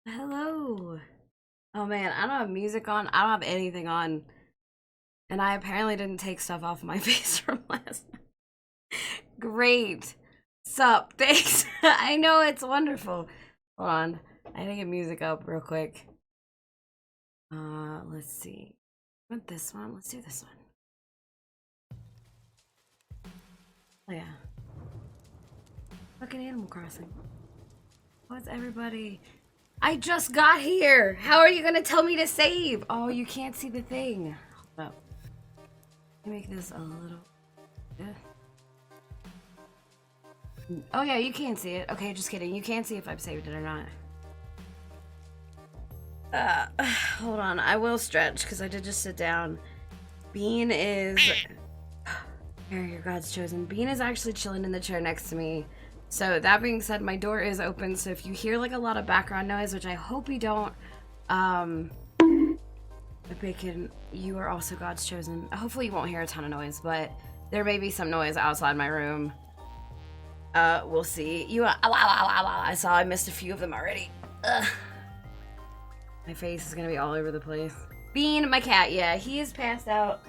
Hello. Oh man, I don't have music on. I don't have anything on. And I apparently didn't take stuff off my face from last night. Great. Sup? Thanks. I know it's wonderful. Hold on. I need to get music up real quick. Let's see. Want this one? Let's do this one. Oh yeah. Fucking Animal Crossing. What's everybody? I just got here. How are you gonna tell me to save? Oh, you can't see the thing. Hold up. Let me make this a little. Yeah. Oh yeah, you can see it. Okay, just kidding. You can't see if I've saved it or not. Hold on. I will stretch because I did just sit down. Bean is. Here, your God's chosen. Bean is actually chilling in the chair next to me. So that being said, my door is open. So if you hear like a lot of background noise, which I hope you don't, Bacon, you are also God's chosen. Hopefully you won't hear a ton of noise, but there may be some noise outside my room. We'll see. I saw I missed a few of them already. Ugh. My face is gonna be all over the place. Bean, my cat, yeah, he is passed out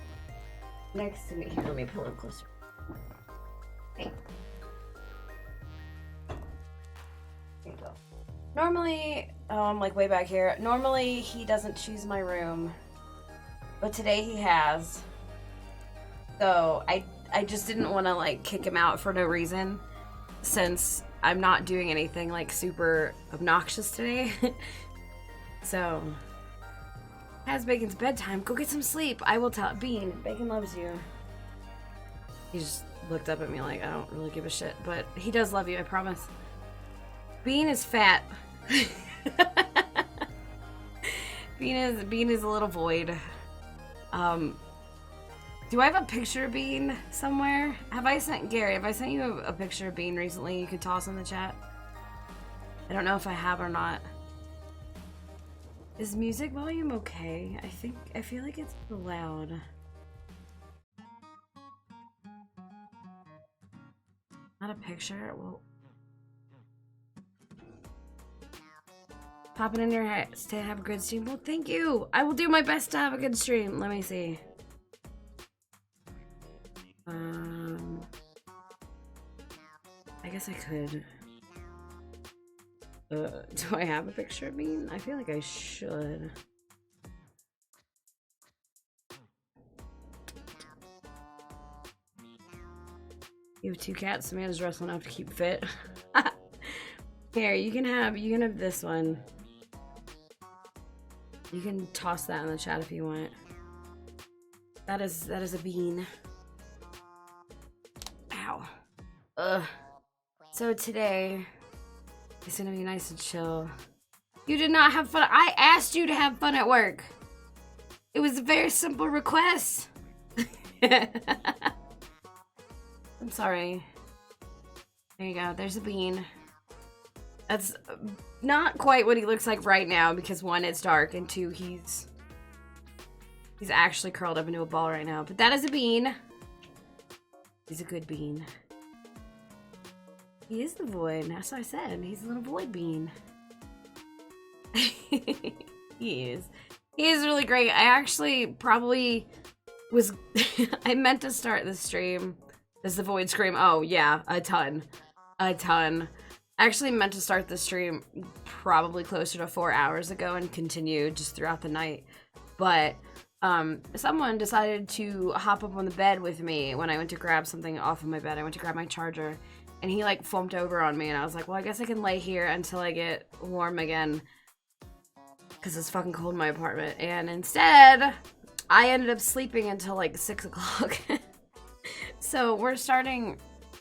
next to me. Here, let me pull him closer. Hey. There you go. Normally, I'm like way back here. Normally, he doesn't choose my room, but today he has. So I just didn't want to like kick him out for no reason, since I'm not doing anything like super obnoxious today. So, has Bacon's bedtime. Go get some sleep. I will tell Bean. Bacon loves you. He just looked up at me like I don't really give a shit, but he does love you. I promise. Bean is fat. Bean is a little void. Do I have a picture of Bean somewhere? Have I sent you a picture of Bean recently? You could toss in the chat. I don't know if I have or not. Is music volume okay? I feel like it's loud. Not a picture? Well, popping in your head to have a good stream. Well, thank you. I will do my best to have a good stream. Let me see. I guess I could. Do I have a picture of me? I feel like I should. You have two cats. The man is wrestling enough to keep fit. Here, you can have this one. You can toss that in the chat if you want. That is a bean. Ow. Ugh. So today, it's gonna be nice and chill. You did not have fun. I asked you to have fun at work. It was a very simple request. I'm sorry. There you go. There's a bean. That's not quite what he looks like right now because one, it's dark, and two, he's actually curled up into a ball right now. But that is a bean. He's a good bean. He is the void. That's what I said. He's a little void bean. He is. He is really great. I actually probably was... I meant to start the stream. Does the void scream? Oh, yeah. A ton. A ton. I actually meant to start the stream probably closer to 4 hours ago and continue just throughout the night. But someone decided to hop up on the bed with me when I went to grab something off of my bed. I went to grab my charger. And he like flumped over on me and I was like, well, I guess I can lay here until I get warm again. Because it's fucking cold in my apartment. And instead, I ended up sleeping until like 6 o'clock. So we're starting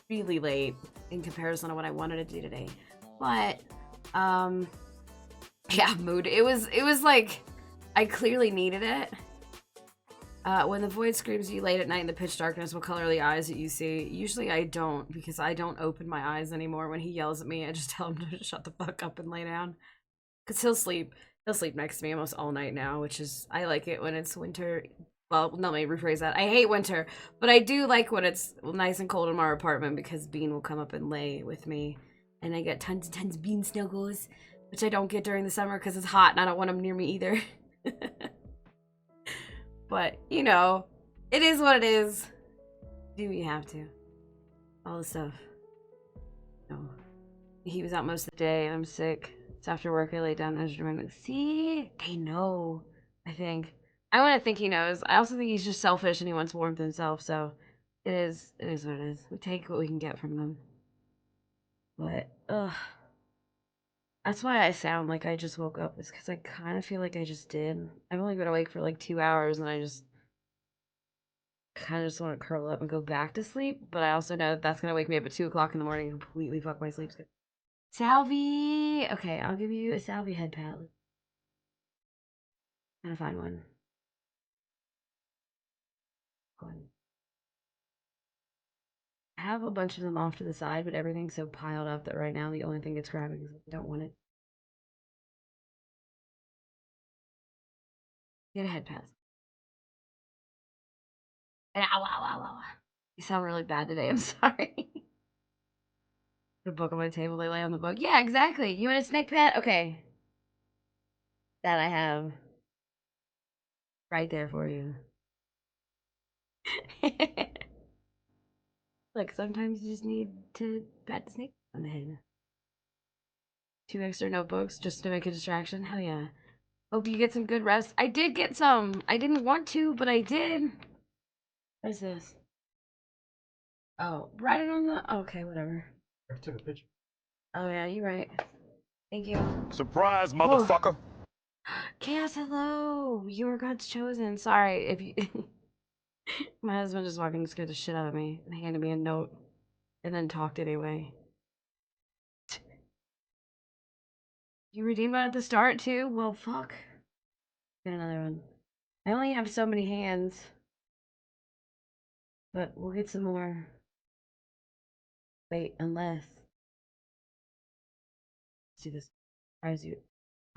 really late in comparison to what I wanted to do today. But, yeah, mood. It was like, I clearly needed it. When the void screams at you late at night in the pitch darkness, what color are the eyes that you see? Usually I don't, because I don't open my eyes anymore. When he yells at me, I just tell him to shut the fuck up and lay down. Because he'll sleep next to me almost all night now, which is, I like it when it's winter. Well, no, let me rephrase that. I hate winter, but I do like when it's nice and cold in my apartment because Bean will come up and lay with me. And I get tons and tons of Bean snuggles. which I don't get during the summer because it's hot and I don't want them near me either. But, you know, it is what it is. Do what you have to. All the stuff. No. He was out most of the day and I'm sick. So after work, I lay down and I was dreaming. See? They know, I think. I want to think he knows. I also think he's just selfish and he wants warmth himself, so it is what it is. We take what we can get from them. But, ugh. That's why I sound like I just woke up, is because I kind of feel like I just did. I've only been awake for like 2 hours and I just kind of just want to curl up and go back to sleep, but I also know that that's going to wake me up at 2 o'clock in the morning and completely fuck my sleep schedule. Salvy! Okay, I'll give you a Salvy head pat. Gotta find one. I have a bunch of them off to the side, but everything's so piled up that right now the only thing it's grabbing is I don't want it. Get a head pass. Ow, ow, ow, ow. You sound really bad today, I'm sorry. The book on my table, they lay on the book. Yeah, exactly. You want a snake pet? Okay. That I have. Right there for you. Look, sometimes you just need to pat the snake on the head. 2 extra notebooks just to make a distraction. Hell yeah. Hope you get some good rest. I did get some. I didn't want to, but I did. What is this? Oh, write it on the... Okay, whatever. I took a picture. Oh yeah, you're right. Thank you. Surprise, motherfucker! Chaos, hello! You were God's chosen. Sorry if you... My husband just walked in and scared the shit out of me and handed me a note and then talked anyway. You redeemed one at the start too? Well, fuck. Get another one. I only have so many hands. But we'll get some more. Wait, unless... Let's do this. Surprise you.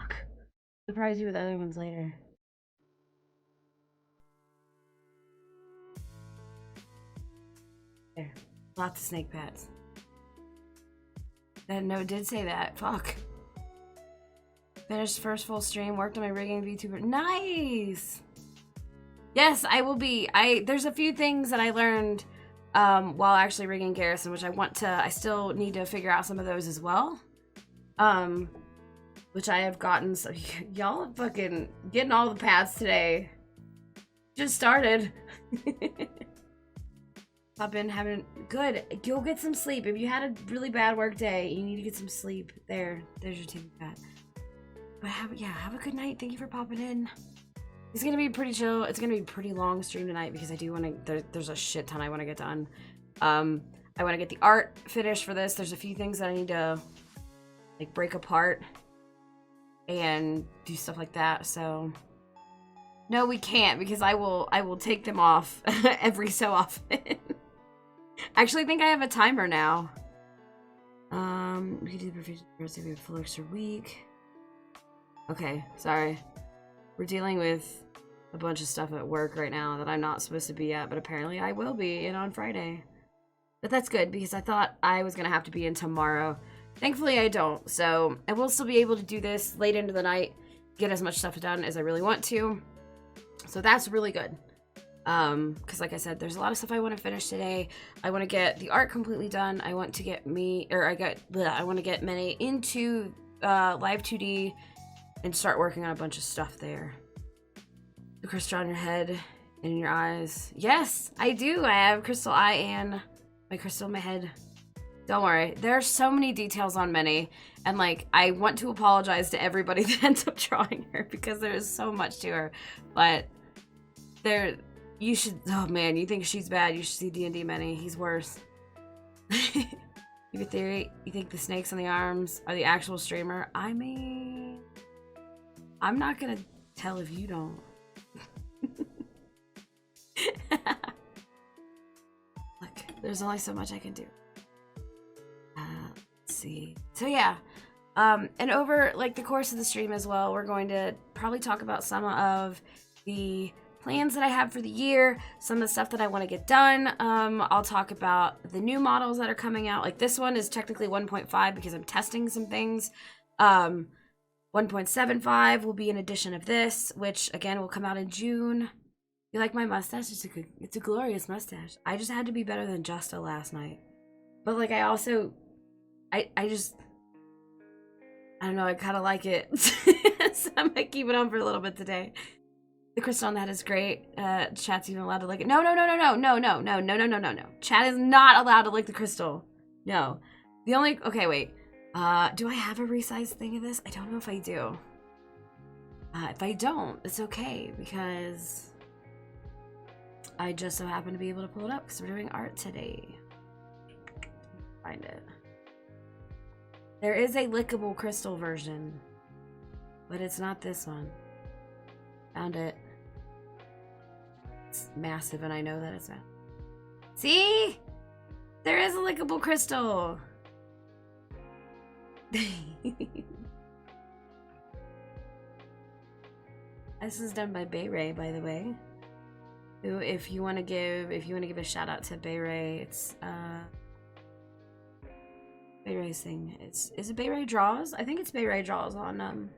Fuck. Surprise you with other ones later. There. Lots of snake pets. That note did say that. Fuck. Finished first full stream. Worked on my rigging VTuber. Nice! Yes, I will be. There's a few things that I learned while actually rigging Garrison, which I still need to figure out some of those as well. Which I have gotten, so y'all are fucking getting all the paths today. Just started. I've been having, good, go get some sleep. If you had a really bad work day, you need to get some sleep. There's your team pat. But have a good night. Thank you for popping in. It's gonna be pretty chill. It's gonna be a pretty long stream tonight because I do want to, there's a shit ton I want to get done. I want to get the art finished for this. There's a few things that I need to like break apart and do stuff like that. So no, we can't because I will take them off every so often. Actually, I think I have a timer now. We can do the proficient we have a full extra week. Okay, sorry. We're dealing with a bunch of stuff at work right now that I'm not supposed to be at, but apparently I will be in on Friday. But that's good because I thought I was gonna have to be in tomorrow. Thankfully I don't, so I will still be able to do this late into the night, get as much stuff done as I really want to. So that's really good. Because like I said, there's a lot of stuff I want to finish today. I want to get the art completely done. I want to get I want to get Mene into Live 2D and start working on a bunch of stuff there. The crystal on your head and in your eyes. Yes, I do. I have crystal eye and my crystal in my head. Don't worry. There are so many details on Mene, and like I want to apologize to everybody that ends up drawing her because there is so much to her. But you should. Oh man, you think she's bad? You should see D&D Mene. He's worse. You have a theory? You think the snakes on the arms are the actual streamer? I mean, I'm not gonna tell if you don't. Look, there's only so much I can do. Let's see. So yeah, and over like the course of the stream as well, we're going to probably talk about some of the plans that I have for the year, some of the stuff that I want to get done. I'll talk about the new models that are coming out. Like this one is technically 1.5 because I'm testing some things. 1.75 will be an edition of this, which again will come out in June. You like my mustache? It's a glorious mustache. I just had to be better than Justa last night. But like I also I don't know, I kind of like it. So I'm gonna keep it on for a little bit today. The crystal on that is great. Chat's even allowed to lick it. No. Chat is not allowed to lick the crystal. No. The only, okay, wait. Do I have a resized thing of this? I don't know if I do. If I don't, it's okay because I just so happen to be able to pull it up because we're doing art today. Find it. There is a lickable crystal version, but it's not this one. Found it. It's massive, and I know that it's massive. See? There is a lickable crystal. This is done by Bay Ray, by the way. Who, if you want to give a shout out to Bay Ray, it's Bay Ray's thing. Is it Bay Ray Draws? I think it's Bay Ray Draws on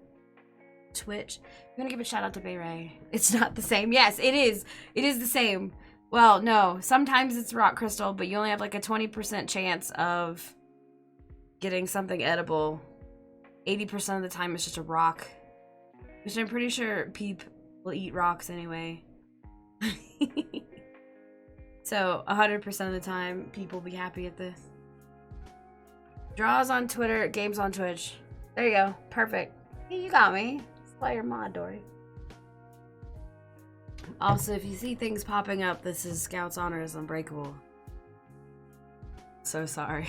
Twitch. I'm gonna give a shout out to Bay Ray. It's not the same. Yes, it is. It is the same. Well, no. Sometimes it's rock crystal, but you only have like a 20% chance of getting something edible. 80% of the time it's just a rock. Which I'm pretty sure Peep will eat rocks anyway. So 100% of the time, people will be happy at this. Draws on Twitter, games on Twitch. There you go. Perfect. You got me. Player mod, Dory. Also, if you see things popping up, this is Scout's Honor is Unbreakable. So sorry.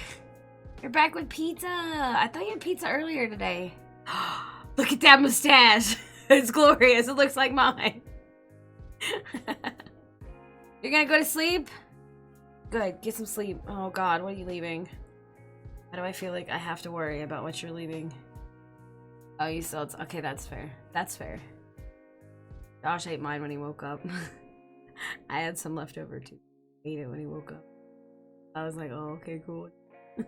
You're back with pizza. I thought you had pizza earlier today. Look at that mustache. It's glorious. It looks like mine. You're gonna go to sleep? Good. Get some sleep. Oh God, what are you leaving? Why do I feel like I have to worry about what you're leaving? Oh, you still... Okay, that's fair. That's fair. Josh ate mine when he woke up. I had some left over too. Ate it when he woke up. I was like, oh, okay, cool.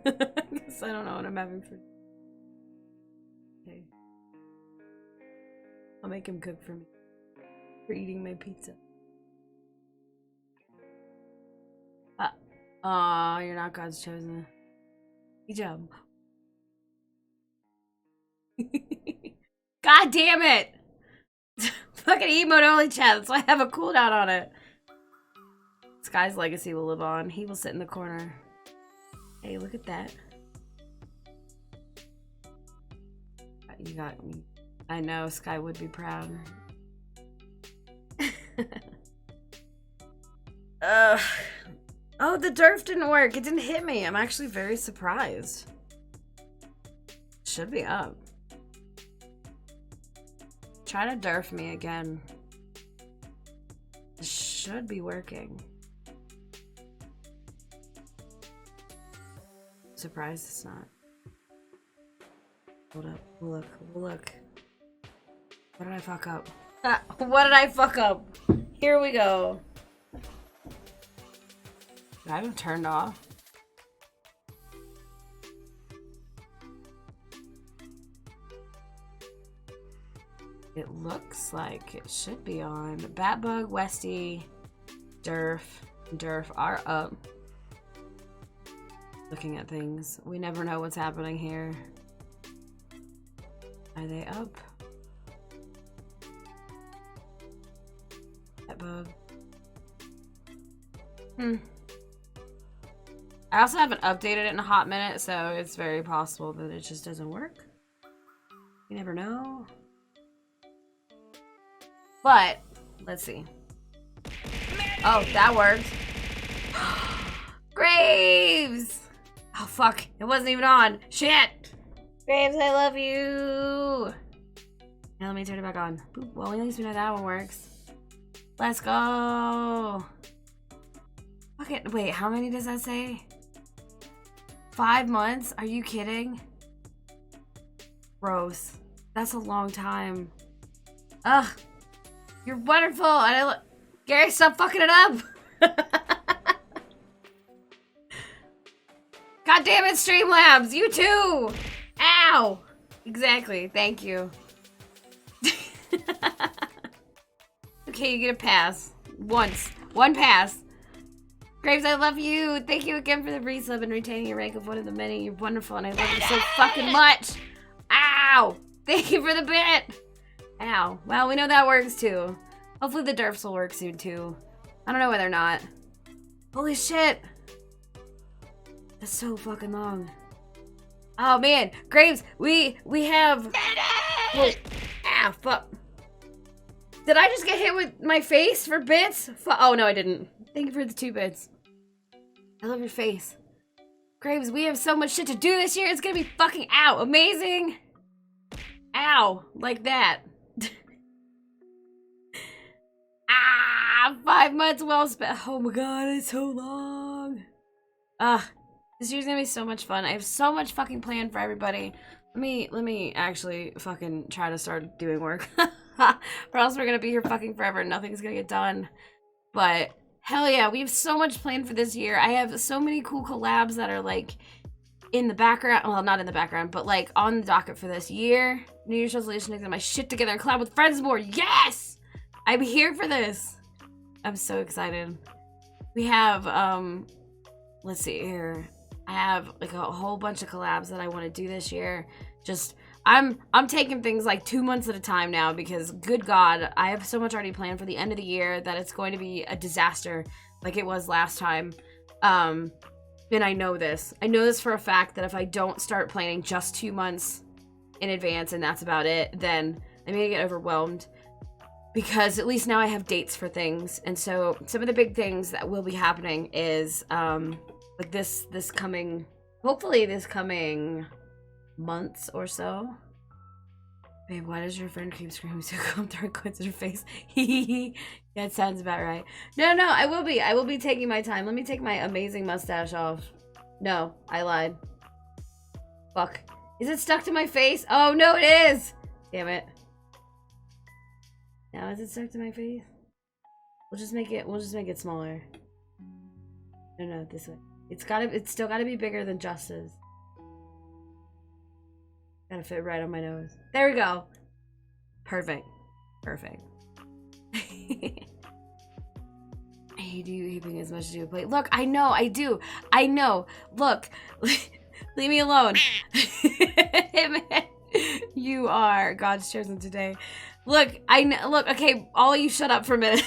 Guess I don't know what I'm having for... Okay. I'll make him cook for me. For eating my pizza. Aw, you're not God's chosen. Good job. God damn it! Fucking emote only chat, that's why I have a cooldown on it. Sky's legacy will live on. He will sit in the corner. Hey, look at that. You got me. I know, Sky would be proud. Oh, the derf didn't work. It didn't hit me. I'm actually very surprised. Should be up. Try to derf me again. It should be working. Surprised it's not. Hold up. Look. Look. What did I fuck up? What did I fuck up? Here we go. Did I have it turned off? It looks like it should be on. Batbug, Westy, Durf are up. Looking at things. We never know what's happening here. Are they up? Batbug. I also haven't updated it in a hot minute, so it's very possible that it just doesn't work. You never know. But, let's see. Oh, that worked. Graves! Oh, fuck. It wasn't even on. Shit! Graves, I love you! Now let me turn it back on. Boop. Well, at least we know that one works. Let's go! Okay, wait, how many does that say? 5 months? Are you kidding? Gross. That's a long time. Ugh. You're wonderful. And Gary, stop fucking it up. God damn it, Streamlabs. You too. Ow. Exactly. Thank you. okay, you get a pass. Once. One pass. Graves, I love you. Thank you again for the resub and retaining your rank of one of the many. You're wonderful, and I love you so fucking much. Ow! Thank you for the bit. Ow. Well, we know that works too. Hopefully the derfs will work soon too. I don't know whether or not. Holy shit. That's so fucking long. Oh man, Graves, we have. Whoa. Ah, fuck. Did I just get hit with my face for bits? Oh no, I didn't. Thank you for the 2 bits. I love your face. Graves, we have so much shit to do this year. It's gonna be fucking amazing. Ow, like that. 5 months well spent. Oh my god, it's so long. This year's gonna be so much fun. I have so much fucking planned for everybody. Let me actually fucking try to start doing work. Or else we're gonna be here fucking forever and nothing's gonna get done. But hell yeah, we have so much planned for this year. I have so many cool collabs that are like in the background. Well, not in the background, but like on the docket for this year. New Year's resolution to get my shit together and collab with friends more. Yes! I'm here for this. I'm so excited. We have, let's see here. I have like a whole bunch of collabs that I want to do this year. Just, I'm taking things like 2 months at a time now because good God, I have so much already planned for the end of the year that it's going to be a disaster like it was last time. And I know this. I know this for a fact that if I don't start planning just 2 months in advance and that's about it, then I'm gonna get overwhelmed. Because at least now I have dates for things. And so some of the big things that will be happening is like this coming, hopefully this coming months or so. Babe, why does your friend keep screaming so come through quits her face? Yeah, it sounds about right. No, I will be taking my time. Let me take my amazing mustache off. No, I lied. Fuck. Is it stuck to my face? Oh no, it is! Damn it. Now is it stuck to my face? We'll just make it smaller. No, this way. It's still gotta be bigger than Justice. Gotta fit right on my nose. There we go. Perfect. I hate you heaping as much as you play. Look, I know, I do. I know. Look. Leave me alone. You are God's chosen today. Look, look, okay, all you shut up for a minute.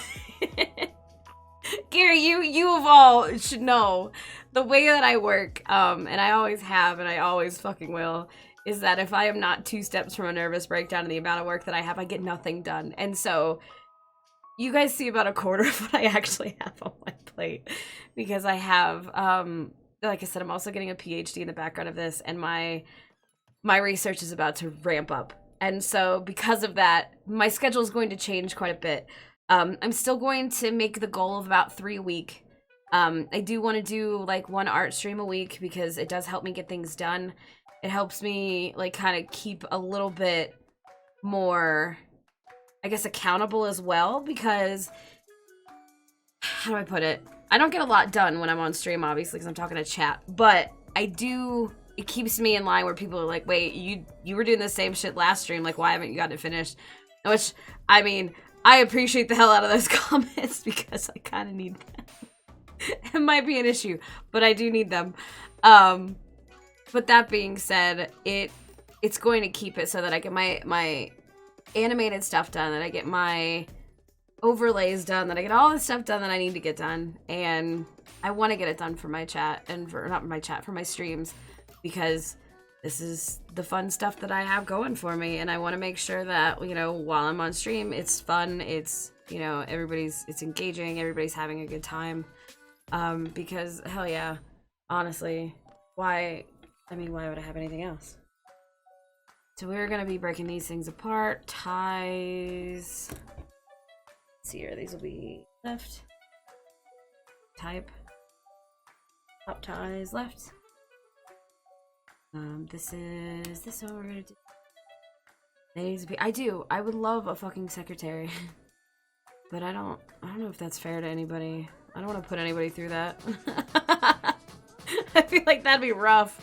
Gary, you of all should know the way that I work, and I always have, and I always fucking will, is that if I am not 2 steps from a nervous breakdown in the amount of work that I have, I get nothing done. And so, you guys see about a quarter of what I actually have on my plate. Because I have, like I said, I'm also getting a PhD in the background of this, and my research is about to ramp up. And so, because of that, my schedule is going to change quite a bit. I'm still going to make the goal of about 3 a week. I do want to do like 1 art stream a week because it does help me get things done. It helps me like kind of keep a little bit more, I guess, accountable as well because, how do I put it? I don't get a lot done when I'm on stream, obviously, because I'm talking to chat, but I do, it keeps me in line where people are like, wait, you were doing the same shit last stream, like, why haven't you gotten it finished? Which, I mean, I appreciate the hell out of those comments because I kind of need them. It might be an issue, but I do need them. But that being said, it's going to keep it so that I get my animated stuff done, that I get my overlays done, that I get all the stuff done that I need to get done, and I want to get it done for my chat, and for, not my chat, for my streams, because this is the fun stuff that I have going for me, and I want to make sure that, you know, while I'm on stream, it's fun, it's, you know, it's engaging, everybody's having a good time, because, hell yeah, honestly, why would I have anything else? So we're gonna be breaking these things apart, ties, let's see here, these will be left, type, top ties, left. This one we're gonna do. They need to be, I would love a fucking secretary. But I don't know if that's fair to anybody. I don't want to put anybody through that. I feel like that'd be rough.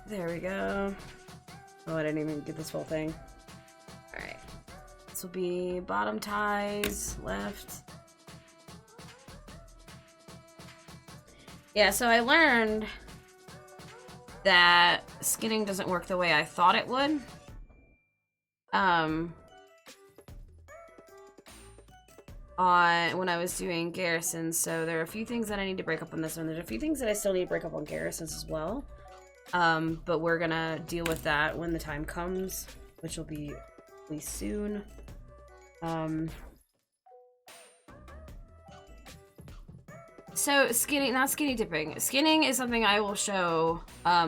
There we go. Oh, I didn't even get this whole thing. Alright. This will be bottom ties, left. Yeah, so I learned that skinning doesn't work the way I thought it would. When I was doing Garrisons, so there are a few things that I need to break up on this one. There's a few things that I still need to break up on Garrisons as well. But we're gonna deal with that when the time comes, which will be really soon. So skinning, not skinny dipping. Skinning is something I will show a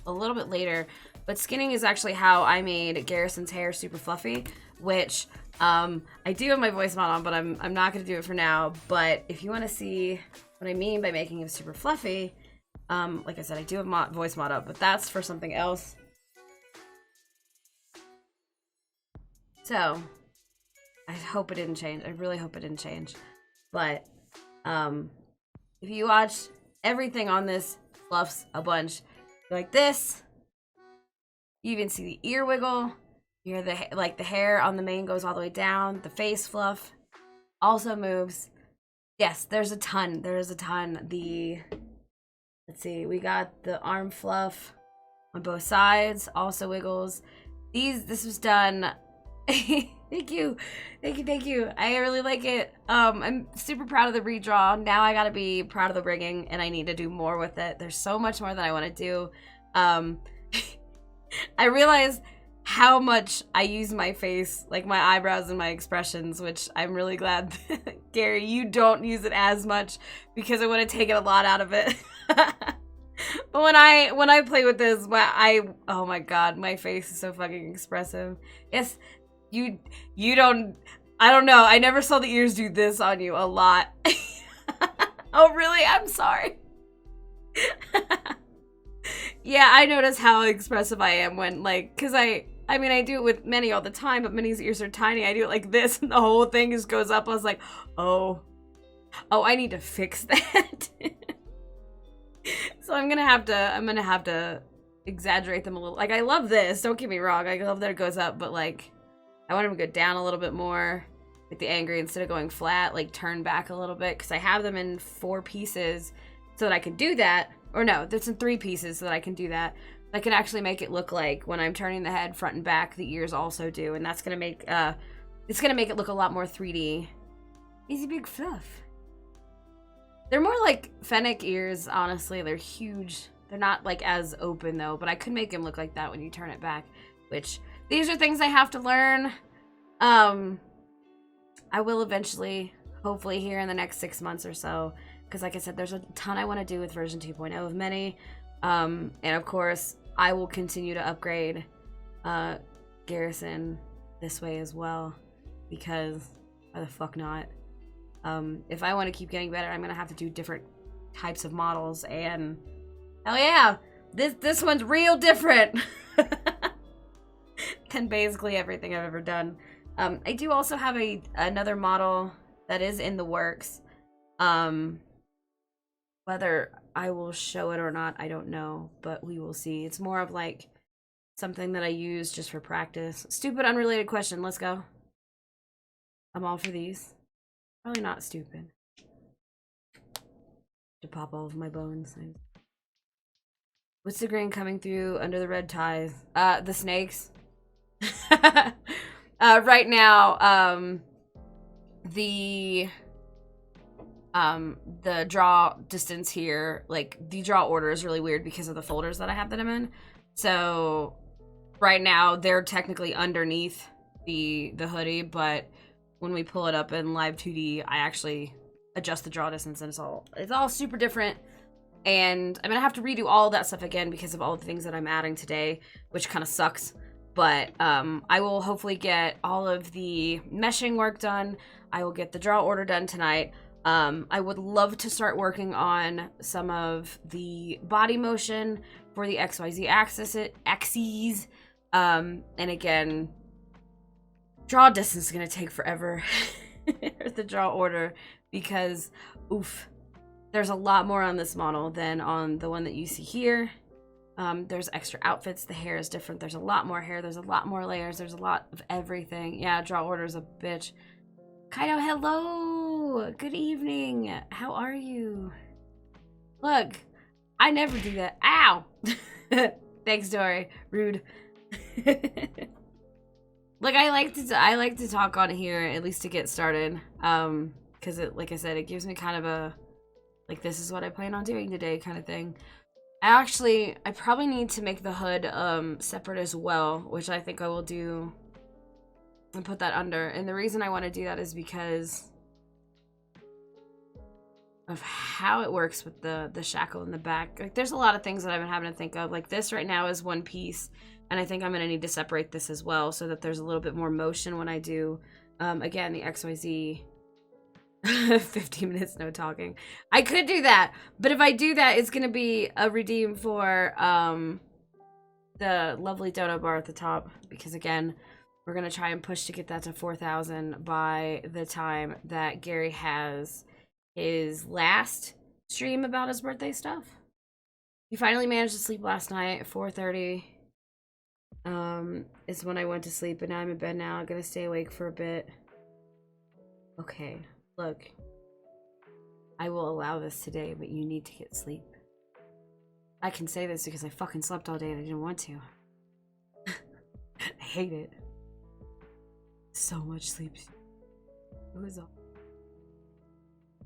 little bit later, but skinning is actually how I made Garrison's hair super fluffy, which I do have my voice mod on, but I'm not gonna do it for now. But if you want to see what I mean by making him super fluffy, like I said, I do have voice mod up, but that's for something else. So I hope it didn't change. I really hope it didn't change. But if you watch everything on this fluffs a bunch like this, you even see the ear wiggle. You hear the hair on the mane goes all the way down. The face fluff also moves. Yes, there's a ton. There's a ton. Let's see, we got the arm fluff on both sides, also wiggles. This was done. Thank you. I really like it. I'm super proud of the redraw. Now I gotta be proud of the rigging, and I need to do more with it. There's so much more that I want to do. I realize how much I use my face, like my eyebrows and my expressions, which I'm really glad, Gary, you don't use it as much because it would have taken a lot out of it. But when I play with this, oh my god, my face is so fucking expressive. Yes, you don't, I don't know, I never saw the ears do this on you a lot. Oh really? I'm sorry. Yeah, I notice how expressive I am when, like, because I mean, I do it with Minnie all the time, but Minnie's ears are tiny. I do it like this, and the whole thing just goes up. I was like, oh, I need to fix that. So I'm gonna have to exaggerate them a little. Like, I love this. Don't get me wrong. I love that it goes up, but like, I want him to go down a little bit more, like the angry, instead of going flat, like turn back a little bit, because I have them in 4 pieces so that I can do that. Or no, there's in 3 pieces so that I can do that. I can actually make it look like when I'm turning the head front and back, the ears also do, and that's gonna make it's gonna make it look a lot more 3D. Easy big fluff. They're more like fennec ears, honestly. They're huge. They're not like as open though, but I could make them look like that when you turn it back. Which these are things I have to learn. I will eventually, hopefully here in the next 6 months or so. Because like I said, there's a ton I want to do with version 2.0 of Mini. And of course, I will continue to upgrade Garrison this way as well. Because why the fuck not? If I want to keep getting better, I'm going to have to do different types of models. And hell yeah, this one's real different than basically everything I've ever done. I do also have another model that is in the works. Whether I will show it or not, I don't know, but we will see. It's more of like something that I use just for practice. Stupid, unrelated question. Let's go. I'm all for these. Probably not stupid. To pop all of my bones. What's the green coming through under the red ties? The snakes. Right now, the draw distance here, like the draw order is really weird because of the folders that I have that I'm in. So right now they're technically underneath the hoodie, but when we pull it up in live 2D, I actually adjust the draw distance, and it's all super different. And I'm gonna have to redo all of that stuff again because of all the things that I'm adding today, which kind of sucks. But I will hopefully get all of the meshing work done. I will get the draw order done tonight. I would love to start working on some of the body motion for the XYZ axes. And again, draw distance is going to take forever. The draw order, because, oof, there's a lot more on this model than on the one that you see here. There's extra outfits. The hair is different. There's a lot more hair. There's a lot more layers. There's a lot of everything. Yeah, draw order's a bitch. Kaido, hello! Good evening. How are you? Look, I never do that. Ow! Thanks, Dory. Rude. Look, I like to talk on here at least to get started. Because it, like I said, it gives me kind of a like this is what I plan on doing today kind of thing. Actually, I probably need to make the hood separate as well, which I think I will do and put that under. And the reason I want to do that is because of how it works with the shackle in the back. Like, there's a lot of things that I've been having to think of. Like, this right now is one piece, and I think I'm going to need to separate this as well so that there's a little bit more motion when I do, again, the XYZ 15 minutes no talking. I could do that, but if I do that, it's going to be a redeem for the lovely dono bar at the top, because again, we're going to try and push to get that to 4,000 by the time that Gary has his last stream about his birthday stuff. He finally managed to sleep last night at 4:30. Is when I went to sleep, but now I'm in bed now. I'm going to stay awake for a bit. Okay, look. I will allow this today, but you need to get sleep. I can say this because I fucking slept all day and I didn't want to. I hate it. So much sleep. It was all.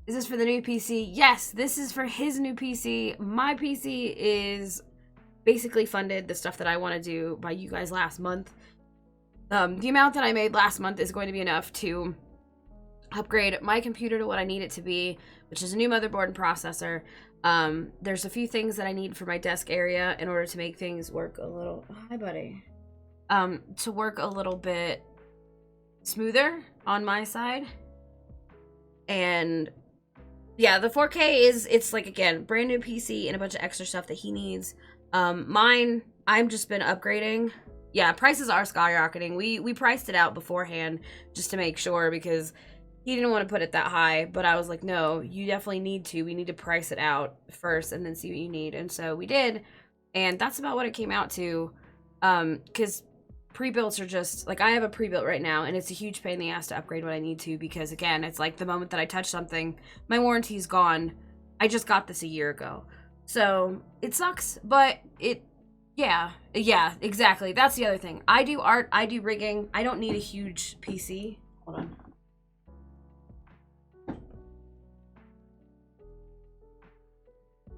Is this for the new PC? Yes, this is for his new PC. My PC is basically funded the stuff that I want to do by you guys last month. The amount that I made last month is going to be enough to upgrade my computer to what I need it to be, which is a new motherboard and processor. There's a few things that I need for my desk area in order to make things work a little... Hi, buddy. To work a little bit smoother on my side. And yeah, the 4K it's like, again, brand new PC and a bunch of extra stuff that he needs. Mine, I've just been upgrading. Yeah, prices are skyrocketing. We priced it out beforehand just to make sure, because he didn't want to put it that high, but I was like, no, you definitely need to. We need to price it out first and then see what you need. And so we did, and that's about what it came out to. Because pre-builts are just, like, I have a pre-built right now, and it's a huge pain in the ass to upgrade when I need to, because, again, it's like the moment that I touch something, my warranty's gone. I just got this a year ago. So, it sucks, but yeah, exactly. That's the other thing. I do art, I do rigging. I don't need a huge PC. Hold on.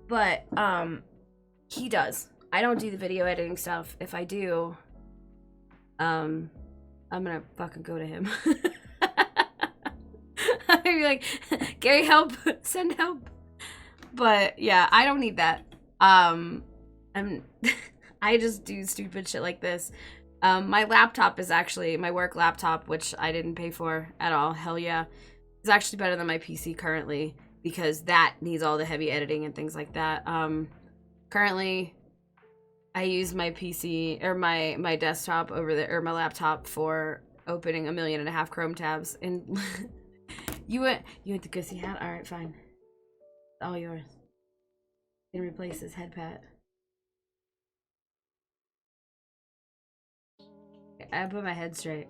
But, he does. I don't do the video editing stuff. If I do, I'm gonna fucking go to him. I'd be like, Gary, help, send help. But yeah, I don't need that. I just do stupid shit like this. My laptop is actually, my work laptop, which I didn't pay for at all, hell yeah, is actually better than my PC currently, because that needs all the heavy editing and things like that. Currently, I use my PC, or my desktop over there, or my laptop, for opening 1.5 million Chrome tabs. And you went to go see hat? Alright, fine. All yours. You can replace this head pat. I put my head straight.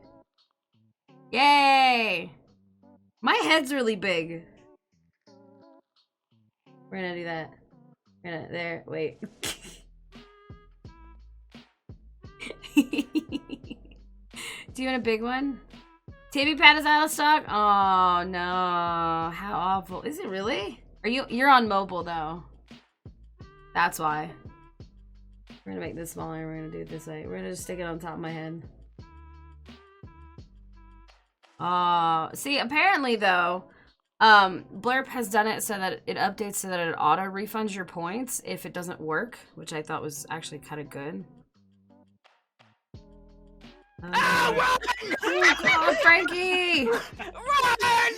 Yay! My head's really big. We're gonna do that. We're gonna, there, wait. Do you want a big one? Tabby pad is out of stock? Oh no, how awful. Is it really? You're on mobile though. That's why. We're gonna make this smaller, we're gonna do it this way. We're gonna just stick it on top of my head. See, apparently though, Blurp has done it so that it updates so that it auto refunds your points if it doesn't work, which I thought was actually kind of good. Oh God, Frankie! Run!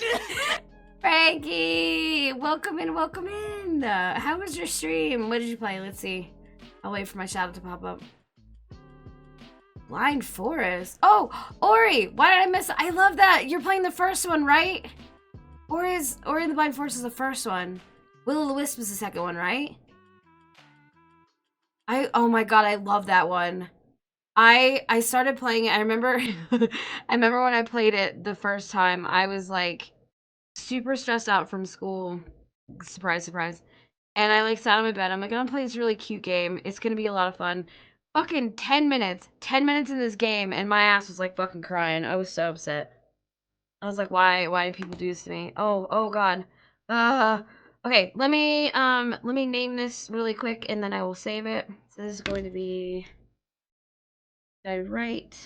Frankie! Welcome in, welcome in! How was your stream? What did you play? Let's see. I'll wait for my shout out to pop up. Blind Forest? Oh, Ori! Why did I miss it? I love that! You're playing the first one, right? Ori and the Blind Forest is the first one. Will-O-the-Wisp is the second one, right? Oh my god, I love that one. I started playing it. I remember I remember when I played it the first time, I was like super stressed out from school. Surprise, surprise. And I like sat on my bed. I'm like, I'm gonna play this really cute game. It's gonna be a lot of fun. Fucking 10 minutes. 10 minutes in this game and my ass was like fucking crying. I was so upset. I was like, why do people do this to me? Oh god. Uh okay, let me name this really quick and then I will save it. So this is going to be right.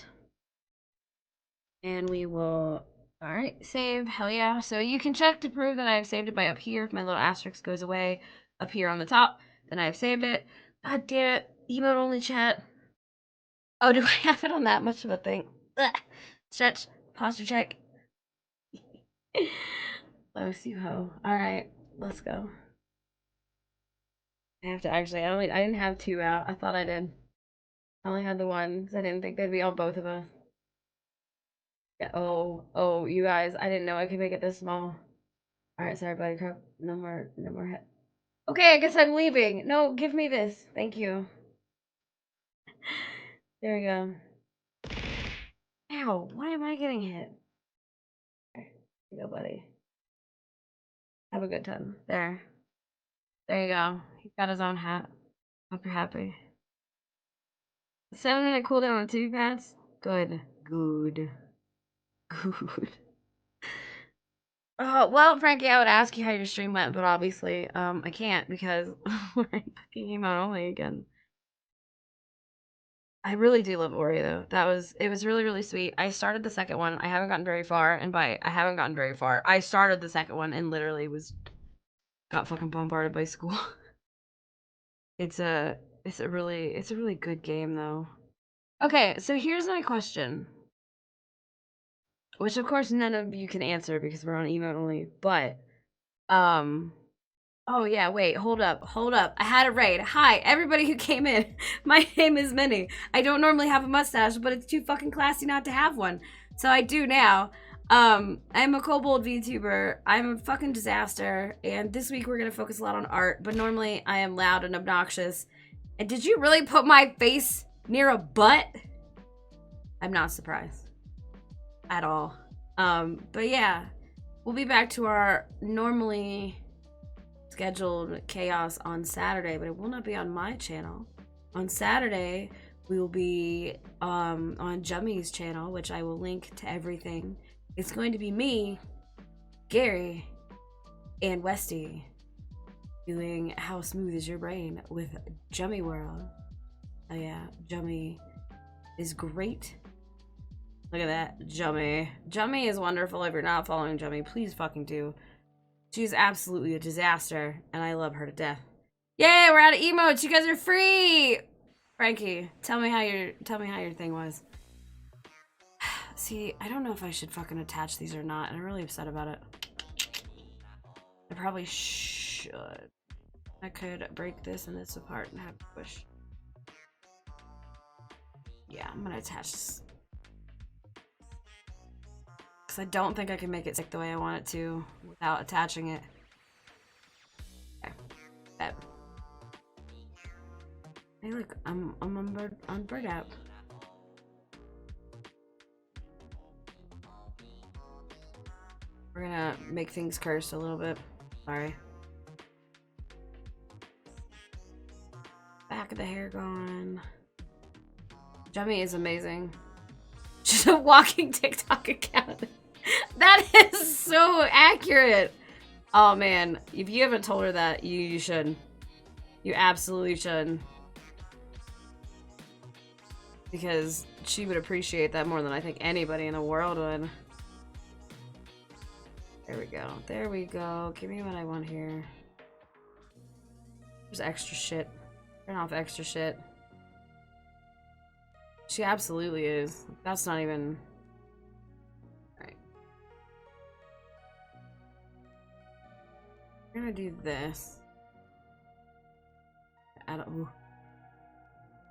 And we will alright, save. Hell yeah. So you can check to prove that I've saved it by up here. If my little asterisk goes away up here on the top, then I've saved it. God damn it. Emote only chat. Oh, do I have it on that much of a thing? Ugh. Stretch. Posture check. Close you ho. Alright, let's go. I have to actually, I didn't have two out. I thought I did. I only had the one because I didn't think they'd be on both of us. Yeah, oh, you guys, I didn't know I could make it this small. Alright, sorry, buddy. Crap. No more head. Okay, I guess I'm leaving. No, give me this. Thank you. There we go. Ow, why am I getting hit? There you go, buddy. Have a good time. There. There you go. He's got his own hat. Hope you're happy. 7-minute cooldown on 2 pads? Good. Good. Good. Well, Frankie, I would ask you how your stream went, but obviously, I can't because we're fucking emote only again. I really do love Ori though. It was really, really sweet. I started the second one. I haven't gotten very far, and by I haven't gotten very far, I started the second one and literally got fucking bombarded by school. It's a it's a really good game though. Okay, so here's my question. Which of course none of you can answer because we're on emote only, but um oh yeah, wait, hold up, hold up. I had a raid. Hi, everybody who came in. My name is Minnie. I don't normally have a mustache, but it's too fucking classy not to have one. So I do now. I'm a kobold VTuber. I'm a fucking disaster, and this week we're gonna focus a lot on art, but normally I am loud and obnoxious. And did you really put my face near a butt? I'm not surprised. At all. But yeah. We'll be back to our normally scheduled chaos on Saturday, but it will not be on my channel. On Saturday, we will be on Jummy's channel, which I will link to everything. It's going to be me, Gary, and Westy doing How Smooth Is Your Brain with Jummy World. Oh yeah, Jummy is great. Look at that, Jummy. Jummy is wonderful. If you're not following Jummy, please fucking do. She's absolutely a disaster, and I love her to death. Yay, we're out of emotes. You guys are free. Frankie, tell me how your thing was. See, I don't know if I should fucking attach these or not, and I'm really upset about it. I probably should. I could break this and this apart and have to push. Yeah, I'm gonna attach this. Because I don't think I can make it stick the way I want it to without attaching it. Okay. Bet. Hey look, I'm on bird app. We're gonna make things cursed a little bit. Sorry. Back of the hair gone. Jummy is amazing. Just a walking TikTok account. That is so accurate. Oh man, if you haven't told her that, you should. You absolutely should. Because she would appreciate that more than I think anybody in the world would. There we go. There we go. Give me what I want here. There's extra shit. Turn off extra shit. She absolutely is. That's not even... Alright. We're gonna do this. Ooh.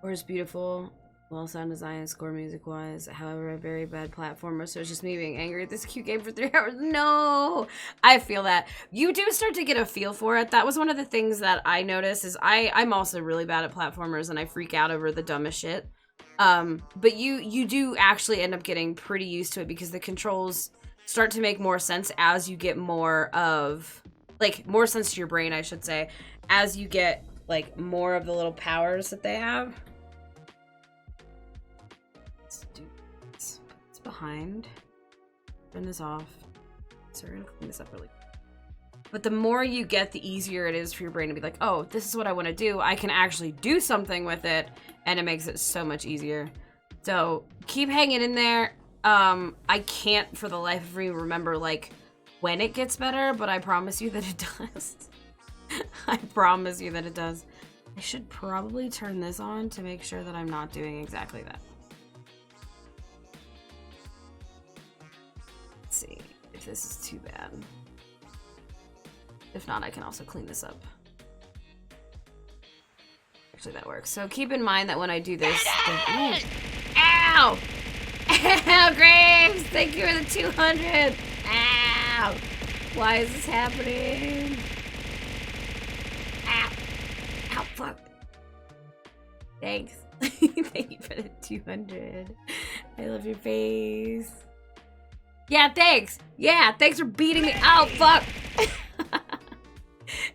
Or is beautiful. Well, sound design and score music-wise. However, a very bad platformer, so it's just me being angry at this cute game for 3 hours. No! I feel that. You do start to get a feel for it. That was one of the things that I noticed is I'm also really bad at platformers and I freak out over the dumbest shit. But you do actually end up getting pretty used to it because the controls start to make more sense as you get more of, like, more sense to your brain, I should say, as you get, like, more of the little powers that they have. Let's do this. It's behind. Turn this off. So we're gonna clean this up really quick. But the more you get, the easier it is for your brain to be like, oh, this is what I want to do. I can actually do something with it, and it makes it so much easier. So keep hanging in there. I can't for the life of me remember, like, when it gets better, but I promise you that it does. I promise you that it does. I should probably turn this on to make sure that I'm not doing exactly that. Let's see if this is too bad. If not, I can also clean this up. Actually, that works. So keep in mind that when I do this... Ow! Ow, Graves! Thank you for the 200! Ow! Why is this happening? Ow! Ow, fuck. Thanks. Thank you for the 200. I love your face. Yeah, thanks! Yeah, thanks for beating me. Ow, fuck!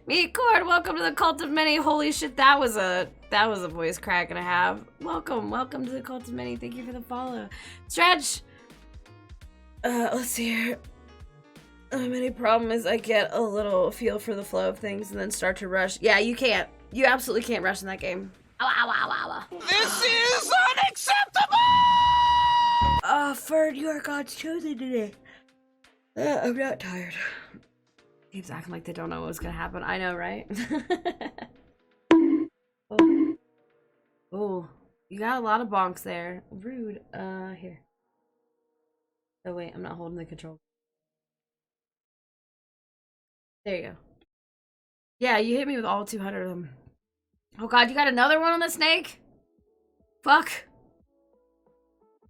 Meat Cord, welcome to the Cult of Many. Holy shit, that was a voice crack and a half. Welcome to the Cult of Many. Thank you for the follow. Stretch! Let's see here. My only problem is I get a little feel for the flow of things and then start to rush. Yeah, you can't. You absolutely can't rush in that game. Ow, ow, ow, ow, ow. This is unacceptable! Ferd, you are God's chosen today. I'm not tired. Keeps acting like they don't know what's gonna happen. I know, right? Oh. Oh, you got a lot of bonks there. Rude. Here. Oh wait, I'm not holding the control. There you go. Yeah, you hit me with all 200 of them. Oh god, you got another one on the snake? Fuck.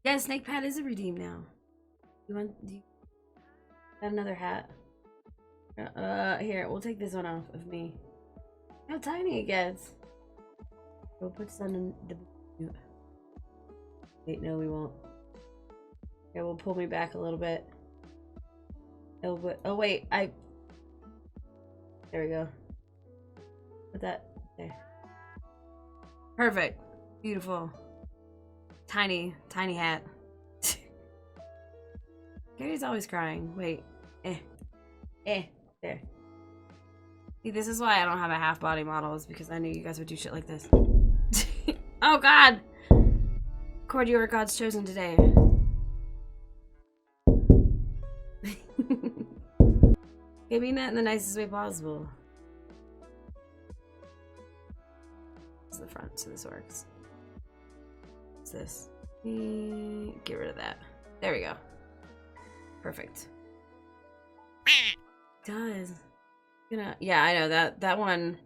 Yeah, snake pad is a redeem now. Do you got another hat? Here, we'll take this one off of me. How tiny it gets. We'll put some in the... Wait, no, we won't. Yeah, we'll pull me back a little bit. Oh, wait, there we go. Put that there. Perfect. Beautiful. Tiny hat. Gary's always crying. Wait. There. See, this is why I don't have a half body model, is because I knew you guys would do shit like this. Oh god! Cord, you are God's chosen today. I mean that in the nicest way possible. This is the front, so this works. What's this? Get rid of that. There we go. Perfect. It does. Yeah, I know that one.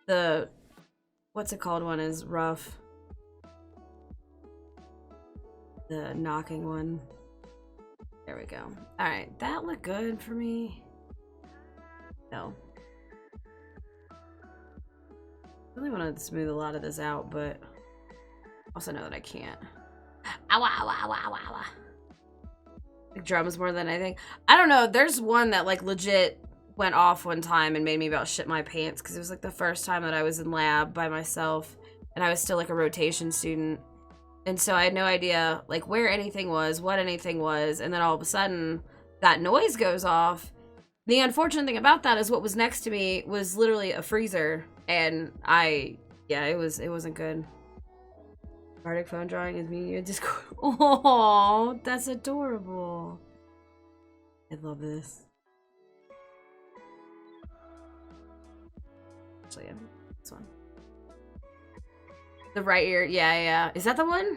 The what's it called one is rough. The knocking one. There we go. All right, that looked good for me. No. Really want to smooth a lot of this out, but also know that I can't. Ow, ow, ow, ow, ow, ow. Like drums more than anything. I don't know. There's one that like legit went off one time and made me about shit my pants because it was like the first time that I was in lab by myself and I was still like a rotation student. And so I had no idea like where anything was, what anything was, and then all of a sudden that noise goes off. The unfortunate thing about that is what was next to me was literally a freezer, and it wasn't good. Arctic phone drawing is me in Discord. Oh, that's adorable. I love this. Actually, yeah, this one. The right ear, yeah. Is that the one?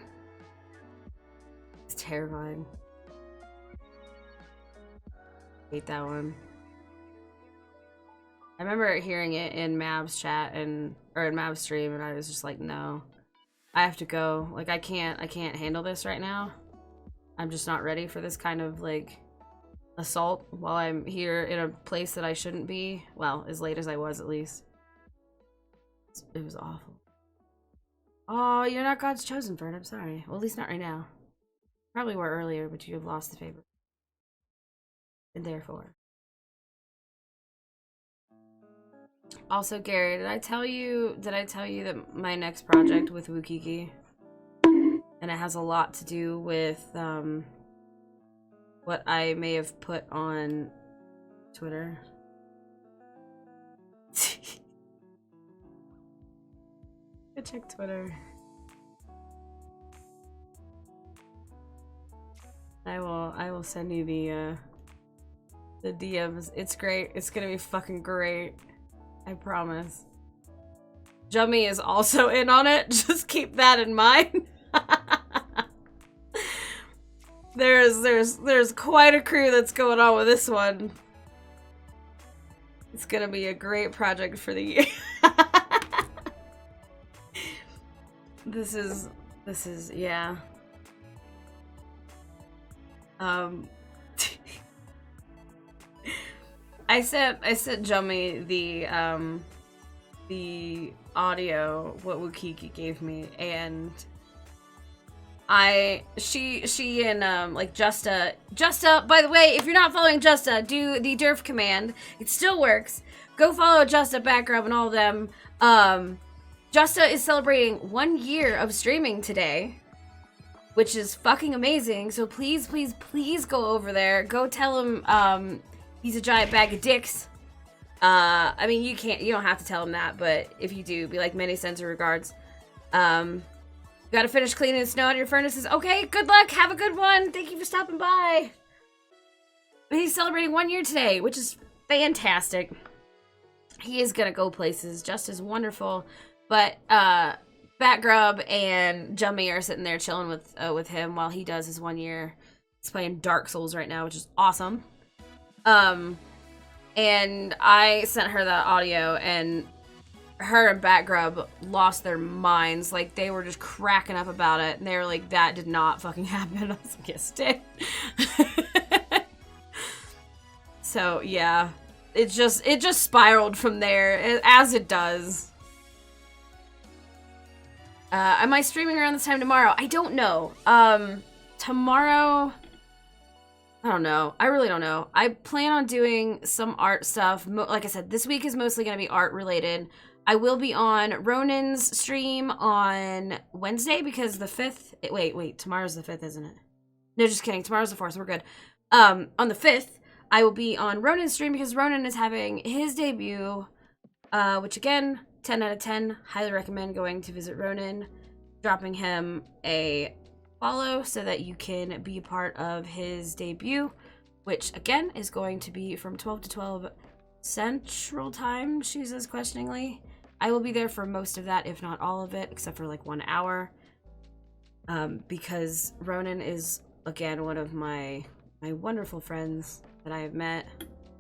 It's terrifying. Hate that one. I remember hearing it in Mav's chat or in Mav's stream, and I was just like, no. I have to go. Like, I can't handle this right now. I'm just not ready for this kind of, like, assault while I'm here in a place that I shouldn't be. Well, as late as I was, at least. It was awful. Oh, you're not God's chosen, Fern. I'm sorry. Well, at least not right now. Probably were earlier, but you have lost the favor. And therefore. Also, Gary, did I tell you that my next project with Wukiki, and it has a lot to do with what I may have put on Twitter? Go check Twitter. I will send you the DMs. It's great. It's gonna be fucking great. I promise. Jummy is also in on it. Just keep that in mind. There's quite a crew that's going on with this one. It's gonna be a great project for the year. This is yeah. I sent Jummy the audio what Wukiki gave me, and she and like Justa, by the way, if you're not following Justa, do the DERF command. It still works. Go follow Justa, Backrub, and all of them. Justa is celebrating 1 year of streaming today, which is fucking amazing. So please go over there. Go tell him he's a giant bag of dicks. I mean, you don't have to tell him that, but if you do, be like, many sends regards. You gotta finish cleaning the snow out of your furnaces. Okay, good luck. Have a good one. Thank you for stopping by. But he's celebrating 1 year today, which is fantastic. He is gonna go places just as wonderful. But Batgrub and Jummy are sitting there chilling with him while he does his 1 year. He's playing Dark Souls right now, which is awesome. And I sent her the audio, and her and Batgrub lost their minds. Like, they were just cracking up about it, and they were like, that did not fucking happen. I was like, yes, it did. So, yeah. It just spiraled from there, as it does. Am I streaming around this time tomorrow? I don't know. Tomorrow, I don't know. I really don't know. I plan on doing some art stuff. Like I said, this week is mostly going to be art related. I will be on Ronan's stream on Wednesday because the 5th... Wait. Tomorrow's the 5th, isn't it? No, just kidding. Tomorrow's the 4th, so we're good. On the 5th, I will be on Ronan's stream because Ronan is having his debut, which again... 10 out of 10. Highly recommend going to visit Ronan, dropping him a follow so that you can be a part of his debut, which again is going to be from 12 to 12 Central Time, she says questioningly. I will be there for most of that, if not all of it, except for like 1 hour. Because Ronan is, again, one of my wonderful friends that I have met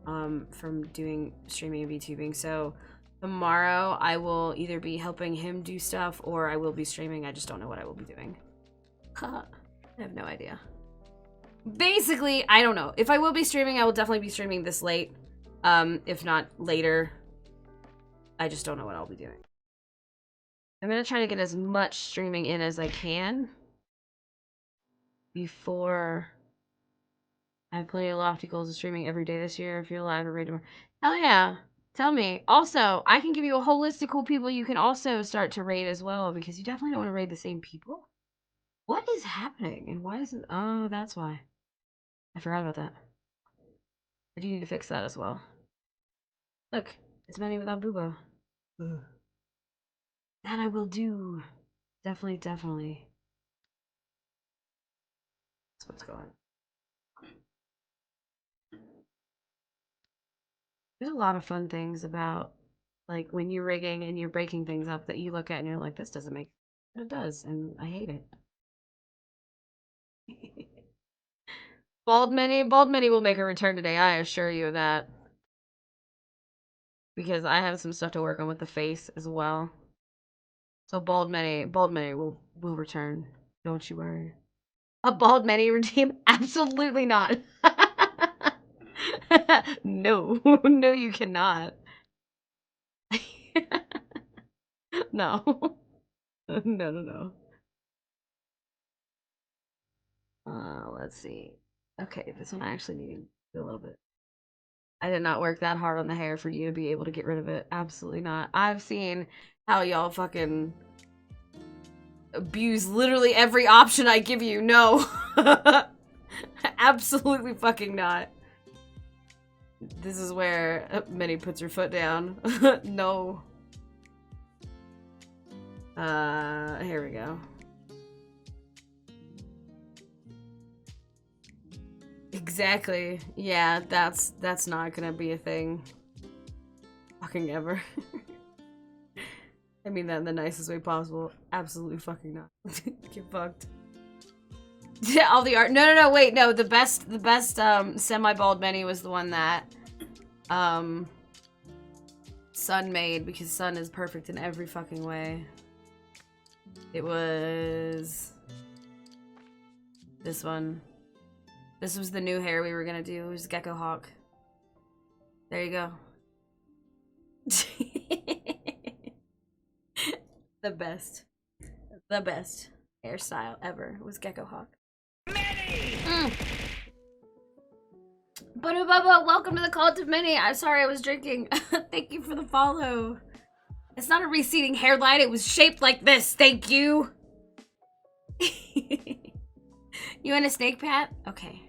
from doing streaming and VTubing. So tomorrow, I will either be helping him do stuff, or I will be streaming. I just don't know what I will be doing. I have no idea. Basically, I don't know. If I will be streaming, I will definitely be streaming this late. If not later. I just don't know what I'll be doing. I'm gonna try to get as much streaming in as I can before I have plenty of lofty goals of streaming every day this year. If you're live or ready tomorrow. Hell yeah. Tell me. Also, I can give you a whole list of cool people you can also start to raid as well, because you definitely don't want to raid the same people. What is happening? And why is it... Oh, that's why. I forgot about that. I do need to fix that as well. Look, it's many without Boobo. That I will do. Definitely. That's what's going on. There's a lot of fun things about, like, when you're rigging and you're breaking things up that you look at and you're like, this doesn't make sense. But it does, and I hate it. Bald Mini will make a return today, I assure you of that. Because I have some stuff to work on with the face as well. So bald Many will return. Don't you worry. A bald Many redeem? Absolutely not. No, no, you cannot. No. No. Let's see. Okay, this one I actually need to do a little bit. I did not work that hard on the hair for you to be able to get rid of it. Absolutely not. I've seen how y'all fucking abuse literally every option I give you. No. Absolutely fucking not. This is where Minnie puts her foot down. No. Here we go. Exactly. Yeah, that's not gonna be a thing. Fucking ever. I mean that in the nicest way possible. Absolutely fucking not. Get fucked. Yeah, all the art. No, wait, no. The best, semi-bald Minnie was the one that, Sun made, because Sun is perfect in every fucking way. It was this one. This was the new hair we were gonna do. It was Gecko Hawk. There you go. The best hairstyle ever was Gecko Hawk. But welcome to the cult of Minnie. I'm sorry I was drinking. Thank you for the follow. It's not a receding hairline. It was shaped like this. Thank you. You in a snake, Pat? Okay.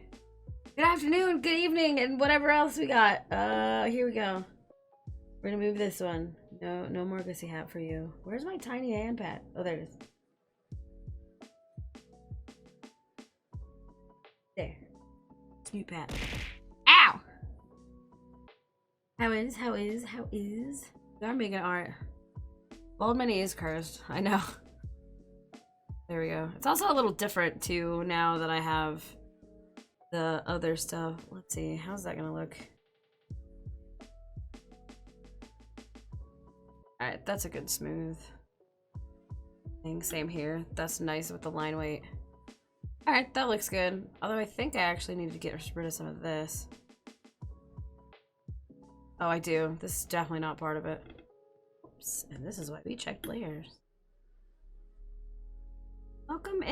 Good afternoon, good evening, and whatever else we got. Here we go. We're gonna move this one. No more Gussie hat for you. Where's my tiny hand, Pat? Oh, there it is. There. Snoot Pat. Ow! How is? We are making art. Bald Minnie is cursed. I know. There we go. It's also a little different, too, now that I have the other stuff. Let's see. How's that gonna look? Alright, that's a good smooth thing. Same here. That's nice with the line weight. Alright, that looks good. Although I think I actually need to get rid of some of this. Oh, I do. This is definitely not part of it. Oops. And this is why we checked layers. Welcome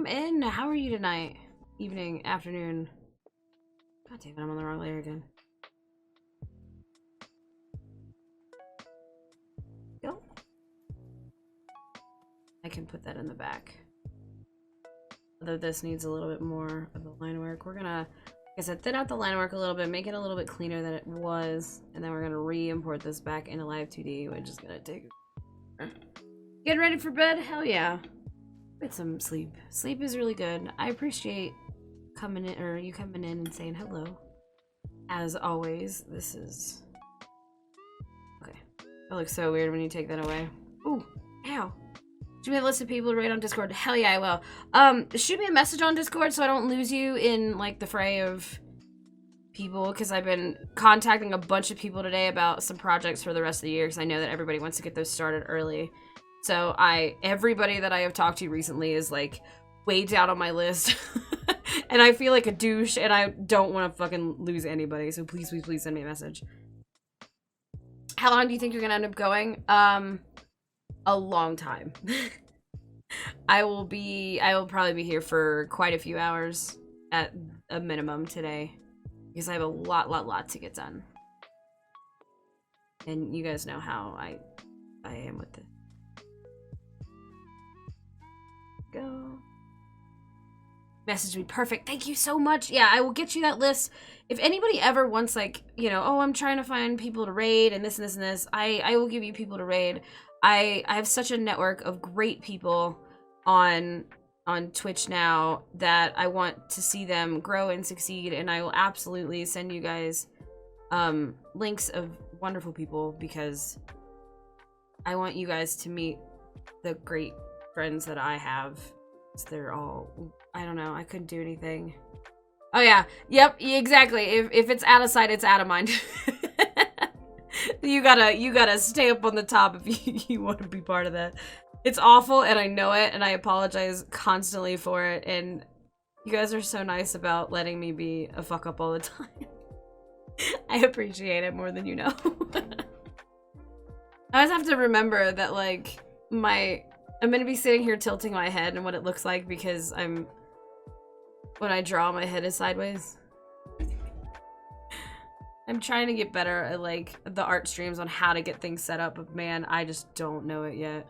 in. How are you tonight? Evening, afternoon. God damn it, I'm on the wrong layer again. Go. I can put that in the back. Although this needs a little bit more of the line work. We're gonna, like I said, thin out the line work a little bit, make it a little bit cleaner than it was, and then we're gonna re-import this back into Live 2D, which is gonna take... Getting ready for bed? Hell yeah. Get some sleep. Sleep is really good. I appreciate coming in, or you coming in and saying hello. As always, this is... Okay. That looks so weird when you take that away. Ooh, ow. Should we have a list of people to rate on Discord? Hell yeah, I will. Shoot me a message on Discord so I don't lose you in, like, the fray of people, because I've been contacting a bunch of people today about some projects for the rest of the year, because I know that everybody wants to get those started early. So everybody that I have talked to recently is, like, way down on my list. And I feel like a douche, and I don't want to fucking lose anybody, so please send me a message. How long do you think you're gonna end up going? A long time. I will probably be here for quite a few hours at a minimum today, because I have a lot to get done. And you guys know how I am with it. Go. Message me. Perfect. Thank you so much. Yeah, I will get you that list. If anybody ever wants, like, you know, oh, I'm trying to find people to raid and this and this and this, I will give you people to raid. I have such a network of great people on Twitch now that I want to see them grow and succeed, and I will absolutely send you guys links of wonderful people, because I want you guys to meet the great friends that I have. They're all, I don't know, I couldn't do anything. Oh yeah, yep, exactly. If it's out of sight, it's out of mind. You gotta stay up on the top if you want to be part of that. It's awful, and I know it, and I apologize constantly for it, and you guys are so nice about letting me be a fuck up all the time. I appreciate it more than you know. I always have to remember that, like, I'm gonna be sitting here tilting my head and what it looks like because when I draw, my head is sideways. I'm trying to get better at, like, the art streams on how to get things set up, but man, I just don't know it yet.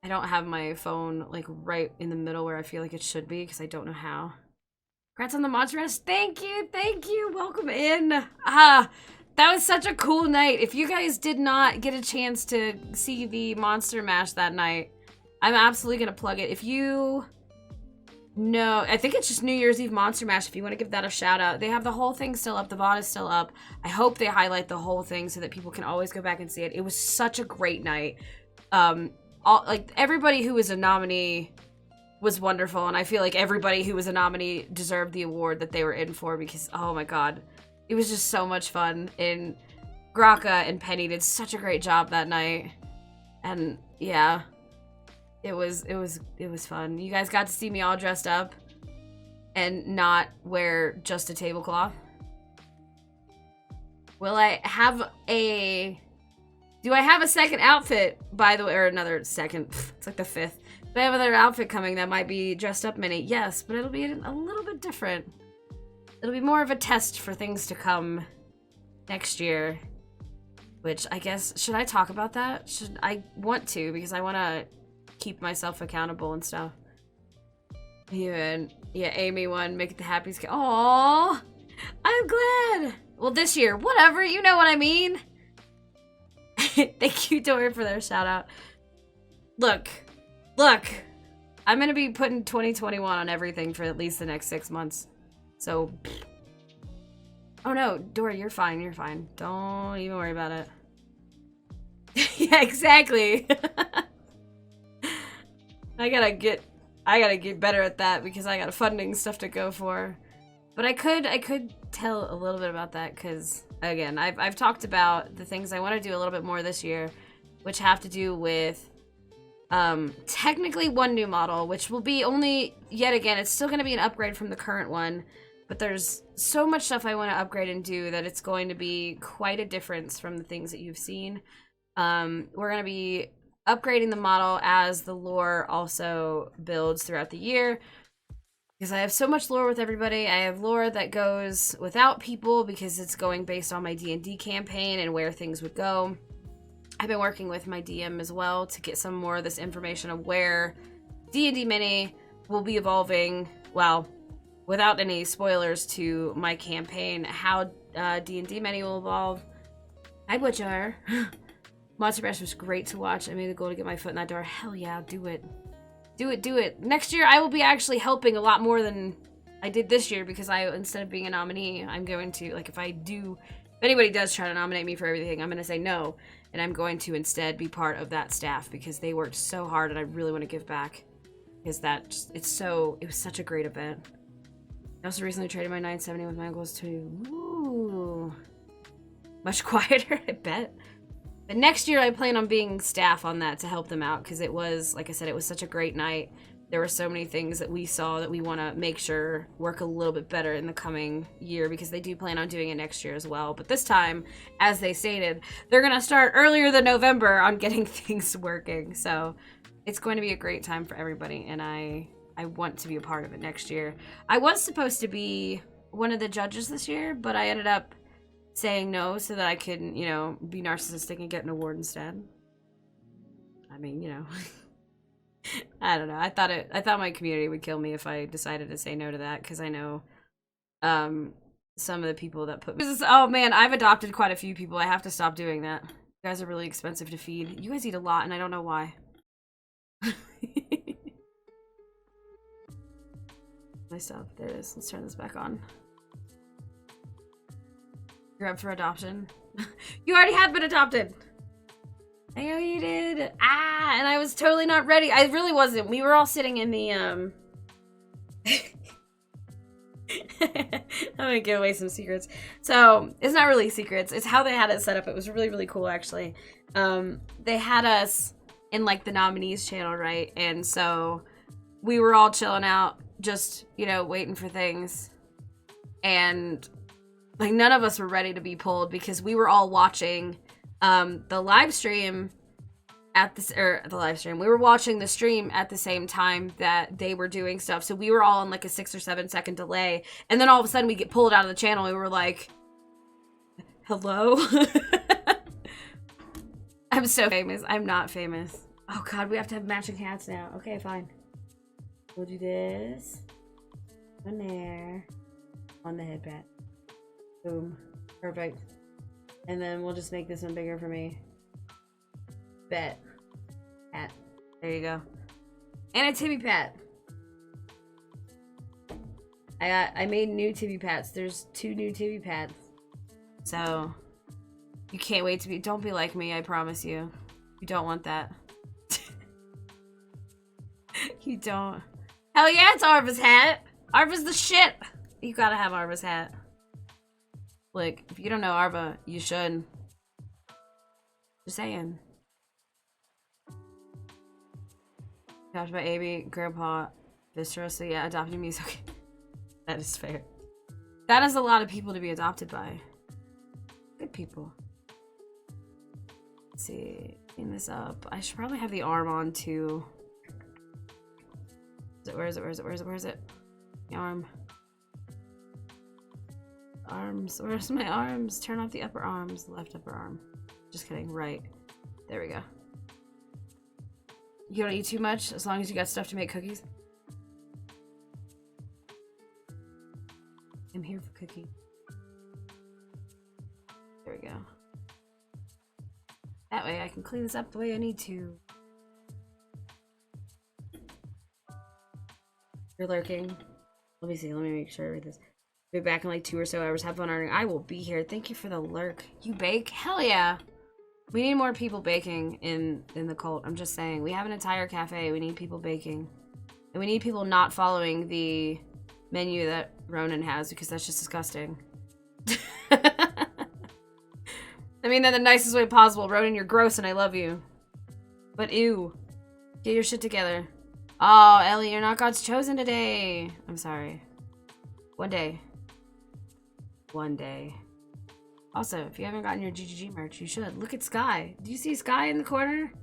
I don't have my phone, like, right in the middle where I feel like it should be because I don't know how. Congrats on the Monster Mash. Thank you. Welcome in. That was such a cool night. If you guys did not get a chance to see the Monster Mash that night, I'm absolutely gonna plug it. If you know, I think it's just New Year's Eve Monster Mash if you want to give that a shout out. They have the whole thing still up. The VoD is still up. I hope they highlight the whole thing so that people can always go back and see it. It was such a great night. Like, everybody who was a nominee was wonderful, and I feel like everybody who was a nominee deserved the award that they were in for because, oh my god, it was just so much fun. And Graka and Penny did such a great job that night, and yeah, it was fun. You guys got to see me all dressed up and not wear just a tablecloth. Will I have a... Do I have a second outfit, by the way, or another second? It's like the fifth. Do I have another outfit coming that might be dressed up mini? Yes, but it'll be a little bit different. It'll be more of a test for things to come next year. Which, I guess, should I talk about that? I want to, because I want to keep myself accountable and stuff. Even, yeah, Amy won, make it the happiest. Aww, I'm glad. Well, this year, whatever, you know what I mean. Thank you, Dory, for their shout out. Look, I'm gonna be putting 2021 on everything for at least the next 6 months. So, oh no, Dory, you're fine. Don't even worry about it. Yeah, exactly. I gotta get better at that because I got funding stuff to go for. But I could tell a little bit about that because, again, I've talked about the things I want to do a little bit more this year, which have to do with technically one new model, which will be only, yet again, it's still going to be an upgrade from the current one, but there's so much stuff I want to upgrade and do that it's going to be quite a difference from the things that you've seen. We're going to be upgrading the model as the lore also builds throughout the year. Because I have so much lore with everybody. I have lore that goes without people because it's going based on my D&D campaign and where things would go. I've been working with my DM as well to get some more of this information of where D&D Mini will be evolving, well, without any spoilers to my campaign, how D&D Mini will evolve. Hi, Butcher. Monster Mash was great to watch. I made the goal to get my foot in that door. Hell yeah, do it. Do it. Next year, I will be actually helping a lot more than I did this year because instead of being a nominee, I'm going to, like, if anybody does try to nominate me for everything, I'm going to say no. And I'm going to instead be part of that staff because they worked so hard and I really want to give back. Because it was such a great event. I also recently traded my 970 with my uncles to, ooh, much quieter, I bet. But next year, I plan on being staff on that to help them out because it was, like I said, it was such a great night. There were so many things that we saw that we want to make sure work a little bit better in the coming year because they do plan on doing it next year as well. But this time, as they stated, they're going to start earlier than November on getting things working. So it's going to be a great time for everybody, and I want to be a part of it next year. I was supposed to be one of the judges this year, but I ended up saying no so that I could, be narcissistic and get an award instead. I mean, I don't know. I thought my community would kill me if I decided to say no to that because I know some of the people that put me. Oh man, I've adopted quite a few people. I have to stop doing that. You guys are really expensive to feed. You guys eat a lot and I don't know why. My stuff. There it is. Let's turn this back on. You're up for adoption. You already have been adopted. I know you did. And I was totally not ready. I really wasn't. We were all sitting in the, I'm gonna give away some secrets. So, it's not really secrets. It's how they had it set up. It was really, really cool, actually. They had us in like the nominees channel, right? And so we were all chilling out, just, you know, waiting for things. And like none of us were ready to be pulled because we were all watching the live stream at this, or the live stream. We were watching the stream at the same time that they were doing stuff. So we were all in like a 6 or 7 second delay. And then all of a sudden we get pulled out of the channel. We were like, hello? I'm so famous. I'm not famous. Oh god, we have to have matching hats now. Okay, fine. We'll do this. One there. On the headband. Boom. Perfect. And then we'll just make this one bigger for me. Bet. Hat. There you go. And a Tibby Pat. I made new Tibby Pats. There's 2 new Tibby Pats. So you can't wait to be. Don't be like me, I promise you. You don't want that. You don't. Hell yeah, it's Arva's hat. Arva's the shit. You gotta have Arva's hat. Like, if you don't know Arva, you should. Just saying. Talked about AB, Grandpa, Viscera, so yeah, adopting me is okay. That is fair. That is a lot of people to be adopted by. Good people. Let's see. Clean this up. I should probably have the arm on too. Where is it? Where is it? Where is it? Where is it? The arm. Arms. Where's my arms? Turn off the upper arms. Left upper arm. Just kidding. Right. There we go. You don't eat too much as long as you got stuff to make cookies. I'm here for cookie. There we go. That way I can clean this up the way I need to. You're lurking. Let me see. Let me make sure I read this. Be back in like 2 or so hours. Have fun earning. I will be here. Thank you for the lurk. You bake? Hell yeah. We need more people baking in the cult. I'm just saying. We have an entire cafe. We need people baking. And we need people not following the menu that Ronan has because that's just disgusting. I mean that the nicest way possible. Ronan, you're gross and I love you. But ew. Get your shit together. Oh, Ellie, you're not God's chosen today. I'm sorry. One day. One day. Also, if you haven't gotten your GGG merch, you should. Look at Sky. Do you see Sky in the corner?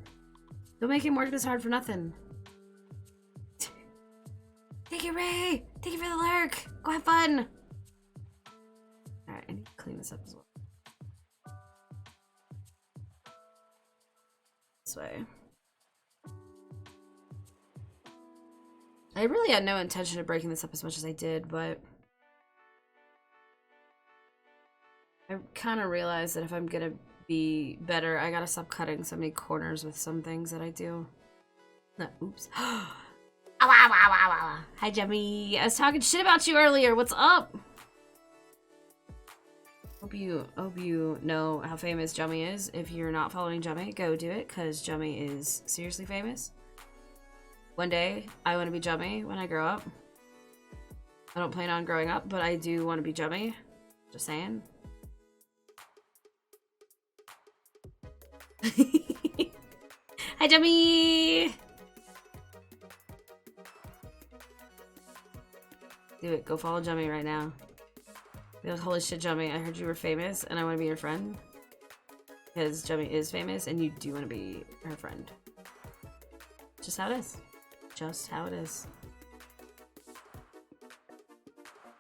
Don't make him work this hard for nothing. Thank you, Ray! Thank you for the lurk! Go have fun! Alright, I need to clean this up as well. This way. I really had no intention of breaking this up as much as I did, but I kind of realized that if I'm gonna be better, I gotta stop cutting so many corners with some things that I do. No, oops. Ow, ow, ow, ow, ow. Hi, Jemmy. I was talking shit about you earlier. What's up? Hope you know how famous Jummy is. If you're not following Jummy, go do it, because Jummy is seriously famous. One day, I want to be Jummy when I grow up. I don't plan on growing up, but I do want to be Jummy. Just saying. Hi, Jummy! Do it. Go follow Jummy right now. Be like, holy shit, Jummy, I heard you were famous and I want to be your friend. Because Jummy is famous and you do want to be her friend. Just how it is. Just how it is.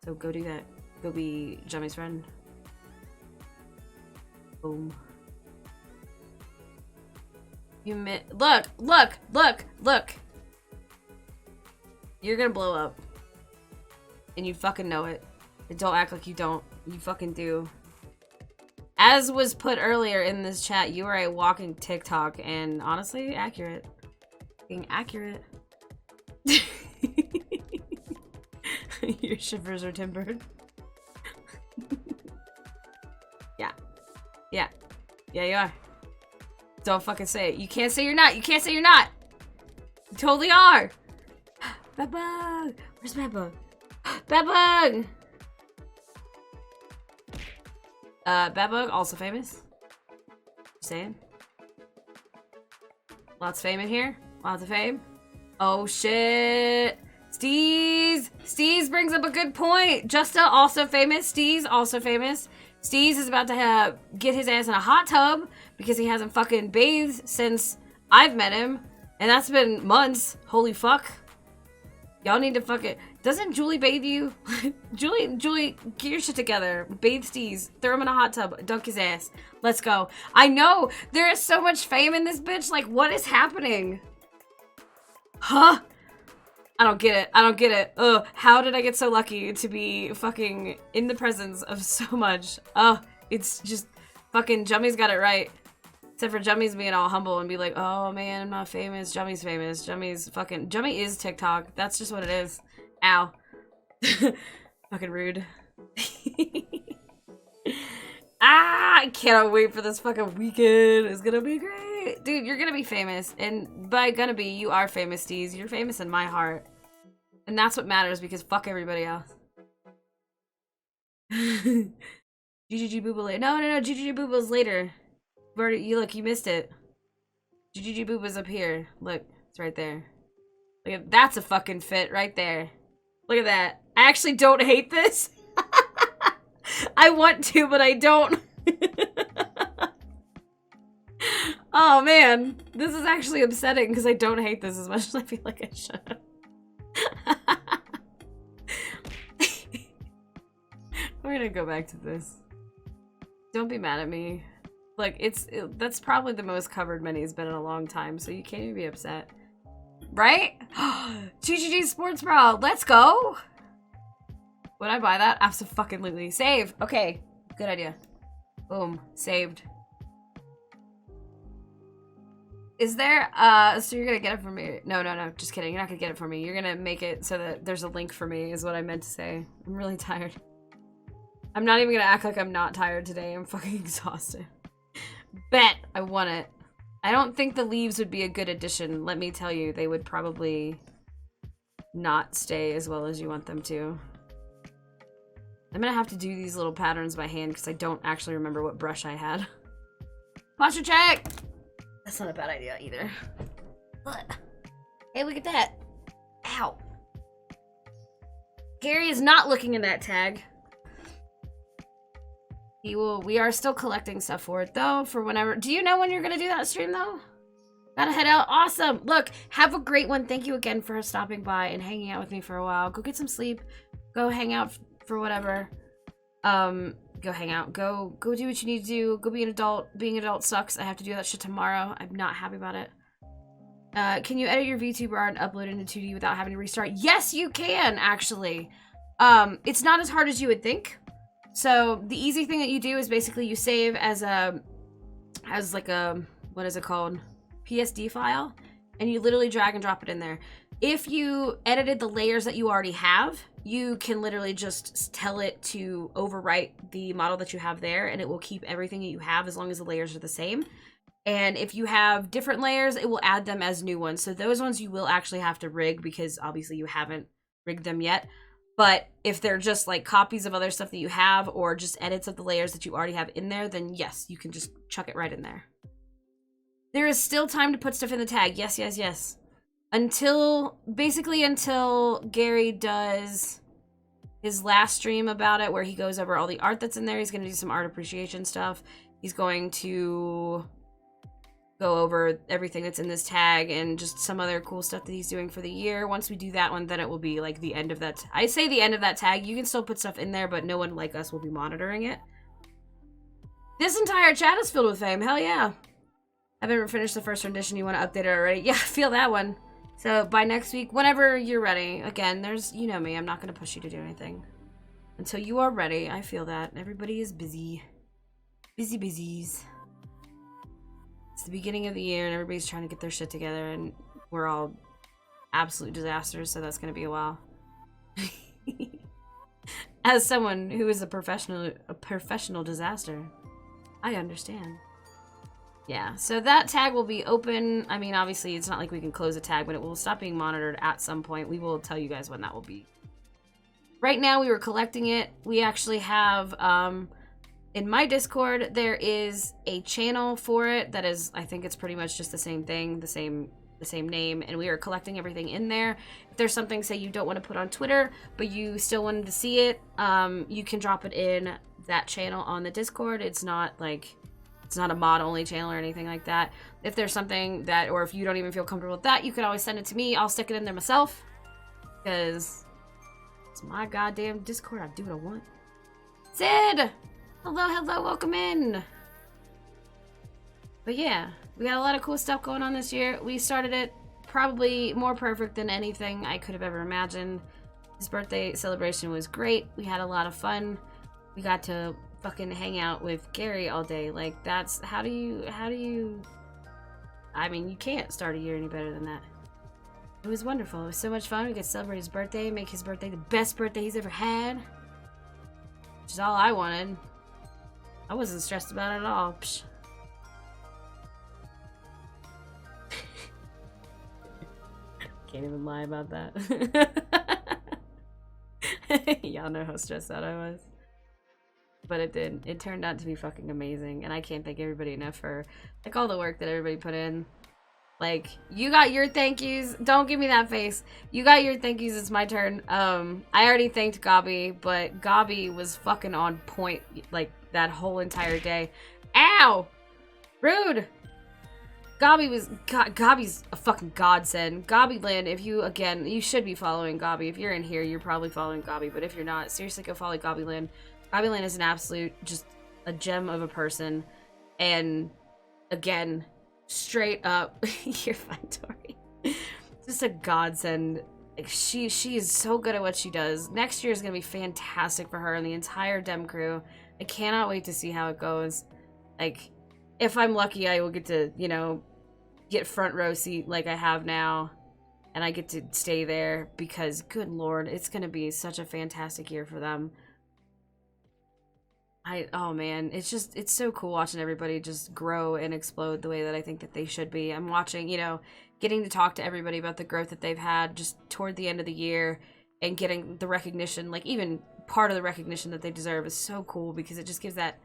So go do that. Go be Jummy's friend. Boom. Look! You're gonna blow up. And you fucking know it. And don't act like you don't. You fucking do. As was put earlier in this chat, you are a walking TikTok, and honestly, accurate. Fucking accurate. Your shivers are timbered. Yeah. Yeah. Yeah, you are. Don't fucking say it. You can't say you're not. You can't say you're not. You totally are. Bad bug. Where's Bad bug? Bad bug. Bad bug, also famous. Just saying. Lots of fame in here. Lots of fame. Oh shit. Steez brings up a good point. Justa also famous. Steez also famous. Steez is about to get his ass in a hot tub because he hasn't fucking bathed since I've met him. And that's been months. Holy fuck. Y'all need to fucking... Doesn't Julie bathe you? Julie, get your shit together. Bathe Steez. Throw him in a hot tub. Dunk his ass. Let's go. I know. There is so much fame in this bitch. Like, what is happening? Huh? I don't get it. I don't get it. Ugh. How did I get so lucky to be fucking in the presence of so much? Ugh. It's just... Fucking Jummy's got it right. Except for Jummy's being all humble and be like, oh man, I'm not famous. Jummy's famous. Jummy's fucking... Jummy is TikTok. That's just what it is. Ow. Fucking rude. I cannot wait for this fucking weekend. It's gonna be great. Dude, you're gonna be famous. And by gonna be, you are famous, Steez. You're famous in my heart. And that's what matters because fuck everybody else. GGG Booba later. No, GGG Booba's later. Look, you missed it. GGG Booba's up here. Look, it's right there. Look at that's a fucking fit right there. Look at that. I actually don't hate this. I want to, but I don't. Oh man, this is actually upsetting because I don't hate this as much as I feel like I should. We're gonna go back to this. Don't be mad at me. Like, that's probably the most covered Minnie's been in a long time, so you can't even be upset. Right? GGG Sports Bra, let's go! Would I buy that? Abso-fucking-lutely. Save! Okay, good idea. Boom. Saved. Is there, so you're gonna get it from me? No, just kidding. You're not gonna get it from me. You're gonna make it so that there's a link for me, is what I meant to say. I'm really tired. I'm not even gonna act like I'm not tired today. I'm fucking exhausted. Bet I want it. I don't think the leaves would be a good addition. Let me tell you, they would probably not stay as well as you want them to. I'm gonna have to do these little patterns by hand because I don't actually remember what brush I had. Posture check! That's not a bad idea either. But, hey, look at that. Ow. Gary is not looking in that tag. We are still collecting stuff for it though, for whenever. Do you know when you're gonna do that stream though? Gotta head out. Awesome. Look, have a great one. Thank you again for stopping by and hanging out with me for a while. Go get some sleep. Go hang out for whatever. Go hang out. Go do what you need to do. Go be an adult. Being an adult sucks. I have to do that shit tomorrow. I'm not happy about it. Can you edit your VTuber and upload it into 2D without having to restart? Yes, you can, actually. It's not as hard as you would think. So the easy thing that you do is basically you save as like a, what is it called? PSD file, and you literally drag and drop it in there. If you edited the layers that you already have, you can literally just tell it to overwrite the model that you have there, and it will keep everything that you have as long as the layers are the same. And if you have different layers, it will add them as new ones. So those ones you will actually have to rig because obviously you haven't rigged them yet. But if they're just like copies of other stuff that you have or just edits of the layers that you already have in there, then yes, you can just chuck it right in there. There is still time to put stuff in the tag. Yes, yes, yes. Basically until Gary does his last stream about it where he goes over all the art that's in there. He's going to do some art appreciation stuff. He's going to go over everything that's in this tag and just some other cool stuff that he's doing for the year. Once we do that one, then it will be like the end of that. I say the end of that tag. You can still put stuff in there, but no one like us will be monitoring it. This entire chat is filled with fame. Hell yeah. I haven't finished the first rendition. You want to update it already? Yeah, I feel that one. So by next week, whenever you're ready. Again, you know me. I'm not going to push you to do anything. Until you are ready. I feel that. Everybody is busy. Busy busies. It's the beginning of the year and everybody's trying to get their shit together and we're all absolute disasters, so that's going to be a while. As someone who is a professional disaster, I understand. Yeah, so that tag will be open. I mean, obviously, it's not like we can close a tag, but it will stop being monitored at some point. We will tell you guys when that will be. Right now, we were collecting it. We actually have, in my Discord, there is a channel for it that is, I think it's pretty much just the same thing, the same name, and we are collecting everything in there. If there's something, say, you don't want to put on Twitter, but you still wanted to see it, you can drop it in that channel on the Discord. It's not like, it's not a mod-only channel or anything like that. If there's something that, or if you don't even feel comfortable with that, you can always send it to me. I'll stick it in there myself, because it's my goddamn Discord. I do what I want. Sid! Hello, welcome in! But yeah, we got a lot of cool stuff going on this year. We started it probably more perfect than anything I could have ever imagined. His birthday celebration was great. We had a lot of fun. We got to fucking hang out with Gary all day. Like, that's, how do you, I mean, you can't start a year any better than that. It was wonderful. It was so much fun. We could celebrate his birthday, make his birthday the best birthday he's ever had. Which is all I wanted. I wasn't stressed about it at all. Psh. Can't even lie about that. Y'all know how stressed out I was. But it did. It turned out to be fucking amazing. And I can't thank everybody enough for, like, all the work that everybody put in. Like, you got your thank yous. Don't give me that face. You got your thank yous. It's my turn. I already thanked Gabi, but Gabi was fucking on point, like, that whole entire day. Ow! Rude! Gabi's a fucking godsend. Gabi Land, if you, again, you should be following Gabi. If you're in here, you're probably following Gabi, but if you're not, seriously go follow Gabi Land. Gabi Land is an absolute, just a gem of a person. And, again, straight up, you're fine, Tori. Just a godsend. Like, she is so good at what she does. Next year is gonna be fantastic for her and the entire Dem crew. I cannot wait to see how it goes. Like, if I'm lucky, I will get to, you know, get front row seat like I have now, and I get to stay there because, good lord, it's gonna be such a fantastic year for them. Oh man, it's so cool watching everybody just grow and explode the way that I think that they should be. I'm watching, you know, getting to talk to everybody about the growth that they've had just toward the end of the year and getting the recognition, like even part of the recognition that they deserve is so cool because it just gives that,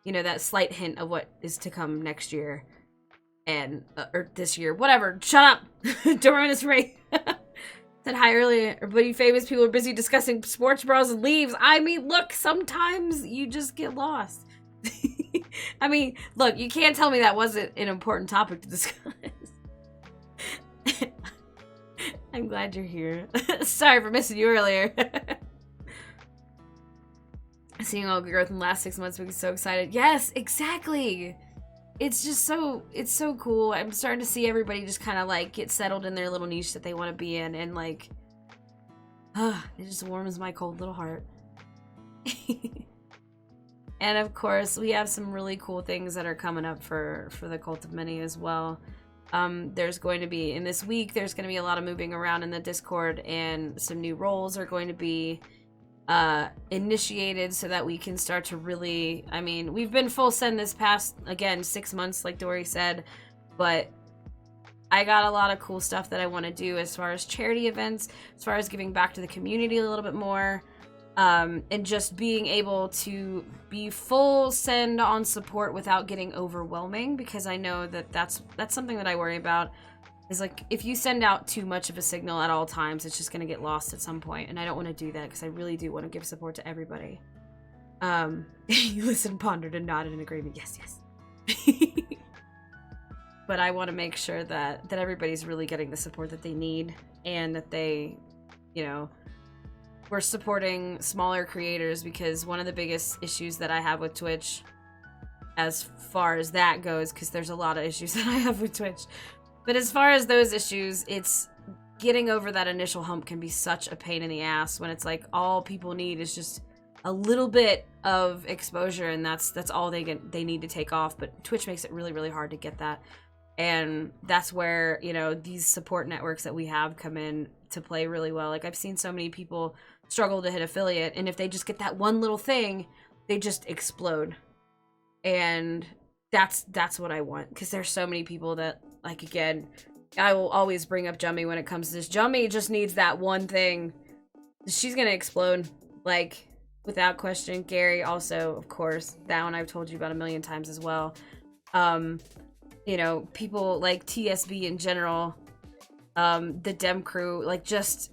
you know, that slight hint of what is to come next year and, or this year, whatever. Shut up! Don't ruin this for me. Said hi earlier, everybody famous people are busy discussing sports bras and leaves. I mean, look, sometimes you just get lost. I mean, look, you can't tell me that wasn't an important topic to discuss. I'm glad you're here. Sorry for missing you earlier. Seeing all the growth in the last 6 months makes me so excited. Yes, exactly. It's just so, it's so cool. I'm starting to see everybody just kind of like get settled in their little niche that they want to be in, and like, it just warms my cold little heart. And of course, we have some really cool things that are coming up for the Cult of Many as well. There's going to be, in this week, there's going to be a lot of moving around in the Discord, and some new roles are going to be initiated so that we can start to really, I mean, we've been full send this past, again, 6 months, like Dory said, but I got a lot of cool stuff that I want to do as far as charity events, as far as giving back to the community a little bit more, and just being able to be full send on support without getting overwhelming, because I know that that's something that I worry about. Is like, if you send out too much of a signal at all times, it's just going to get lost at some point, and I don't want to do that because I really do want to give support to everybody. You listened, pondered, and nodded in agreement. Yes, yes. But I want to make sure that everybody's really getting the support that they need, and that they, you know, we're supporting smaller creators, because one of the biggest issues that I have with Twitch, as far as that goes, because there's a lot of issues that I have with Twitch, but as far as those issues, it's getting over that initial hump can be such a pain in the ass when it's like all people need is just a little bit of exposure, and that's all they need to take off. But Twitch makes it really, really hard to get that. And that's where, you know, these support networks that we have come in to play really well. Like, I've seen so many people struggle to hit affiliate, and if they just get that one little thing, they just explode. And that's what I want, because there's so many people that, like, again, I will always bring up Jummy when it comes to this. Jummy just needs that one thing. She's gonna explode. Like, without question. Gary also, of course, that one I've told you about a million times as well. You know, people like TSB in general, the Dem crew, like, just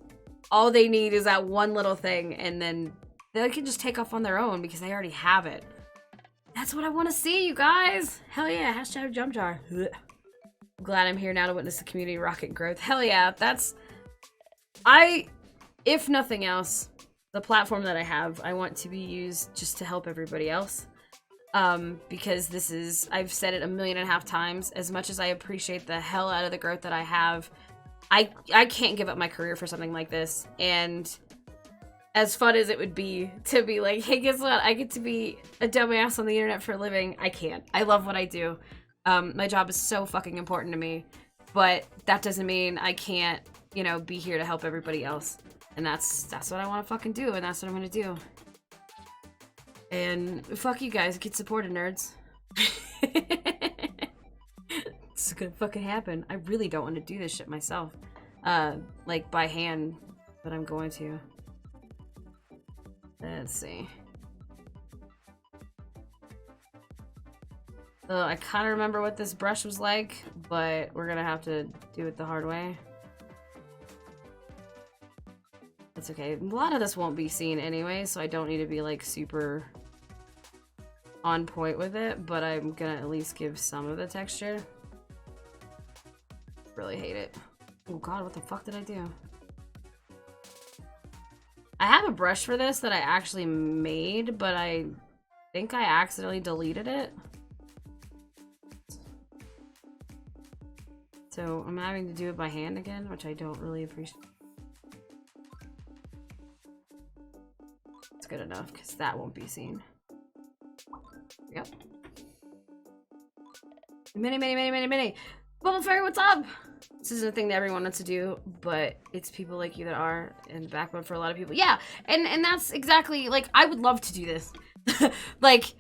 all they need is that one little thing, and then they can just take off on their own because they already have it. That's what I want to see, you guys. Hell yeah, hashtag jump jar. I'm glad I'm here now to witness the community rocket growth. Hell yeah, that's... if nothing else, the platform that I have, I want to be used just to help everybody else. Because this is, I've said it 1.5 million times, as much as I appreciate the hell out of the growth that I have, I can't give up my career for something like this. And as fun as it would be to be like, hey, guess what? I get to be a dumbass on the internet for a living. I can't. I love what I do. My job is so fucking important to me, but that doesn't mean I can't, you know, be here to help everybody else. And that's what I want to fucking do, and that's what I'm gonna do. And fuck you guys, get supported, nerds. It's gonna fucking happen. I really don't want to do this shit myself. Like by hand, but I'm going to. Let's see. I kind of remember what this brush was like, but we're gonna have to do it the hard way. That's okay. A lot of this won't be seen anyway, so I don't need to be like super on point with it, but I'm gonna at least give some of the texture. Really hate it. Oh god, what the fuck did I do? I have a brush for this that I actually made, but I think I accidentally deleted it. So I'm having to do it by hand again, which I don't really appreciate. It's good enough, because that won't be seen. Yep. Mini. Bubble Fairy, what's up? This isn't a thing that everyone wants to do, but it's people like you that are, and the backbone for a lot of people. Yeah, and that's exactly, like, I would love to do this. Like,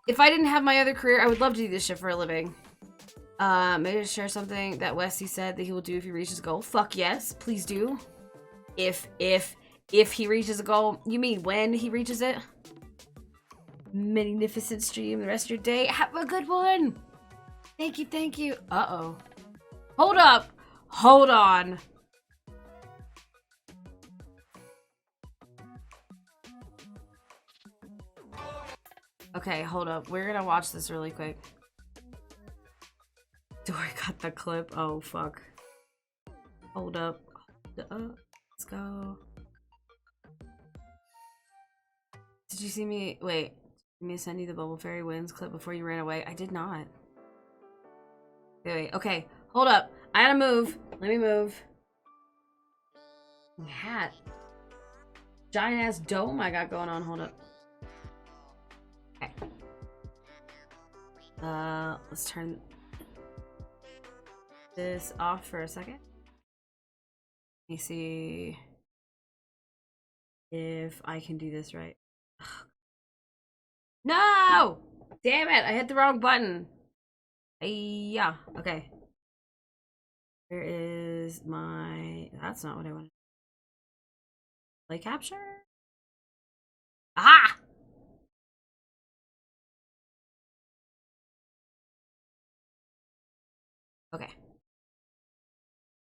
if I didn't have my other career, I would love to do this shit for a living. Maybe to share something that Westy said that he will do if he reaches a goal. Fuck yes, please do. If he reaches a goal, you mean when he reaches it? Magnificent stream the rest of your day. Have a good one. Thank you. Uh-oh. Hold up. Hold on. Okay, hold up. We're gonna watch this really quick. Dory got the clip. Oh, fuck. Hold up. Let's go. Did you see me? Wait. Did me send you the Bubble Fairy wins clip before you ran away? I did not. Wait. Okay. Hold up. I gotta move. Let me move. Hat. Giant ass dome I got going on. Hold up. Okay. Let's turn this off for a second. Let me see if I can do this right. No! Damn it! I hit the wrong button. Yeah. Okay. Where is my... That's not what I wanted. Play capture? Aha! Okay.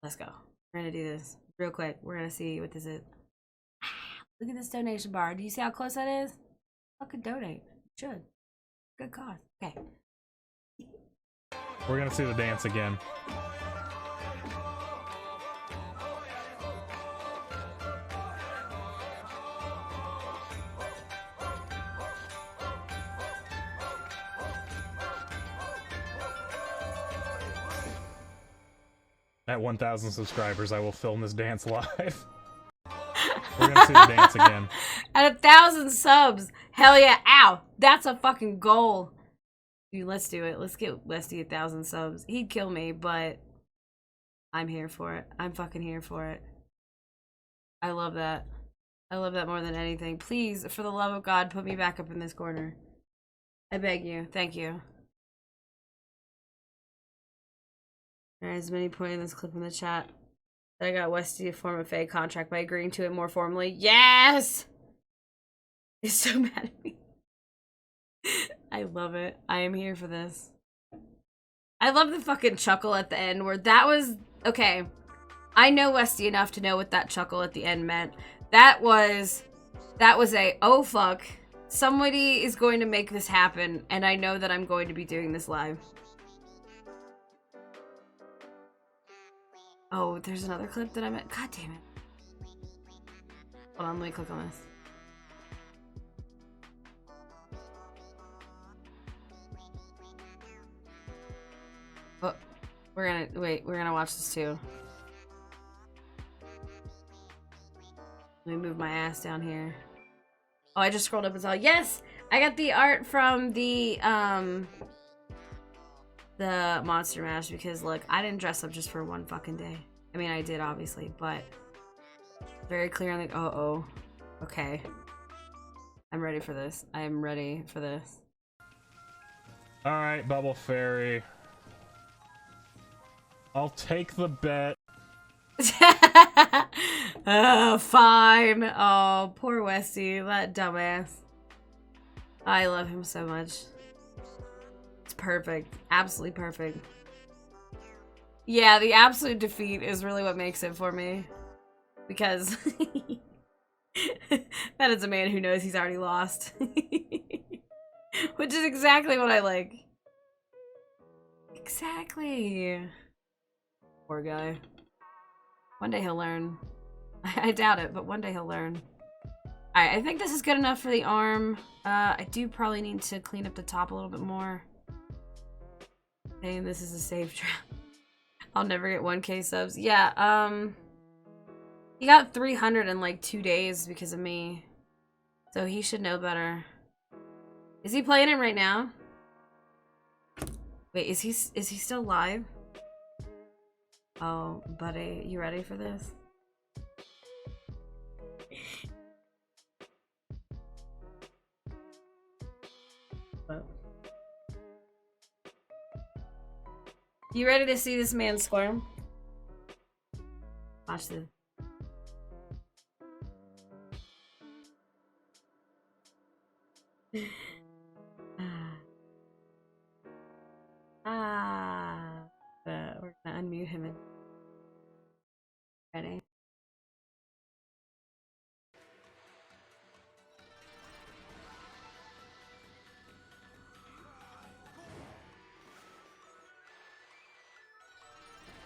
Let's go. We're gonna do this real quick. We're gonna see what this is. Look at this donation bar. Do you see how close that is? Fucking donate. Should. Good cause. Okay. We're gonna see the dance again. At 1,000 subscribers, I will film this dance live. We're gonna see the dance again. At 1,000 subs. Hell yeah. Ow. That's a fucking goal. Dude, let's do it. Let's get Westy 1,000 subs. He'd kill me, but I'm here for it. I'm fucking here for it. I love that. I love that more than anything. Please, for the love of God, put me back up in this corner. I beg you. Thank you. There is many pointing this clip in the chat. I got Westy to form a fake contract by agreeing to it more formally. Yes! is so mad at me. I love it. I am here for this. I love the fucking chuckle at the end where that was... Okay. I know Westy enough to know what that chuckle at the end meant. That was a, oh fuck, somebody is going to make this happen, and I know that I'm going to be doing this live. Oh, there's another clip that I meant. God damn it. Hold on, let me click on this. Oh, we're gonna watch this too. Let me move my ass down here. Oh, I just scrolled up and saw, yes! I got the art from the Monster Mash because, look, I didn't dress up just for one fucking day. I mean, I did, obviously, but very clear on the... Uh-oh. Okay. I'm ready for this. I am ready for this. Alright, Bubble Fairy. I'll take the bet. Fine. Oh, poor Westy, that dumbass. I love him so much. It's perfect. Absolutely perfect. Yeah, the absolute defeat is really what makes it for me. Because that is a man who knows he's already lost. Which is exactly what I like. Exactly. Poor guy. One day he'll learn. I doubt it, but one day he'll learn. Alright, I think this is good enough for the arm. I do probably need to clean up the top a little bit more. Saying this is a save trap. I'll never get 1K subs. Yeah, he got 300 in like 2 days because of me. So he should know better. Is he playing it right now? Wait, is he still live? Oh, buddy, you ready for this? What? You ready to see this man squirm? Watch this. We're gonna unmute him and ready.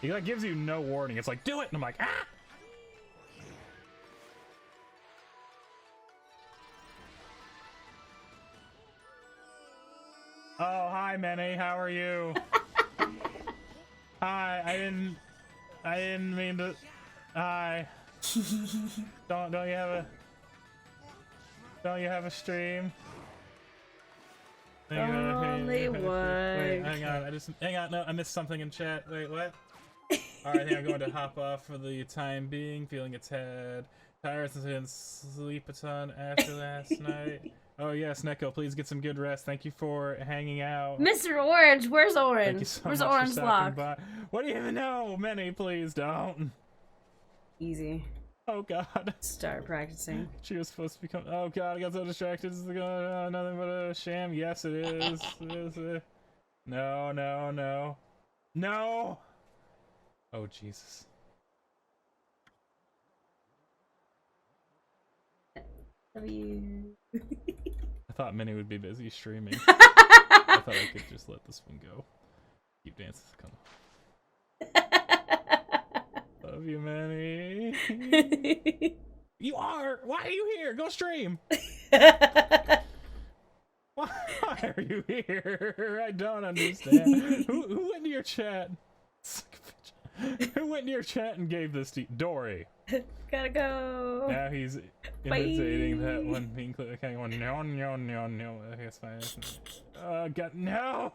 He like gives you no warning. It's like, do it, and I'm like, ah! Oh, hi, Manny. How are you? Hi. I didn't mean to. Hi. Don't you have a stream? Only one. Wait, hang on. Hang on. No, I missed something in chat. Wait, what? All right, I think I'm going to hop off for the time being. Feeling a tad tired since I didn't sleep a ton after last night. Oh yes, Neko, please get some good rest. Thank you for hanging out. Mr. Orange, where's Orange? Thank you so Where's much Orange for stopping Lock? by. What do you even know? Manny, please don't. Easy. Oh god. Start practicing. She was supposed to become. Oh god, I got so distracted. This is nothing but a sham. Yes, it is. It is. No, no, no. No! Oh, Jesus. Love you. I thought Minnie would be busy streaming. I thought I could just let this one go. Keep dancing. Come on. Love you, Minnie. You are! Why are you here? Go stream! Why are you here? I don't understand. Who went to your chat? Who went to your chat and gave this to you? Dory. Gotta go. Now he's imitating that one being kind of one. No. Okay, it's fine. God, no.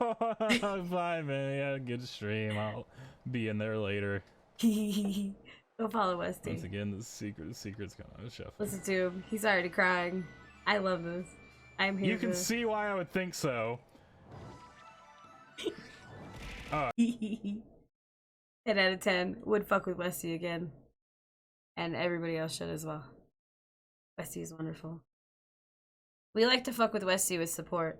Bye, man. Yeah, good stream. I'll be in there later. Go follow Westy. Once again, the secret's going on a shuffle. Listen to him. He's already crying. I love this. I'm here. You can see why I would think so. 10 out of 10. Would fuck with Westy again. And everybody else should as well. Westy is wonderful. We like to fuck with Westy with support.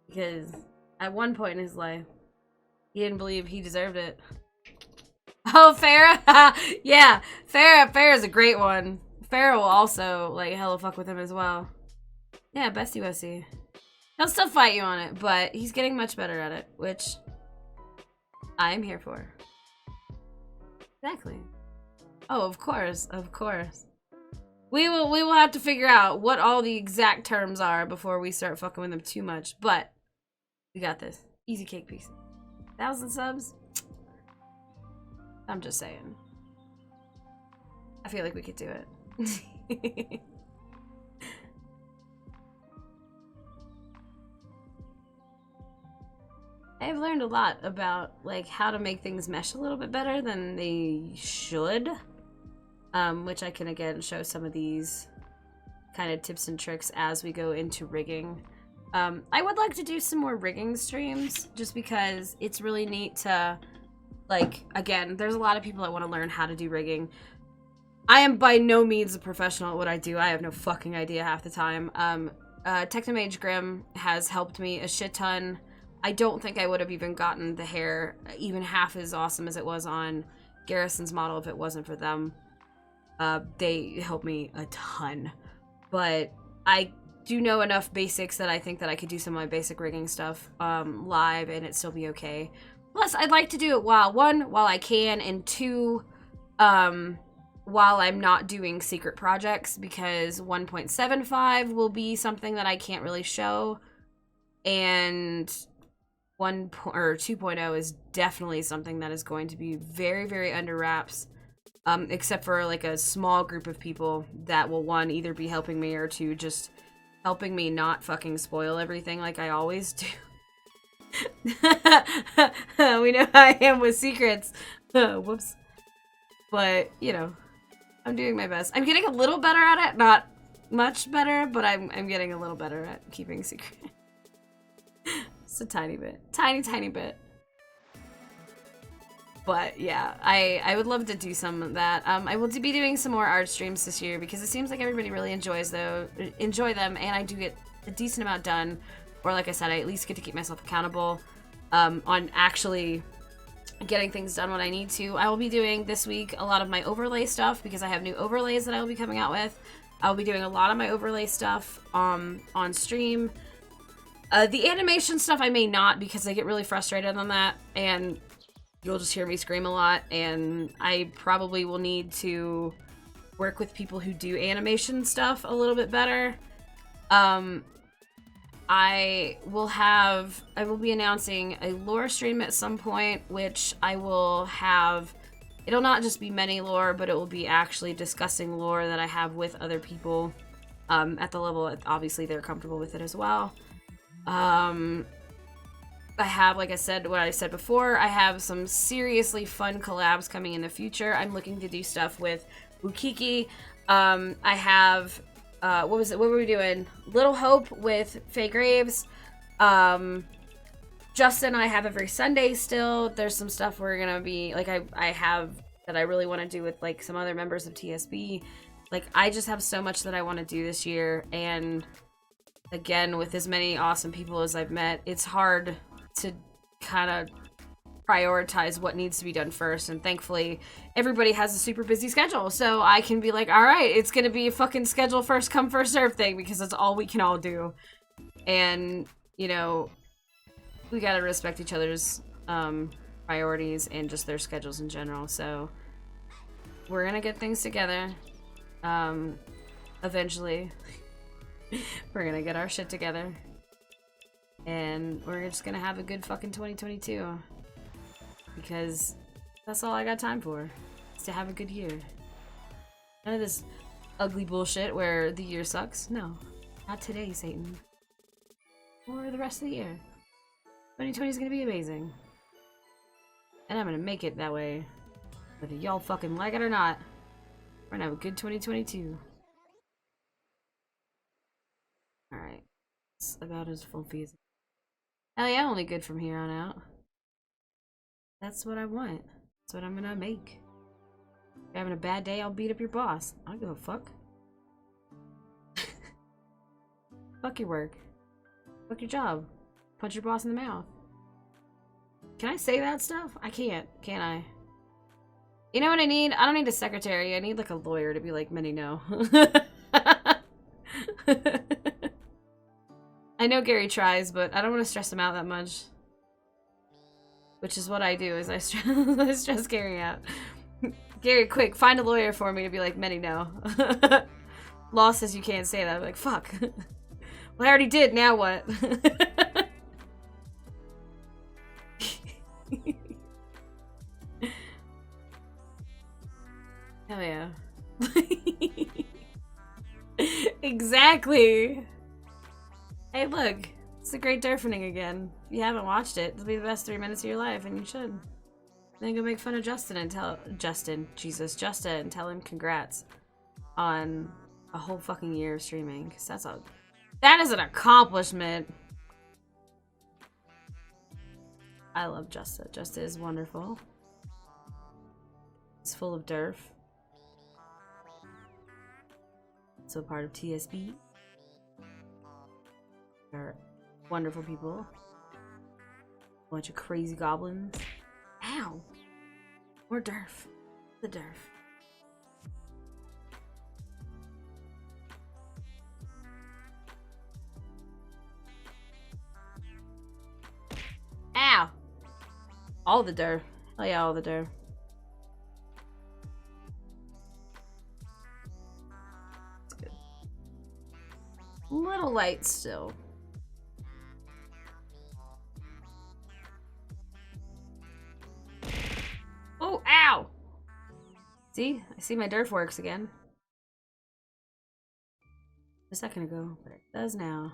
Because at one point in his life, he didn't believe he deserved it. Oh, Farrah? Yeah, Farrah's a great one. Farrah will also, like, hella fuck with him as well. Yeah, bestie Westy. He'll still fight you on it, but he's getting much better at it, which I'm here for. Exactly. Oh, of course, of course. We will have to figure out what all the exact terms are before we start fucking with them too much, but we got this. Easy cake piece. 1,000 subs? I'm just saying. I feel like we could do it. I've learned a lot about like how to make things mesh a little bit better than they should. Which I can again show some of these kind of tips and tricks as we go into rigging. I would like to do some more rigging streams just because it's really neat to, like, again, there's a lot of people that want to learn how to do rigging. I am by no means a professional at what I do. I have no fucking idea half the time. Technomage Grim has helped me a shit ton. I don't think I would have even gotten the hair even half as awesome as it was on Garrison's model if it wasn't for them. They helped me a ton. But I do know enough basics that I think that I could do some of my basic rigging stuff live and it still be okay. Plus, I'd like to do it while I can, and two, while I'm not doing secret projects, because 1.75 will be something that I can't really show, and 2.0 is definitely something that is going to be very, very under wraps, except for like a small group of people that will, one, either be helping me, or two, just helping me not fucking spoil everything like I always do. We know how I am with secrets. Whoops. But, you know, I'm doing my best. I'm getting a little better at it. Not much better, but I'm getting a little better at keeping secret. Just a tiny bit. Tiny bit. But yeah, I would love to do some of that. I will be doing some more art streams this year because it seems like everybody really enjoy them, and I do get a decent amount done. Or like I said, I at least get to keep myself accountable on actually getting things done when I need to. I will be doing this week a lot of my overlay stuff because I have new overlays that I will be coming out with. I will be doing a lot of my overlay stuff on stream. The animation stuff I may not, because I get really frustrated on that, and you'll just hear me scream a lot, and I probably will need to work with people who do animation stuff a little bit better. I will be announcing a lore stream at some point, which I will have, it'll not just be many lore, but it will be actually discussing lore that I have with other people at the level that obviously they're comfortable with it as well. I have, like I said, what I said before, I have some seriously fun collabs coming in the future. I'm looking to do stuff with Ukiki. I have, what were we doing? Little Hope with Faye Graves. Justin and I have every Sunday still. There's some stuff we're gonna be, like, I have that I really want to do with, like, some other members of TSB. Like, I just have so much that I want to do this year, and again, with as many awesome people as I've met, it's hard to kind of prioritize what needs to be done first, and thankfully everybody has a super busy schedule, so I can be like, all right, it's gonna be a fucking schedule first come first serve thing, because that's all we can all do. And, you know, we gotta respect each other's priorities and just their schedules in general. So we're gonna get things together eventually. We're gonna get our shit together, and we're just gonna have a good fucking 2022, because that's all I got time for, is to have a good year. None of this ugly bullshit where the year sucks. No, not today, Satan. Or the rest of the year. 2020 is gonna be amazing, and I'm gonna make it that way, whether y'all fucking like it or not. We're gonna have a good 2022. Alright. It's about as full fees. Hell yeah, only good from here on out. That's what I want. That's what I'm gonna make. If you're having a bad day, I'll beat up your boss. I don't give a fuck. Fuck your work. Fuck your job. Punch your boss in the mouth. Can I say that stuff? I can't. Can I? You know what I need? I don't need a secretary. I need like a lawyer to be like, many no. I know Gary tries, but I don't want to stress him out that much. Which is what I do, is I stress Gary out. Gary, quick, find a lawyer for me to be like, many no. Law says you can't say that. I'm like, fuck. Well, I already did, now what? Hell yeah. Exactly. Hey, look. It's the Great Durfening again. If you haven't watched it, it'll be the best 3 minutes of your life, and you should. Then go make fun of Justin and tell Justin and tell him congrats on a whole fucking year of streaming. 'Cause that is an accomplishment. I love Justa. Justa is wonderful. It's full of derf. So part of TSB. They're wonderful people. A bunch of crazy goblins. Ow! More derf. The derf. Ow! All the derf. Oh yeah, all the derf. It's good. Little light still. Oh, ow! See? I see my derf works again. A second ago, but it does now.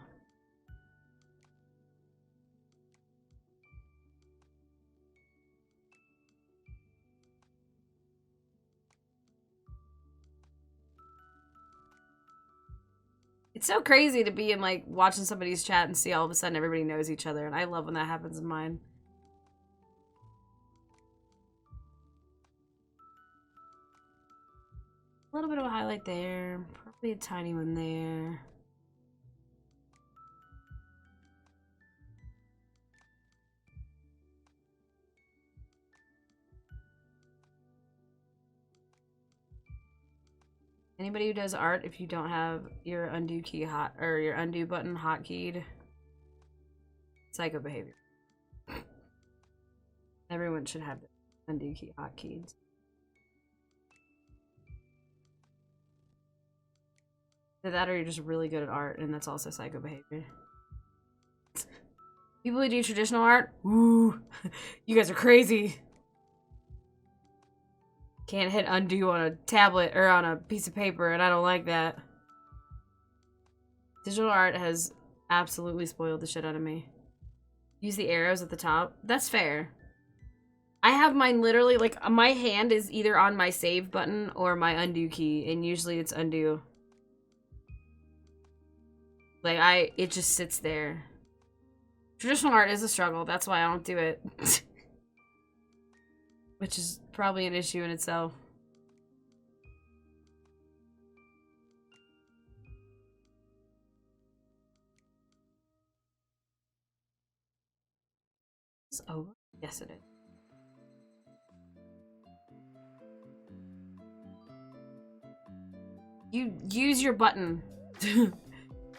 It's so crazy to be in, like, watching somebody's chat and see all of a sudden everybody knows each other, and I love when that happens in mine. A little bit of a highlight there, probably a tiny one there. Anybody who does art, if you don't have your undo key hot, or your undo button hotkeyed, psycho behavior. Everyone should have the undo key hotkeyed. Either that or you're just really good at art, and that's also psycho behavior. People who do traditional art, ooh, you guys are crazy. Can't hit undo on a tablet or on a piece of paper, and I don't like that. Digital art has absolutely spoiled the shit out of me. Use the arrows at the top. That's fair. I have mine literally, like, my hand is either on my save button or my undo key, and usually it's undo. Like, it just sits there. Traditional art is a struggle, that's why I don't do it. Which is probably an issue in itself. Is this over? Yes, it is. You use your button.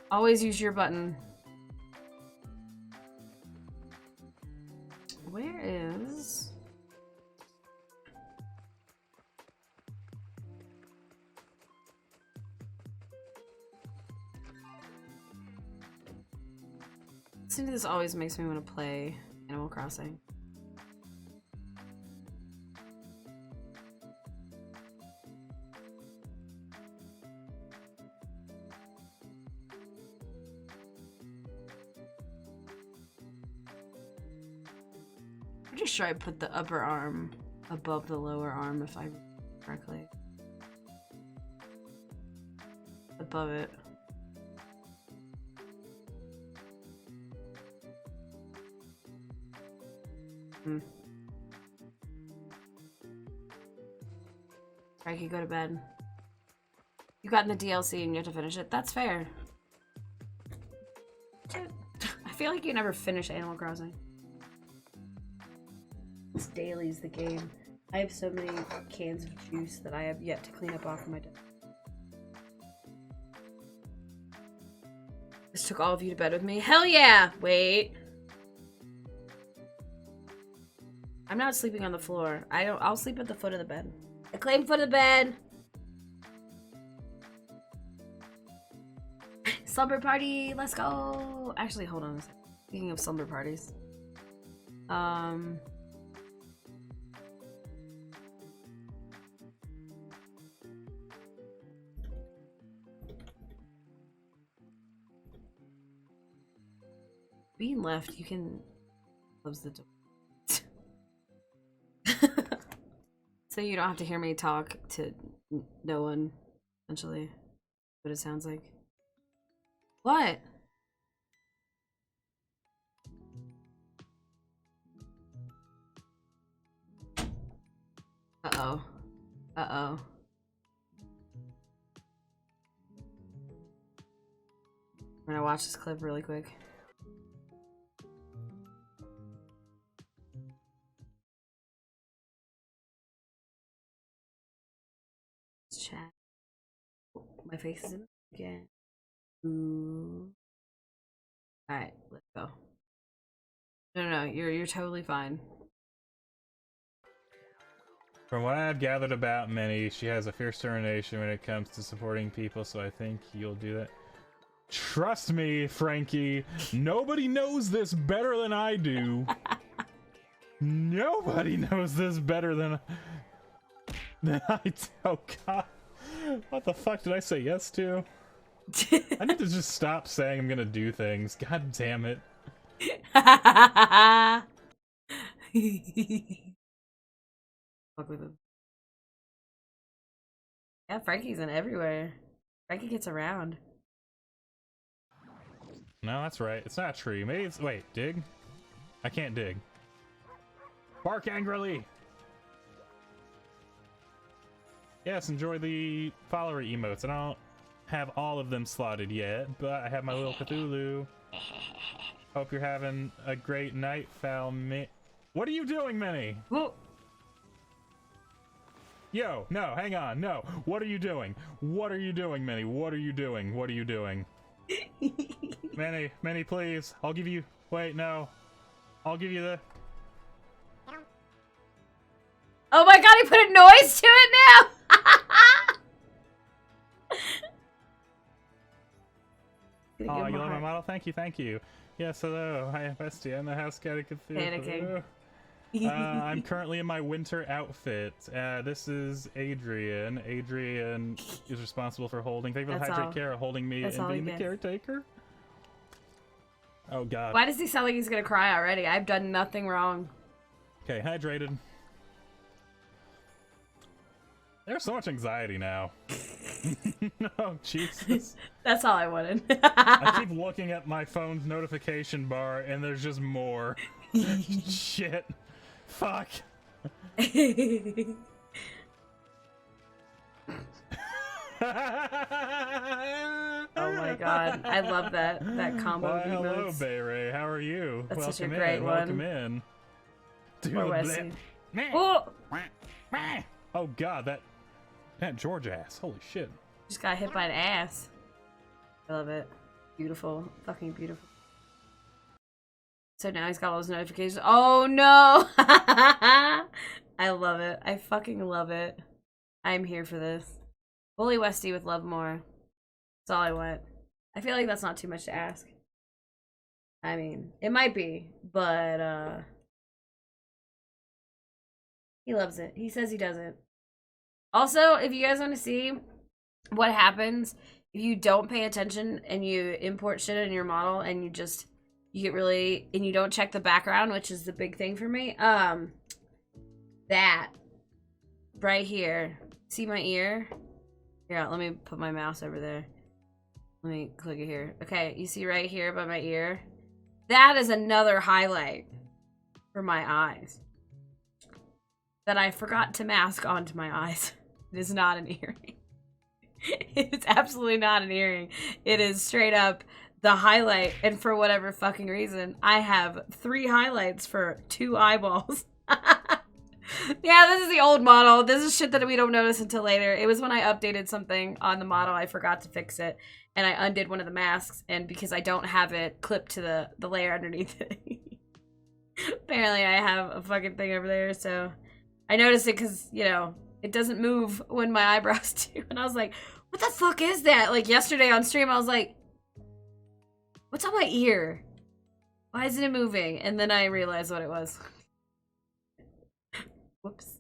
Always use your button. Where is... Listening to this always makes me want to play Animal Crossing. I'm pretty sure I put the upper arm above the lower arm if I remember correctly. Above it. I could go to bed. You got in the DLC and you have to finish it. That's fair. finished it? I feel like you never finish Animal Crossing. This daily's the game. I have so many cans of juice that I have yet to clean up off of my desk. This took all of you to bed with me. Hell yeah! Wait. I'm not sleeping on the floor. I'll sleep at the foot of the bed. I claim foot of the bed. Slumber party, let's go. Actually, hold on a second. Speaking of slumber parties. Being left, you can close the door. So you don't have to hear me talk to no one, essentially. What it sounds like. What? Uh-oh. Uh-oh. I'm gonna watch this clip really quick. Chat. Oh, my face is in it again. Ooh. Alright, let's go. No, you're totally fine. From what I've gathered about Minnie, she has a fierce determination when it comes to supporting people, so I think you'll do that. Trust me, Frankie, nobody knows this better than I do. Nobody knows this better than I do. Oh god. What the fuck did I say yes to? I need to just stop saying I'm gonna do things. God damn it. Fuck with him. Yeah, Frankie's in everywhere. Frankie gets around. No, that's right. It's not a tree. Maybe it's... Wait, dig? I can't dig. Bark angrily! Yes, enjoy the follower emotes. I don't have all of them slotted yet, but I have my little Cthulhu. Hope you're having a great night, What are you doing, Minnie? Whoa. Yo, no, hang on, no. What are you doing? What are you doing, Minnie? What are you doing? What are you doing? Minnie, please. I'll give you... Wait, no. I'll give you the... Oh my god, he put a noise to it now! Oh, you love my model? Thank you. Yes, hello. Hi, Bestie. I'm the house cat of Cthulhu. I'm currently in my winter outfit. This is Adrian. Adrian is responsible for holding. Thank you for the hydrate care of holding me and being the caretaker. Oh god. Why does he sound like he's gonna cry already? I've done nothing wrong. Okay, hydrated. There's so much anxiety now. Oh, Jesus. That's all I wanted. I keep looking at my phone's notification bar and there's just more. Shit. Fuck. Oh my god. I love that combo. Why, hello, Bayray. How are you? That's welcome such a great in. one. Welcome in. Dude, oh! Oh god, that George ass. Holy shit. Just got hit by an ass. I love it. Beautiful. Fucking beautiful. So now he's got all those notifications. Oh no! I love it. I fucking love it. I'm here for this. Bully Westy with love more. That's all I want. I feel like that's not too much to ask. I mean, it might be, but he loves it. He says he doesn't. Also, if you guys want to see what happens if you don't pay attention and you import shit in your model and you get really, and you don't check the background, which is the big thing for me. That right here. See my ear? Here, let me put my mouse over there. Let me click it here. Okay, you see right here by my ear? That is another highlight for my eyes that I forgot to mask onto my eyes. It is not an earring. It's absolutely not an earring. It is straight up the highlight, and for whatever fucking reason, I have 3 highlights for 2 eyeballs. Yeah, this is the old model. This is shit that we don't notice until later. It was when I updated something on the model, I forgot to fix it, and I undid one of the masks, and because I don't have it clipped to the layer underneath it. Apparently I have a fucking thing over there, so I noticed it because, you know, it doesn't move when my eyebrows do, and I was like, what the fuck is that? Like, yesterday on stream, I was like, what's on my ear? Why isn't it moving? And then I realized what it was. Whoops.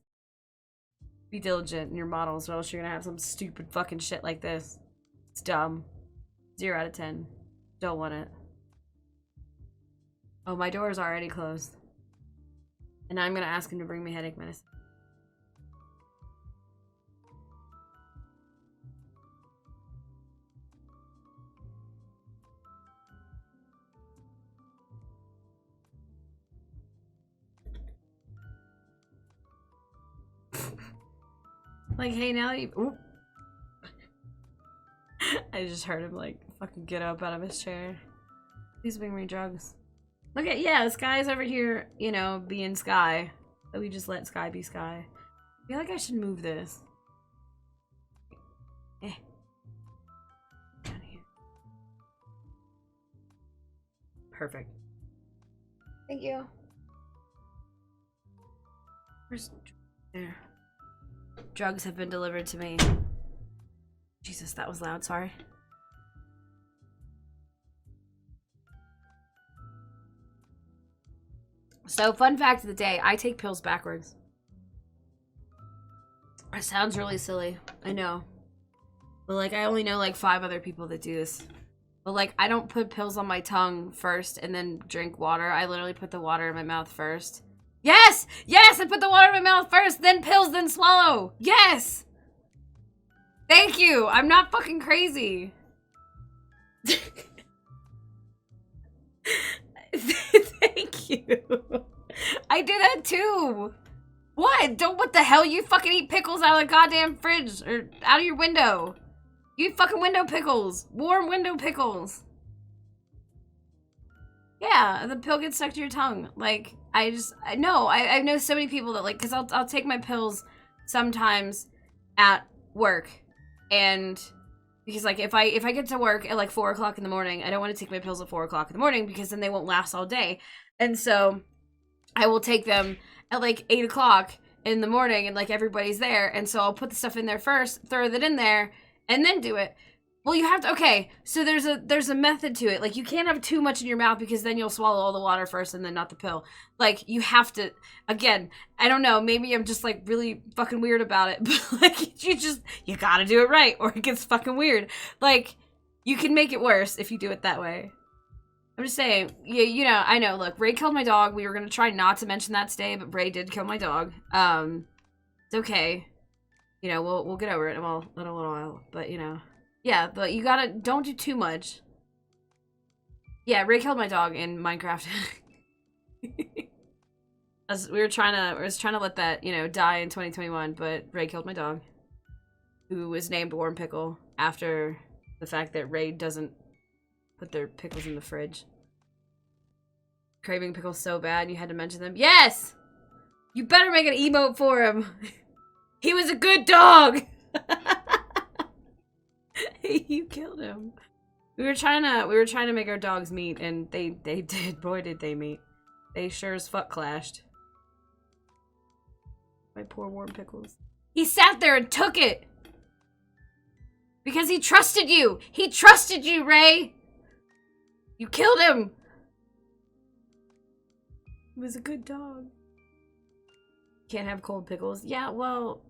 Be diligent in your models, or else you're gonna have some stupid fucking shit like this. It's dumb. 0 out of 10. Don't want it. Oh, my door is already closed. And now I'm gonna ask him to bring me headache medicine. Like, hey, now that you... Ooh. I just heard him, like, fucking get up out of his chair. Please bring me drugs. Look at, yeah, this guy's over here, you know, being Sky. So we just let Sky be Sky. I feel like I should move this. Eh. Down here. Perfect. Thank you. Where's... There. Drugs have been delivered to me. Jesus, that was loud, sorry. So, fun fact of the day, I take pills backwards. It sounds really silly, I know. But like, I only know like 5 other people that do this. But like, I don't put pills on my tongue first and then drink water. I literally put the water in my mouth first. Yes! Yes! I put the water in my mouth first, then pills, then swallow! Yes! Thank you! I'm not fucking crazy. Thank you. I do that too. What? What the hell? You fucking eat pickles out of the goddamn fridge or out of your window. You eat fucking window pickles. Warm window pickles. Yeah, the pill gets stuck to your tongue. Like, I know so many people that, like, because I'll take my pills sometimes at work, and because, like, if I get to work at like 4 o'clock in the morning, I don't want to take my pills at 4 o'clock in the morning because then they won't last all day, and so I will take them at like 8 o'clock in the morning, and like everybody's there, and so I'll put the stuff in there first, throw that in there, and then do it. Well, you have to, okay, so there's a method to it. Like, you can't have too much in your mouth because then you'll swallow all the water first and then not the pill. Like, you have to, again, I don't know, maybe I'm just, like, really fucking weird about it, but, like, you gotta do it right or it gets fucking weird. Like, you can make it worse if you do it that way. I'm just saying, yeah, you know, I know, look, Ray killed my dog. We were gonna try not to mention that today, but Ray did kill my dog. It's okay. You know, we'll get over it in a little while, but, you know. Yeah, but you gotta, don't do too much. Yeah, Ray killed my dog in Minecraft. we were trying to let that, you know, die in 2021, but Ray killed my dog, who was named Warm Pickle after the fact that Ray doesn't put their pickles in the fridge. Craving pickles so bad you had to mention them. Yes! You better make an emote for him. He was a good dog. You killed him. We were trying to make our dogs meet, and they did. Boy, did they meet. They sure as fuck clashed. My poor Warm Pickles. He sat there and took it because he trusted you. He trusted you, Ray. You killed him. He was a good dog. Can't have cold pickles. Yeah, well,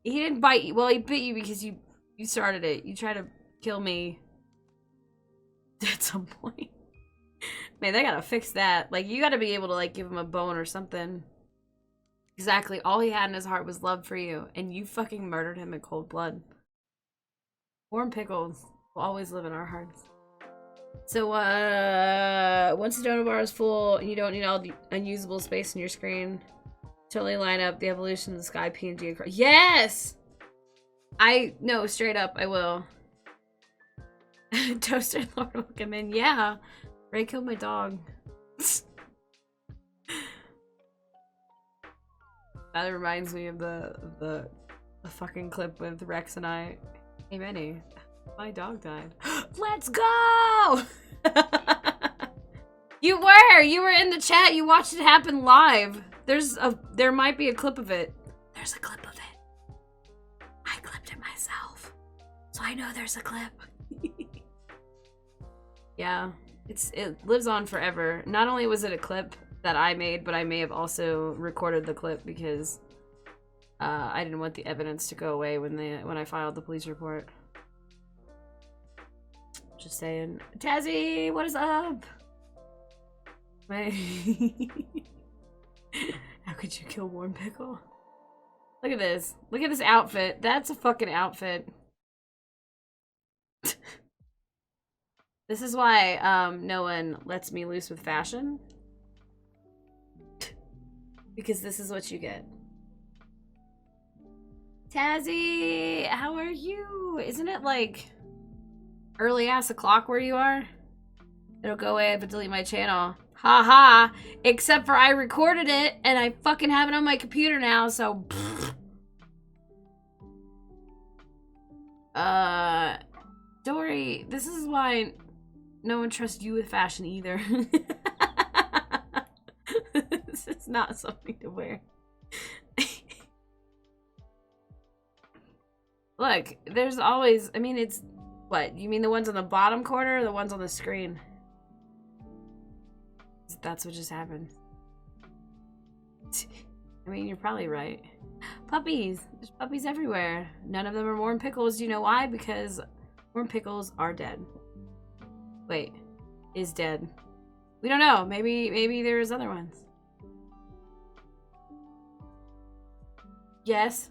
he didn't bite you. Well, he bit you because you started it. You tried to kill me at some point. Man, they gotta fix that. Like, you gotta be able to, like, give him a bone or something. Exactly. All he had in his heart was love for you, and you fucking murdered him in cold blood. Warm Pickles will always live in our hearts. So, once the donut bar is full and you don't need all the unusable space in your screen, totally line up the evolution of the Sky PNG across. Yes! No, straight up, I will. Toaster Lord will come in. Yeah. Ray killed my dog. That reminds me of the fucking clip with Rex and I. Hey Manny, my dog died. Let's go! You were in the chat. You watched it happen live. There might be a clip of it. There's a clip of it. I clipped it myself, so I know there's a clip. Yeah, it lives on forever. Not only was it a clip that I made, but I may have also recorded the clip because I didn't want the evidence to go away when I filed the police report. Just saying. Tazzy, what is up? How could you kill Warm Pickle? Look at this. Look at this outfit. That's a fucking outfit. This is why no one lets me loose with fashion. Because this is what you get. Tazzy, how are you? Isn't it like early ass o'clock where you are? It'll go away if I delete my channel. Haha. Except for I recorded it and I fucking have it on my computer now, so. Dory, this is why no one trusts you with fashion either. This is not something to wear. Look, there's always, I mean, it's, what, you mean the ones on the bottom corner or the ones on the screen? That's what just happened. I mean, you're probably right. Puppies! There's puppies everywhere. None of them are Warm Pickles. Do you know why? Because Warm Pickles are dead. Wait, is dead. We don't know. Maybe there's other ones. Yes.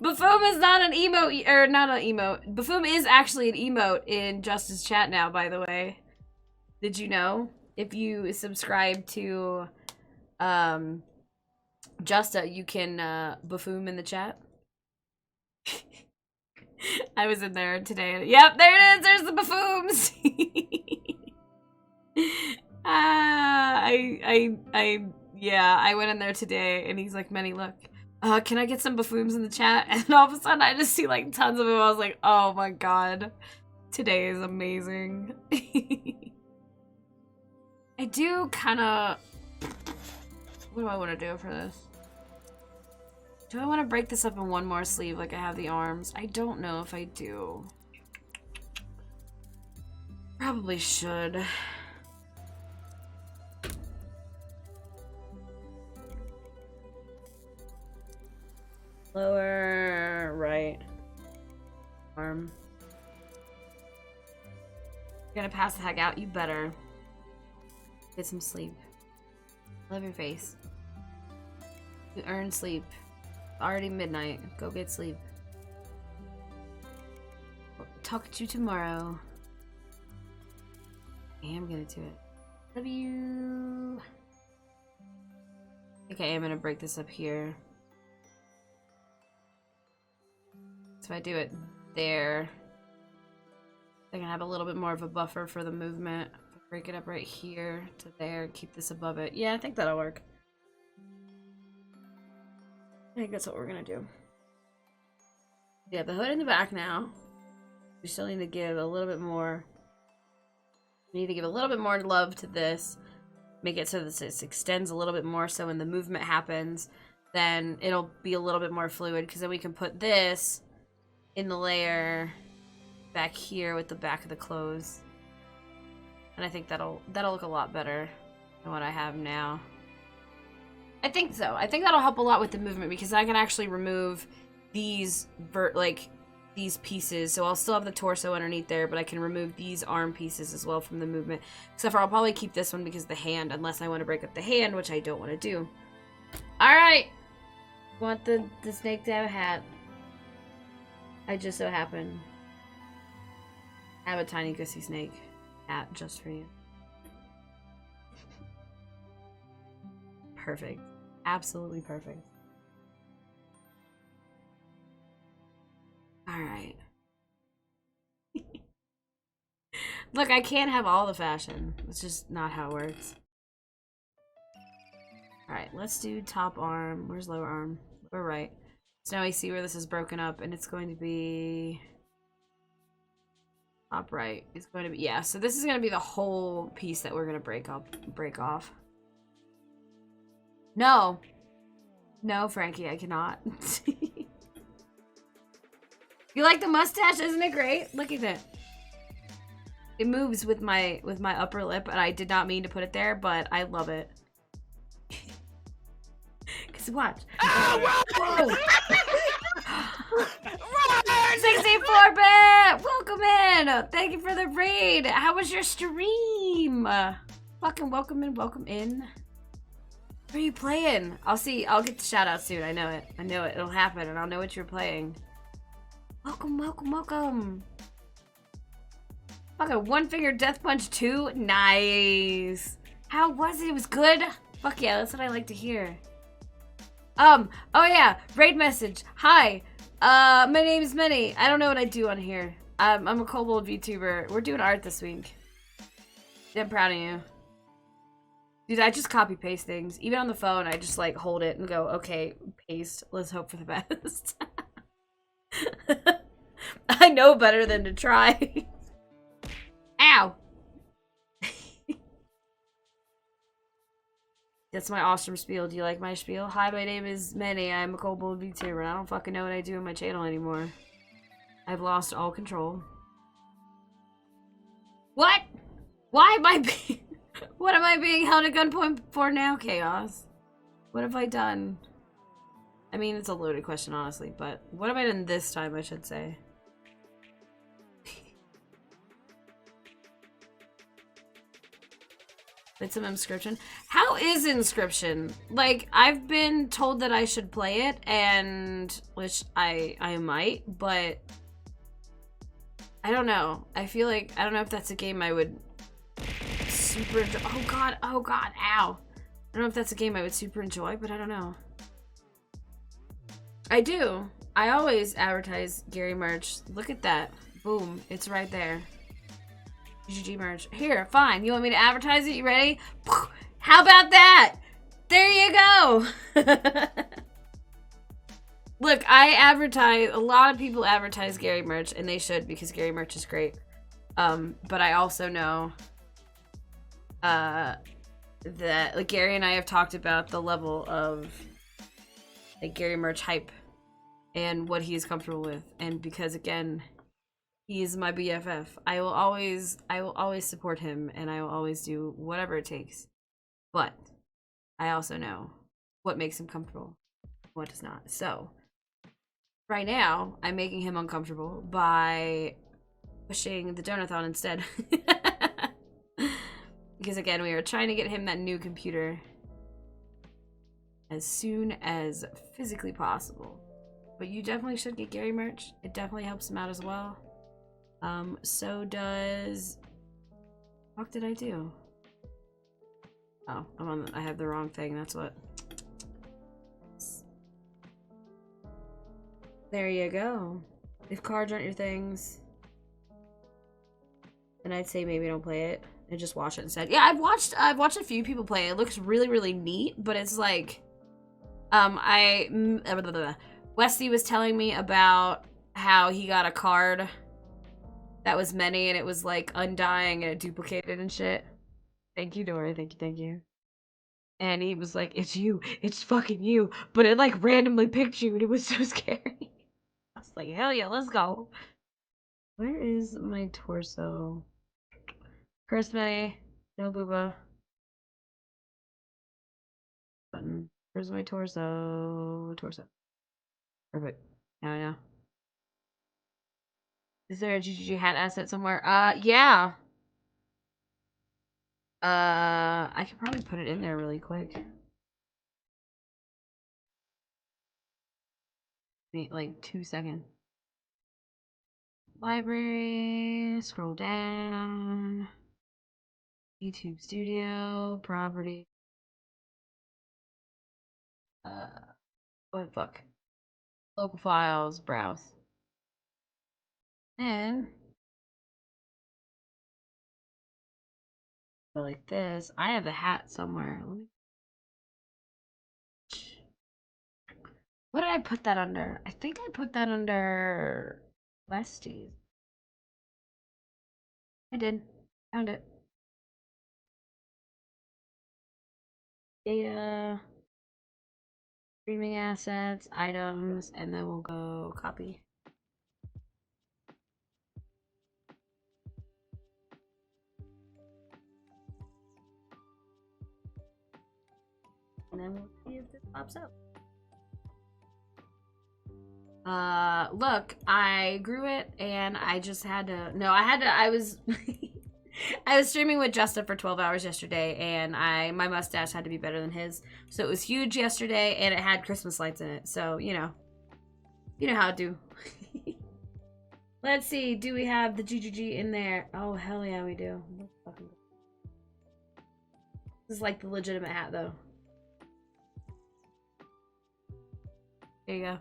Baffoom is not an emote, or not an emote. Baffoom is actually an emote in Justice chat now, by the way. Did you know? If you subscribe to Justa, you can Baffoom in the chat. I was in there today. Yep, there it is. There's the Baffooms. Yeah, I went in there today, and he's like, Manny, look. Can I get some Baffooms in the chat? And all of a sudden, I just see like tons of them. I was like, oh my god, today is amazing. I do kind of. What do I want to do for this? Do I want to break this up in one more sleeve like I have the arms? I don't know if I do. Probably should. Lower right arm. You're gonna pass the heck out? You better. Get some sleep. Love your face. You earn sleep. Already midnight. Go get sleep. Talk to you tomorrow. I am gonna do it. Love you. Okay, I'm gonna break this up here. So I do it there. I can have a little bit more of a buffer for the movement. Break it up right here to there. Keep this above it. Yeah, I think that'll work. I think that's what we're gonna do. Yeah, the hood in the back now. We still need to give a little bit more. We need to give a little bit more love to this. Make it so that this extends a little bit more, so when the movement happens, then it'll be a little bit more fluid, because then we can put this in the layer back here with the back of the clothes. And I think that'll look a lot better than what I have now. I think so. I think that'll help a lot with the movement, because I can actually remove these these pieces. So I'll still have the torso underneath there, but I can remove these arm pieces as well from the movement. Except for I'll probably keep this one because of the hand, unless I want to break up the hand, which I don't want to do. Alright! Want the snake to have a hat. I just so happen have a tiny gussy snake hat just for you. Perfect. Absolutely perfect. Alright. Look, I can't have all the fashion. It's just not how it works. Alright, let's do top arm. Where's lower arm? Lower right. So now we see where this is broken up, and it's going to be... top right. It's going to be... yeah, so this is going to be the whole piece that we're going to break off. No. No, Frankie, I cannot. You like the mustache? Isn't it great? Look at it. It moves with my upper lip, and I did not mean to put it there, but I love it. Cause watch. Whoa! 64-bit! Welcome in! Thank you for the raid! How was your stream? Fucking welcome in. What are you playing? I'll get the shout out soon. I know it. It'll happen, and I'll know what you're playing. Welcome. Fucking One Finger Death Punch 2. Nice. How was it? It was good? Fuck yeah, that's what I like to hear. Oh yeah, raid message. Hi. My name is Minnie. I don't know what I do on here. I'm a kobold VTuber. We're doing art this week. I'm proud of you. Dude, I just copy paste things. Even on the phone, I just like hold it and go, okay, paste. Let's hope for the best. I know better than to try. Ow! That's my awesome spiel. Do you like my spiel? Hi, my name is Manny. I'm a kobold VTuber, and I don't fucking know what I do on my channel anymore. I've lost all control. What? Why am I being... what am I being held at gunpoint for now, Chaos? What have I done? I mean, it's a loaded question, honestly, but what have I done this time, I should say? It's some Inscription. How is Inscription? Like, I've been told that I should play it, and which I might, but I don't know. I feel like I don't know if that's a game I would super enjoy. Oh god, ow. I don't know if that's a game I would super enjoy, but I don't know. I do. I always advertise Gary merch. Look at that. Boom. It's right there. GG merch. Here, fine. You want me to advertise it? You ready? How about that? There you go. Look, I advertise, a lot of people advertise Gary merch, and they should, because Gary merch is great. But I also know that like Gary and I have talked about the level of like Gary merch hype and what he is comfortable with, and because again, he is my BFF. I will always support him, and I will always do whatever it takes. But I also know what makes him comfortable, what does not. So right now, I'm making him uncomfortable by pushing the Donathon instead. Because again, we are trying to get him that new computer as soon as physically possible. But you definitely should get Gary merch. It definitely helps him out as well. So does... What did I do? Oh, I have the wrong thing, that's what. There you go. If cards aren't your things, then I'd say maybe don't play it and just watch it instead. Yeah, I've watched a few people play it. It looks really, really neat, but it's like, Westy was telling me about how he got a card that was many, and it was like undying and it duplicated and shit. Thank you, Dory. Thank you. And he was like, it's you. It's fucking you. But it like randomly picked you, and it was so scary. I was like, hell yeah, let's go. Where is my torso? Chris May, no booba. Button. Where's my torso? Perfect. Now I know. Is there a GGG hat asset somewhere? Yeah. I could probably put it in there really quick. Wait, like 2 seconds. Library, scroll down. YouTube Studio, property. What the fuck? Local files, browse. And Go like this. I have the hat somewhere. Let me... What did I put that under? I think I put that under Westies. I did. Found it. Data, streaming assets, items, and then we'll go copy. And then we'll see if this pops up. Look, I grew it and I just had to, no, I was, I was streaming with Justa for 12 hours yesterday and my mustache had to be better than his. So it was huge yesterday and it had Christmas lights in it. So, you know how to do. Let's see, do we have the GGG in there? Oh, hell yeah, we do. This is like the legitimate hat though. There you go.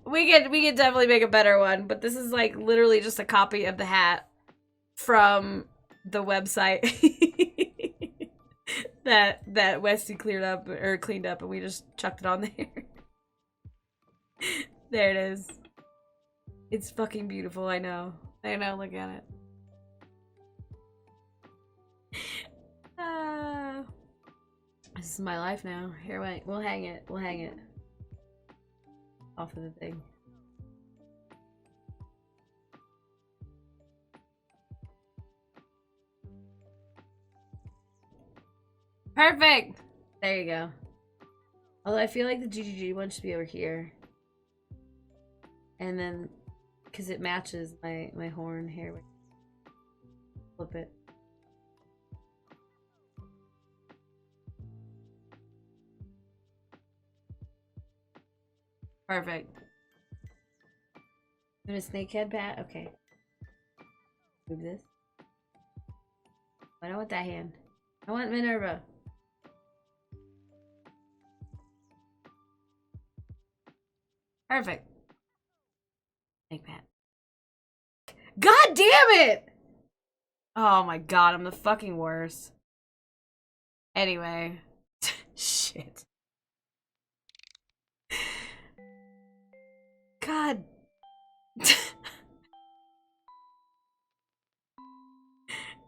we could definitely make a better one, but this is like literally just a copy of the hat from the website that Westy cleaned up, and we just chucked it on there. There it is. It's fucking beautiful, I know. Look at it. This is my life now. Here, wait. We'll hang it. Off of the thing. Perfect! There you go. Although I feel like the GGG one should be over here. And then, because it matches my horn here. Flip it. Perfect. Doing a snakehead bat? Okay. Move this. I don't want that hand. I want Minerva. Perfect. Snake bat. God damn it! Oh my god, I'm the fucking worst. Anyway. Shit. God.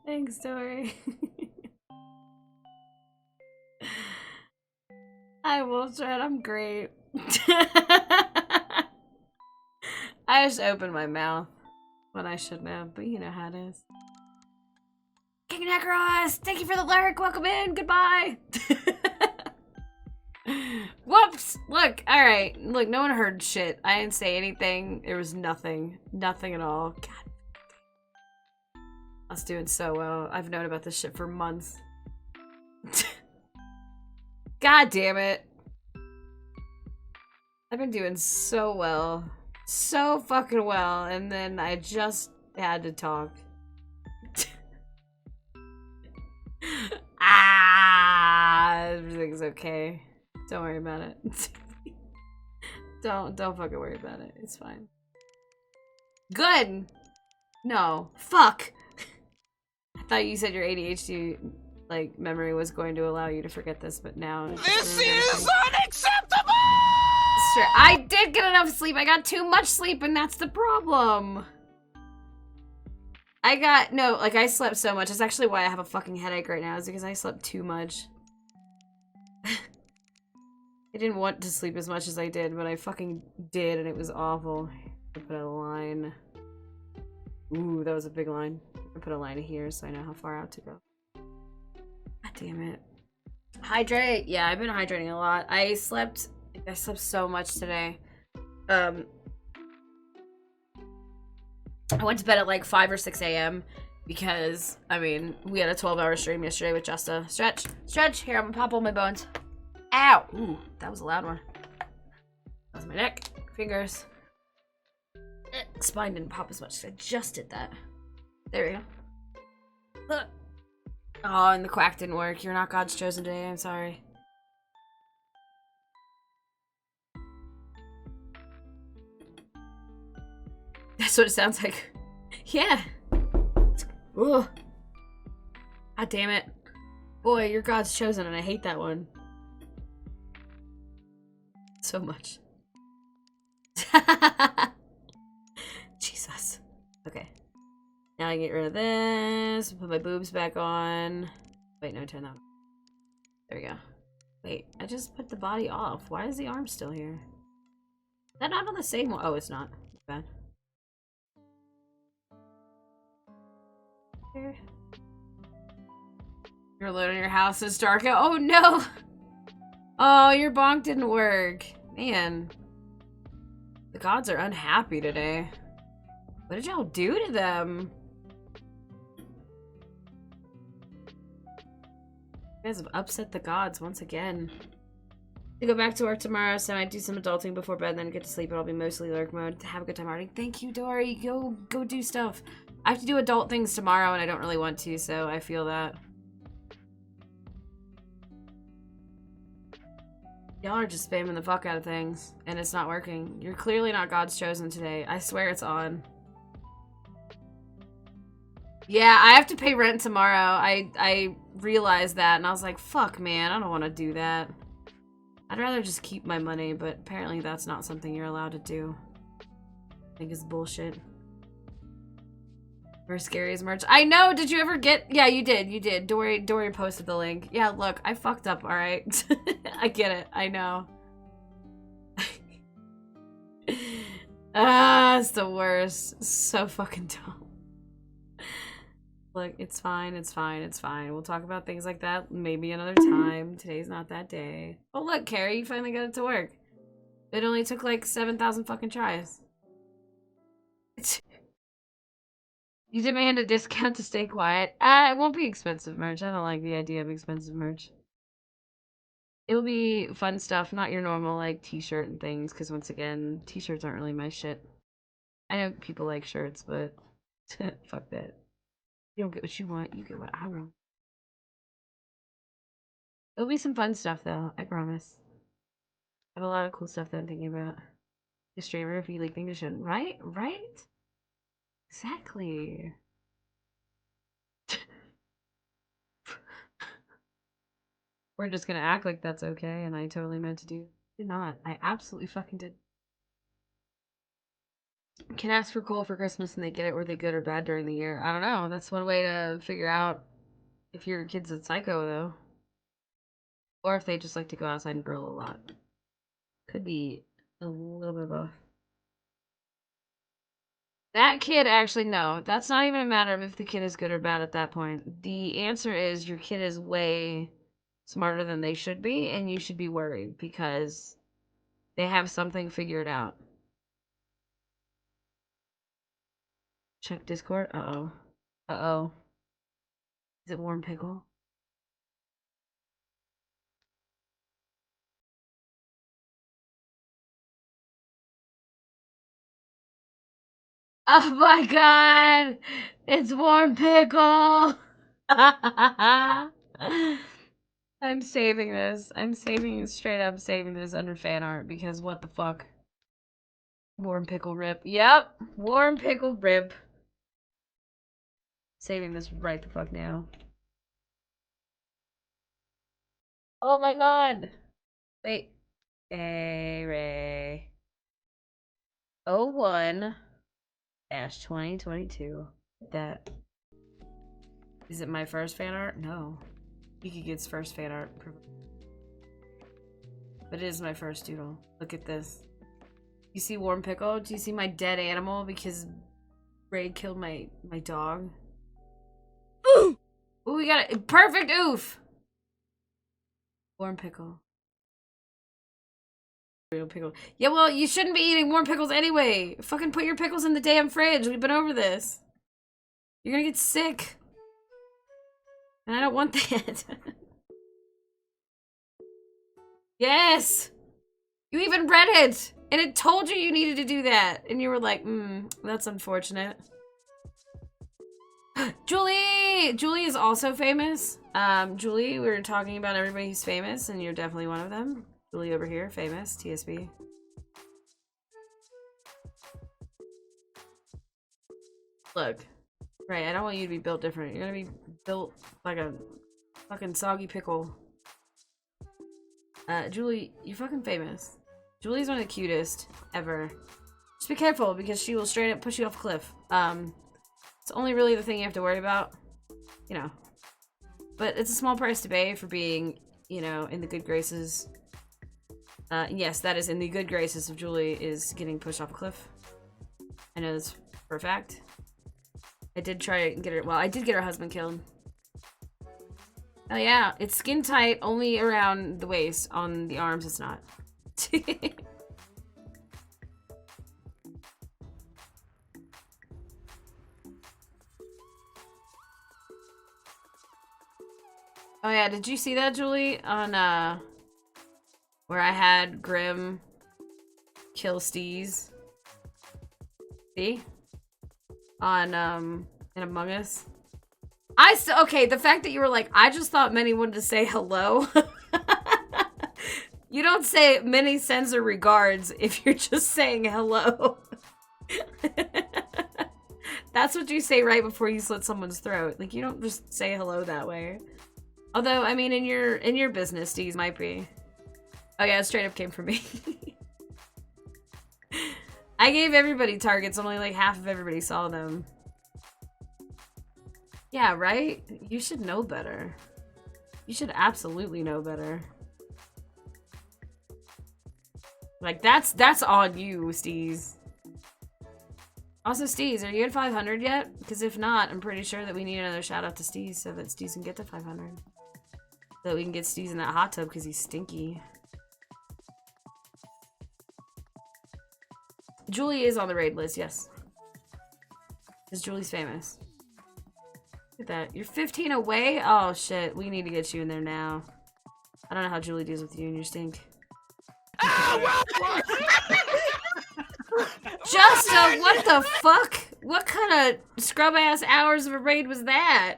Thanks, Tori. Hi, Wolfred. I'm great. I just opened my mouth when I shouldn't have, but you know how it is. King Necros, thank you for the lurk. Welcome in. Goodbye. Whoops! Look, alright. Look, no one heard shit. I didn't say anything. There was nothing. Nothing at all. God. I was doing so well. I've known about this shit for months. God damn it. I've been doing so well. So fucking well. And then I just had to talk. Everything's okay. Don't worry about it. Don't fucking worry about it. It's fine. Good! No. Fuck! I thought you said your ADHD, like, memory was going to allow you to forget this, but now... This is unacceptable! Sure. I did get enough sleep. I got too much sleep, and that's the problem. I slept so much. That's actually why I have a fucking headache right now, is because I slept too much. I didn't want to sleep as much as I did, but I fucking did, and it was awful. I put a line. Ooh, that was a big line. I put a line here so I know how far out to go. God damn it. Hydrate. Yeah, I've been hydrating a lot. I slept so much today. I went to bed at like 5 or 6 a.m. because, I mean, we had a 12-hour stream yesterday with Justa. Stretch. Stretch. Here, I'm gonna pop all my bones. Ow! Ooh, that was a loud one. That was my neck. Fingers. Spine didn't pop as much because I just did that. There we go. Oh, and the quack didn't work. You're not God's chosen today. I'm sorry. That's what it sounds like. Yeah. Ugh. God damn it. Boy, you're God's chosen, and I hate that one. So much. Jesus. Okay. Now I get rid of this. Put my boobs back on. Wait, no, turn that on. There we go. Wait, I just put the body off. Why is the arm still here? Is that not on the same one? Oh, it's not. Bad. Here. You're alone in your house. It's dark out. Oh no! Oh, your bonk didn't work. Man. The gods are unhappy today. What did y'all do to them? You guys have upset the gods once again. To go back to work tomorrow, so I might do some adulting before bed, then get to sleep. It'll be mostly lurk mode. Have a good time already. Thank you, Dory. Go do stuff. I have to do adult things tomorrow, and I don't really want to, so I feel that. Y'all are just spamming the fuck out of things, and it's not working. You're clearly not God's chosen today. I swear it's on. Yeah, I have to pay rent tomorrow. I realized that, and I was like, fuck, man, I don't want to do that. I'd rather just keep my money, but apparently that's not something you're allowed to do. I think it's bullshit. Or scary as merch. I know, did you ever get... Yeah, you did. Dory posted the link. Yeah, look, I fucked up, alright? I get it, I know. It's the worst. So fucking dumb. Look, it's fine. We'll talk about things like that maybe another time. Today's not that day. Oh look, Carrie, you finally got it to work. It only took like 7,000 fucking tries. You demand a discount to stay quiet. It won't be expensive merch. I don't like the idea of expensive merch. It'll be fun stuff, not your normal like t-shirt and things, because once again, t-shirts aren't really my shit. I know people like shirts, but fuck that. You don't get what you want, you get what I want. It'll be some fun stuff though, I promise. I have a lot of cool stuff that I'm thinking about. The streamer, if you like things, you shouldn't. Right? Exactly. We're just gonna act like that's okay, and I totally meant to do. Did not. I absolutely fucking did. Can ask for coal for Christmas and they get it. Were they good or bad during the year? I don't know. That's one way to figure out if your kid's a psycho, though. Or if they just like to go outside and grill a lot. Could be a little bit of both. That kid, actually, no. That's not even a matter of if the kid is good or bad at that point. The answer is your kid is way smarter than they should be, and you should be worried because they have something figured out. Check Discord. Uh-oh. Uh-oh. Is it Warm Pickle? Oh my god! It's Warm Pickle! I'm saving this. Straight up saving this under fan art because what the fuck? Warm Pickle rip. Yep! Warm Pickle rip. Saving this right the fuck now. Oh my god! Wait. Hey, Ray. 01-2022. That. Is it my first fan art? No. Kiki gets first fan art. But it is my first doodle. Look at this. You see Warm Pickle? Do you see my dead animal because Ray killed my dog? Ooh! Ooh, we got a perfect oof! Warm Pickle. Real pickle. Yeah, well, you shouldn't be eating warm pickles anyway. Fucking put your pickles in the damn fridge. We've been over this. You're gonna get sick. And I don't want that. Yes! You even read it! And it told you you needed to do that. And you were like, that's unfortunate. Julie! Julie is also famous. Julie, we were talking about everybody who's famous, and you're definitely one of them. Julie over here, famous, TSB. Look. Right, I don't want you to be built different. You're gonna be built like a fucking soggy pickle. Julie, you're fucking famous. Julie's one of the cutest ever. Just be careful because she will straight up push you off a cliff. It's only really the thing you have to worry about. You know. But it's a small price to pay for being, you know, in the good graces. Yes, that is in the good graces of Julie is getting pushed off a cliff. I know this for a fact. I did try to get her, well, I did get her husband killed. Oh yeah, it's skin tight only around the waist. On the arms, it's not. Oh yeah, did you see that, Julie? On, where I had Grim kill Steez? See? On, in Among Us. Okay, the fact that you were like, I just thought Minnie wanted to say hello. You don't say many sends her regards if you're just saying hello. That's what you say right before you slit someone's throat. Like, you don't just say hello that way. Although, I mean, in your business, Steez might be. Oh yeah, it straight up came from me. I gave everybody targets, only like half of everybody saw them. Yeah, right? You should know better. You should absolutely know better. Like, that's on you, Steez. Also, Steez, are you at 500 yet? Because if not, I'm pretty sure that we need another shout out to Steez so that Steez can get to 500. So that we can get Steez in that hot tub because he's stinky. Julie is on the raid list, yes. Because Julie's famous. Look at that. You're 15 away? Oh, shit. We need to get you in there now. I don't know how Julie deals with you and your stink. Justa, what the fuck? What kind of scrub-ass hours of a raid was that?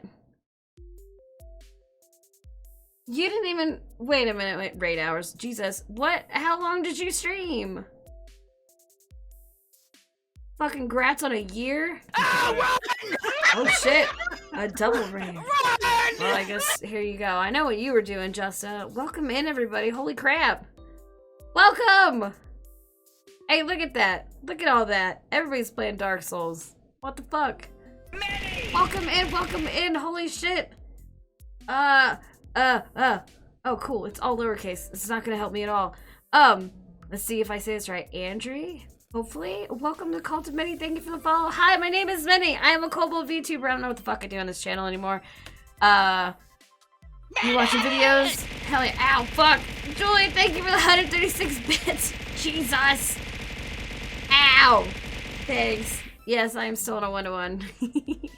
You didn't even... Wait a minute, wait, raid hours. Jesus. What? How long did you stream? Fucking grats on a year? Oh shit. A double raid. Well, I guess here you go. I know what you were doing, Justa. Welcome in, everybody. Holy crap. Welcome! Hey, look at that. Look at all that. Everybody's playing Dark Souls. What the fuck? Welcome in, welcome in. Holy shit. Oh, cool. It's all lowercase. It's not gonna help me at all. Let's see if I say this right. Andre? Hopefully. Welcome to Cult of Many. Thank you for the follow. Hi, my name is Minnie. I am a Kobold VTuber. I don't know what the fuck I do on this channel anymore. You watching videos? Hell yeah. Ow, fuck. Julie, thank you for the 136 bits. Jesus. Ow. Thanks. Yes, I am still in a 1-to-1.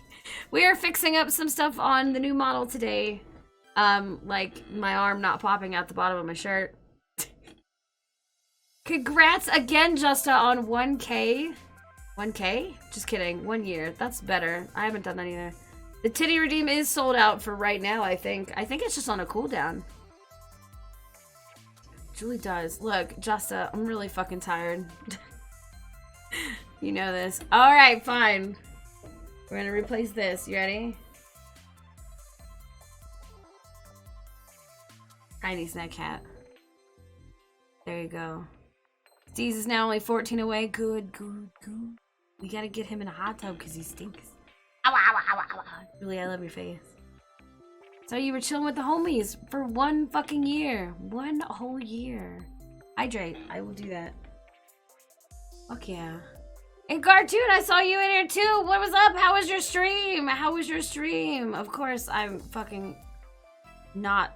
We are fixing up some stuff on the new model today. Like my arm not popping out the bottom of my shirt. Congrats again, Justa, on 1K. 1K? Just kidding. 1 year. That's better. I haven't done that either. The titty redeem is sold out for right now, I think. I think it's just on a cooldown. Julie does. Look, Justa, I'm really fucking tired. You know this. Alright, fine. We're gonna replace this. You ready? Tiny snack cat. There you go. Steez is now only 14 away. Good, good, good. We gotta get him in a hot tub because he stinks. Ow, ow, ow, ow, ow. Julie, I love your face. So you were chilling with the homies for 1 fucking year. 1 whole year. Hydrate. I will do that. Fuck yeah. And Cartoon, I saw you in here too. What was up? How was your stream? How was your stream? Of course, I'm fucking not...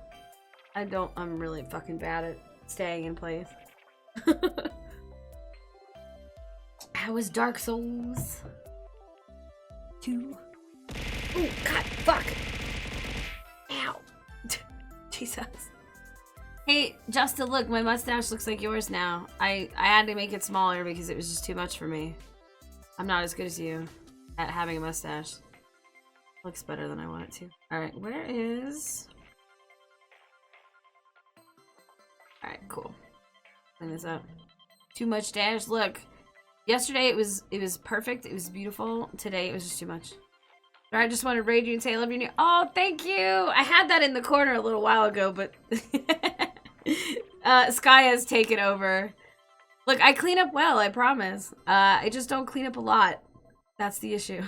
I'm really fucking bad at staying in place. How was Dark Souls 2? Oh, God, fuck. Ow. Jesus. Hey, Justa, look, my mustache looks like yours now. I had to make it smaller because it was just too much for me. I'm not as good as you at having a mustache. Looks better than I want it to. Alright, where is... Alright, cool. Clean this up. Too much dash. Look, Yesterday it was perfect. It was beautiful. Today it was just too much. I just want to raid you and say I love you. Oh, thank you. I had that in the corner a little while ago, but Sky has taken over. Look, I clean up well, I promise. I just don't clean up a lot. That's the issue.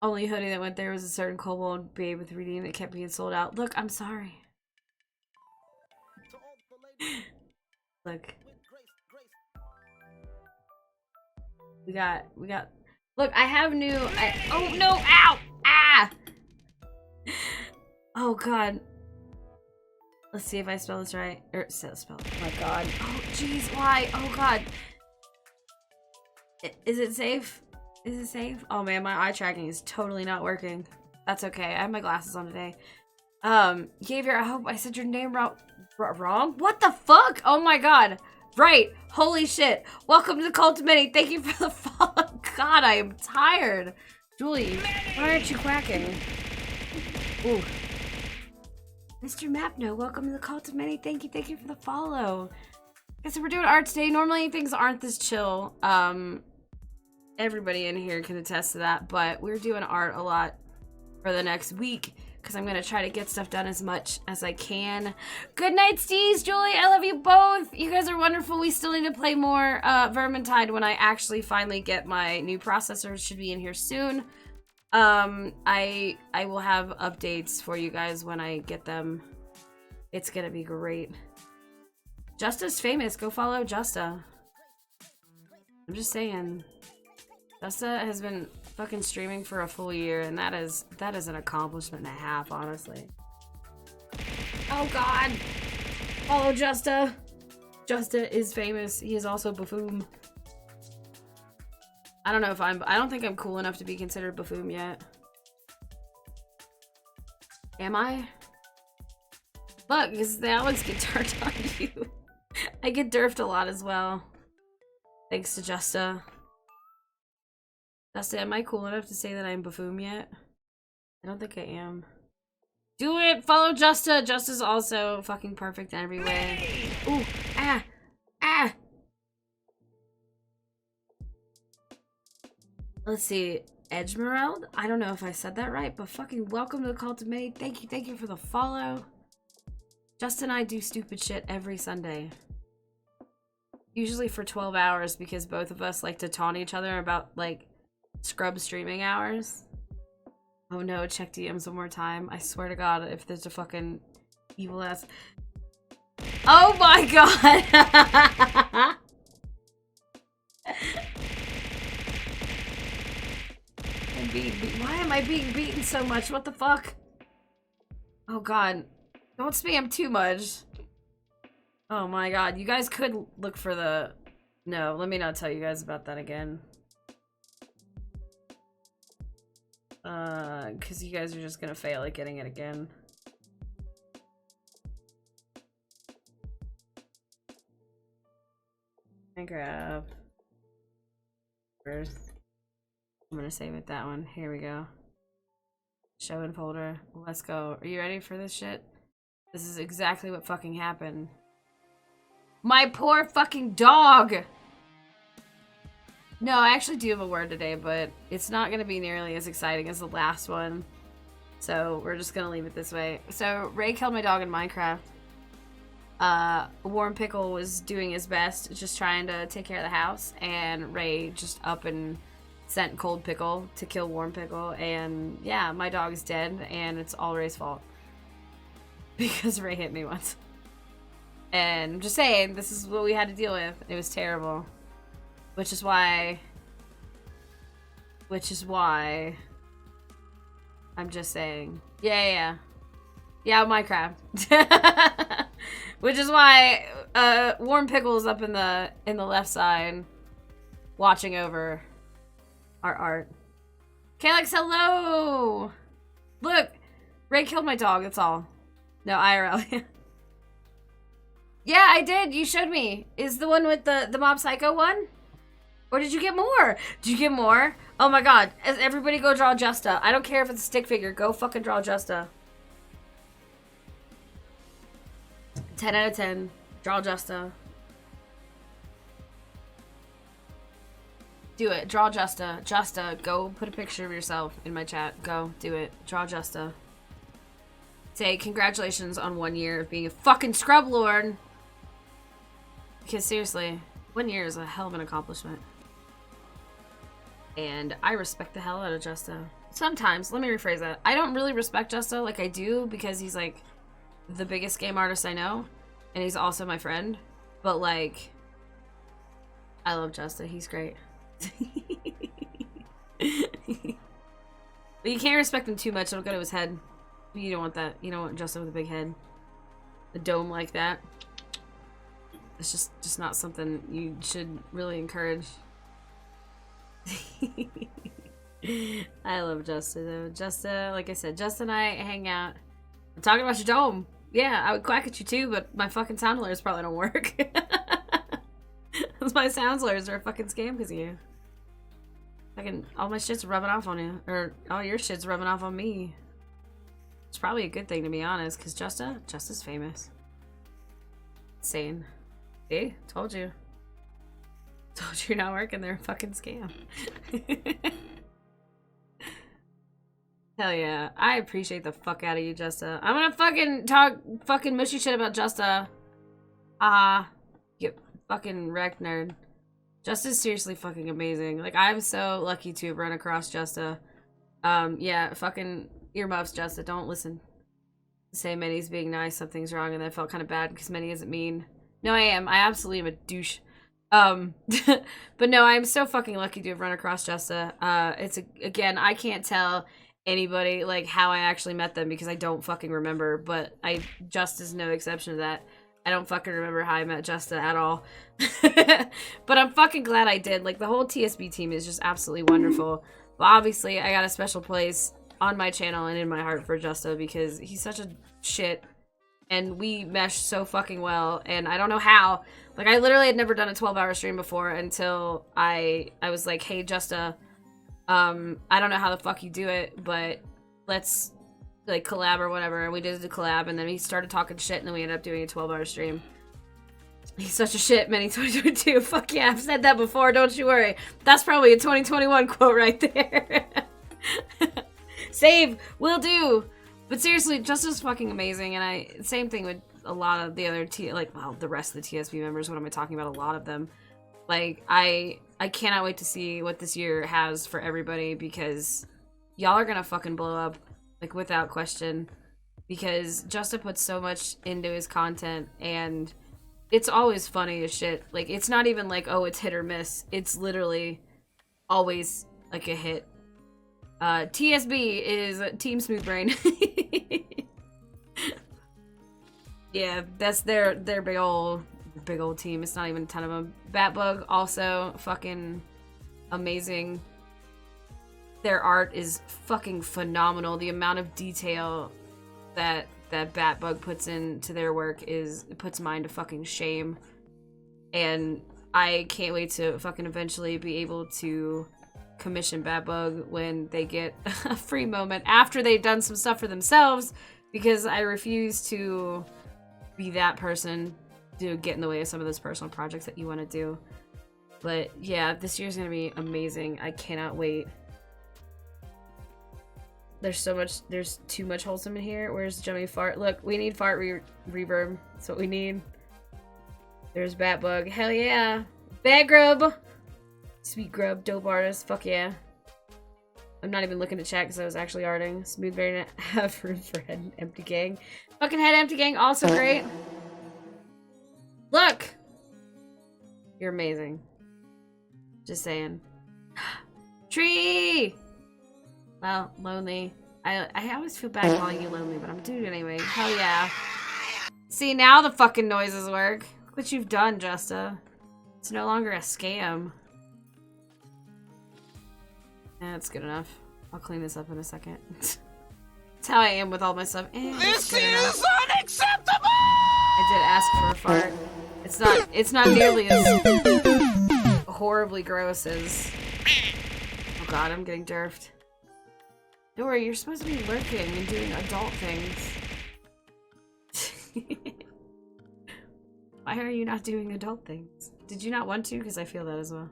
Only hoodie that went there was a certain kobold babe with reading that kept being sold out. Look, I'm sorry. Look. We got, look, I have new, oh no, ow, ah! Oh god. Let's see if I spell this right, spell, oh my god. Oh jeez, why, oh god. Is it safe? Is it safe? Oh man, my eye tracking is totally not working. That's okay, I have my glasses on today. Xavier, I hope I said your name wrong? What the fuck? Oh my god. Right. Holy shit. Welcome to the Cult of Many. Thank you for the follow. God, I am tired. Julie, why aren't you quacking? Ooh. Mr. Mapno, welcome to the Cult of Many. Thank you for the follow. Okay, so we're doing art today. Normally things aren't this chill. Everybody in here can attest to that, but we're doing art a lot for the next week. Because I'm going to try to get stuff done as much as I can. Good night, Steez, Julie. I love you both. You guys are wonderful. We still need to play more Vermintide when I actually finally get my new processor. Should be in here soon. I will have updates for you guys when I get them. It's going to be great. Justa's famous. Go follow Justa. I'm just saying. Justa has been fucking streaming for a full year, and that is an accomplishment and a half, honestly. Oh god! Follow Justa! Justa is famous. He is also Buffoon. I don't know if I don't think I'm cool enough to be considered Buffoon yet. Am I? Look, because they always get turned on you. I get derfed a lot as well. Thanks to Justa. Justa, am I cool enough to say that I'm Buffoon yet? I don't think I am. Do it! Follow Justa! Justa's also fucking perfect in every way. Ooh! Ah! Ah! Let's see. Edgemerald? I don't know if I said that right, but fucking welcome to the Cult of Many. Thank you for the follow. Justa and I do stupid shit every Sunday. Usually for 12 hours because both of us like to taunt each other about, like, scrub streaming hours. Oh no, check DMs one more time. I swear to god, if there's a fucking evil ass. Oh my god! Why am I being beaten so much? What the fuck? Oh god. Don't spam too much. Oh my god. You guys could look for the... No, let me not tell you guys about that again. Because you guys are just gonna fail at getting it again. I grab first. I'm gonna save it that one. Here we go. Show in folder. Let's go. Are you ready for this shit? This is exactly what fucking happened. My poor fucking dog! No, I actually do have a word today, but it's not going to be nearly as exciting as the last one. So we're just going to leave it this way. So Ray killed my dog in Minecraft. Warm Pickle was doing his best, just trying to take care of the house. And Ray just up and sent Cold Pickle to kill Warm Pickle. And yeah, my dog is dead, and it's all Ray's fault. Because Ray hit me once. And I'm just saying, this is what we had to deal with. It was terrible. Which is why I'm just saying. Yeah, Minecraft. Which is why Warm Pickle is up in the left side watching over our art. Calyx, hello! Look! Ray killed my dog, that's all. No, IRL. Yeah, I did. You showed me. Is the one with the Mob Psycho one? Or did you get more? Did you get more? Oh my god. Everybody go draw Justa. I don't care if it's a stick figure. Go fucking draw Justa. 10 out of 10. Draw Justa. Do it. Draw Justa. Justa, go put a picture of yourself in my chat. Go. Do it. Draw Justa. Say congratulations on 1 year of being a fucking scrub lord. Because seriously, 1 year is a hell of an accomplishment. And I respect the hell out of Justa. Sometimes, let me rephrase that. I don't really respect Justa like I do because he's like the biggest game artist I know. And he's also my friend. But like, I love Justa. He's great. But you can't respect him too much. It'll go to his head. You don't want that. You don't want Justa with a big head. A dome like that. It's just not something you should really encourage. I love Justa though. Justa, like I said, Justa and I hang out. I'm talking about your dome. Yeah, I would quack at you too, but my fucking sound alerts probably don't work. My sound alerts are a fucking scam because of you. Fucking all my shit's rubbing off on you. Or all your shit's rubbing off on me. It's probably a good thing to be honest, because Justa's famous. Insane. See? Told you. Told you you're not working, they're a fucking scam. Hell yeah. I appreciate the fuck out of you, Justa. I'm gonna fucking talk fucking mushy shit about Justa. You fucking wrecked nerd. Justa's seriously fucking amazing. Like, I'm so lucky to have run across Justa. Yeah, fucking earmuffs, Justa. Don't listen. Say Minnie's being nice, something's wrong, and I felt kind of bad because Minnie isn't mean. No, I am. I absolutely am a douche. But no, I'm so fucking lucky to have run across Justa. Again, I can't tell anybody like how I actually met them because I don't fucking remember, but Justa's no exception to that. I don't fucking remember how I met Justa at all. But I'm fucking glad I did. Like, the whole TSB team is just absolutely wonderful. But obviously, I got a special place on my channel and in my heart for Justa because he's such a shit. And we mesh so fucking well. And I don't know how. Like, I literally had never done a 12-hour stream before until I was like, hey, Justa, I don't know how the fuck you do it, but let's like collab or whatever. And we did a collab, and then he started talking shit, and then we ended up doing a 12-hour stream. He's such a shit, Many 2022. Fuck yeah, I've said that before, don't you worry. That's probably a 2021 quote right there. Save, will do. But seriously, Justa's fucking amazing, and same thing with a lot of the other the rest of the TSB members. What am I talking about? A lot of them. Like, I cannot wait to see what this year has for everybody because y'all are gonna fucking blow up. Like, without question. Because Justa puts so much into his content, and it's always funny as shit. Like, it's not even like, oh, it's hit or miss. It's literally always, like, a hit. TSB is Team Smooth Brain. Yeah, that's their big old team. It's not even a ton of them. Batbug, also fucking amazing. Their art is fucking phenomenal. The amount of detail that Batbug puts into their work puts mine to fucking shame. And I can't wait to fucking eventually be able to commission Batbug when they get a free moment after they've done some stuff for themselves, because I refuse to be that person to get in the way of some of those personal projects that you want to do. But yeah, this year's gonna be amazing. I cannot wait. There's too much wholesome in here. Where's Jummy Fart? Look, we need fart reverb. That's what we need. There's Batbug. Hell yeah. Bad Grub. Sweet Grub, dope artist. Fuck yeah. I'm not even looking at chat because I was actually arting. Smooth Brain have room for Head Empty Gang. Fucking Head Empty Gang, also great. Look! You're amazing. Just saying. Tree! Well, lonely. I always feel bad calling you lonely, but I'm doing it anyway. Hell yeah. See, now the fucking noises work. Look what you've done, Justa. It's no longer a scam. That's good enough. I'll clean this up in a second. That's how I am with all my stuff. This is unacceptable! I did ask for a fart. It's not nearly as horribly gross as... Oh god, I'm getting derfed. Don't worry, you're supposed to be lurking and doing adult things. Why are you not doing adult things? Did you not want to? Because I feel that as well.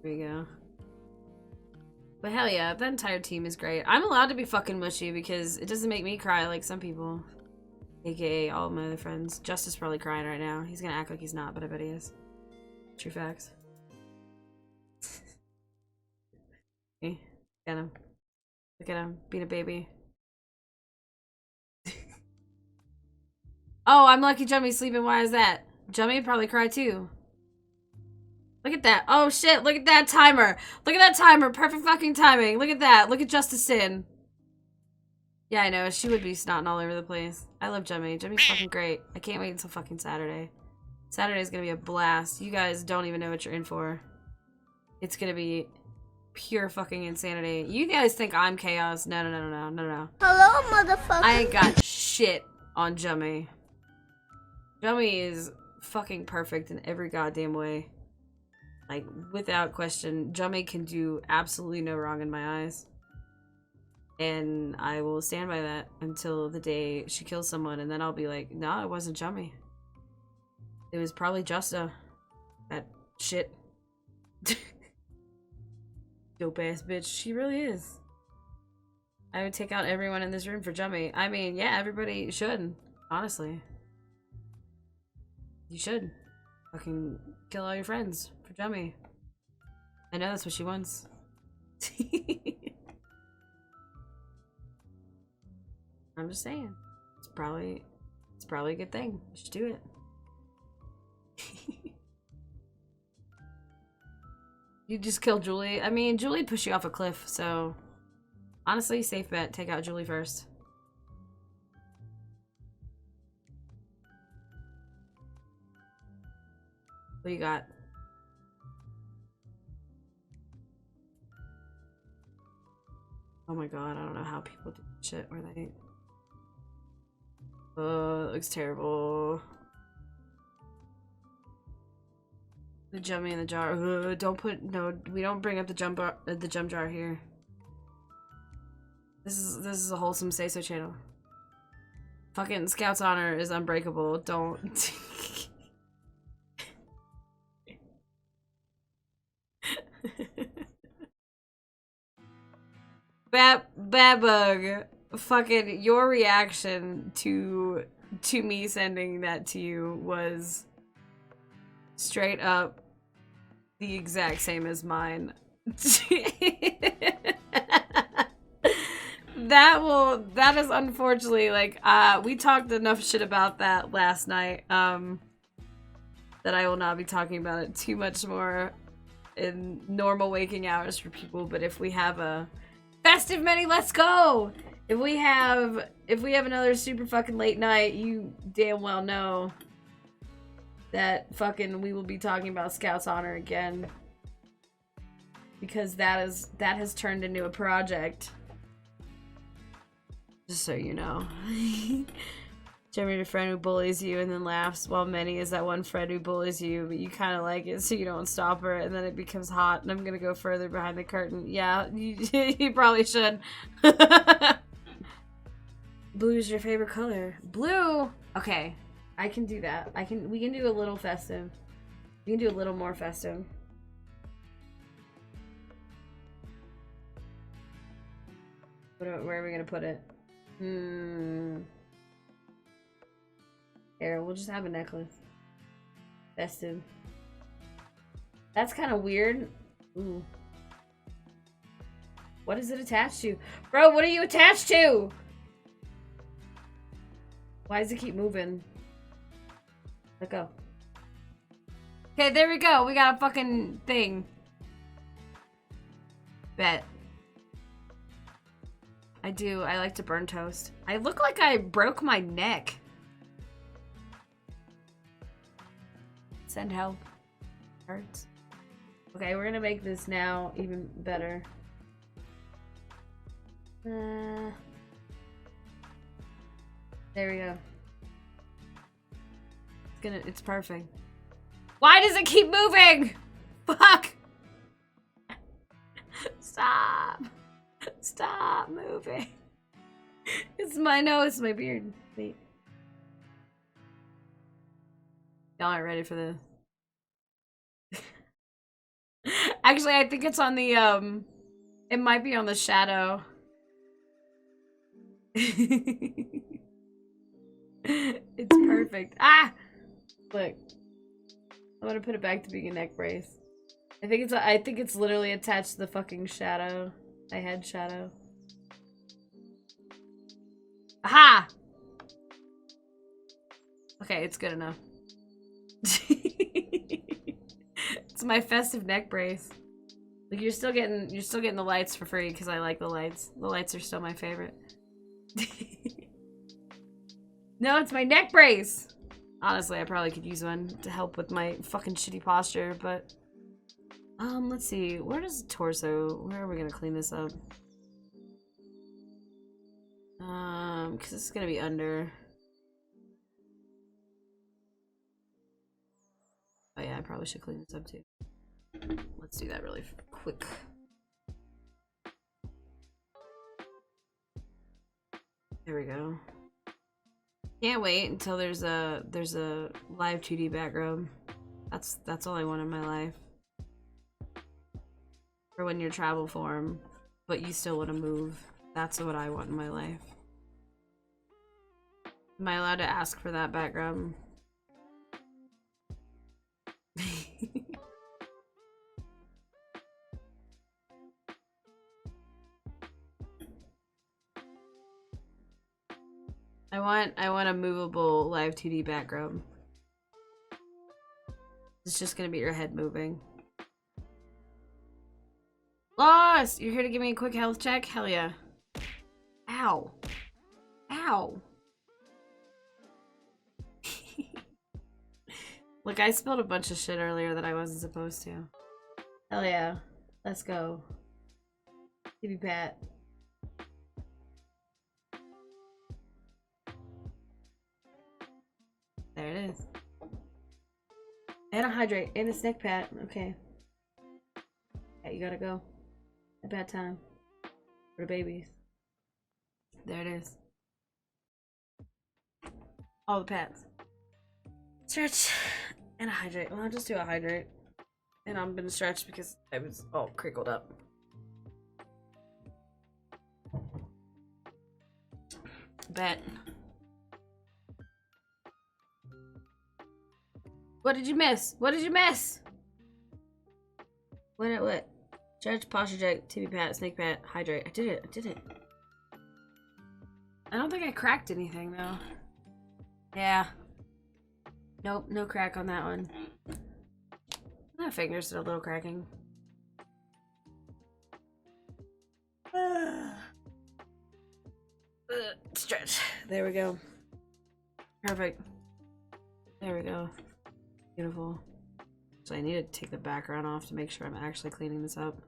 There we go. But hell yeah, that entire team is great. I'm allowed to be fucking mushy because it doesn't make me cry like some people. AKA all my other friends. Justice probably crying right now. He's gonna act like he's not, but I bet he is. True facts. Hey, get him. Look at him, being a baby. Oh, I'm lucky Jummy's sleeping. Why is that? Jummy would probably cry too. Look at that. Oh shit, look at that timer. Look at that timer. Perfect fucking timing. Look at that. Look at Justice Sin. Yeah, I know. She would be snotting all over the place. I love Jummy. Jummy's fucking great. I can't wait until fucking Saturday. Saturday's gonna be a blast. You guys don't even know what you're in for. It's gonna be pure fucking insanity. You guys think I'm chaos. No, no, no, no, no, no. Hello, motherfucker. I ain't got shit on Jummy. Jummy is fucking perfect in every goddamn way. Like, without question, Jummy can do absolutely no wrong in my eyes. And I will stand by that until the day she kills someone, and then I'll be like, no, it wasn't Jummy. It was probably Justa. That shit. Dope ass bitch. She really is. I would take out everyone in this room for Jummy. I mean, yeah, everybody should. Honestly. You should. Fucking kill all your friends for Jummy. I know that's what she wants. I'm just saying. It's probably a good thing. You should do it. You just killed Julie. I mean, Julie pushed you off a cliff, so honestly, safe bet. Take out Julie first. What you got? Oh my god, I don't know how people do shit where they... Oh, it looks terrible. The Jummy in the jar. Don't put... No, we don't bring up the jump jar here. This is a wholesome say-so channel. Fucking Scout's honor is unbreakable. Don't... Babug, fucking your reaction to me sending that to you was straight up the exact same as mine. That is unfortunately like we talked enough shit about that last night that I will not be talking about it too much more in normal waking hours for people, but if we have a festive many, let's go! If we have another super fucking late night, you damn well know that fucking we will be talking about Scout's honor again. Because that has turned into a project. Just so you know. Generally a friend who bullies you and then laughs, while many is that one friend who bullies you, but you kind of like it so you don't stop her, and then it becomes hot, and I'm gonna go further behind the curtain. Yeah, you probably should. Blue is your favorite color. Blue! Okay, I can do that. We can do a little festive. We can do a little more festive. Where are we gonna put it? Here, we'll just have a necklace. Festive. That's kind of weird. Ooh. What is it attached to? Bro, what are you attached to? Why does it keep moving? Let go. Okay, there we go. We got a fucking thing. Bet. I do. I like to burn toast. I look like I broke my neck. Send help. Hurts. Okay, we're gonna make this now even better. There we go. It's perfect. Why does it keep moving? Fuck! Stop! Stop moving. It's my nose, it's my beard. Wait. Y'all aren't ready for this. Actually, I think it's on the, it might be on the shadow. It's perfect. Ah! Look. I'm gonna put it back to being a neck brace. I think it's literally attached to the fucking shadow. My head shadow. Aha! Okay, it's good enough. It's my festive neck brace. Like you're still getting the lights for free because I like the lights. The lights are still my favorite. No, it's my neck brace. Honestly, I probably could use one to help with my fucking shitty posture, but let's see. Where does the torso? Where are we gonna clean this up? Because it's gonna be under. Oh yeah, I probably should clean this up too. Let's do that really quick. There we go. Can't wait until there's a live 2D background. That's all I want in my life. For when you're travel form, but you still want to move. That's what I want in my life. Am I allowed to ask for that background? I want a movable live 2D background. It's just gonna be your head moving. Lost! You're here to give me a quick health check? Hell yeah. Ow. Ow. Look, I spilled a bunch of shit earlier that I wasn't supposed to. Hell yeah. Let's go. Give me Pat. There it is. And a hydrate. And a snack pat. Okay. Yeah, you gotta go. A bad time. For the babies. There it is. All the pats. Stretch. And a hydrate. Well, I'll just do a hydrate. And I'm gonna stretch because I was all crinkled up. Bet. What did you miss? What did you miss? What? Stretch, posture check, TV pat, snake pat, hydrate. I did it. I don't think I cracked anything though. Yeah. Nope, no crack on that one. My fingers did a little cracking. Stretch. There we go. Perfect. There we go. Beautiful. So I need to take the background off to make sure I'm actually cleaning this up.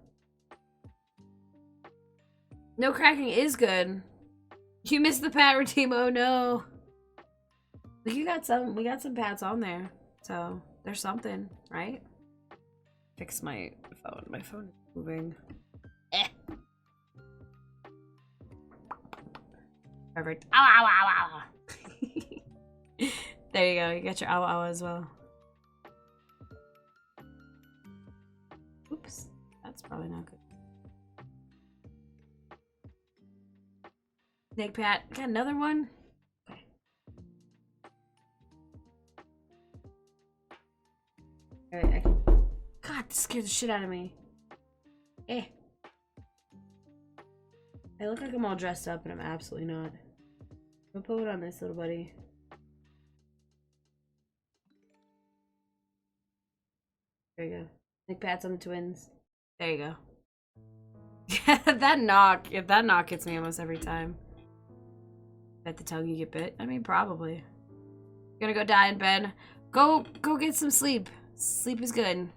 No cracking is good. You missed the pat routine. Oh no. We got some pats on there. So there's something, right? Fix my phone. My phone is moving. Eh. Perfect. Ow, ow, ow, ow. There you go. You got your ow, ow as well. Oops. That's probably not good. Snake pat. Got another one? Okay. Alright, God, this scared the shit out of me. Eh. I look like I'm all dressed up and I'm absolutely not. I'm gonna put it on this little buddy. There you go. Snake pats on the twins. There you go. That knock. If that knock hits me almost every time. Bet the tongue you get bit. I mean, probably. You're gonna go die in bed. Go get some sleep. Sleep is good.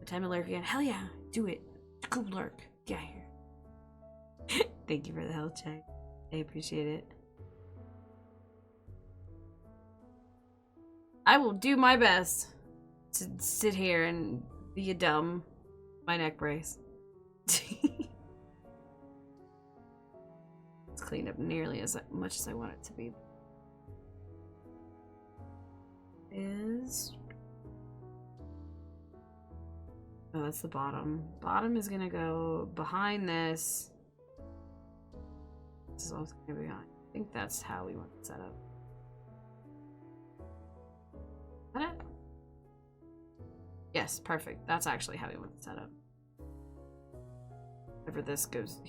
Time to lurk again. Hell yeah. Do it. Go lurk. Get out here. Thank you for the health check. I appreciate it. I will do my best to sit here and be a dumb. My neck brace. It's cleaned up nearly as much as I want it to be. Oh, that's the bottom. Bottom is gonna go behind this. This is also gonna be behind. I think that's how we want it set up. Is that it? Yes, perfect. That's actually how we want it set up. Whenever this goes.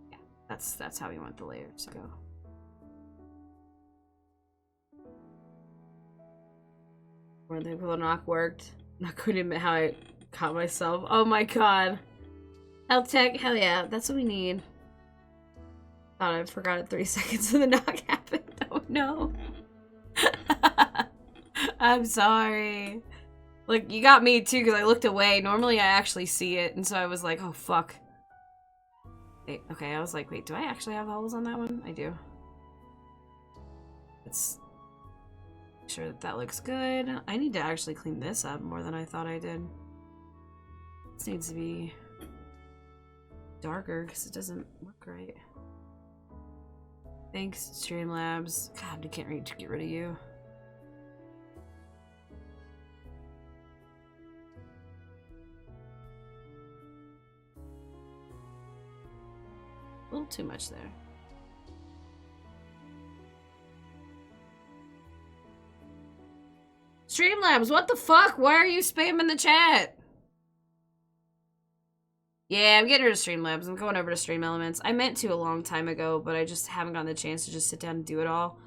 Yeah, that's how we want the layers to go. Where the pillow knock worked. I'm not going to admit how I caught myself. Oh my god. Health tech, hell yeah, that's what we need. Thought I forgot it 3 seconds and the knock happened. Oh no. I'm sorry. Like, you got me too because I looked away. Normally I actually see it, and so I was like, oh fuck. Wait, okay, I was like, wait, do I actually have holes on that one? I do. Let's make sure that that looks good. I need to actually clean this up more than I thought I did. This needs to be darker because it doesn't look right. Thanks, Streamlabs. God, I can't wait to get rid of you. A little too much there. Streamlabs, what the fuck? Why are you spamming the chat? Yeah, I'm getting rid of Streamlabs. I'm going over to Stream Elements. I meant to a long time ago, but I just haven't gotten the chance to just sit down and do it all.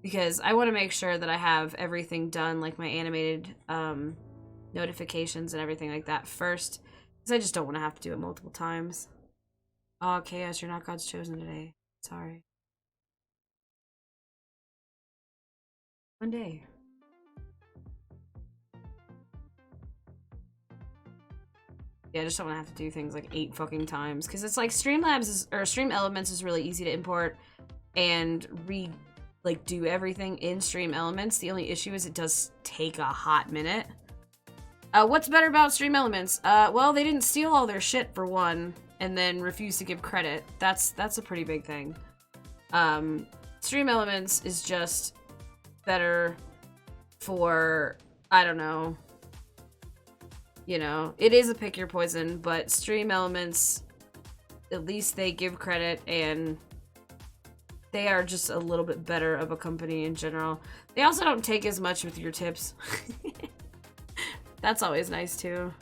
Because I want to make sure that I have everything done, like my animated notifications and everything like that first. Because I just don't want to have to do it multiple times. Oh, Chaos, you're not God's chosen today. Sorry. One day. Yeah, I just don't want to have to do things like 8 fucking times. Because it's like Streamlabs is, or Stream Elements is really easy to import and do everything in Stream Elements. The only issue is it does take a hot minute. What's better about Stream Elements? Well, they didn't steal all their shit for one, and then refuse to give credit. That's a pretty big thing. Stream Elements is just better for, I don't know. You know, it is a pick your poison, but Stream Elements, at least they give credit and they are just a little bit better of a company in general. They also don't take as much with your tips. That's always nice too.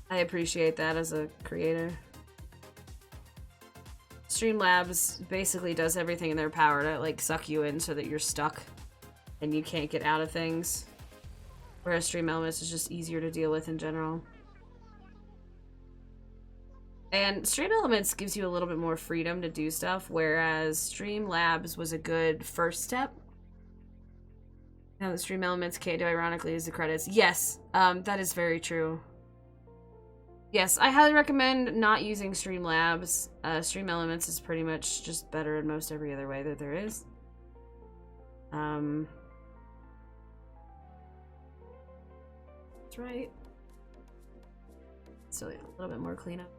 I appreciate that as a creator. Streamlabs basically does everything in their power to like suck you in so that you're stuck and you can't get out of things. Whereas Stream Elements is just easier to deal with in general. And Stream Elements gives you a little bit more freedom to do stuff, whereas Streamlabs was a good first step. Now the Stream Elements can't do ironically is the credits. Yes, that is very true. Yes, I highly recommend not using Streamlabs. Stream Elements is pretty much just better in most every other way that there is. That's right. So a little bit more cleanup.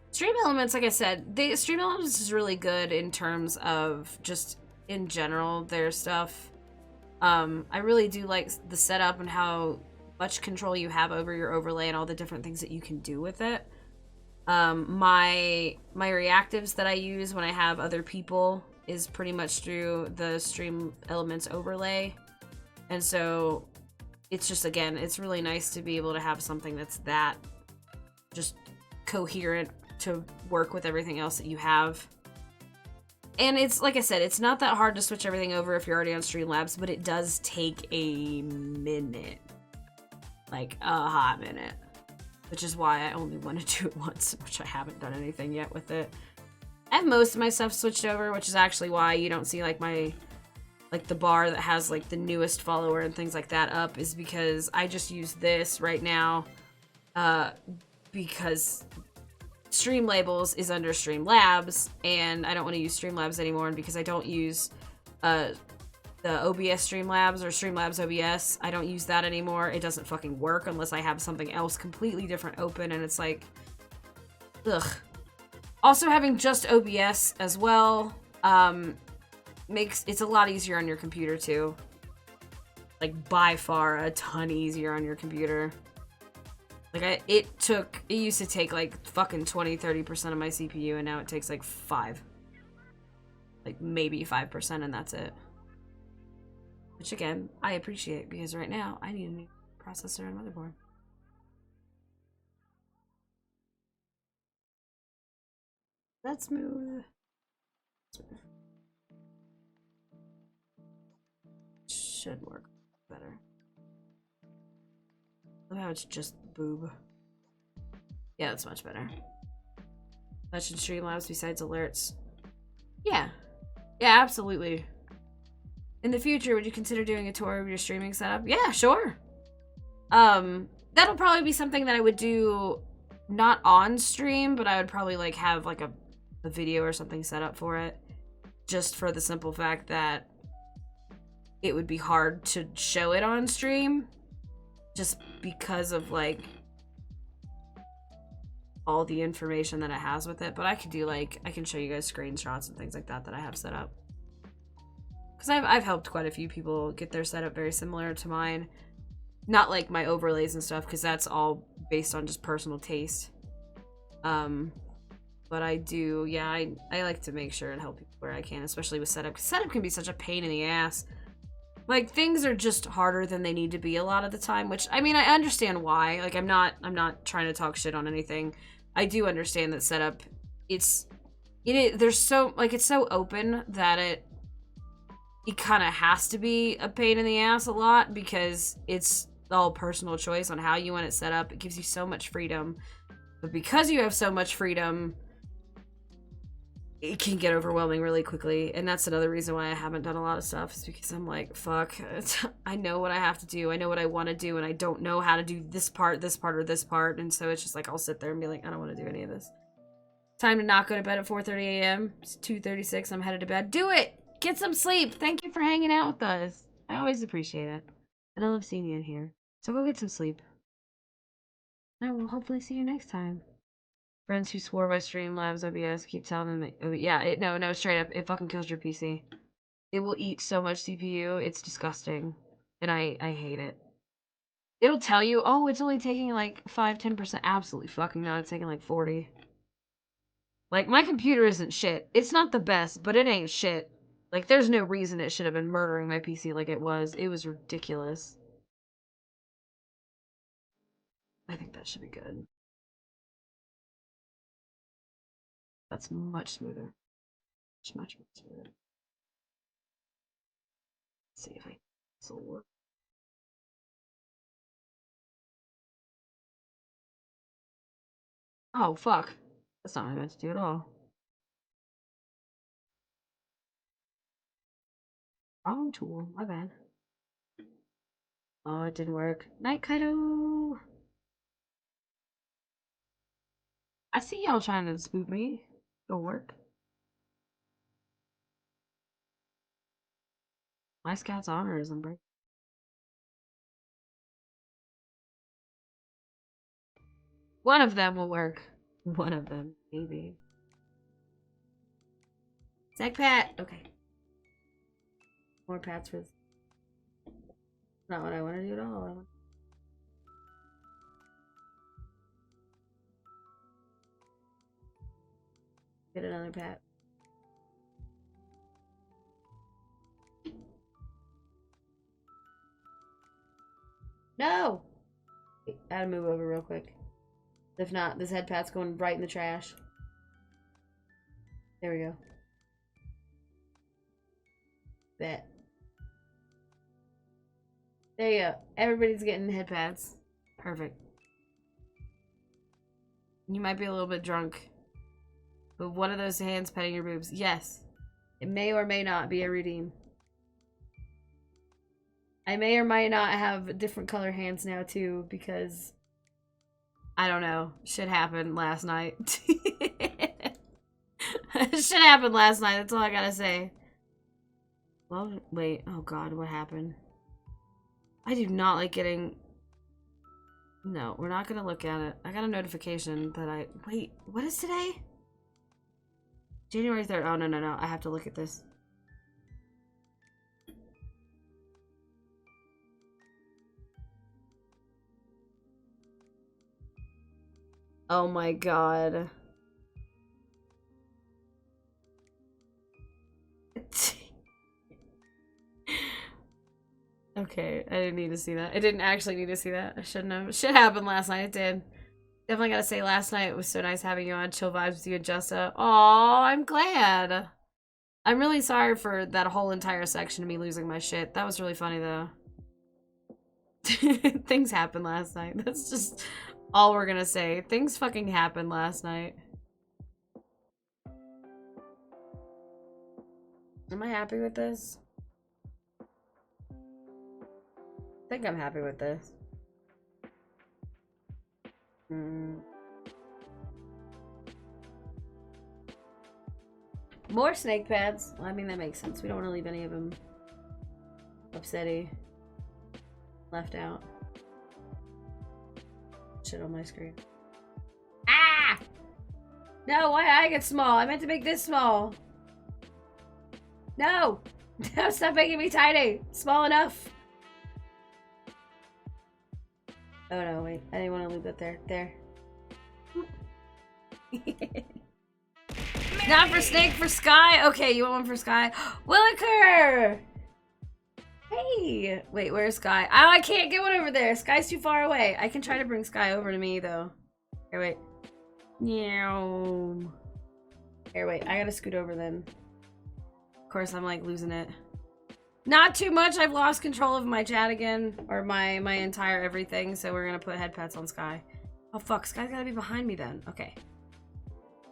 Stream Elements, like I said, Stream Elements is really good in terms of just in general their stuff. I really do like the setup and how much control you have over your overlay and all the different things that you can do with it. My reactives that I use when I have other people is pretty much through the Stream Elements overlay. And so it's just, again, it's really nice to be able to have something that's that just coherent to work with everything else that you have. And it's, like I said, it's not that hard to switch everything over if you're already on Streamlabs, but it does take a minute. Like, a hot minute. Which is why I only want to do it once, which I haven't done anything yet with it. I have most of my stuff switched over, which is actually why you don't see, like, my... like, the bar that has, like, the newest follower and things like that up, is because I just use this right now, because Streamlabels is under Streamlabs, and I don't want to use Streamlabs anymore, and because I don't use, the OBS Streamlabs or Streamlabs OBS, I don't use that anymore. It doesn't fucking work unless I have something else completely different open, and it's like, ugh. Also, having just OBS as well, makes it's a lot easier on your computer too. like by far a ton easier on your computer. Like it used to take like fucking 20-30% of my CPU, and now it takes like 5. Like maybe 5%, and that's it. Which again, I appreciate, because right now I need a new processor and motherboard. That's smooth. Should work better. Look how it's just boob. Yeah, that's much better. That should Streamlabs besides alerts. Yeah. Yeah, absolutely. In the future, would you consider doing a tour of your streaming setup? Yeah, sure. That'll probably be something that I would do not on stream, but I would probably like have like a video or something set up for it. Just for the simple fact that it would be hard to show it on stream. Just because of like all the information that it has with it. But I could do like, I can show you guys screenshots and things like that that I have set up. Because I've helped quite a few people get their setup very similar to mine. Not like my overlays and stuff, because that's all based on just personal taste. But I do, yeah, I like to make sure and help people where I can, especially with setup. Because setup can be such a pain in the ass. Like, things are just harder than they need to be a lot of the time, which, I mean, I understand why. Like, I'm not trying to talk shit on anything. I do understand that setup, there's so, like, it's so open that it kind of has to be a pain in the ass a lot, because it's all personal choice on how you want it set up. It gives you so much freedom. But because you have so much freedom, it can get overwhelming really quickly. And that's another reason why I haven't done a lot of stuff, is because I'm like, fuck, I know what I have to do. I know what I want to do, and I don't know how to do this part, or this part. And so it's just like, I'll sit there and be like, I don't want to do any of this. Time to not go to bed at 4:30 a.m. It's 2:36. I'm headed to bed. Do it! Get some sleep. Thank you for hanging out with us. I always appreciate it. And I love seeing you in here. So go get some sleep. I will hopefully see you next time. Friends who swore by Streamlabs OBS keep telling them, oh, yeah, no, straight up, it fucking kills your PC. It will eat so much CPU, it's disgusting. And I hate it. It'll tell you, oh, it's only taking like 5-10%. Absolutely fucking not. It's taking like 40. Like, my computer isn't shit. It's not the best, but it ain't shit. Like, there's no reason it should have been murdering my PC like it was. It was ridiculous. I think that should be good. That's much smoother. Much smoother. Let's see if this will work. Oh, fuck. That's not what I meant to do at all. Wrong tool. My bad. Oh, it didn't work. Night Kaido! I see y'all trying to spook me. It'll work. My Scout's honor is unbreakable. One of them will work. One of them, maybe. Seg Pat! Okay. More pats for this. Not what I want to do at all. Get another pat. No! I gotta move over real quick. If not, this head pat's going right in the trash. There we go. Bet. There you go. Everybody's getting head pads. Perfect. You might be a little bit drunk. But one of those hands petting your boobs. Yes. It may or may not be a redeem. I may or might not have different color hands now too, because I don't know. Shit happened last night. Shit happened last night, that's all I gotta say. Well, wait. Oh god, what happened? I do not like getting... No, we're not gonna look at it. I got a notification that I... Wait, what is today? January 3rd. Oh, no. I have to look at this. Oh my god. Okay, I didn't need to see that. I didn't actually need to see that. I shouldn't have. Shit happened last night. It did. Definitely gotta say, last night it was so nice having you on. Chill vibes with you and Justa. Aw, I'm glad. I'm really sorry for that whole entire section of me losing my shit. That was really funny, though. Things happened last night. That's just all we're gonna say. Things fucking happened last night. Am I happy with this? I think I'm happy with this. More snake pads. Well, I mean, that makes sense. We don't want to leave any of them upsetty. Left out. Shit on my screen. Ah! No, why I get small? I meant to make this small. No! No, stop making me tiny. Small enough. Oh no, wait. I didn't want to leave that there. There. Not for Snake, for Sky. Okay, you want one for Sky? Williker! Hey! Wait, where's Sky? Oh, I can't get one over there. Sky's too far away. I can try to bring Sky over to me, though. Here, wait. Meow. Here, wait. I gotta scoot over then. Of course, I'm, like, losing it. Not too much. I've lost control of my chat again. Or my entire everything. So we're gonna put head pets on Sky. Oh, fuck. Sky's gotta be behind me then. Okay.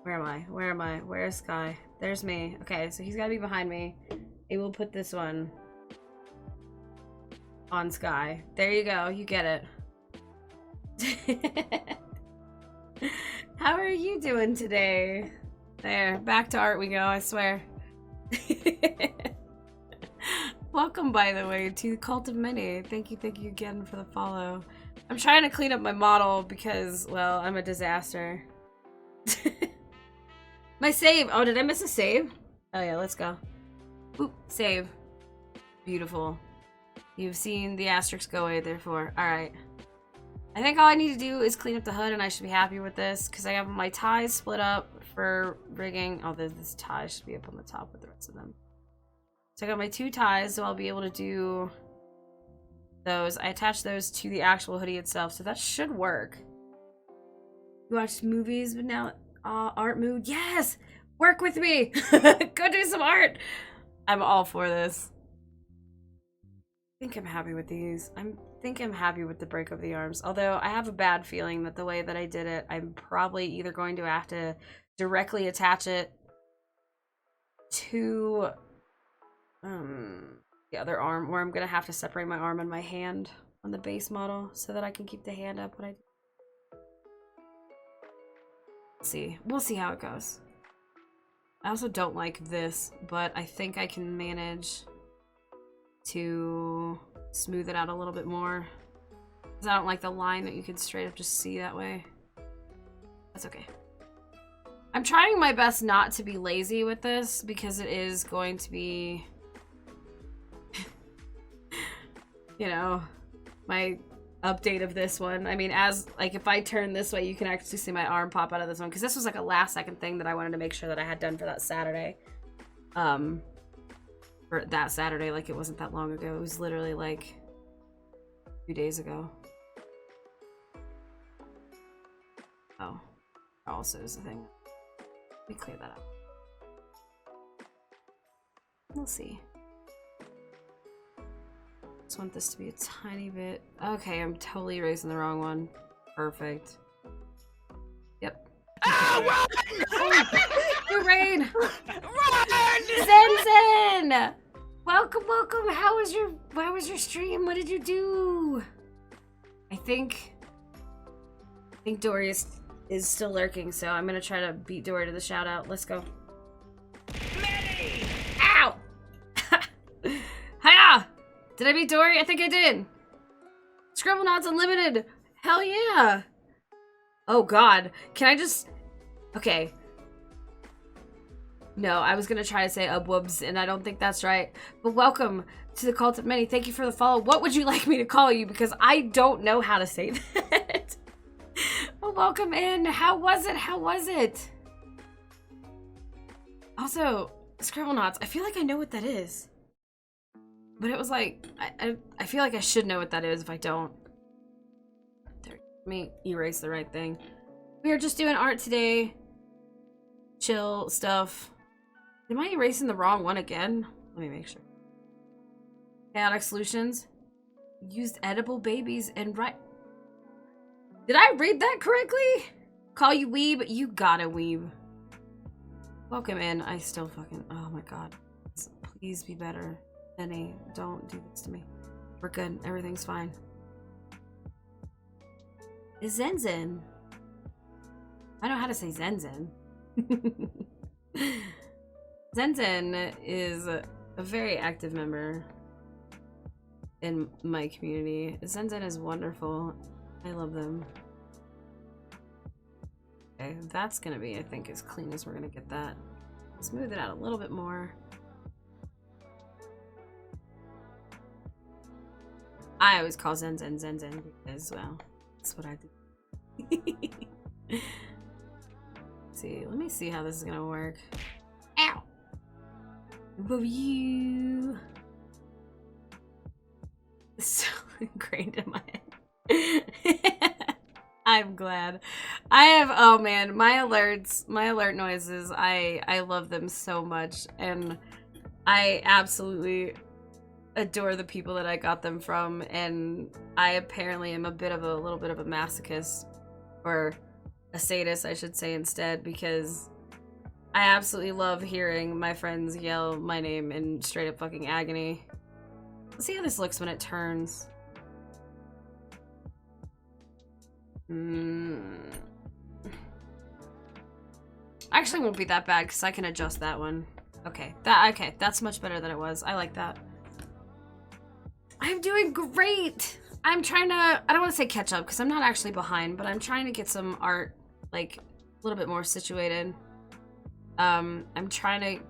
Where am I? Where am I? Where's Sky? There's me. Okay, so he's gotta be behind me. I will put this one on Sky. There you go. You get it. How are you doing today? There. Back to art we go, I swear. Welcome, by the way, to Cult of Many. Thank you again for the follow. I'm trying to clean up my model because, well, I'm a disaster. My save! Oh, did I miss a save? Oh yeah, let's go. Oop, save. Beautiful. You've seen the asterisks go away, therefore. Alright. I think all I need to do is clean up the hood and I should be happy with this, because I have my ties split up for rigging. Oh, this tie should be up on the top with the rest of them. So I got my 2 ties, so I'll be able to do those. I attached those to the actual hoodie itself, so that should work. You watched movies, but now art mood. Yes! Work with me! Go do some art! I'm all for this. I think I'm happy with these. I think I'm happy with the break of the arms. Although I have a bad feeling that the way that I did it, I'm probably either going to have to directly attach it to the other arm, or I'm gonna have to separate my arm and my hand on the base model so that I can keep the hand up when I see. We'll see how it goes. I also don't like this, but I think I can manage to smooth it out a little bit more, because I don't like the line that you can straight up just see that way. That's okay. I'm trying my best not to be lazy with this, because it is going to be you know, my update of this one. I mean, as, like, if I turn this way, you can actually see my arm pop out of this one, because this was, like, a last-second thing that I wanted to make sure that I had done for that Saturday. For that Saturday, like, it wasn't that long ago. It was literally, like, a few days ago. Oh. Also is the thing. Let me clear that up. We'll see. Just want this to be a tiny bit. Okay, I'm totally erasing the wrong one. Perfect. Yep. Ah, Good rain! run! Zen! Welcome, welcome. How was your stream? What did you do? I think Dory is still lurking, so I'm gonna try to beat Dory to the shout out. Let's go. Manny! Ow! Hiya! Did I beat Dory? I think I did. Scribble Knots Unlimited. Hell yeah. Oh god. Can I just... Okay. No, I was gonna try to say whoops, and I don't think that's right. But welcome to the Cult of Many. Thank you for the follow. What would you like me to call you? Because I don't know how to say that. Oh welcome in. How was it? How was it? Also, Scribble Knots, I feel like I know what that is. But it was like, I feel like I should know what that is if I don't. There, let me erase the right thing. We are just doing art today. Chill stuff. Am I erasing the wrong one again? Let me make sure. Chaotic Solutions. Used edible babies and right. Did I read that correctly? Call you weeb? You gotta weeb. Welcome in. I still fucking. Oh my god. Please be better. Benny, don't do this to me. We're good. Everything's fine. Is Zenzen? I know how to say Zenzen. Zenzen is a very active member in my community. Zenzen is wonderful. I love them. Okay, that's gonna be, I think, as clean as we're gonna get that. Smooth it out a little bit more. I always call Zenzen Zenzen because, well, that's what I do. See, let me see how this is gonna work. Ow! Love you. It's so ingrained in my head. I'm glad. I have, oh man, my alert noises, I love them so much, and I absolutely adore the people that I got them from, and I apparently am a little bit of a masochist, or a sadist, I should say instead, because I absolutely love hearing my friends yell my name in straight up fucking agony. Let's see how this looks when it turns. Actually won't be that bad because I can adjust that one. Okay, that's much better than it was. I like that. I'm doing great. I'm trying to, I don't want to say catch up because I'm not actually behind, but I'm trying to get some art like a little bit more situated. I'm trying to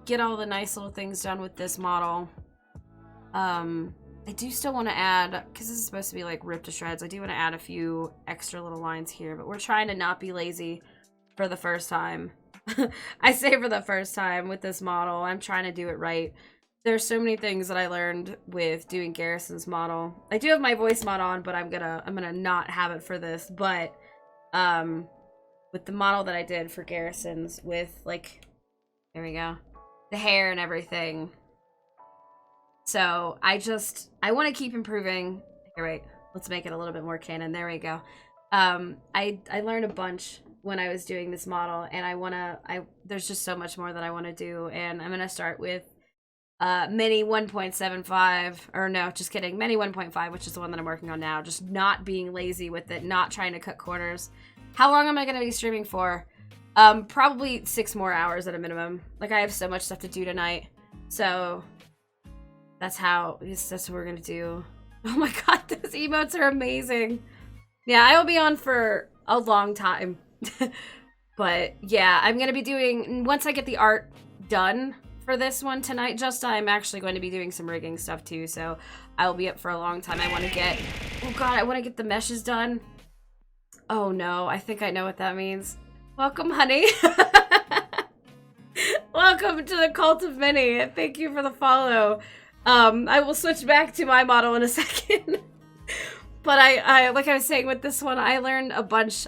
get all the nice little things done with this model. I do still want to add, because this is supposed to be like ripped to shreds, I do want to add a few extra little lines here, but we're trying to not be lazy for the first time. I say for the first time with this model. I'm trying to do it right. There's so many things that I learned with doing Garrison's model. I do have my voice mod on, but I'm gonna not have it for this, but with the model that I did for Garrison's with, like, there we go, the hair and everything. So I want to keep improving. Here, wait, let's make it a little bit more canon. There we go. I learned a bunch when I was doing this model, and there's just so much more that I want to do, and I'm gonna start with Mini 1.75, or no, just kidding, Mini 1.5, which is the one that I'm working on now. Just not being lazy with it, not trying to cut corners. How long am I gonna be streaming for? Probably 6 more hours at a minimum. Like, I have so much stuff to do tonight, so that's what we're gonna do. Oh my god, those emotes are amazing. Yeah, I will be on for a long time. But yeah, I'm gonna be doing, once I get the art done for this one tonight, I'm actually going to be doing some rigging stuff too, so I'll be up for a long time. I want to get, oh god, I want to get the meshes done. Oh no, I think I know what that means. Welcome, honey. Welcome to the Cult of Mini. Thank you for the follow. I will switch back to my model in a second. But I like I was saying with this one, I learned a bunch.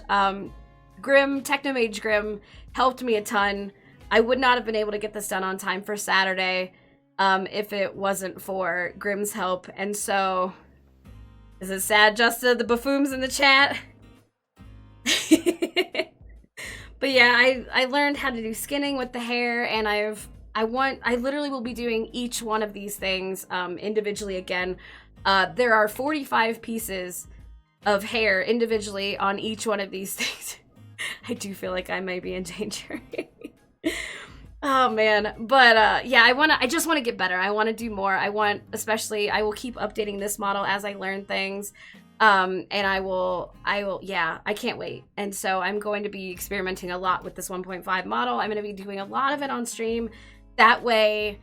Grim, Technomage Grim helped me a ton. I would not have been able to get this done on time for Saturday if it wasn't for Grim's help. And so, is it sad, Justa, the buffoons in the chat? But yeah, I learned how to do skinning with the hair, and I literally will be doing each one of these things individually again. There are 45 pieces of hair individually on each one of these things. I do feel like I might be in danger. Oh man, but yeah, I just want to get better. I want to do more. I will keep updating this model as I learn things. And I will, yeah, I can't wait. And so I'm going to be experimenting a lot with this 1.5 model. I'm going to be doing a lot of it on stream. That way,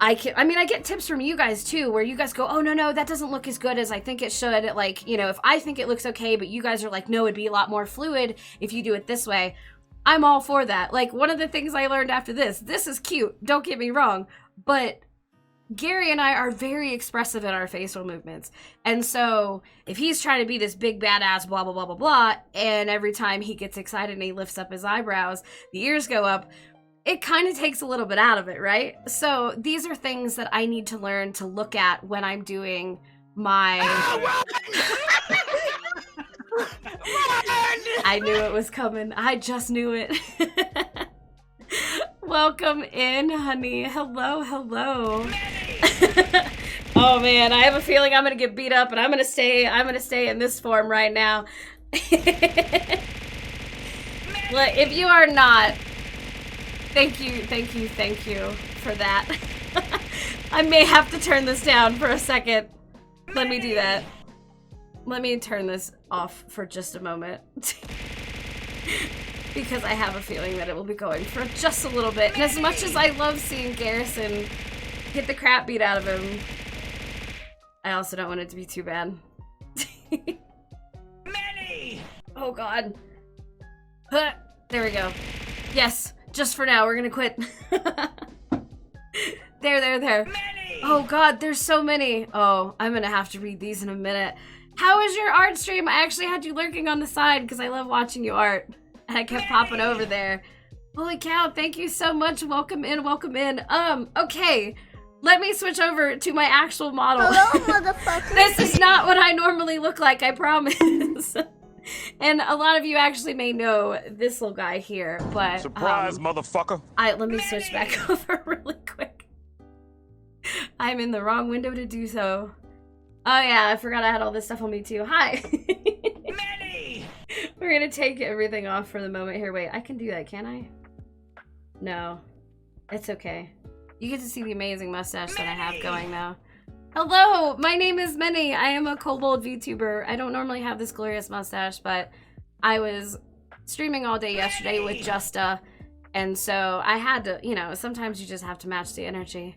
I mean, I get tips from you guys too, where you guys go, oh, no, that doesn't look as good as I think it should. Like, you know, if I think it looks okay, but you guys are like, no, it'd be a lot more fluid if you do it this way. I'm all for that. Like, one of the things I learned after this is cute, don't get me wrong, but Gary and I are very expressive in our facial movements. And so if he's trying to be this big badass, blah, blah, blah, blah, blah, and every time he gets excited and he lifts up his eyebrows, the ears go up, it kind of takes a little bit out of it, right? So these are things that I need to learn to look at when I'm doing my... I knew it was coming. I just knew it. Welcome in, honey. Hello. Oh man, I have a feeling I'm gonna get beat up, and I'm gonna stay in this form right now. Look, if you are not, thank you for that. I may have to turn this down for a second. Let me do that. Let me turn this off for just a moment. Because I have a feeling that it will be going for just a little bit. And as much as I love seeing Garrison get the crap beat out of him, I also don't want it to be too bad. Oh god. There we go. Yes, just for now, we're gonna quit. There. Oh god, there's so many. Oh, I'm gonna have to read these in a minute. How was your art stream? I actually had you lurking on the side because I love watching you art. And I kept popping over there. Holy cow, thank you so much. Welcome in. Okay. Let me switch over to my actual model. Hello, motherfucker. This is not what I normally look like, I promise. And a lot of you actually may know this little guy here, but... Surprise, motherfucker. Let me switch back over really quick. I'm in the wrong window to do so. Oh yeah, I forgot I had all this stuff on me too. Hi. We're gonna take everything off for the moment here. Wait, I can do that, can I? No. It's okay. You get to see the amazing mustache that I have going now. Hello, my name is Minnie. I am a kobold VTuber. I don't normally have this glorious mustache, but I was streaming all day yesterday with Justa, and so I had to, you know, sometimes you just have to match the energy.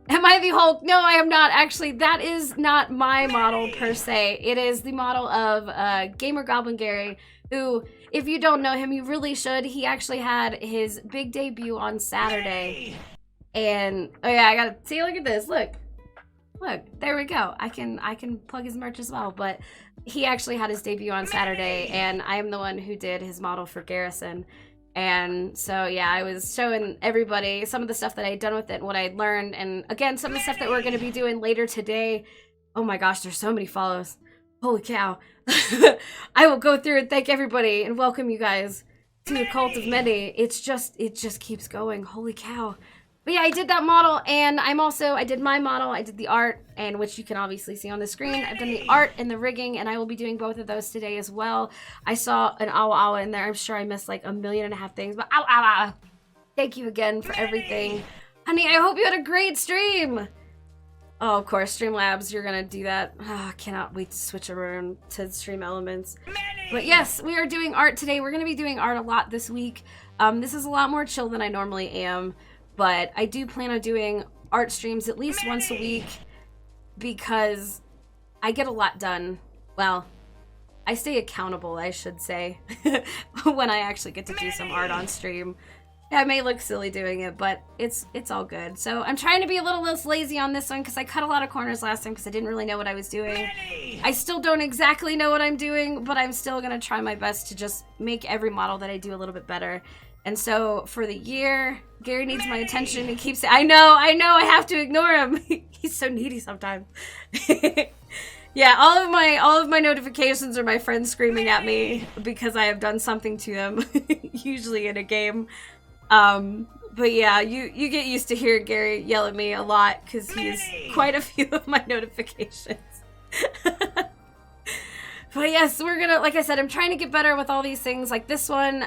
Am I the Hulk? No, I am not. Actually, that is not my model per se. It is the model of Gamer Goblin Gary, who, if you don't know him, you really should. He actually had his big debut on Saturday. And, oh yeah, I gotta, see, look at this, look, there we go. I can plug his merch as well, but he actually had his debut on Saturday, and I am the one who did his model for Garrison. And so, yeah, I was showing everybody some of the stuff that I had done with it and what I had learned. And again, some of the stuff that we're going to be doing later today. Oh my gosh, there's so many follows. Holy cow. I will go through and thank everybody and welcome you guys to the Cult of Many. It just keeps going. Holy cow. But yeah, I did that model, and I did my model, I did the art, and which you can obviously see on the screen. I've done the art and the rigging, and I will be doing both of those today as well. I saw an awa awa in there. I'm sure I missed like 1.5 million things, but awa awa. Thank you again for everything. Honey, I hope you had a great stream. Oh, of course, Streamlabs, you're gonna do that. Oh, I cannot wait to switch around to Stream Elements. But yes, we are doing art today. We're gonna be doing art a lot this week. This is a lot more chill than I normally am. But I do plan on doing art streams at least once a week because I get a lot done. Well, I stay accountable, I should say, when I actually get to do some art on stream. Yeah, I may look silly doing it, but it's all good. So I'm trying to be a little less lazy on this one because I cut a lot of corners last time because I didn't really know what I was doing. I still don't exactly know what I'm doing, but I'm still going to try my best to just make every model that I do a little bit better. And so for the year, Gary needs my attention. He keeps saying, I know, I have to ignore him. He's so needy sometimes. Yeah, all of my notifications are my friends screaming at me because I have done something to them, usually in a game. But yeah, you get used to hearing Gary yell at me a lot because he's quite a few of my notifications. But yes, we're gonna, like I said, I'm trying to get better with all these things. Like this one,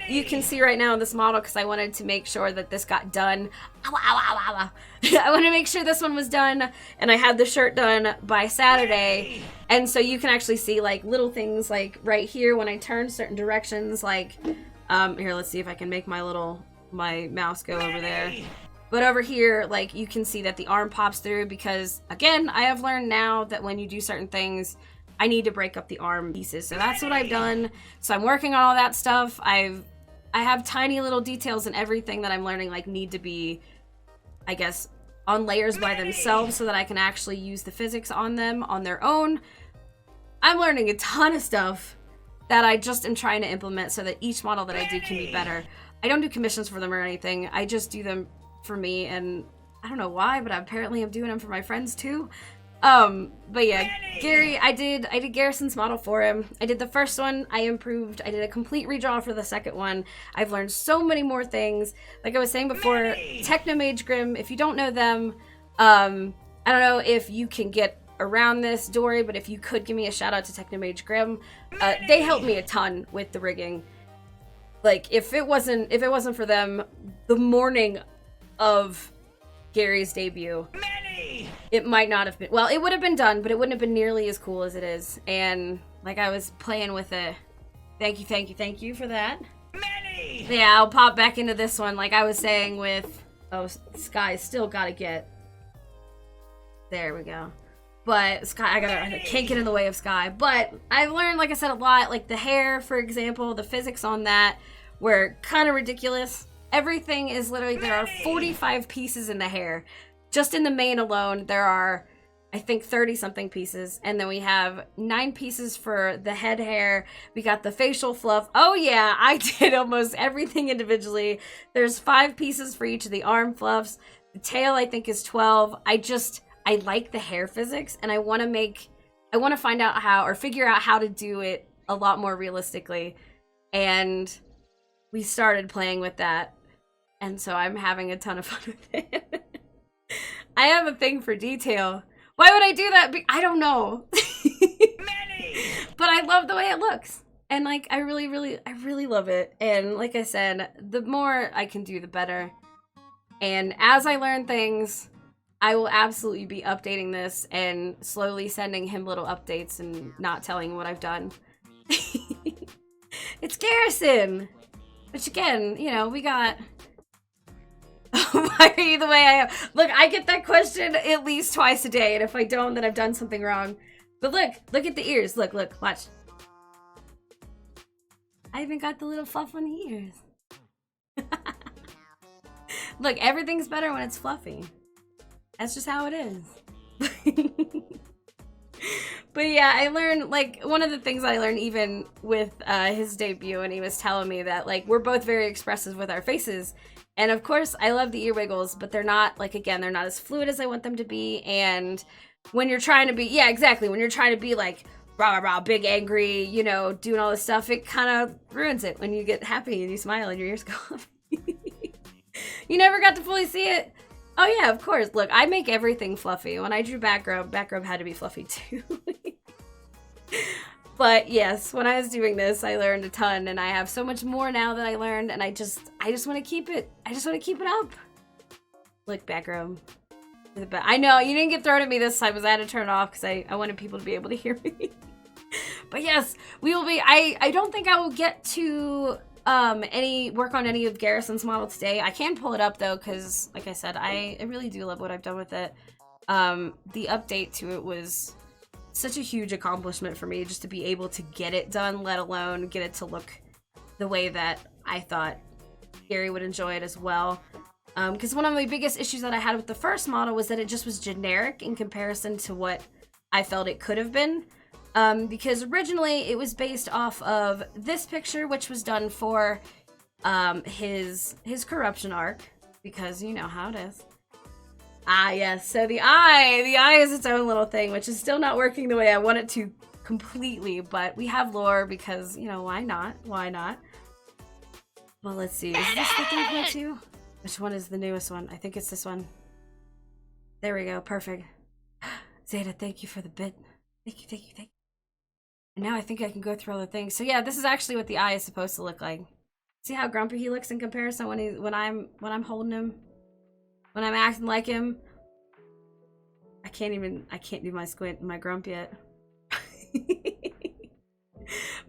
you can see right now in this model because I wanted to make sure that this got done. I want to make sure this one was done, and I had the shirt done by Saturday. And so you can actually see like little things like right here when I turn certain directions. Like, here, let's see if I can make my mouse go over there. But over here, like, you can see that the arm pops through because, again, I have learned now that when you do certain things, I need to break up the arm pieces. So that's what I've done. So I'm working on all that stuff. I have tiny little details and everything that I'm learning, like, need to be, I guess, on layers by themselves so that I can actually use the physics on them on their own. I'm learning a ton of stuff that I just am trying to implement so that each model that I do can be better. I don't do commissions for them or anything. I just do them for me, and I don't know why, but apparently I'm doing them for my friends too. But yeah, Gary, I did Garrison's model for him. I did the first one, I improved. I did a complete redraw for the second one. I've learned so many more things. Like I was saying before, Technomage Grim, if you don't know them, I don't know if you can get around this, Dory, but if you could give me a shout out to Technomage Grim, they helped me a ton with the rigging. Like, if it wasn't for them, the morning of Gary's debut, it might not have been, well, it would have been done, but it wouldn't have been nearly as cool as it is. And like, I was playing with it. Thank you for that. Yeah, I'll pop back into this one. Like I was saying with, oh, Sky still gotta get, there we go. But Sky, I can't get in the way of Sky. But I've learned, like I said, a lot. Like the hair, for example, the physics on that were kind of ridiculous. Everything is literally, there are 45 pieces in the hair. Just in the mane alone, there are, I think, 30-something pieces. And then we have 9 pieces for the head hair. We got the facial fluff. Oh yeah, I did almost everything individually. There's 5 pieces for each of the arm fluffs. The tail, I think, is 12. I like the hair physics, and I want to find out how, or figure out how to do it a lot more realistically. And we started playing with that. And so I'm having a ton of fun with it. I have a thing for detail. Why would I do that? I don't know. But I love the way it looks. And like, I really love it. And like I said, the more I can do, the better. And as I learn things, I will absolutely be updating this and slowly sending him little updates and not telling what I've done. It's Garrison! Which again, you know, we got... Why are you the way I am? Look, I get that question at least twice a day, and if I don't, then I've done something wrong. But look at the ears. Look, watch. I even got the little fluff on the ears. Look, everything's better when it's fluffy. That's just how it is. But yeah, I learned, like, one of the things I learned even with his debut, and he was telling me that, like, we're both very expressive with our faces. And of course, I love the ear wiggles, but they're not, like, again, they're not as fluid as I want them to be. And when you're trying to be, yeah, exactly, when you're trying to be, like, rah, big, angry, you know, doing all this stuff, it kind of ruins it when you get happy and you smile and your ears go off. You never got to fully see it? Oh yeah, of course. Look, I make everything fluffy. When I drew back rub had to be fluffy too. But yes, when I was doing this, I learned a ton, and I have so much more now that I learned, and I just want to keep it. I just want to keep it up. Look, back rub. I know, you didn't get thrown at me this time, because I had to turn it off, because I wanted people to be able to hear me. But yes, we will be, I don't think I will get to work on any of Garrison's model today. I can pull it up though, because like I said, I really do love what I've done with it. The update to it was such a huge accomplishment for me, just to be able to get it done, let alone get it to look the way that I thought Gary would enjoy it as well. Because one of my biggest issues that I had with the first model was that it just was generic in comparison to what I felt it could have been. Because originally it was based off of this picture, which was done for his corruption arc, because you know how it is. Ah, yes. So the eye is its own little thing, which is still not working the way I want it to completely, but we have lore because, you know, why not? Why not? Well, let's see. Is this the 3.2? Which one is the newest one? I think it's this one. There we go. Perfect. Zeta, thank you for the bit. Thank you. And now I think I can go through all the things. So yeah, this is actually what the eye is supposed to look like. See how grumpy he looks in comparison when I'm holding him? When I'm acting like him? I can't do my squint and my grump yet.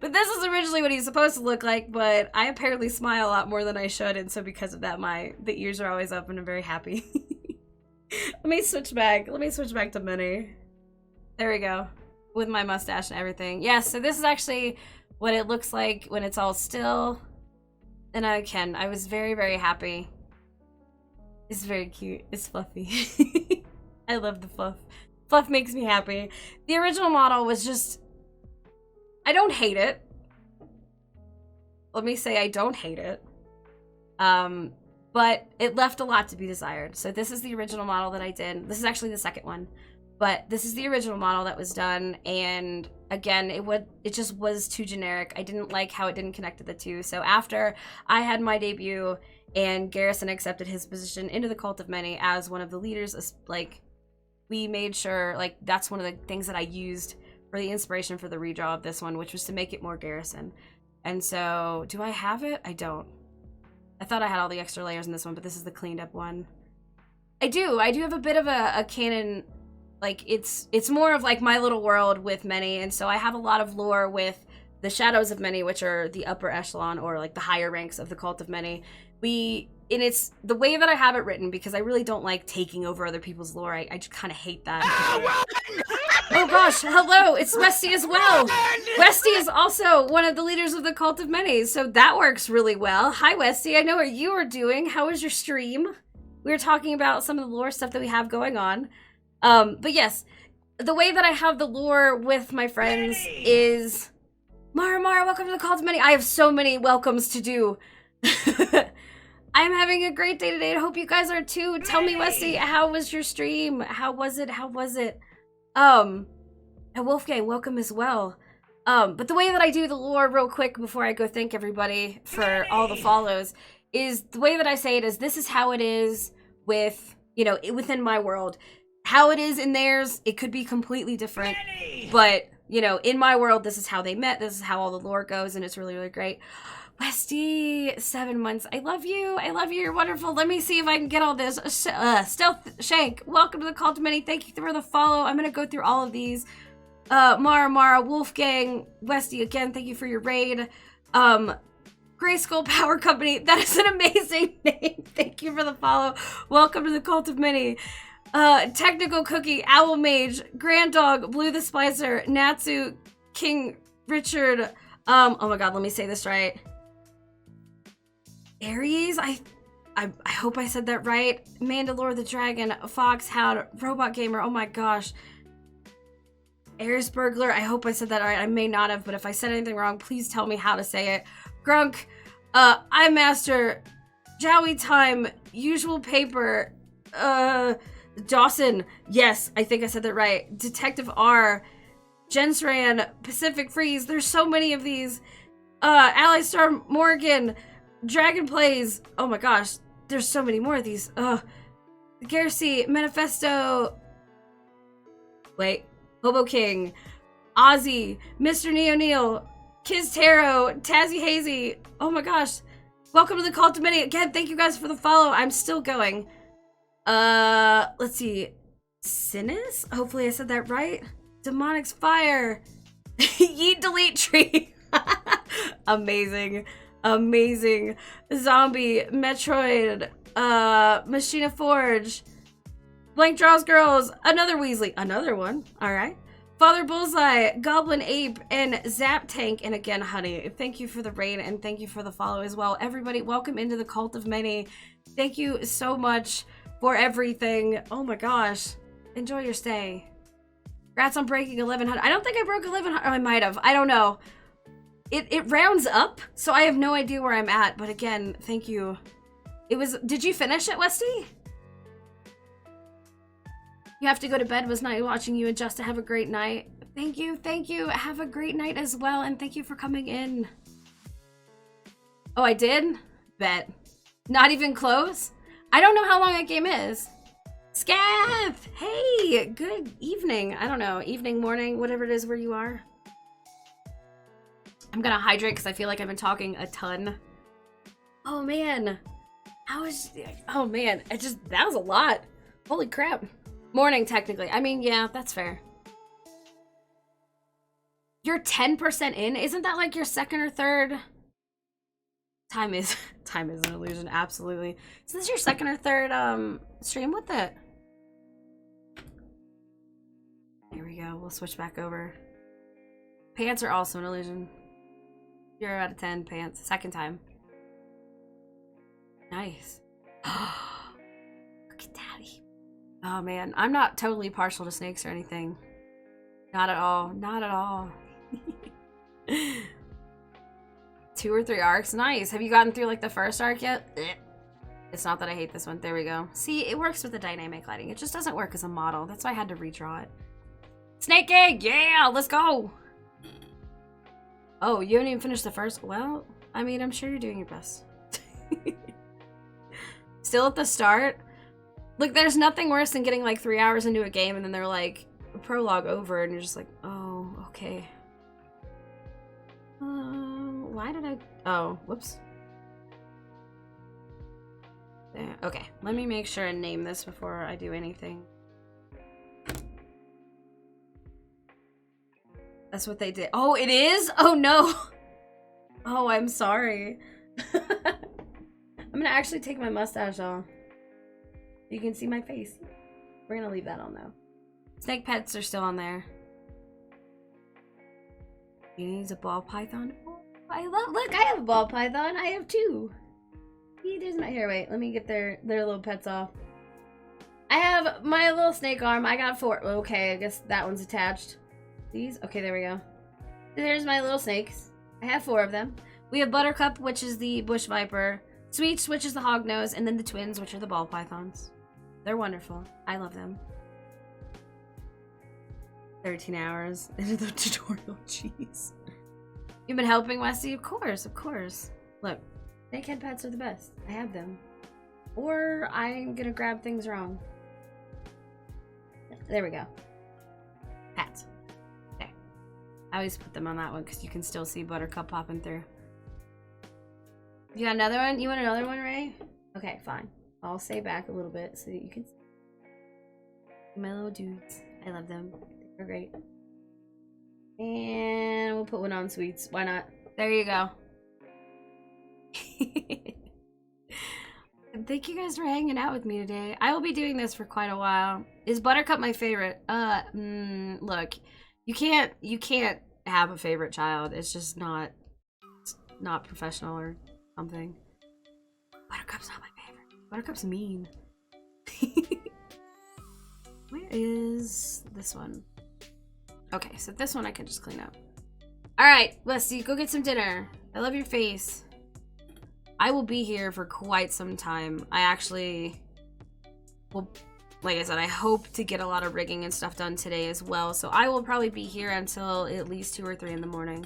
But this is originally what he's supposed to look like, but I apparently smile a lot more than I should, and so because of that, the ears are always up and I'm very happy. Let me switch back to Minnie. There we go. With my mustache and everything. Yes, so this is actually what it looks like when it's all still. And I was very, very happy. It's very cute. It's fluffy. I love the fluff. Fluff makes me happy. The original model was just... I don't hate it. Let me say I don't hate it. But it left a lot to be desired. So this is the original model that I did. This is actually the second one. But this is the original model that was done, and again, it just was too generic. I didn't like how it didn't connect to the two. So after I had my debut and Garrison accepted his position into the Cult of Many as one of the leaders, like, we made sure, like, that's one of the things that I used for the inspiration for the redraw of this one, which was to make it more Garrison. And so, do I have it? I don't. I thought I had all the extra layers in this one, but this is the cleaned up one. I do have a bit of a canon. Like, it's more of, like, my little world with Many, and so I have a lot of lore with the Shadows of Many, which are the upper echelon, or, like, the higher ranks of the Cult of Many. And it's the way that I have it written, because I really don't like taking over other people's lore. I just kind of hate that. Oh gosh, hello, it's Westy as well. Westy is also one of the leaders of the Cult of Many, so that works really well. Hi, Westy, I know what you are doing. How was your stream? We were talking about some of the lore stuff that we have going on. But yes, the way that I have the lore with my friends is... Mara, welcome to the Cult of Many. I have so many welcomes to do. I'm having a great day today. I hope you guys are too. Tell me, Westy, how was your stream? How was it? And Wolfgang, welcome as well. But the way that I do the lore real quick before I go thank everybody for all the follows is the way that I say it is this is how it is with, you know, within my world. How it is in theirs, it could be completely different, but, you know, in my world, this is how they met, this is how all the lore goes, and it's really, really great. Westy, 7 months, I love you, you're wonderful. Let me see if I can get all this. Stealth Shank, welcome to the Cult of Many, thank you for the follow. I'm gonna go through all of these. Mara, Wolfgang, Westy, again, thank you for your raid. Grayskull Power Company, that is an amazing name, thank you for the follow. Welcome to the Cult of Many. Technical Cookie, Owl Mage, Grand Dog, Blue the Splicer, Natsu, King Richard, oh my god, let me say this right. Aries, I hope I said that right. Mandalore the Dragon, Foxhound, Robot Gamer, oh my gosh. Aries Burglar, I hope I said that right. I may not have, but if I said anything wrong, please tell me how to say it. Grunk, iMaster, Jowie Time, Usual Paper, Dawson, yes, I think I said that right. Detective R, Jensran, Pacific Freeze, there's so many of these. Ally Star Morgan, Dragon Plays, oh my gosh, there's so many more of these. Garci, Manifesto, wait, Hobo King, Ozzy, Mr. Neil, Kiz Tarot, Tazzy Hazy, oh my gosh. Welcome to the Cult of Many. Again, thank you guys for the follow. I'm still going. Let's see. Sinus? Hopefully I said that right. Demonix Fire. Yeet Delete Tree. Amazing. Zombie. Metroid. Machina Forge. Blank Draws Girls. Another Weasley. Another one. Alright. Father Bullseye, Goblin Ape, and Zap Tank. And again, honey, thank you for the raid and thank you for the follow as well. Everybody, welcome into the Cult of Many. Thank you so much for everything. Oh my gosh. Enjoy your stay. Congrats on breaking 1100. I don't think I broke 1100. I might have. I don't know. It rounds up, so I have no idea where I'm at. But again, thank you. Did you finish it, Westy? You have to go to bed. Was nice watching you adjust to have a great night. Thank you. Have a great night as well, and thank you for coming in. Oh, I did? Bet. Not even close? I don't know how long that game is. Scaff! Hey, good evening. I don't know, evening, morning, whatever it is where you are. I'm gonna hydrate because I feel like I've been talking a ton. Oh man. Oh man, that was a lot. Holy crap. Morning, technically. I mean, yeah, that's fair. You're 10% in? Isn't that like your second or third? Time is an illusion, absolutely. Is this your second or third stream with it? Here we go. We'll switch back over. Pants are also an illusion. 0 out of 10 pants. Second time. Nice. Look at daddy. Oh man, I'm not totally partial to snakes or anything. Not at all. Not at all. 2 or 3 arcs. Nice. Have you gotten through like the first arc yet? It's not that I hate this one. There we go. See, it works with the dynamic lighting. It just doesn't work as a model. That's why I had to redraw it. Snake egg! Yeah! Let's go! Oh, you haven't even finished the first? Well, I mean, I'm sure you're doing your best. Still at the start? Look, there's nothing worse than getting like 3 hours into a game and then they're like, prologue over, and you're just like, oh, okay. Why did I... Oh, whoops. There. Okay, let me make sure and name this before I do anything. That's what they did. Oh, it is? Oh, no. Oh, I'm sorry. I'm gonna actually take my mustache off. You can see my face. We're gonna leave that on, though. Snake pets are still on there. He needs a ball python. Oh, look, I have a ball python. I have 2. There's my hair. Wait, let me get their little pets off. I have my little snake arm. I got 4. Okay, I guess that one's attached. These? Okay, there we go. There's my little snakes. I have 4 of them. We have Buttercup, which is the bush viper. Sweets, which is the hognose, and then the twins, which are the ball pythons. They're wonderful. I love them. 13 hours into the tutorial. Jeez. You've been helping, Westy? Of course, of course. Look, snakehead pets are the best. I have them. Or I'm gonna grab things wrong. There we go. Pets. Okay. I always put them on that one because you can still see Buttercup popping through. You got another one? You want another one, Ray? Okay, fine. I'll stay back a little bit so that you can see my little dudes. I love them. They're great. And we'll put one on Sweets. Why not? There you go. Thank you guys for hanging out with me today. I will be doing this for quite a while. Is Buttercup my favorite? Look, you can't have a favorite child. It's just not professional or something. Buttercup's not my favorite. Buttercup's mean. Where is this one? Okay, so this one I can just clean up. Alright, Leslie, go get some dinner. I love your face. I will be here for quite some time. I actually will, like I said, I hope to get a lot of rigging and stuff done today as well. So I will probably be here until at least 2 or 3 in the morning.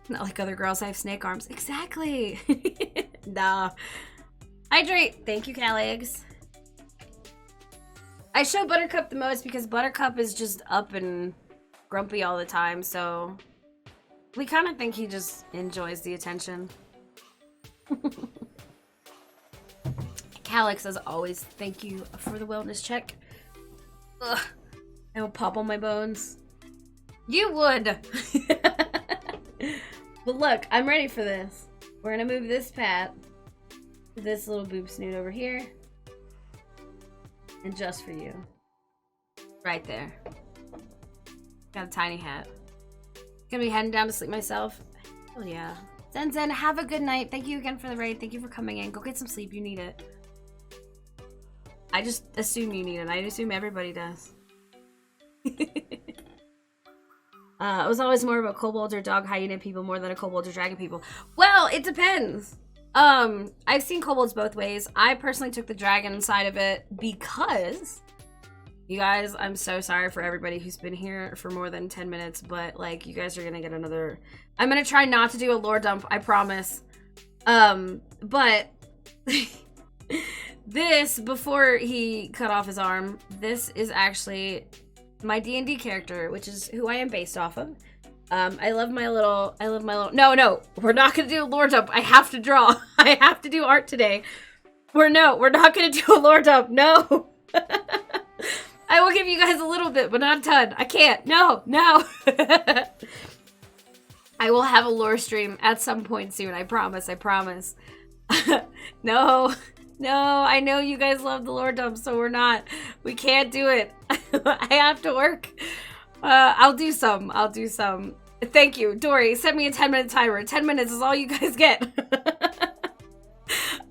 Not like other girls, I have snake arms. Exactly. Nah. Hydrate. Thank you, Cal-Eggs. I show Buttercup the most because Buttercup is just up and grumpy all the time, so we kind of think he just enjoys the attention. Calyx, as always, thank you for the wellness check. Ugh, I will pop on my bones. You would! But look, I'm ready for this. We're gonna move this pat, this little boob snoot over here, and just for you. Right there. Got a tiny hat. Gonna be heading down to sleep myself. Oh yeah. Zen, have a good night. Thank you again for the raid. Thank you for coming in. Go get some sleep. You need it. I just assume you need it. I assume everybody does. It was always more of a kobold or dog hyena people more than a kobold or dragon people. Well, it depends. I've seen kobolds both ways. I personally took the dragon side of it because, you guys, I'm so sorry for everybody who's been here for more than 10 minutes, but like, you guys are gonna get another. I'm gonna try not to do a lore dump, I promise. But this, before he cut off his arm, this is actually my D&D character, which is who I am based off of. I love my little, no, we're not gonna do a lore dump. I have to draw. I have to do art today. We're not gonna do a lore dump, no. I I will give you guys a little bit, but not a ton. I can't. No. I will have a lore stream at some point soon. I promise. No, I know you guys love the lore dump, so we can't do it. I have to work. I'll do some. Thank you, Dory. Send me a 10-minute timer. 10 minutes is all you guys get.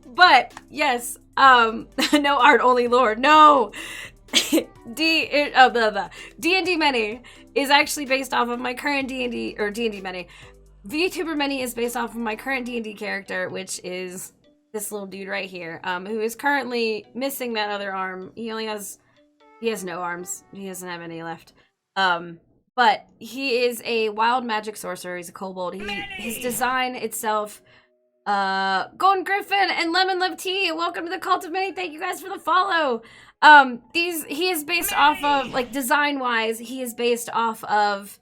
But yes, no art, only lore. No. D&D Many is actually based off of my current D&D, or D&D Many. VTuber Many is based off of my current D&D character, which is this little dude right here, who is currently missing that other arm. He has no arms. He doesn't have any left. But he is a wild magic sorcerer. He's a kobold. His design itself, Golden Griffin and Lemon Love Tea, welcome to the Cult of Many. Thank you guys for the follow. He is based off of, like, design-wise, he is based off of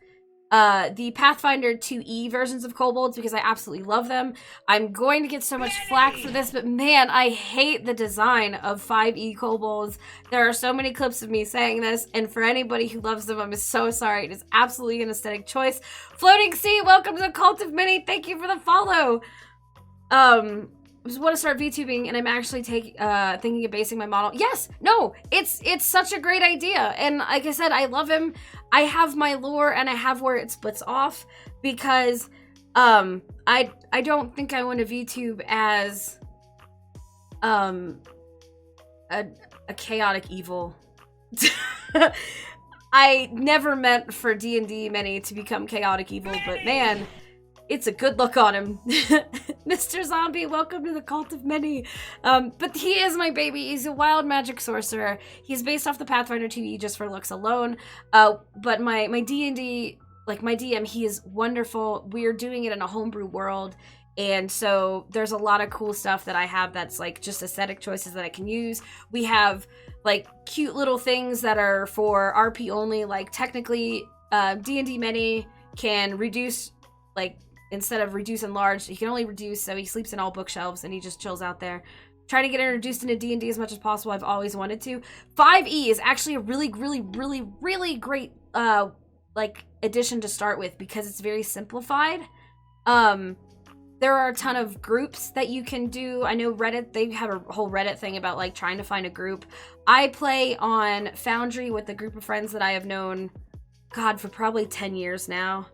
the Pathfinder 2E versions of kobolds, because I absolutely love them. I'm going to get so much flack for this, but man, I hate the design of 5E kobolds. There are so many clips of me saying this, and for anybody who loves them, I'm so sorry. It is absolutely an aesthetic choice. Floating Sea, welcome to the Cult of Many. Thank you for the follow. I just want to start VTubing, and I'm actually thinking of basing my model. Yes, no, it's such a great idea, and like I said, I love him. I have my lore, and I have where it splits off, because I don't think I want to VTube as a chaotic evil. I never meant for D&D Many to become chaotic evil, but man, it's a good look on him. Mr. Zombie, welcome to the Cult of Many. But he is my baby. He's a wild magic sorcerer. He's based off the Pathfinder 2E just for looks alone. But my D&D, like my DM, he is wonderful. We're doing it in a homebrew world. And so there's a lot of cool stuff that I have that's like just aesthetic choices that I can use. We have like cute little things that are for RP only. Like technically, D&D Many can reduce, like, instead of reduce and large, he can only reduce, so he sleeps in all bookshelves and he just chills out there. Trying to get introduced into D&D as much as possible. I've always wanted to. 5e is actually a really great like addition to start with, because it's very simplified. There are a ton of groups that you can do. I know Reddit, they have a whole Reddit thing about like trying to find a group. I play on Foundry with a group of friends that I have known, God, for probably 10 years now.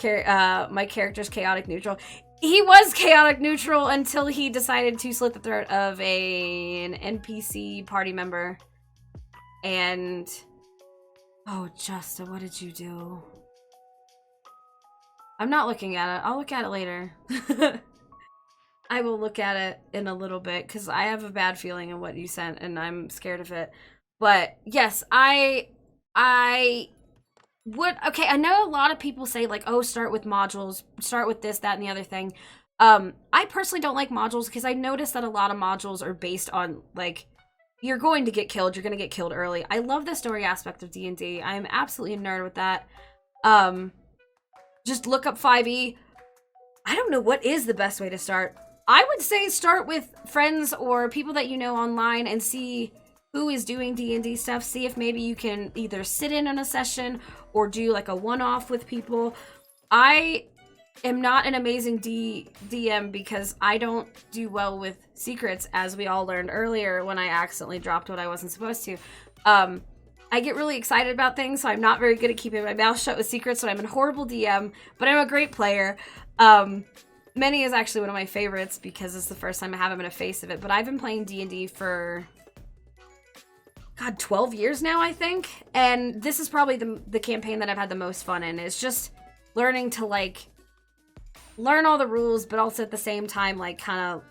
My character's chaotic neutral. He was chaotic neutral until he decided to slit the throat of an NPC party member. And oh, Justa, what did you do? I'm not looking at it. I'll look at it later. I will look at it in a little bit, because I have a bad feeling of what you sent and I'm scared of it. But yes, I know a lot of people say like, oh, start with modules, start with this, that, and the other thing. I personally don't like modules, because I noticed that a lot of modules are based on like, you're going to get killed, you're going to get killed early. I love the story aspect of D&D. I'm absolutely a nerd with that. Just look up 5e. I don't know what is the best way to start. I would say start with friends or people that you know online and see who is doing D&D stuff. See if maybe you can either sit in on a session or do like a one-off with people. I am not an amazing DM because I don't do well with secrets, as we all learned earlier when I accidentally dropped what I wasn't supposed to. I get really excited about things, so I'm not very good at keeping my mouth shut with secrets, so I'm a horrible DM, but I'm a great player. Many is actually one of my favorites because it's the first time I haven't been a face of it, but I've been playing D&D for, God, 12 years now, I think, and this is probably the campaign that I've had the most fun in. It's just learning to, like, learn all the rules, but also at the same time, like, kind of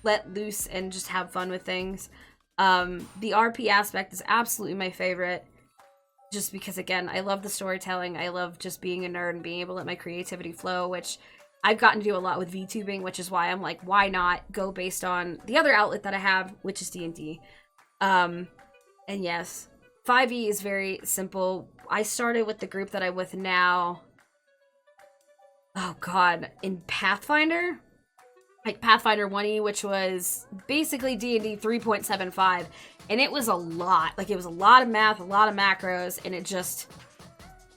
let loose and just have fun with things. The RP aspect is absolutely my favorite, just because, again, I love the storytelling. I love just being a nerd and being able to let my creativity flow, which I've gotten to do a lot with VTubing, which is why I'm like, why not go based on the other outlet that I have, which is D&D. And yes, 5e is very simple. I started with the group that I'm with now. Oh God, in Pathfinder? like Pathfinder 1E, which was basically D&D 3.75, and it was a lot. Like, it was a lot of math, a lot of macros, and it just...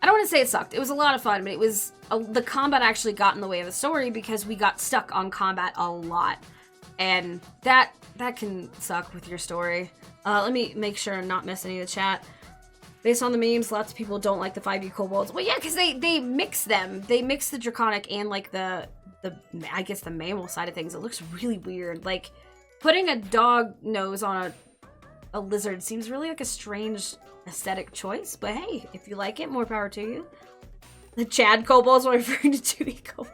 I don't want to say it sucked. It was a lot of fun, but it was... the combat actually got in the way of the story because we got stuck on combat a lot. And that can suck with your story. Let me make sure I'm not missing any of the chat. Based on the memes, lots of people don't like the 5e kobolds. Well, yeah, because they mix them. They mix the draconic and, like, the I guess the mammal side of things. It looks really weird. Like, putting a dog nose on a lizard seems really like a strange aesthetic choice. But hey, if you like it, more power to you. The Chad kobolds were referring to 2e kobolds.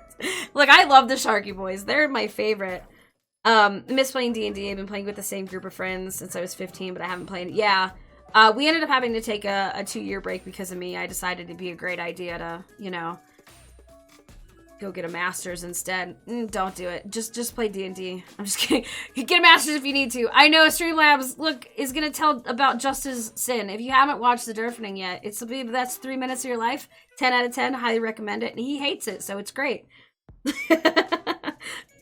Look, I love the Sharky Boys. They're my favorite. Miss playing D&D. I've been playing with the same group of friends since I was 15, but I haven't played. Yeah. We ended up having to take a 2-year break because of me. I decided it'd be a great idea to, you know, go get a master's instead. Don't do it. Just play D&D. I'm just kidding. Get a master's if you need to. I know Streamlabs, look, is gonna tell about Justice Sin. If you haven't watched The Durfening yet, that's 3 minutes of your life. 10 out of 10. Highly recommend it. And he hates it, so it's great.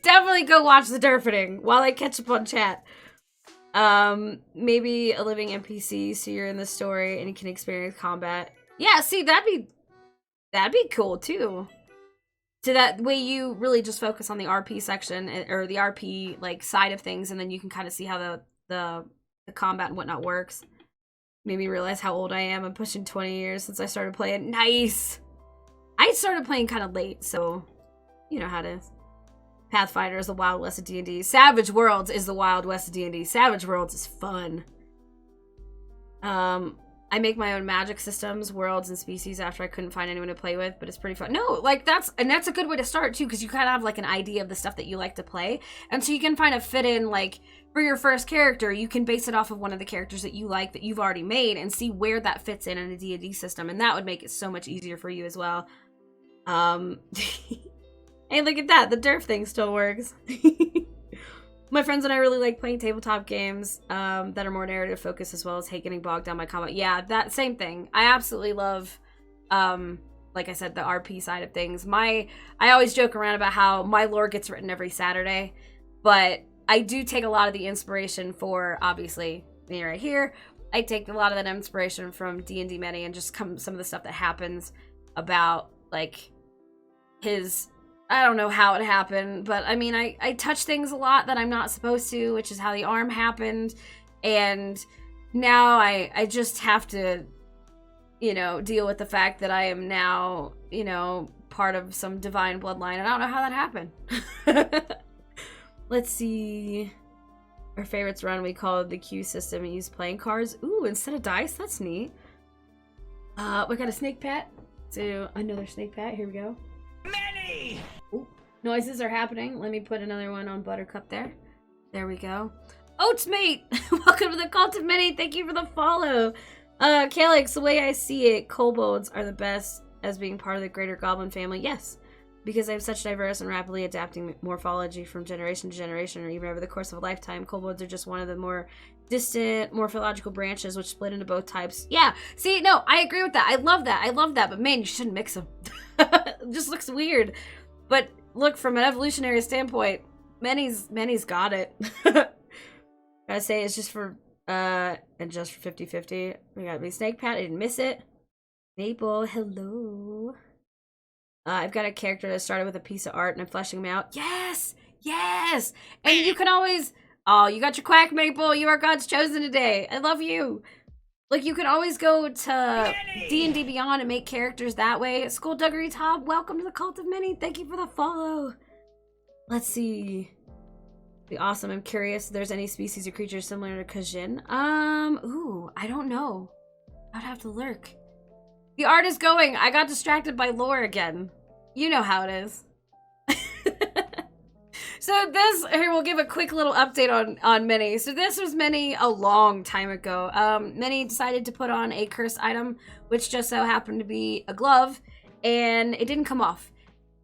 Definitely go watch The Durfening while I catch up on chat. Maybe a living NPC, so you're in the story and you can experience combat. Yeah, see, that'd be cool too. So that way you really just focus on the RP section, or the RP like side of things, and then you can kind of see how the combat and whatnot works. Made me realize how old I am. I'm pushing 20 years since I started playing. Nice! I started playing kind of late, so you know how it is. Pathfinder is the Wild West of D&D. Savage Worlds is the Wild West of D&D. Savage Worlds is fun. I make my own magic systems, worlds, and species after I couldn't find anyone to play with, but it's pretty fun. No, like that's a good way to start too, because you kind of have like an idea of the stuff that you like to play, and so you can find a fit in, like, for your first character, you can base it off of one of the characters that you like that you've already made and see where that fits in a D&D system, and that would make it so much easier for you as well. Hey, look at that, the Durf thing still works. My friends and I really like playing tabletop games that are more narrative focused, as well as hate getting bogged down by combat. Yeah, that same thing. I absolutely love, like I said, the RP side of things. I always joke around about how my lore gets written every Saturday, but I do take a lot of the inspiration for, obviously, me right here. I take a lot of that inspiration from D&D Many and just some of the stuff that happens about, like, his... I don't know how it happened, but I mean, I touch things a lot that I'm not supposed to, which is how the arm happened, and now I just have to, you know, deal with the fact that I am now, you know, part of some divine bloodline, and I don't know how that happened. Let's see. Our favorites run, we call it the Q system and use playing cards. Ooh, instead of dice, that's neat. We got a snake pet. So another snake pet, here we go. Many! Ooh, noises are happening. Let me put another one on Buttercup there. There we go. Oatsmate! Welcome to the Cult of Many. Thank you for the follow. Calyx, the way I see it, kobolds are the best as being part of the greater goblin family. Yes, because they have such diverse and rapidly adapting morphology from generation to generation, or even over the course of a lifetime. Kobolds are just one of the more distant morphological branches which split into both types. Yeah, see, no, I agree with that. I love that, but man, you shouldn't mix them. It just looks weird. But look, from an evolutionary standpoint, Many's got it. Gotta say, it's just for and just for 50-50. We got me Snake Pat, I didn't miss it. Maple, hello. I've got a character that started with a piece of art and I'm fleshing them out. Yes! Yes! And you can always... Oh, you got your quack, Maple. You are God's chosen today. I love you. Like, you can always go to D&D Beyond and make characters that way. Skullduggery Top, welcome to the Cult of Many. Thank you for the follow. Let's see. Be awesome. I'm curious if there's any species or creatures similar to Kajin. Ooh, I don't know. I'd have to lurk. The art is going. I got distracted by lore again. You know how it is. So this, here, we'll give a quick little update on Many. So this was Many a long time ago. Many decided to put on a cursed item, which just so happened to be a glove, and it didn't come off.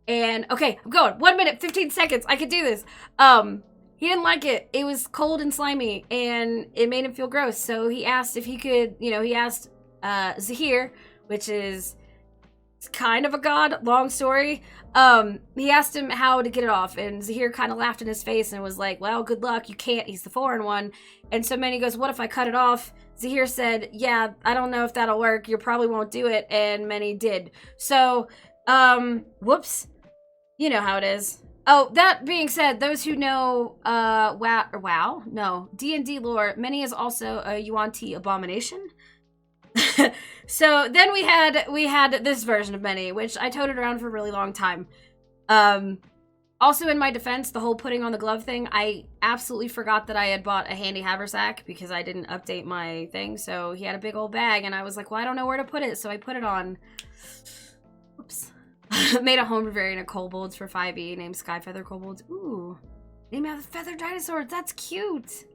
And, okay, I'm going. 1 minute, 15 seconds. I could do this. He didn't like it. It was cold and slimy, and it made him feel gross. So he asked if he could, he asked Zahir, which is kind of a god. Long story. He asked him how to get it off, and Zahir kind of laughed in his face and was like, well, good luck, you can't, he's the foreign one. And so Manny goes, what if I cut it off? Zahir said, yeah, I don't know if that'll work, you probably won't do it, and Manny did. So, whoops. You know how it is. Oh, that being said, those who know, D&D lore, Manny is also a Yuan-Ti abomination. So then we had this version of Manny, which I toted around for a really long time. Also in my defense, the whole putting on the glove thing, I absolutely forgot that I had bought a handy haversack because I didn't update my thing. So he had a big old bag and I was like, well, I don't know where to put it. So I put it on. Oops. Made a homebrew variant of kobolds for 5e named Skyfeather Kobolds. Ooh. Named after feathered dinosaurs. That's cute.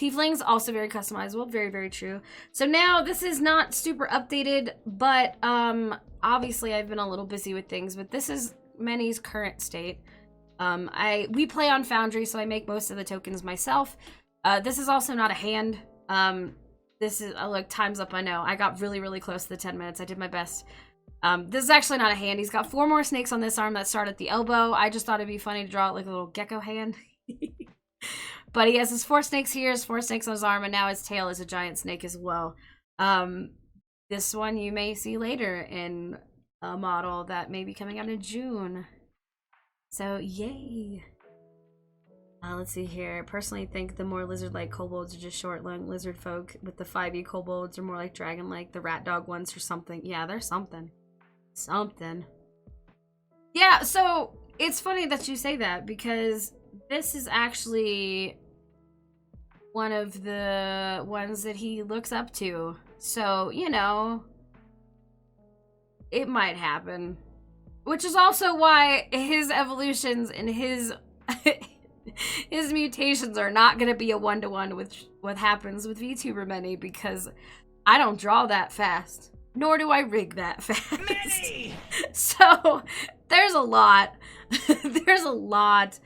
Tieflings, also very customizable. Very, very true. So now, this is not super updated, but obviously I've been a little busy with things, but this is Manny's current state. We play on Foundry, so I make most of the tokens myself. This is also not a hand. This is, look, time's up, I know. I got really, really close to the 10 minutes. I did my best. This is actually not a hand. He's got 4 more snakes on this arm that start at the elbow. I just thought it'd be funny to draw it like a little gecko hand. But he has his 4 snakes here, his 4 snakes on his arm, and now his tail is a giant snake as well. This one you may see later in a model that may be coming out in June. So, yay! Let's see here. I personally think the more lizard-like kobolds are just short-lung lizard folk, with the 5e kobolds are more like dragon-like, the rat dog ones or something. Yeah, they're something. Something. Yeah, so it's funny that you say that, because this is actually one of the ones that he looks up to. So, you know, it might happen. Which is also why his evolutions and his his mutations are not going to be a one-to-one with what happens with VTuber Manny, because I don't draw that fast. Nor do I rig that fast. Manny! So, there's a lot. There's a lot.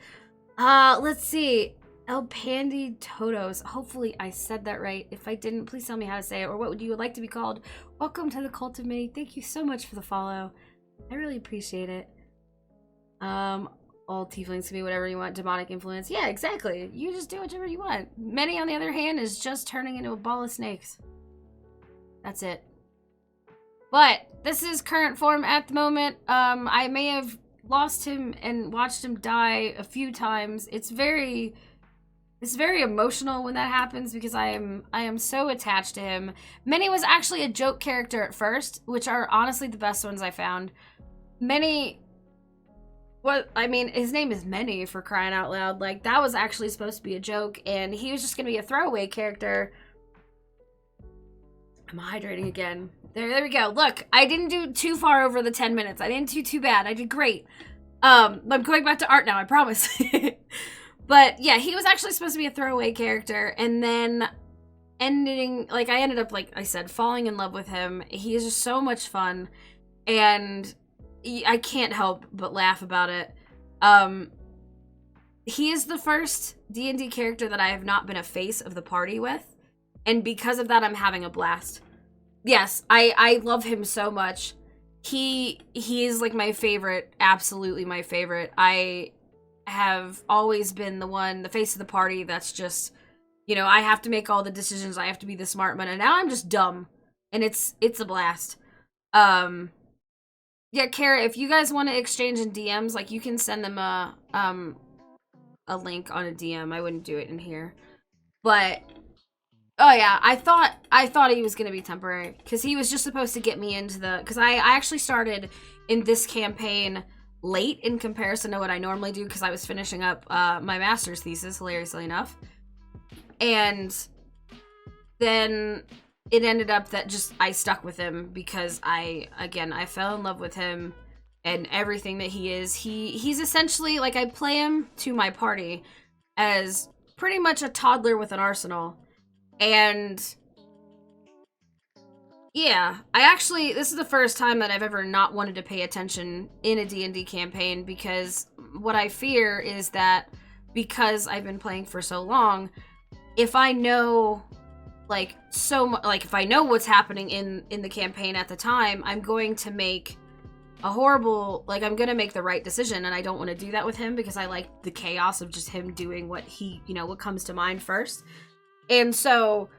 Let's see. El Pandy Totos. Hopefully I said that right. If I didn't, please tell me how to say it, or what would you like to be called. Welcome to the Cult of Manny. Thank you so much for the follow. I really appreciate it. All tieflings can be whatever you want. Demonic influence. Yeah, exactly. You just do whatever you want. Manny, on the other hand, is just turning into a ball of snakes. That's it. But this is current form at the moment. I may have lost him and watched him die a few times. It's very emotional when that happens, because I am so attached to him. Manny was actually a joke character at first, which are honestly the best ones I found. Manny, his name is Manny, for crying out loud. Like, that was actually supposed to be a joke, and he was just gonna be a throwaway character. I'm hydrating again. There we go. Look, I didn't do too far over the 10 minutes. I didn't do too bad. I did great. I'm going back to art now, I promise. But yeah, he was actually supposed to be a throwaway character, and then I ended up, like I said, falling in love with him. He is just so much fun, and I can't help but laugh about it. He is the first D&D character that I have not been a face of the party with, and because of that, I'm having a blast. Yes, I love him so much. He is like my favorite, absolutely my favorite. I have always been the face of the party that's just, you know, I have to make all the decisions, I have to be the smart one, and now I'm just dumb, and it's a blast. Yeah, Kara, if you guys want to exchange in DMs, like, you can send them a link on a DM. I wouldn't do it in here, but oh yeah, I thought he was gonna be temporary, because he was just supposed to get me into because I actually started in this campaign late in comparison to what I normally do, because I was finishing up my master's thesis, hilariously enough. And then it ended up that just I stuck with him, because I fell in love with him and everything that he is. He's essentially, like, I play him to my party as pretty much a toddler with an arsenal. And yeah, this is the first time that I've ever not wanted to pay attention in a D&D campaign, because what I fear is that, because I've been playing for so long, if I know, like, if I know what's happening in the campaign at the time, I'm going to make a horrible, like, I'm gonna make the right decision, and I don't want to do that with him because I like the chaos of just him doing what he, you know, what comes to mind first. And so,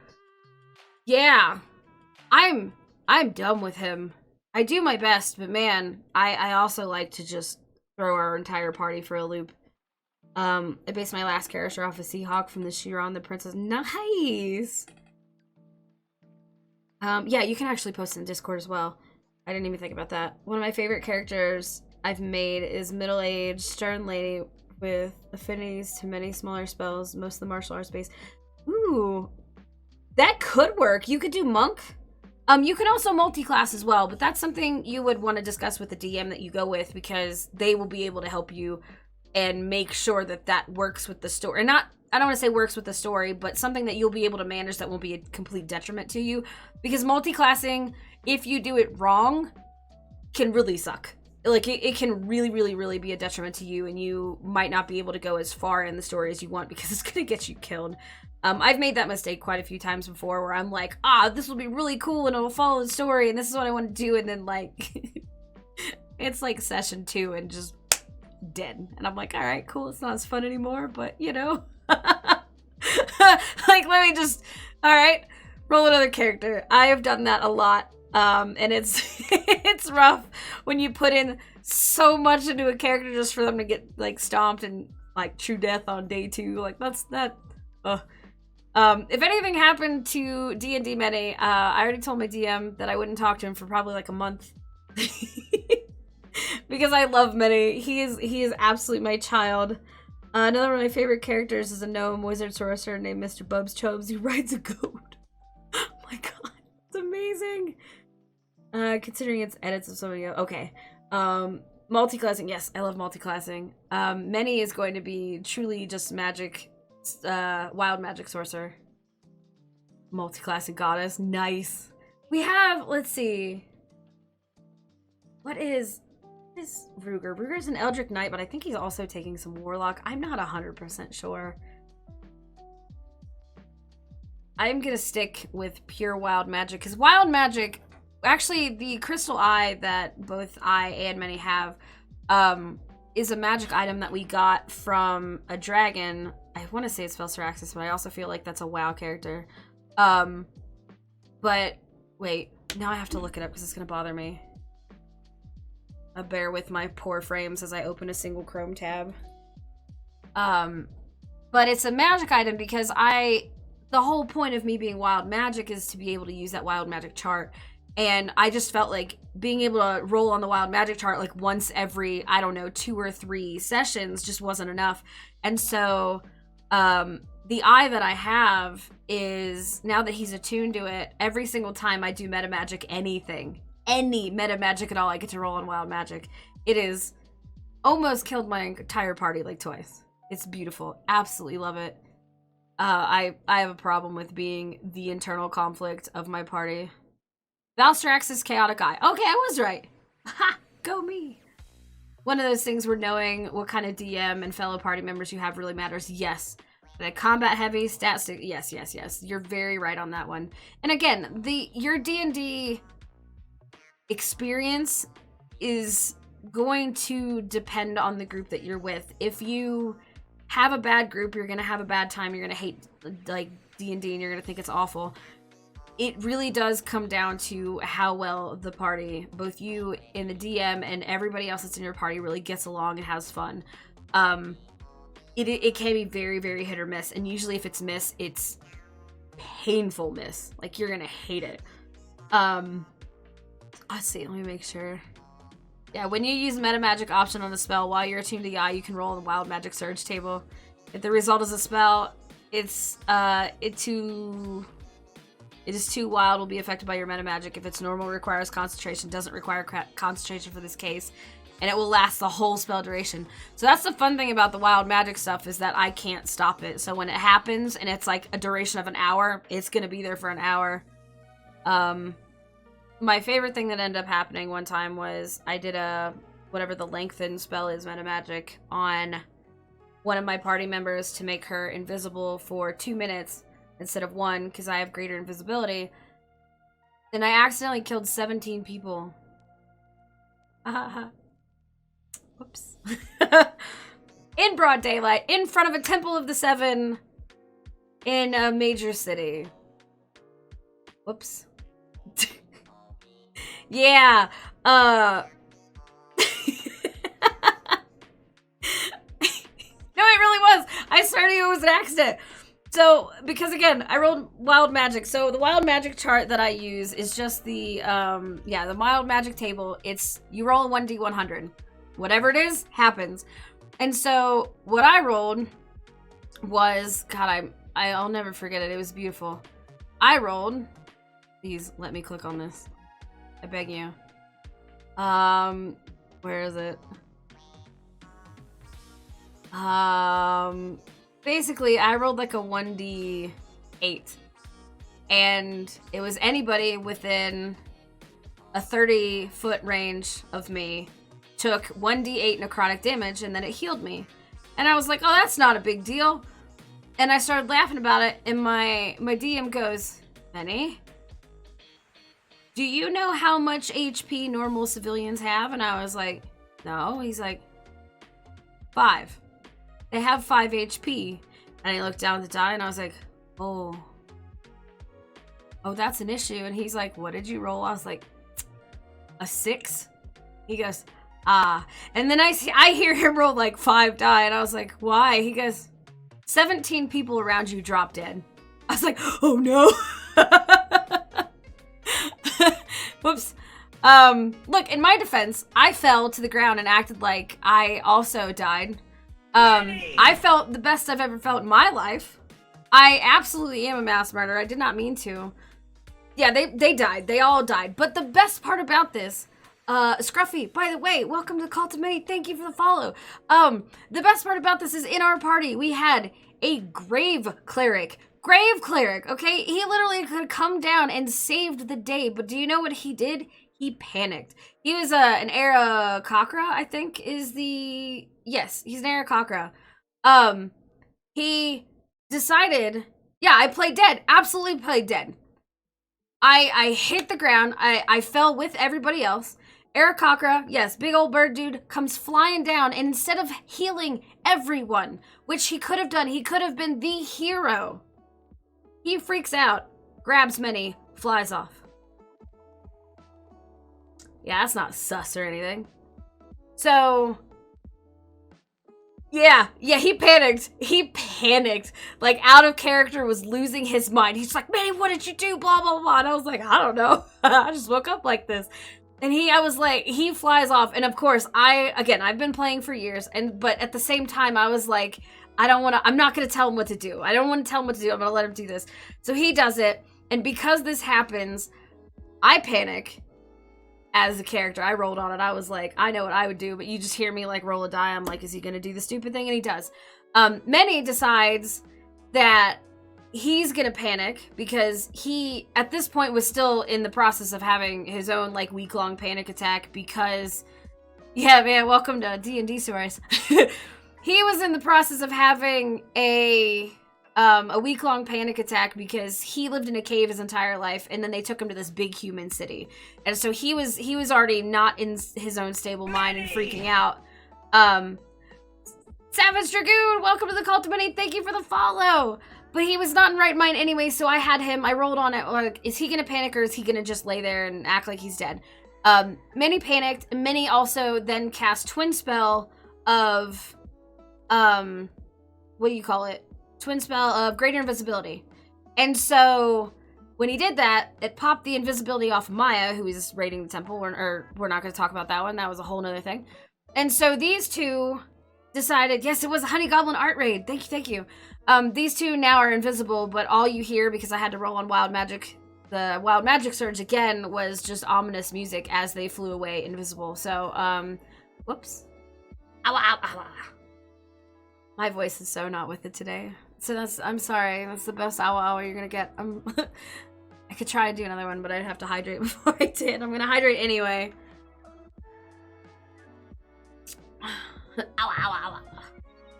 yeah, I'm done with him. I do my best, but man, I also like to just throw our entire party for a loop. I based my last character off a Seahawk from the Chiron the Princess. Nice! Yeah, you can actually post in Discord as well. I didn't even think about that. One of my favorite characters I've made is middle-aged, stern lady with affinities to many smaller spells, most of the martial arts based. Ooh, that could work. You could do monk. You can also multi-class as well, but that's something you would want to discuss with the DM that you go with because they will be able to help you and make sure that that works with the story. Not, I don't want to say works with the story, but something that you'll be able to manage that won't be a complete detriment to you. Because multi-classing, if you do it wrong, can really suck. Like, it can really, really, really be a detriment to you, and you might not be able to go as far in the story as you want because it's going to get you killed. I've made that mistake quite a few times before where I'm like, this will be really cool and it'll follow the story and this is what I want to do, and then, like, it's like session 2 and just dead. And I'm like, alright, cool, it's not as fun anymore, but, you know. Like, let me just, alright, roll another character. I have done that a lot. And it's it's rough when you put in so much into a character just for them to get, like, stomped and, like, true death on day 2. Like, that's that. If anything happened to D&D Many, I already told my DM that I wouldn't talk to him for probably like a month. Because I love Many. He is absolutely my child. Another one of my favorite characters is a gnome wizard sorcerer named Mr. Bubs Chubbs who rides a goat. Oh my god, it's amazing. Considering its edits of somebody else. Okay. Multi-classing. Yes, I love multi-classing. Many is going to be truly just magic, wild magic sorcerer. Multi-classing goddess. Nice. We have, let's see. What is Ruger? Ruger's an Eldritch Knight, but I think he's also taking some Warlock. I'm not 100% sure. I'm gonna stick with pure wild magic, because wild magic, actually the crystal eye that both I and Many have, is a magic item that we got from a dragon. I want to say it's Felstraxis, but I also feel like that's a WoW character. But wait, now I have to look it up because it's gonna bother me. Bear with my poor frames as I open a single Chrome tab. But it's a magic item because the whole point of me being wild magic is to be able to use that wild magic chart. And I just felt like being able to roll on the wild magic chart like once every, I don't know, 2 or 3 sessions just wasn't enough. And so the eye that I have is, now that he's attuned to it, every single time I do meta magic anything, any meta magic at all, I get to roll on wild magic. It is almost killed my entire party like twice. It's beautiful. Absolutely love it. I have a problem with being the internal conflict of my party. Valstrax's Chaotic Eye. Okay, I was right. Ha! Go me. One of those things where knowing what kind of DM and fellow party members you have really matters. Yes. The combat heavy, stat stick. Yes, yes, yes. You're very right on that one. And again, your D&D experience is going to depend on the group that you're with. If you have a bad group, you're going to have a bad time. You're going to hate, like, D&D and you're going to think it's awful. It really does come down to how well the party, both you and the DM and everybody else that's in your party, really gets along and has fun. It can be very, very hit or miss. And usually if it's miss, it's painful miss. Like, you're going to hate it. Let's see, let me make sure. Yeah, when you use meta magic option on a spell while you're attuned to the eye, you can roll on the wild magic surge table. If the result is a spell, it is too wild, will be affected by your meta magic. If it's normal, requires concentration, doesn't require concentration for this case, and it will last the whole spell duration. So that's the fun thing about the wild magic stuff, is that I can't stop it. So when it happens and it's like a duration of an hour, it's gonna be there for an hour. My favorite thing that ended up happening one time was I did whatever the lengthen spell is, meta magic, on one of my party members to make her invisible for 2 minutes instead of 1, because I have greater invisibility. And I accidentally killed 17 people. Whoops. In broad daylight, in front of a temple of the seven, in a major city. Whoops. Yeah. No, it really was. I swear to you, it was an accident. So, because again, I rolled wild magic. So the wild magic chart that I use is just the, the wild magic table. It's, you roll a 1d100. Whatever it is, happens. And so what I rolled was, God, I'll never forget it. It was beautiful. I rolled, please let me click on this. I beg you. Where is it? Basically, I rolled like a 1d8. And it was anybody within a 30-foot range of me took 1d8 necrotic damage, and then it healed me. And I was like, oh, that's not a big deal. And I started laughing about it, and my DM goes, Penny, do you know how much HP normal civilians have? And I was like, no. He's like, 5. They have 5 HP. And I looked down at the die, and I was like, oh, that's an issue. And he's like, what did you roll? I was like, a 6. He goes, ah. And then I hear him roll like 5 die, and I was like, why? He goes, 17 people around you dropped dead. I was like, oh no. Whoops. Look, in my defense, I fell to the ground and acted like I also died. I felt the best I've ever felt in my life. I absolutely am a mass murderer. I did not mean to. Yeah, they died. They all died. But the best part about this, Scruffy, by the way, welcome to the Cult of Many. Thank you for the follow. The best part about this is in our party, we had a grave cleric. Grave cleric, okay? He literally could come down and saved the day, but do you know what he did? He panicked. He was an Aarakocra, I think is the... Yes, he's an Aarakocra. He decided... Yeah, I played dead. Absolutely played dead. I hit the ground. I fell with everybody else. Aarakocra, yes, big old bird dude, comes flying down, and instead of healing everyone, which he could have done, he could have been the hero. He freaks out, grabs Many, flies off. Yeah, that's not sus or anything. So, yeah, he panicked. He panicked. Like, out of character, was losing his mind. He's like, Manny, what did you do? Blah, blah, blah. And I was like, I don't know. I just woke up like this. And I was like, he flies off. And of course, I've been playing for years. But at the same time, I was like, I'm not going to tell him what to do. I don't want to tell him what to do. I'm going to let him do this. So he does it. And because this happens, I panic. As a character, I rolled on it. I was like, I know what I would do, but you just hear me like roll a die. I'm like, is he gonna do the stupid thing? And he does. Many decides that he's gonna panic because he, at this point, was still in the process of having his own like week-long panic attack because, yeah, man, welcome to D&D stories. He was in the process of having a week-long panic attack because he lived in a cave his entire life, and then they took him to this big human city, and so he was already not in his own stable mind and freaking out. Savage Dragoon, welcome to the Cult of Many. Thank you for the follow. But he was not in right mind anyway, so I rolled on it. Like, is he gonna panic or is he gonna just lay there and act like he's dead? Many panicked. Many also then cast Twin Spell of, what do you call it? Twin Spell of Greater Invisibility. And so when he did that, it popped the invisibility off Maya, who is raiding the temple. We're not going to talk about that one. That was a whole nother thing. And so these two decided, yes, it was a Honey Goblin art raid. Thank you. These two now are invisible, but all you hear, because I had to roll on Wild Magic, the Wild Magic Surge again, was just ominous music as they flew away invisible. So, whoops. Ow, ow, ow, ow. My voice is so not with it today. So I'm sorry, that's the best ow you're gonna get. I could try and do another one, but I'd have to hydrate before I did. I'm gonna hydrate anyway. Ow, ow.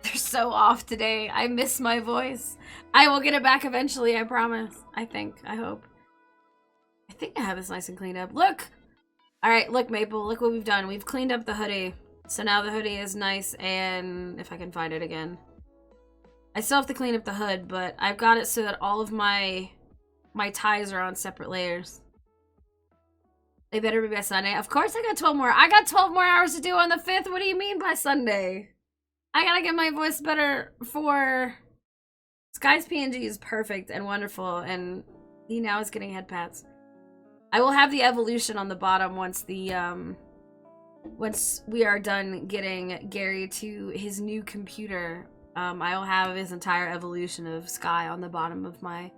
They're so off today. I miss my voice. I will get it back eventually, I promise. I hope. I think I have this nice and cleaned up. Look! Alright, look, Maple, look what we've done. We've cleaned up the hoodie. So now the hoodie is nice, and if I can find it again. I still have to clean up the hood, but I've got it so that all of my ties are on separate layers. They better be by Sunday. Of course I got 12 more. I got 12 more hours to do on the 5th. What do you mean by Sunday? I gotta get my voice better for... Sky's PNG is perfect and wonderful, and he now is getting head pats. I will have the evolution on the bottom once once we are done getting Gary to his new computer. I will have his entire evolution of Sky on the bottom of my...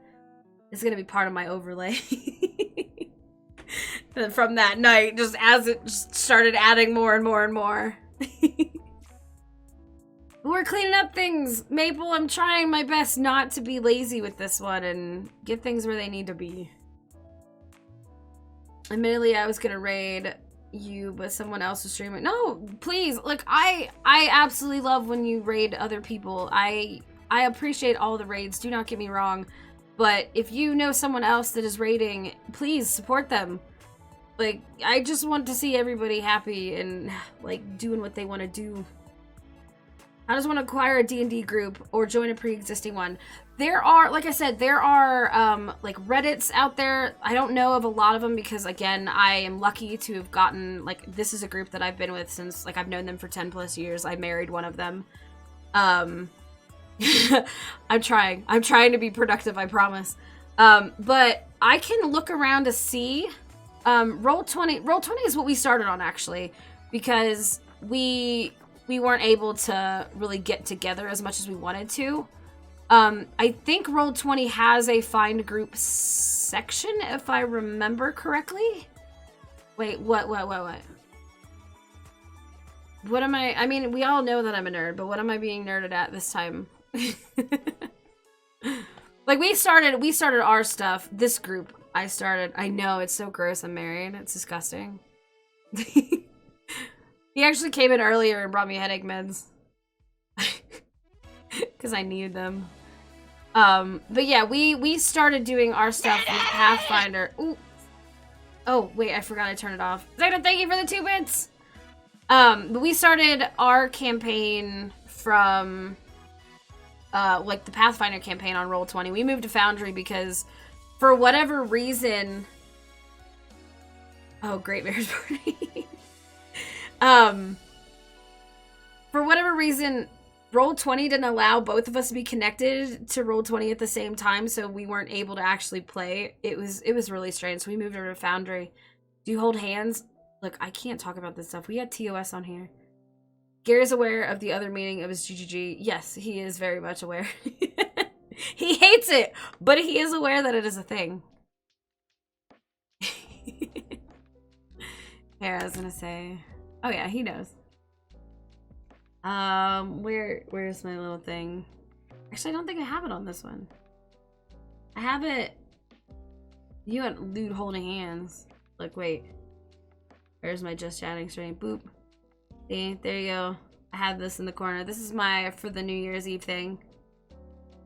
It's gonna be part of my overlay. From that night, just as it just started adding more and more and more. We're cleaning up things. Maple, I'm trying my best not to be lazy with this one and get things where they need to be. Admittedly, I was gonna raid you, but someone else was streaming. No, please. Look, I absolutely love when you raid other people. I appreciate all the raids, do not get me wrong. But if you know someone else that is raiding, please support them. Like, I just want to see everybody happy and, like, doing what they want to do. I just want to acquire a D&D group or join a pre-existing one. There are, like I said, there are, like, Reddits out there. I don't know of a lot of them because, again, I am lucky to have gotten, like, this is a group that I've been with since, like, I've known them for 10 plus years. I married one of them. I'm trying to be productive, I promise. But I can look around to see... Roll20 is what we started on, actually, because we weren't able to really get together as much as we wanted to. I think Roll20 has a find group section, if I remember correctly. Wait, what? What am I mean, we all know that I'm a nerd, but what am I being nerded at this time? Like, we started our stuff, this group. I know, it's so gross, I'm married. It's disgusting. He actually came in earlier and brought me headache meds. Because I needed them. But yeah, we started doing our stuff with Pathfinder. Ooh. Oh, wait, I forgot I turned it off. Zayda, thank you for the 2 bits! But we started our campaign from, like, the Pathfinder campaign on Roll20. We moved to Foundry because... For whatever reason... Oh, Great Bear's Party. For whatever reason, Roll20 didn't allow both of us to be connected to Roll20 at the same time, so we weren't able to actually play. It was really strange, so we moved over to Foundry. Do you hold hands? Look, I can't talk about this stuff. We had TOS on here. Gary's aware of the other meaning of his GGG. Yes, he is very much aware. He hates it, but he is aware that it is a thing. Here, I was gonna say... Oh yeah, he knows. Where's my little thing? Actually, I don't think I have it on this one. I have it... You got lewd holding hands. Look, wait. Where's my just chatting stream? Boop. See, there you go. I have this in the corner. This is my for the New Year's Eve thing.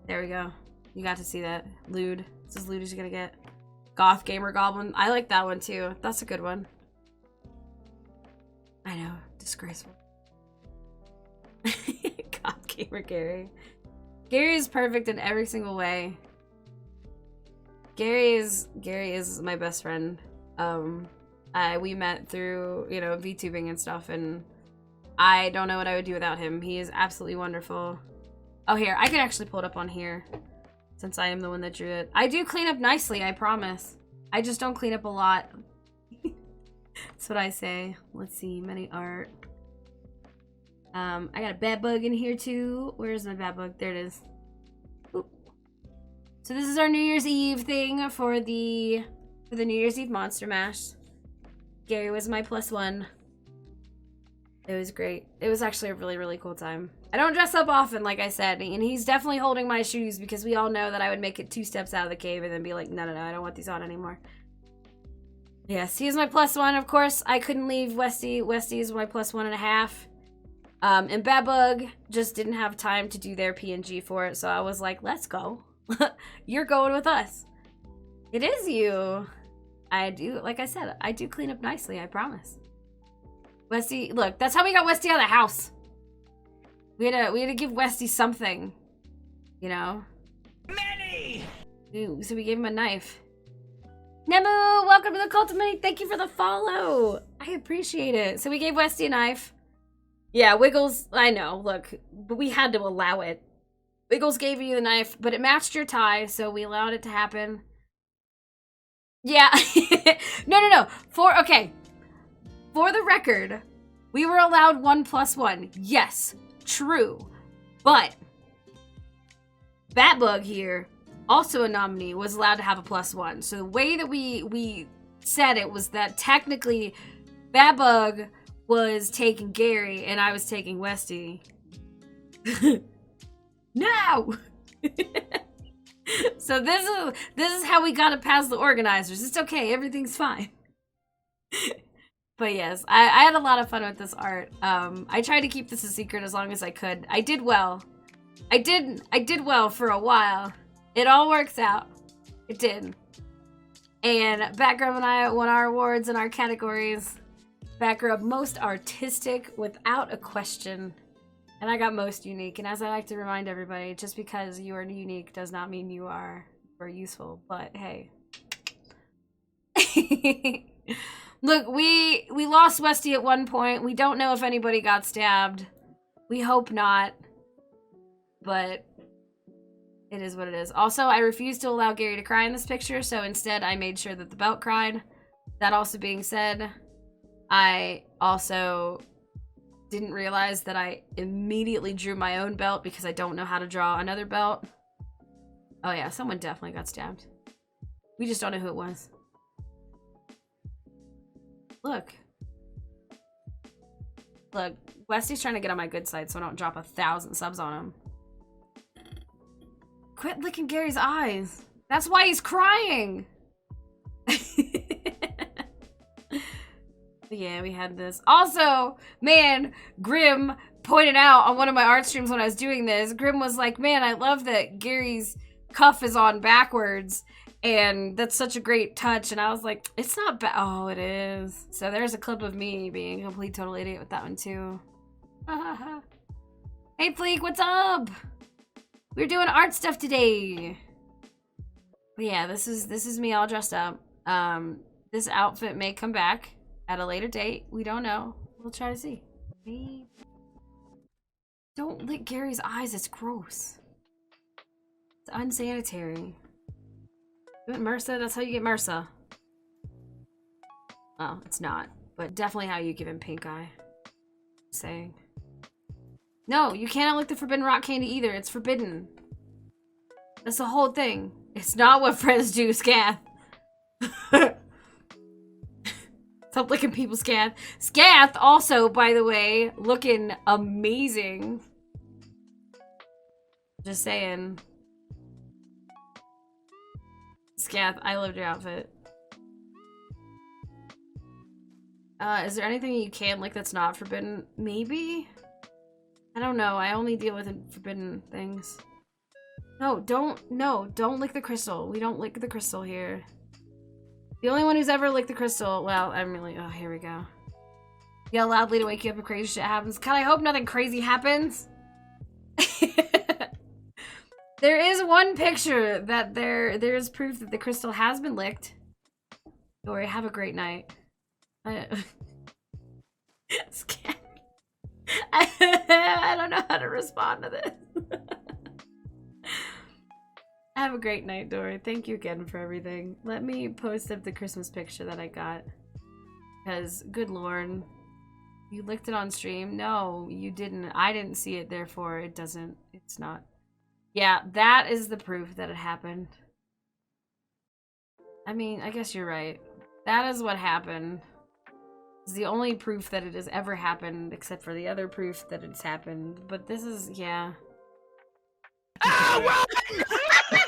There we go. You got to see that. Lewd. It's as lewd as you're gonna get. Goth Gamer Goblin. I like that one too. That's a good one. I know. Disgraceful. Goth Gamer Gary. Gary is perfect in every single way. Gary is my best friend. We met through, you know, VTubing and stuff, and I don't know what I would do without him. He is absolutely wonderful. Oh, here. I could actually pull it up on here, since I am the one that drew it. I do clean up nicely, I promise. I just don't clean up a lot. That's what I say. Let's see. Many art. I got a bad bug in here, too. Where's my bad bug? There it is. Oop. So this is our New Year's Eve thing for the New Year's Eve Monster Mash. Gary was my +1. It was great. It was actually a really, really cool time. I don't dress up often, like I said, and he's definitely holding my shoes because we all know that I would make it 2 steps out of the cave and then be like, no, I don't want these on anymore. Yes, he is my +1. Of course, I couldn't leave Westy. Westy is my +1.5. And Bad Bug just didn't have time to do their PNG for it, so I was like, let's go. You're going with us. It is you. I do, like I said, I do clean up nicely, I promise. Westy, look, that's how we got Westy out of the house. We had to give Westy something, you know? Many! Ooh, so we gave him a knife. Nemu, welcome to the Cult of Money. Thank you for the follow. I appreciate it. So we gave Westy a knife. Yeah, Wiggles, I know, look, but we had to allow it. Wiggles gave you the knife, but it matched your tie, so we allowed it to happen. Yeah. No. Okay. For the record, we were allowed 1+1. Yes, true. But Batbug here, also a nominee, was allowed to have a +1. So the way that we said it was that technically Batbug was taking Gary and I was taking Westy. No! So this is how we got it past the organizers. It's okay, everything's fine. But yes, I had a lot of fun with this art. I tried to keep this a secret as long as I could. I did well. I did well for a while. It all works out. It did. And Batgrub and I won our awards in our categories. Batgrub most artistic without a question. And I got most unique. And as I like to remind everybody, just because you are unique does not mean you are very useful. But hey. Look, we lost Westy at one point. We don't know if anybody got stabbed. We hope not. But it is what it is. Also, I refused to allow Gary to cry in this picture, so instead I made sure that the belt cried. That also being said, I also didn't realize that I immediately drew my own belt because I don't know how to draw another belt. Oh yeah, someone definitely got stabbed. We just don't know who it was. Look. Look, Westy's trying to get on my good side so I don't drop 1,000 subs on him. Quit licking Gary's eyes. That's why he's crying. Yeah, we had this. Also, man, Grim pointed out on one of my art streams when I was doing this, Grim was like, man, I love that Gary's cuff is on backwards. And that's such a great touch. And I was like, it's not bad. Oh, it is. So there's a clip of me being a complete total idiot with that one too. Hey, Fleek, what's up? We're doing art stuff today. But yeah, this is me all dressed up. This outfit may come back at a later date. We don't know. We'll try to see. Maybe. Don't lick Gary's eyes. It's gross. It's unsanitary. You want MRSA? That's how you get MRSA. Well, it's not. But definitely how you give him pink eye. Just saying. No, you cannot lick the forbidden rock candy either. It's forbidden. That's the whole thing. It's not what friends do, Scath. Stop licking people, Scath. Scath also, by the way, looking amazing. Just saying. Scath, I loved your outfit. Is there anything you can lick that's not forbidden? Maybe? I don't know. I only deal with forbidden things. No, don't lick the crystal. We don't lick the crystal here. The only one who's ever licked the crystal, well, I'm really, oh, here we go. Yell loudly to wake you up if crazy shit happens. God, I hope nothing crazy happens. There is one picture that there is proof that the crystal has been licked. Dory, have a great night. I don't know how to respond to this. Have a great night, Dory. Thank you again for everything. Let me post up the Christmas picture that I got. Because, good lord. You licked it on stream? No, you didn't. I didn't see it, therefore it doesn't. It's not. Yeah, that is the proof that it happened. I mean, I guess you're right. That is what happened. It's the only proof that it has ever happened, except for the other proof that it's happened. But this is, yeah. Ah, run!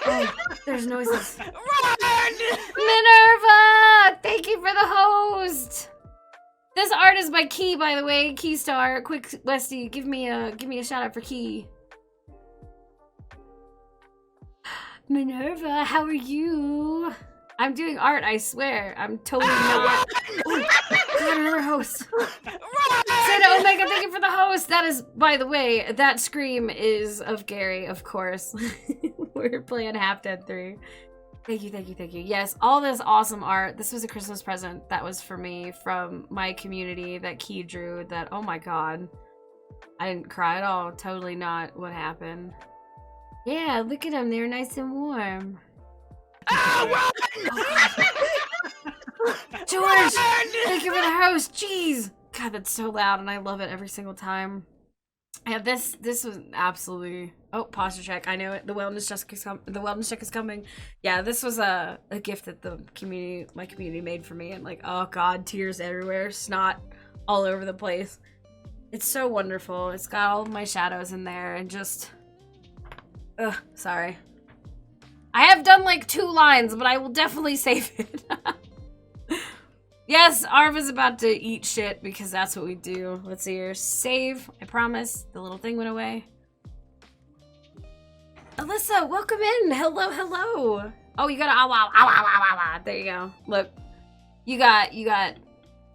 Oh, there's noises. Run! Minerva! Thank you for the host! This art is by Key, by the way. Keystar. Quick, Westy, give me a shout out for Key. Minerva, how are you? I'm doing art, I swear. I'm totally not. Oh, God, another host. Santa Omega, thank you for the host. That is, by the way, that scream is of Gary, of course. We're playing Half Dead 3. Thank you, thank you, thank you. Yes, all this awesome art. This was a Christmas present that was for me from my community that Key drew that, oh my God. I didn't cry at all. Totally not what happened. Yeah, look at them. They're nice and warm. Oh, George, thank you for the host. Jeez. God, that's so loud and I love it every single time. Yeah, this was absolutely... Oh, posture check. I know it. The wellness check is coming. Yeah, this was a gift that my community made for me, and like, oh God, tears everywhere, snot all over the place. It's so wonderful. It's got all of my shadows in there and just... Ugh, sorry. I have done like 2 lines, but I will definitely save it. Yes, Arv is about to eat shit because that's what we do. Let's see here. Save. I promise. The little thing went away. Alyssa, welcome in. Hello, hello. Oh, you got a ow. There you go. Look. You got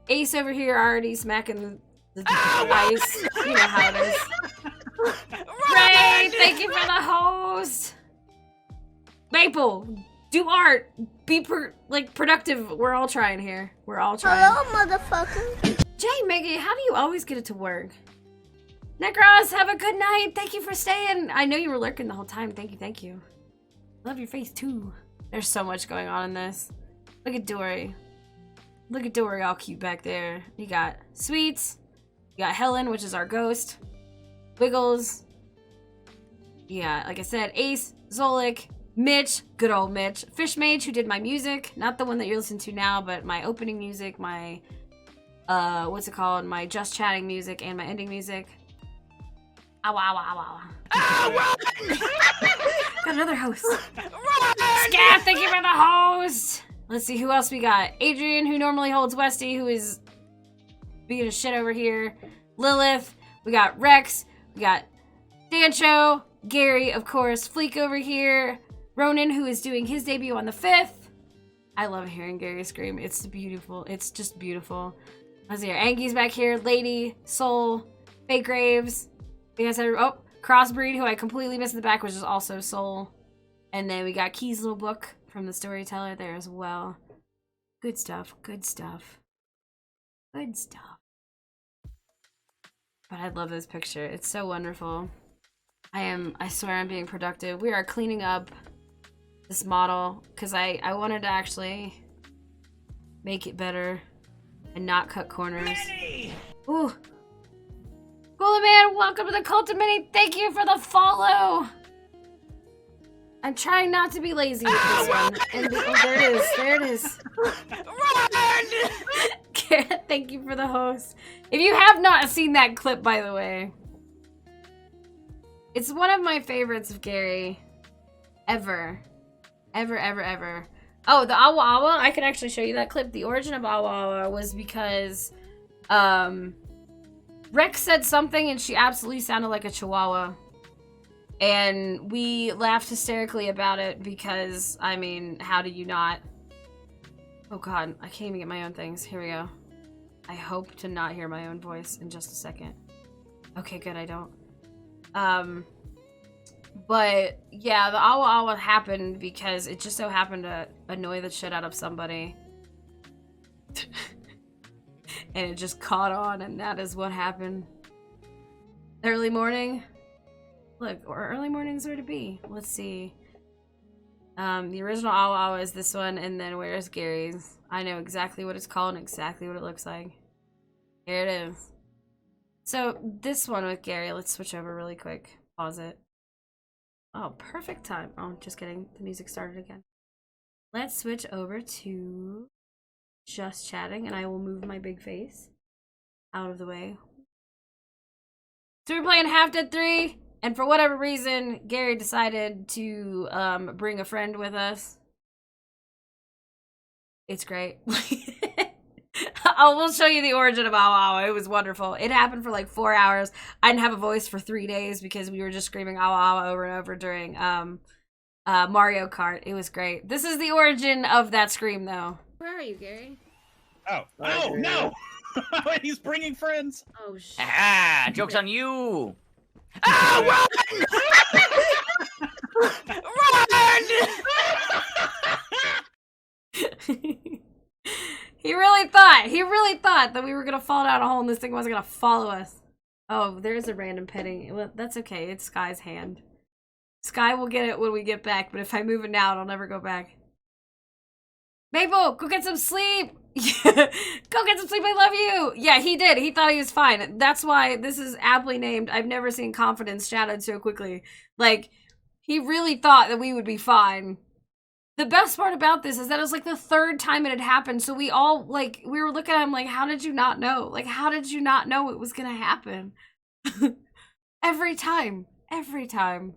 Ace over here already smacking the dice. You know how it is. Ray, thank you for the host. Maple, do art. Be productive. We're all trying here. We're all trying. Hello, motherfucker. Jay, Maggie, how do you always get it to work? Necros, have a good night. Thank you for staying. I know you were lurking the whole time. Thank you, thank you. Love your face too. There's so much going on in this. Look at Dory. Look at Dory all cute back there. You got Sweets. You got Helen, which is our ghost. Wiggles. Yeah, like I said, Ace, Zolik, Mitch, good old Mitch. Fish Mage, who did my music. Not the one that you're listening to now, but my opening music, my, what's it called? My Just Chatting music and my ending music. Ow, ow, ow, ow. Got another host. Scaff, thank you for the host. Let's see who else we got. Adrian, who normally holds Westy, who is being a shit over here. Lilith. We got Rex. We got Dancho. Gary, of course. Fleek over here. Ronan, who is doing his debut on the 5th. I love hearing Gary scream. It's beautiful. It's just beautiful. Let's see here. Angie's back here. Lady, Soul, Fake Graves. Oh, Crossbreed, who I completely missed in the back, which is also Soul. And then we got Key's little book from the storyteller there as well. Good stuff. Good stuff. Good stuff. But I love this picture. It's so wonderful. I swear I'm being productive. We are cleaning up this model because I wanted to actually make it better and not cut corners. Ooh. Cool man, welcome to the Cult of Mini. Thank you for the follow. I'm trying not to be lazy with this one. And there it is. There it is. Run! Thank you for the host. If you have not seen that clip, by the way, it's one of my favorites of Gary. Ever. Ever, ever, ever. Oh, the Awa Awa. I can actually show you that clip. The origin of Awa Awa was because Rex said something and she absolutely sounded like a chihuahua. And we laughed hysterically about it because, I mean, how do you not? Oh God, I can't even get my own things. Here we go. I hope to not hear my own voice in just a second. Okay, good, I don't. But yeah, the Awa Awa happened because it just so happened to annoy the shit out of somebody. And it just caught on, and that is what happened. Early morning? Look, or early mornings are to be. Let's see. The original Awa Awa is this one, and then where's Gary's? I know exactly what it's called and exactly what it looks like. Here it is. So, this one with Gary, let's switch over really quick. Pause it. Oh, perfect time. Oh, just kidding. The music started again. Let's switch over to Just Chatting, and I will move my big face out of the way. So we're playing Half Dead 3, and for whatever reason, Gary decided to bring a friend with us. It's great. We'll show you the origin of Awa Awa. It was wonderful. It happened for like 4 hours. I didn't have a voice for 3 days because we were just screaming Awa Awa over and over during Mario Kart. It was great. This is the origin of that scream, though. Where are you, Gary? Oh, oh no! He's bringing friends. Oh shit! Ah, joke's on you! Ah, run! Run! He really thought that we were gonna fall down a hole and this thing wasn't gonna follow us. Oh, there's a random petting. Well, that's okay. It's Sky's hand. Sky will get it when we get back, but if I move it now, it'll never go back. Maple, go get some sleep! Go get some sleep, I love you! Yeah, he did. He thought he was fine. That's why this is aptly named, I've never seen confidence shattered so quickly. Like, he really thought that we would be fine. The best part about this is that it was like the third time it had happened, so we all, like, we were looking at him like, how did you not know? Like, how did you not know it was gonna happen? Every time. Every time.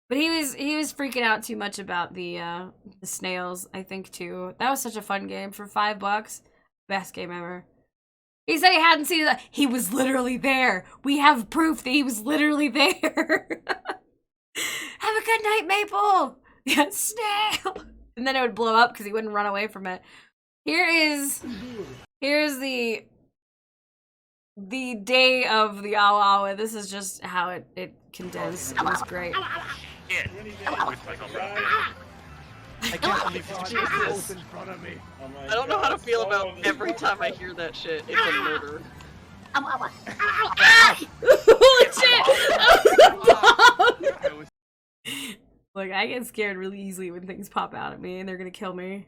But he was freaking out too much about the snails, I think, too. That was such a fun game for $5. Best game ever. He said he hadn't seen it. He was literally there. We have proof that he was literally there. Have a good night, Maple. Yeah, snail. And then it would blow up because he wouldn't run away from it. Here's the day of the Awa Awa. This is just how it condensed. It was great. I can't believe Jesus. I don't know how to feel about every time I hear that shit. It's a murder. Holy shit! Look, I get scared really easily when things pop out at me and they're gonna kill me.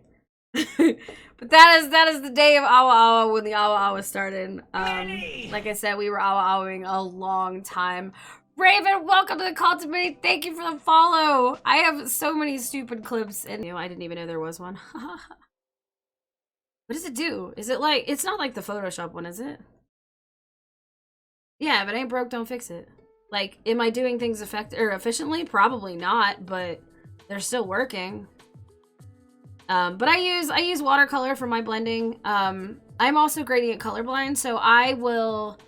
But that is the day of Awa Awa when the Awa Awa started. Like I said, we were Awa Awing a long time. Raven, welcome to the call to me. Thank you for the follow. I have so many stupid clips and I didn't even know there was one. What does it do? Is it like, it's not like the Photoshop one, is it? Yeah, if it ain't broke, don't fix it. Like, am I doing things efficiently? Probably not, but they're still working. But I use watercolor for my blending. I'm also gradient colorblind, so I will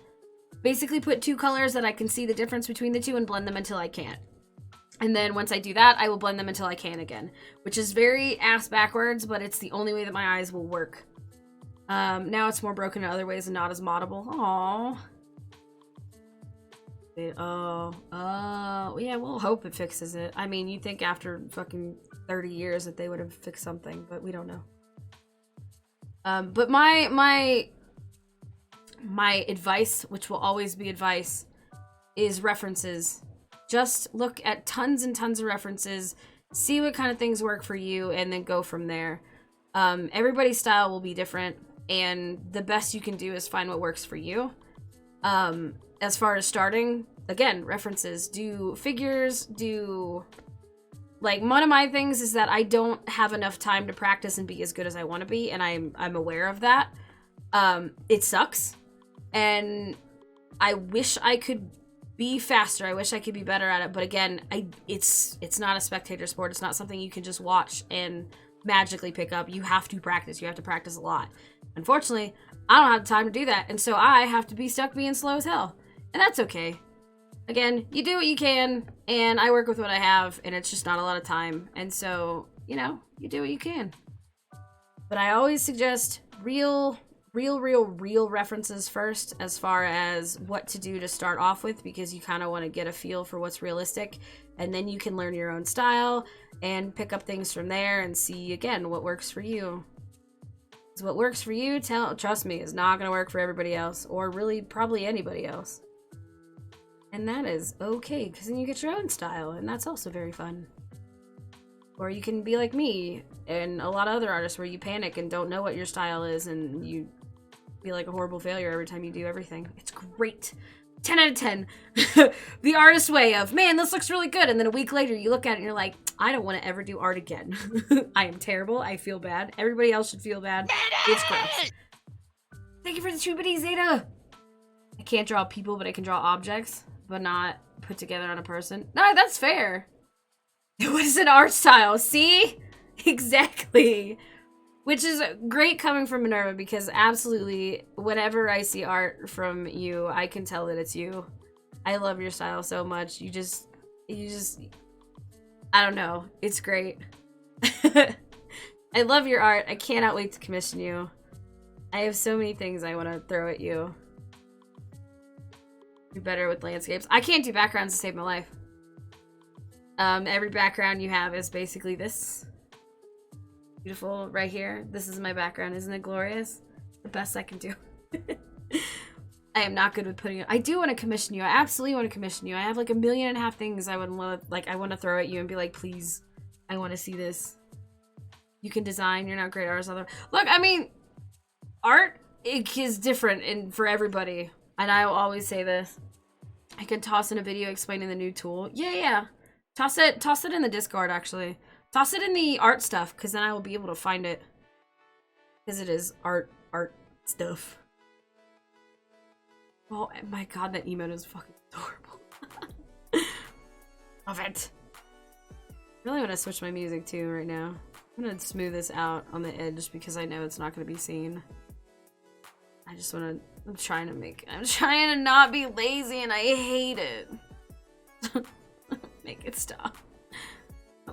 basically put two colors that I can see the difference between the two and blend them until I can't. And then once I do that, I will blend them until I can again, which is very ass backwards, but it's the only way that my eyes will work. Now it's more broken in other ways and not as moddable. Aww. Yeah, we'll hope it fixes it. I mean, you'd think after fucking 30 years that they would have fixed something, but we don't know. But my advice, which will always be advice, is references. Just look at tons and tons of references, see what kind of things work for you, and then go from there. Everybody's style will be different, and the best you can do is find what works for you. As far as starting, again, references, do figures, do... Like, one of my things is that I don't have enough time to practice and be as good as I want to be, and I'm aware of that. It sucks, and I wish I could be faster. I wish I could be better at it, but again, it's not a spectator sport. It's not something you can just watch and magically pick up. You have to practice. You have to practice a lot. Unfortunately, I don't have the time to do that, and so I have to be stuck being slow as hell, and that's okay. Again, you do what you can, and I work with what I have, and it's just not a lot of time. And so, you know, you do what you can. But I always suggest real references first as far as what to do to start off with, because you kind of want to get a feel for what's realistic, and then you can learn your own style and pick up things from there and see, again, what works for you. Because what works for you, trust me, is not going to work for everybody else, or really probably anybody else. And that is okay, because then you get your own style, and that's also very fun. Or you can be like me and a lot of other artists where you panic and don't know what your style is, and you feel like a horrible failure every time you do everything. It's great. 10 out of 10. The artist way of, man, this looks really good, and then a week later you look at it and you're like, I don't want to ever do art again. I am terrible. I feel bad. Everybody else should feel bad. It's gross. Thank you for the 2 bitties, Zeta. I can't draw people, but I can draw objects, but not put together on a person. No, that's fair. What is an art style? See? Exactly. Which is great coming from Minerva, because absolutely, whenever I see art from you, I can tell that it's you. I love your style so much. You just I don't know. It's great. I love your art. I cannot wait to commission you. I have so many things I want to throw at you. You're better with landscapes. I can't do backgrounds to save my life. Every background you have is basically this. Beautiful right here. This is my background. Isn't it glorious? The best I can do. I am not good with putting it. I do want to commission you. I absolutely want to commission you. I have like 1.5 million things I would love, like I want to throw at you and be like, please, I want to see this. You can design. You're not great artists. Look, I mean, art is different for everybody, and I will always say this. I could toss in a video explaining the new tool. Yeah. Toss it in the Discord, actually. Toss it in the art stuff, because then I will be able to find it. Because it is art stuff. Oh my god, that emote is fucking adorable. Love it. I really want to switch my music too right now. I'm gonna smooth this out on the edge because I know it's not gonna be seen. I just wanna, I'm trying to not be lazy and I hate it. Make it stop.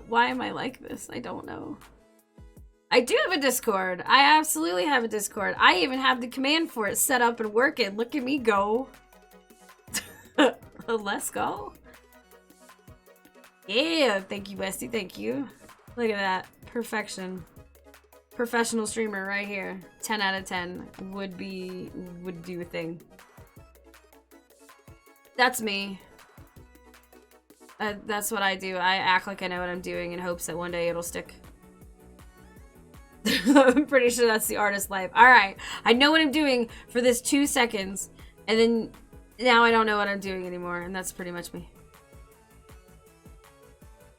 Why am I like this? I don't know. I do have a Discord. I absolutely have a Discord. I even have the command for it set up and working. Look at me go. Let's go. Yeah, thank you, Bestie. Thank you. Look at that. Perfection. Professional streamer right here. 10 out of 10 would do a thing. That's me. That's what I do. I act like I know what I'm doing in hopes that one day it'll stick. I'm pretty sure that's the artist's life. Alright, I know what I'm doing for this 2 seconds, and then now I don't know what I'm doing anymore, and that's pretty much me.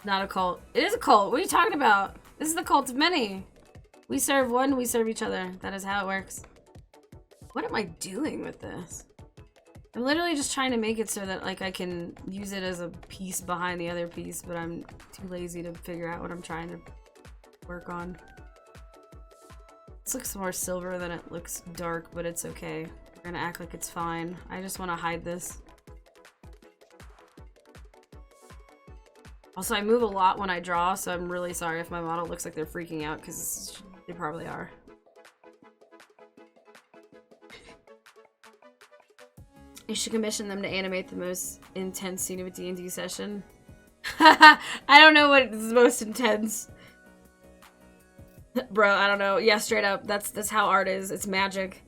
Not a cult. It is a cult. What are you talking about? This is the cult of many. We serve one, we serve each other. That is how it works. What am I doing with this? I'm literally just trying to make it so that like I can use it as a piece behind the other piece, but I'm too lazy to figure out what I'm trying to work on. This looks more silver than it looks dark, but it's okay. We're gonna act like it's fine. I just want to hide this. Also, I move a lot when I draw, so I'm really sorry if my model looks like they're freaking out, because they probably are. You should commission them to animate the most intense scene of a D&D session. I don't know what is most intense. Bro, I don't know. Yeah, straight up. That's how art is. It's magic.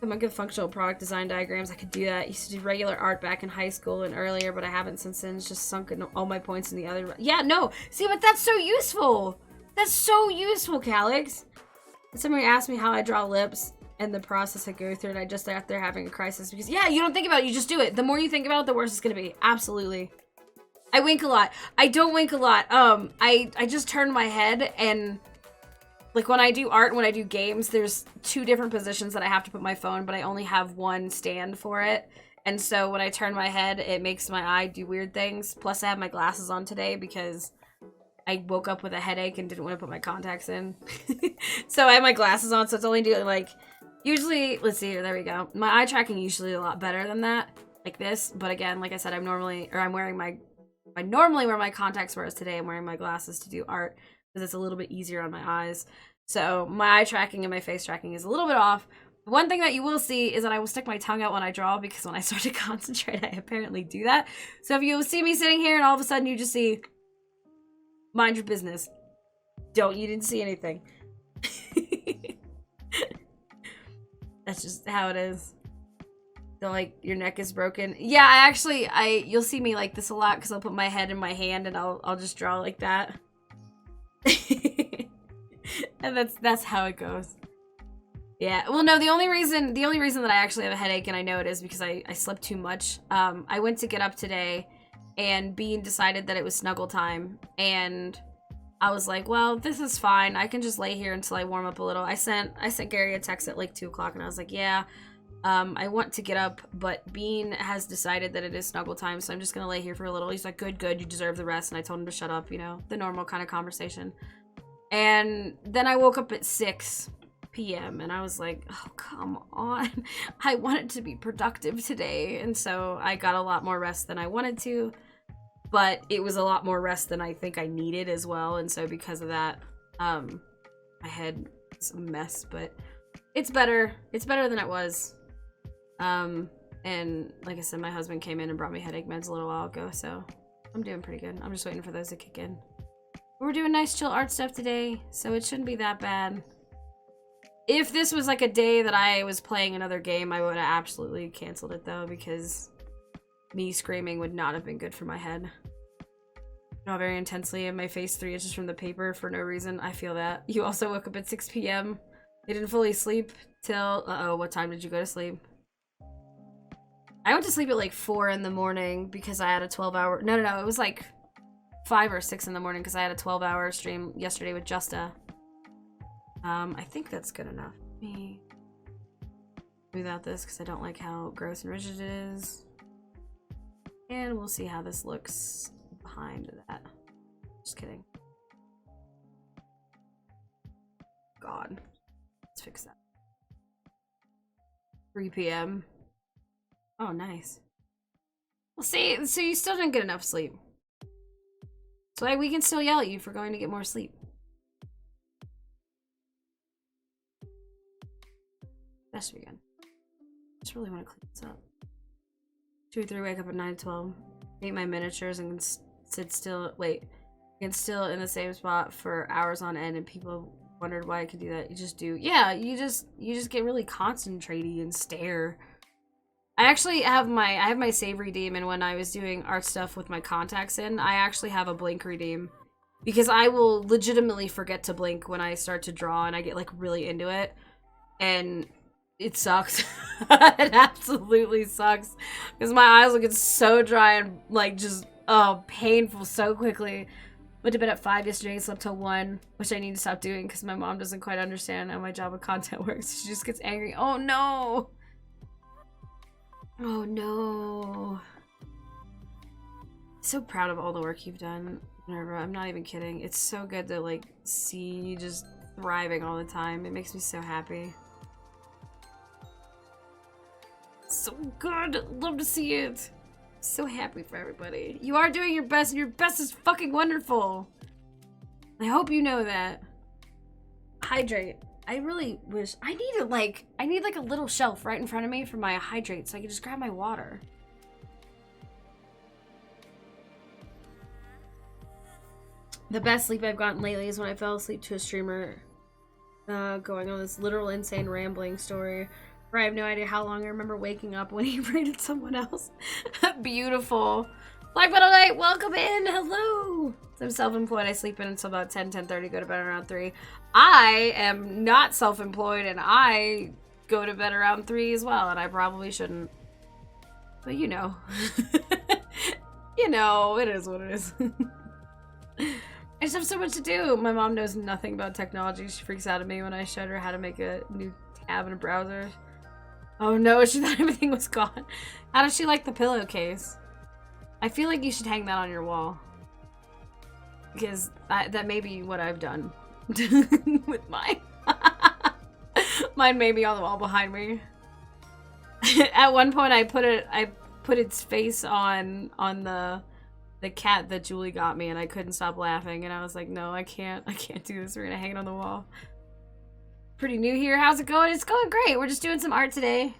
I'm a good functional product design diagrams. I could do that. I used to do regular art back in high school and earlier, but I haven't since then. It's just sunk in all my points in the other. Yeah, no. See, but that's so useful. That's so useful, Calix. Somebody asked me how I draw lips and the process I go through, and I just after having a crisis because yeah, you don't think about it. You just do it. The more you think about it, the worse it's gonna be. Absolutely. I wink a lot. I don't wink a lot. I just turn my head and. Like, when I do art and when I do games, there's 2 different positions that I have to put my phone, but I only have one stand for it. And so when I turn my head, it makes my eye do weird things. Plus, I have my glasses on today because I woke up with a headache and didn't want to put my contacts in. So I have my glasses on, so it's only doing, like, usually, let's see here, there we go. My eye tracking usually a lot better than that, like this. But again, like I said, I'm wearing I normally wear my contacts, whereas today I'm wearing my glasses to do art. Because it's a little bit easier on my eyes. So my eye tracking and my face tracking is a little bit off. One thing that you will see is that I will stick my tongue out when I draw because when I start to concentrate, I apparently do that. So if you see me sitting here and all of a sudden you just see, mind your business. You didn't see anything. That's just how it is. So like your neck is broken. Yeah, you'll see me like this a lot because I'll put my head in my hand and I'll just draw like that. And that's how it goes. Yeah, well no, the only reason that I actually have a headache and I know it is because I slept too much. I went to get up today and Bean decided that it was snuggle time and I was like, well, this is fine. I can just lay here until I warm up a little. I sent Gary a text at like 2 o'clock and I was like, yeah, I want to get up, but Bean has decided that it is snuggle time, so I'm just gonna lay here for a little. He's like, good, you deserve the rest. And I told him to shut up, you know, the normal kind of conversation. And then I woke up at 6 p.m. and I was like, oh, come on. I wanted to be productive today. And so I got a lot more rest than I wanted to. but it was a lot more rest than I think I needed as well, and so because of that, my head is a mess, but it's better. It's better than it was. And like I said, my husband came in and brought me headache meds a little while ago, so I'm doing pretty good. I'm just waiting for those to kick in. We're doing nice chill art stuff today, so it shouldn't be that bad. If this was like a day that I was playing another game, I would have absolutely canceled it though, because me screaming would not have been good for my head. Not very intensely, and my face 3 inches from the paper for no reason. I feel that. You also woke up at 6 p.m. You didn't fully sleep till... Uh-oh, what time did you go to sleep? I went to sleep at like 4 in the morning because I had a 12-hour... No, it was like 5 or 6 in the morning because I had a 12-hour stream yesterday with Justa. I think that's good enough. Let me smooth out this because I don't like how gross and rigid it is. And we'll see how this looks behind that. Just kidding. God. Let's fix that. 3 p.m. Oh, nice. Well, see, so you still didn't get enough sleep. So we can still yell at you for going to get more sleep. That should be good. I just really want to clean this up. 2 or 3, wake up at 9 to 12. Paint my miniatures and sit still. Wait. And still in the same spot for hours on end, and people wondered why I could do that. You just do. Yeah, you just get really concentrated and stare. I actually have my save redeem, and when I was doing art stuff with my contacts in, I actually have a blink redeem. Because I will legitimately forget to blink when I start to draw and I get like really into it. And it sucks. It absolutely sucks. Because my eyes will get so dry and like just, oh, painful so quickly. Went to bed at 5 yesterday and slept till 1, which I need to stop doing because my mom doesn't quite understand how my job of content works. She just gets angry. Oh no! Oh no. So proud of all the work you've done, Minerva. I'm not even kidding. It's so good to like see you just thriving all the time. It makes me so happy. So good. Love to see it. So happy for everybody. You are doing your best, and your best is fucking wonderful. I hope you know that. Hydrate. I really wish I need like a little shelf right in front of me for my hydrate so I can just grab my water. The best sleep I've gotten lately is when I fell asleep to a streamer going on this literal insane rambling story where I have no idea how long I remember waking up when he raided someone else. Beautiful. Black Metal Knight, welcome in. Hello. So I'm self-employed. I sleep in until about 10:30, go to bed around 3. I am not self-employed, and I go to bed around 3 as well, and I probably shouldn't. But you know. You know, it is what it is. I just have so much to do. My mom knows nothing about technology. She freaks out at me when I showed her how to make a new tab in a browser. Oh no, she thought everything was gone. How does she like the pillowcase? I feel like you should hang that on your wall. Because that may be what I've done with mine. Mine may be on the wall behind me. At one point I put its face on the cat that Julie got me, and I couldn't stop laughing, and I was like, no, I can't do this. We're gonna hang it on the wall. Pretty new here. How's it going? It's going great. We're just doing some art today.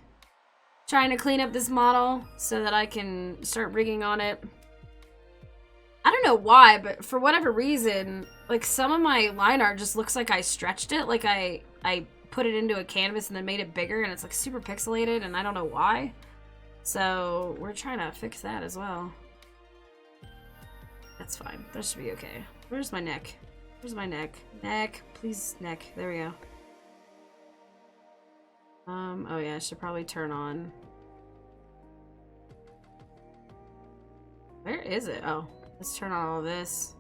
Trying to clean up this model so that I can start rigging on it. I don't know why, but for whatever reason, like some of my line art just looks like I stretched it. Like I put it into a canvas and then made it bigger, and it's like super pixelated, and I don't know why. So we're trying to fix that as well. That's fine. That should be okay. Where's my neck? Where's my neck? Neck. Please, neck. There we go. Oh yeah, I should probably turn on. Where is it? Oh, let's turn on all this.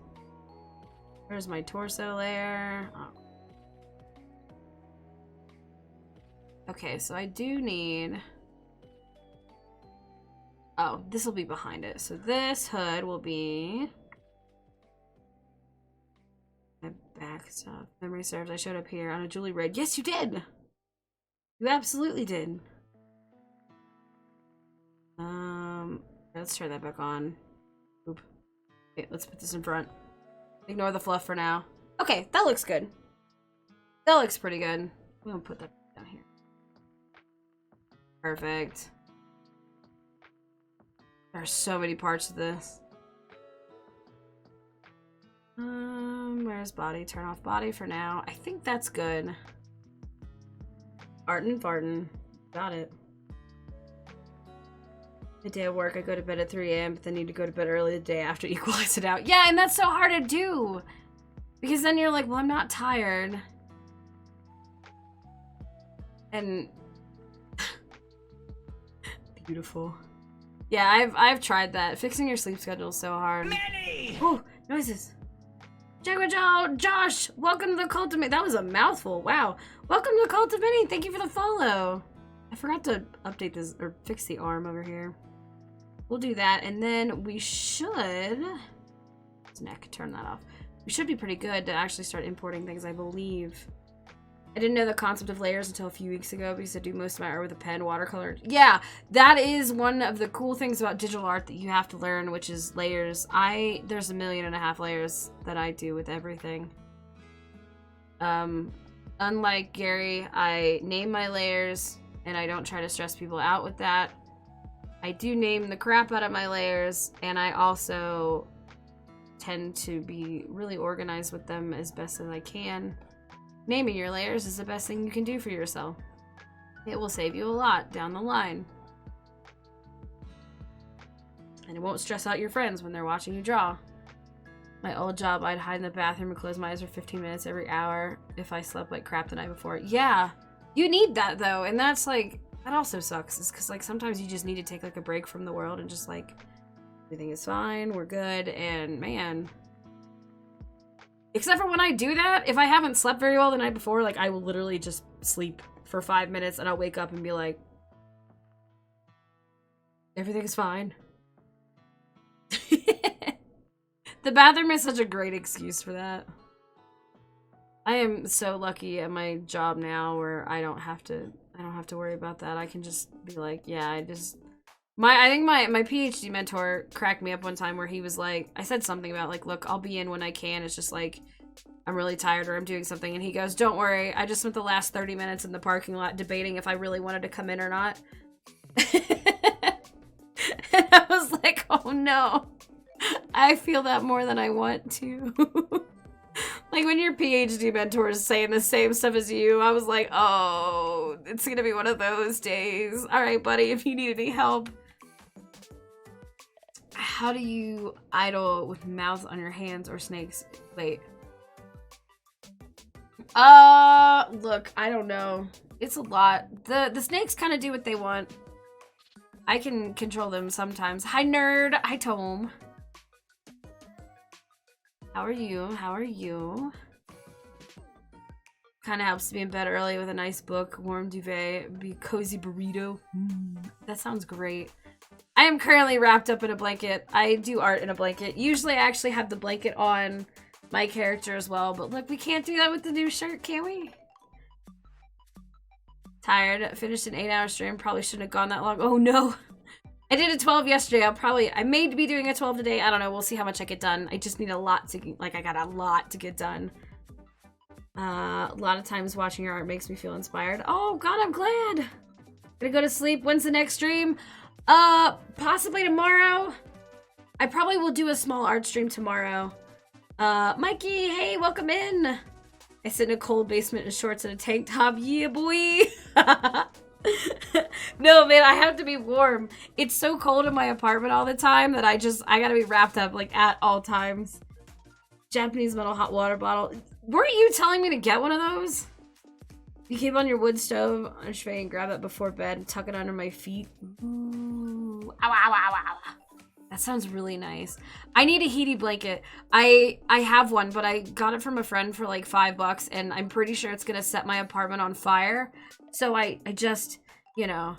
Where's my torso layer? Oh. Okay, so I do need... Oh, this will be behind it. So this hood will be... my back stuff. Memory serves. I showed up here on a Julie raid. Yes, you did! You absolutely did. Let's turn that back on. Oop. Wait, let's put this in front. Ignore the fluff for now. Okay, that looks good. That looks pretty good. I'm gonna put that down here. Perfect. There are so many parts to this. Where's body? Turn off body for now. I think that's good. Artin' fartin'. Got it. The day of work, I go to bed at 3 a.m., but then need to go to bed early the day after, equalize it out. Yeah, and that's so hard to do! Because then you're like, well, I'm not tired. And... Beautiful. Yeah, I've tried that. Fixing your sleep schedule is so hard. Manny! Oh, noises. Josh, welcome to the Cult of Mini. That was a mouthful. Wow. Welcome to the Cult of Mini. Thank you for the follow. I forgot to update this or fix the arm over here. We'll do that, and then we should... His neck, turn that off. We should be pretty good to actually start importing things, I believe. I didn't know the concept of layers until a few weeks ago because I do most of my art with a pen, watercolor. Yeah, that is one of the cool things about digital art that you have to learn, which is layers. There's 1.5 million layers that I do with everything. Unlike Gary, I name my layers, and I don't try to stress people out with that. I do name the crap out of my layers, and I also tend to be really organized with them as best as I can. Naming your layers is the best thing you can do for yourself. It will save you a lot down the line. And it won't stress out your friends when they're watching you draw. My old job, I'd hide in the bathroom and close my eyes for 15 minutes every hour if I slept like crap the night before. Yeah, you need that though, and that's like, that also sucks. Is because like sometimes you just need to take like a break from the world and just like, everything is fine, we're good, and man. Except for when I do that, if I haven't slept very well the night before, like I will literally just sleep for 5 minutes and I'll wake up and be like, everything's fine. The bathroom is such a great excuse for that. I am so lucky at my job now where I don't have to worry about that. I can just be like, yeah, I think my PhD mentor cracked me up one time where he was like, I said something about like, look, I'll be in when I can. It's just like, I'm really tired or I'm doing something. And he goes, don't worry. I just spent the last 30 minutes in the parking lot debating if I really wanted to come in or not. And I was like, oh no, I feel that more than I want to. Like when your PhD mentor is saying the same stuff as you, I was like, oh, it's gonna be one of those days. All right, buddy, if you need any help. How do you idle with mouths on your hands or snakes? Wait. Look, I don't know. It's a lot. The snakes kind of do what they want. I can control them sometimes. Hi, nerd. Hi, Tome. How are you? How are you? Kind of helps to be in bed early with a nice book, warm duvet, be a cozy burrito. That sounds great. I am currently wrapped up in a blanket. I do art in a blanket. Usually I actually have the blanket on my character as well, but look, we can't do that with the new shirt, can we? Tired. Finished an 8-hour stream. Probably shouldn't have gone that long. Oh no. I did a 12 yesterday. I may be doing a 12 today. I don't know. We'll see how much I get done. I just need a lot to, like, I got a lot to get done. A lot of times watching your art makes me feel inspired. Oh god, I'm glad. Gonna go to sleep. When's the next stream? Possibly tomorrow. I probably will do a small art stream tomorrow. Mikey, hey, welcome in. I sit in a cold basement in shorts and a tank top. Yeah, boy. No, man, I have to be warm. It's so cold in my apartment all the time that I gotta be wrapped up, like, at all times. Japanese metal hot water bottle. Weren't you telling me to get one of those? You keep on your wood stove on a tray and grab it before bed and tuck it under my feet. Ooh. Ow, ow, ow, ow. That sounds really nice. I need a heaty blanket. I have one, but I got it from a friend for like $5 and I'm pretty sure it's gonna set my apartment on fire. So I just, you know,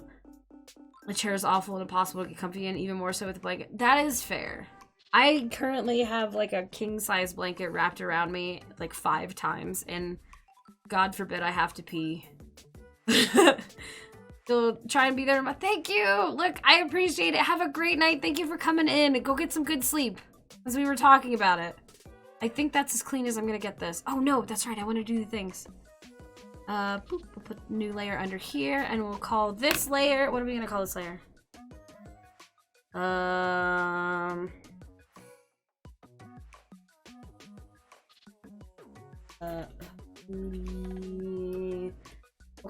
the chair is awful and impossible to get comfy in, even more so with a blanket. That is fair. I currently have like a king-size blanket wrapped around me like 5 times, and God forbid I have to pee. So try and be there. Thank you. Look, I appreciate it. Have a great night. Thank you for coming in. Go get some good sleep. As we were talking about it. I think that's as clean as I'm gonna get this. Oh no, that's right, I wanna do the things. Boop, we'll put a new layer under here, and we'll call this layer, what are we gonna call this layer? We'll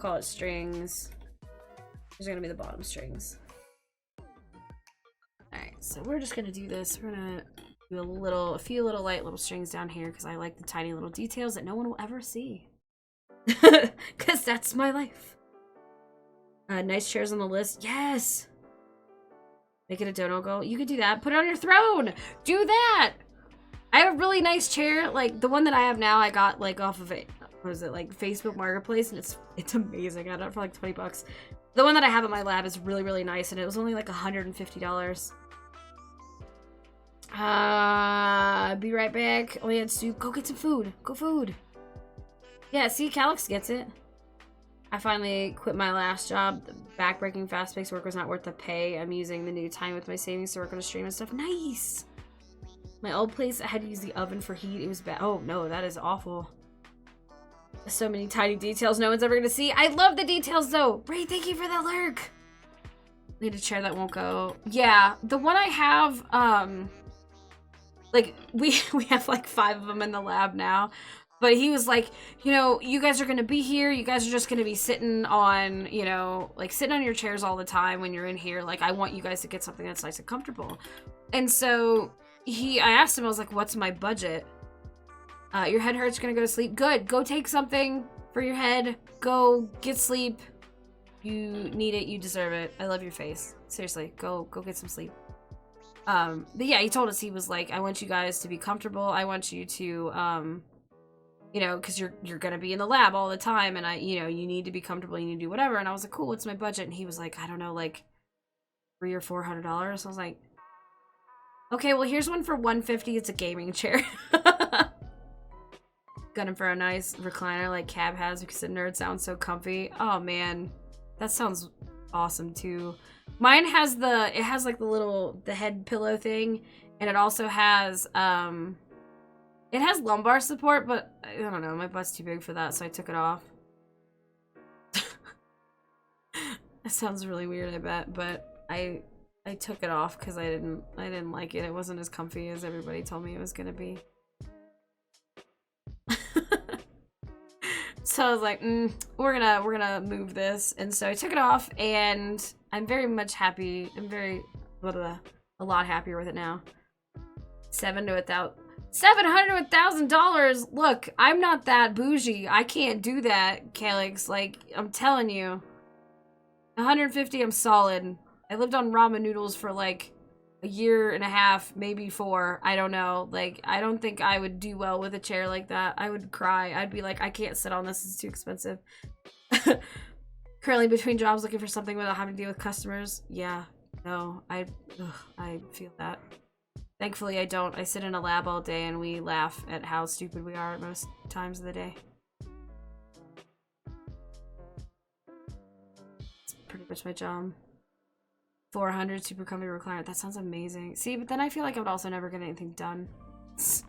call it strings. These are gonna be the bottom strings. Alright, so we're just gonna do this. We're gonna do a few little light little strings down here because I like the tiny little details that no one will ever see. Because that's my life. Nice chairs on the list. Yes! Make it a dono goal. You could do that. Put it on your throne! Do that! I have a really nice chair. Like, the one that I have now, I got, like, off of it. What was it, like, Facebook Marketplace, and it's amazing. I got it for, like, 20 bucks. The one that I have in my lab is really, really nice, and it was only, like, $150. Be right back. Oh, yeah, soup. Go get some food. Go food. Yeah, see, Calix gets it. I finally quit my last job. The backbreaking, fast-paced work was not worth the pay. I'm using the new time with my savings to work on a stream and stuff. Nice! My old place, I had to use the oven for heat. It was bad. Oh, no, that is awful. So many tiny details no one's ever gonna see. I love the details, though. Ray, thank you for the lurk. Need a chair that won't go. Yeah, the one I have, like, we have, like, 5 of them in the lab now. But he was like, you know, you guys are going to be here. You guys are just going to be sitting on, you know, like sitting on your chairs all the time when you're in here. Like, I want you guys to get something that's nice and comfortable. And so I asked him, I was like, what's my budget? Your head hurts, you're going to go to sleep. Good. Go take something for your head. Go get sleep. You need it. You deserve it. I love your face. Seriously, go get some sleep. But yeah, he told us, he was like, I want you guys to be comfortable. I want you to, you know, because you're gonna be in the lab all the time, and you know, you need to be comfortable, you need to do whatever. And I was like, cool, what's my budget? And he was like, I don't know, like $300 or $400. I was like, okay, well, here's one for $150. It's a gaming chair. Got him for a nice recliner like Cab has because the nerd sounds so comfy. Oh man, that sounds awesome too. Mine has it has like the head pillow thing, and it also has it has lumbar support, but I don't know, my butt's too big for that, so I took it off. That sounds really weird, I bet, but I took it off because I didn't like it. It wasn't as comfy as everybody told me it was gonna be. So I was like, we're gonna move this, and so I took it off, and I'm very much happy. I'm a lot happier with it now. $700 to $1,000. Look, I'm not that bougie. I can't do that, Calix. Like, I'm telling you. 150, I'm solid. I lived on ramen noodles for like a year and a half, maybe 4. I don't know. Like, I don't think I would do well with a chair like that. I would cry. I'd be like, I can't sit on this. It's too expensive. Currently between jobs looking for something without having to deal with customers. Yeah, no, I feel that. Thankfully, I don't. I sit in a lab all day and we laugh at how stupid we are at most times of the day. It's pretty much my job. 400 super comfy recliner. That sounds amazing. See, but then I feel like I would also never get anything done. I'm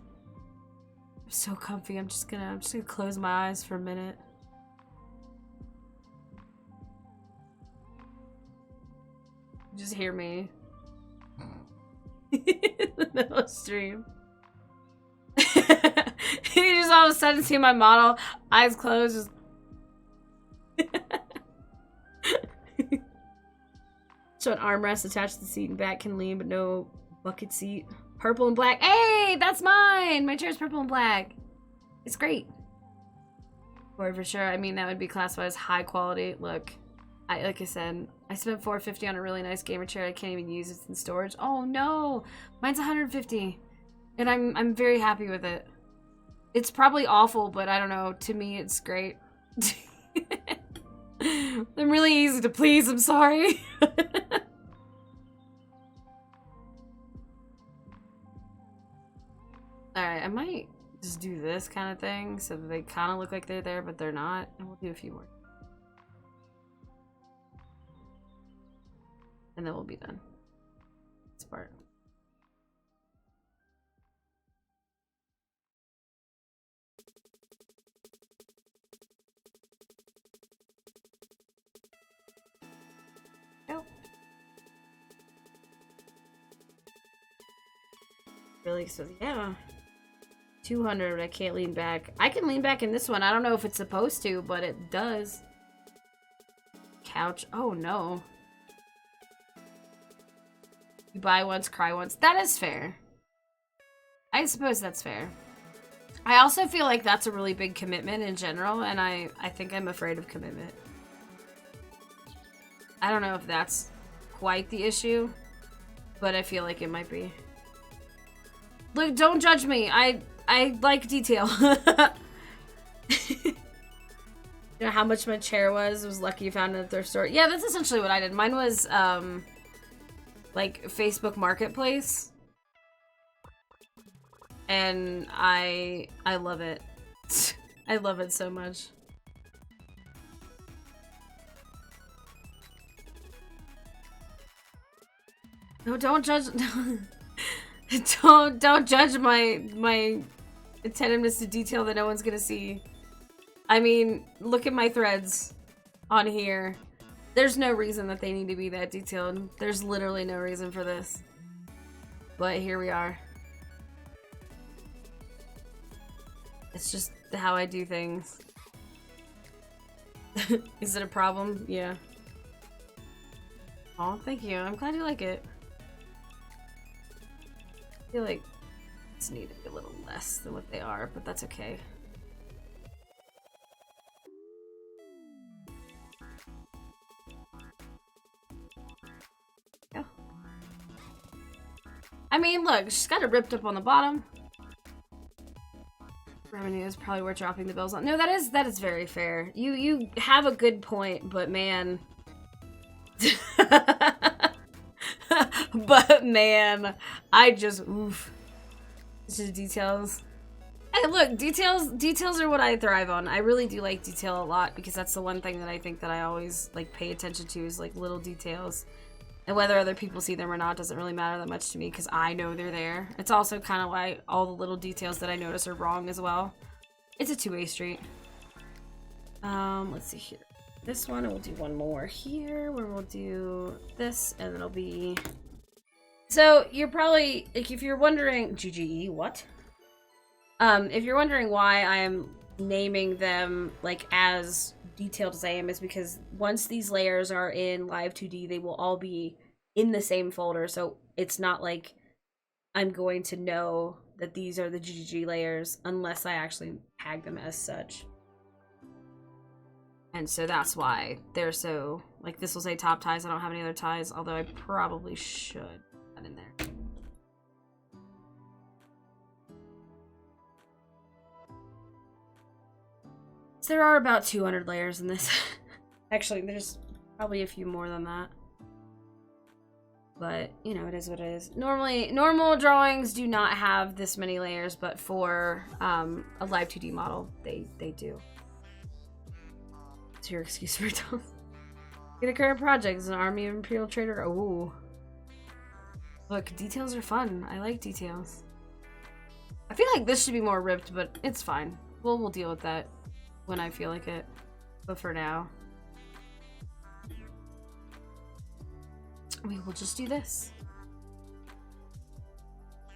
so comfy. I'm just gonna close my eyes for a minute. Just hear me. In the middle of stream. You just all of a sudden see my model, eyes closed, just so an armrest attached to the seat and back can lean, but no bucket seat. Purple and black. Hey, that's mine! My chair's purple and black. It's great. For sure. I mean, that would be classified as high quality. Look, like I said, I spent $450 on a really nice gamer chair. I can't even use it in storage. Oh no, mine's $150, and I'm very happy with it. It's probably awful, but I don't know. To me, it's great. I'm really easy to please. I'm sorry. Alright, I might just do this kind of thing so that they kind of look like they're there, but they're not. And we'll do a few more. And then we'll be done. This part. Really? So, yeah. 200, I can't lean back. I can lean back in this one. I don't know if it's supposed to, but it does. Couch. Oh, no. You buy once, cry once. That is fair. I suppose that's fair. I also feel like that's a really big commitment in general, and I think I'm afraid of commitment. I don't know if that's quite the issue, but I feel like it might be. Look, don't judge me. I like detail. You know how much my chair was? I was lucky you found it at a thrift store. Yeah, that's essentially what I did. Mine was, like, Facebook Marketplace. And I love it. I love it so much. No, don't judge. don't judge my attentiveness to detail that no one's gonna see. I mean, look at my threads on here. There's no reason that they need to be that detailed. There's literally no reason for this. But here we are. It's just how I do things. Is it a problem? Yeah. Oh, thank you. I'm glad you like it. I feel like it's need to be a little less than what they are, but that's okay. Yeah. I mean, look, she's got it ripped up on the bottom. Revenue is probably worth dropping the bills on. No, that is very fair. You have a good point, but man. But man, I just oof. It's just details. Hey, look, details are what I thrive on. I really do like detail a lot because that's the one thing that I think that I always like pay attention to is like little details. And whether other people see them or not doesn't really matter that much to me because I know they're there. It's also kind of why all the little details that I notice are wrong as well. It's a two-way street. Let's see here. This one, and we'll do one more here where we'll do this, and it'll be... So, you're probably, like, if you're wondering... GGE, what? If you're wondering why I am naming them, like, as detailed as I am, is because once these layers are in Live 2D, they will all be in the same folder, so it's not like I'm going to know that these are the GGG layers unless I actually tag them as such. And so that's why they're so, like, this will say top ties. I don't have any other ties, although I probably should put that in there. So there are about 200 layers in this. Actually, there's probably a few more than that. But, you know, it is what it is. Normal drawings do not have this many layers, but for a Live 2D model, they do. It's your excuse for it. Get a current project. It's an army of Imperial Trader. Ooh. Look, details are fun. I like details. I feel like this should be more ripped, but it's fine. We'll deal with that when I feel like it. But for now, we will just do this.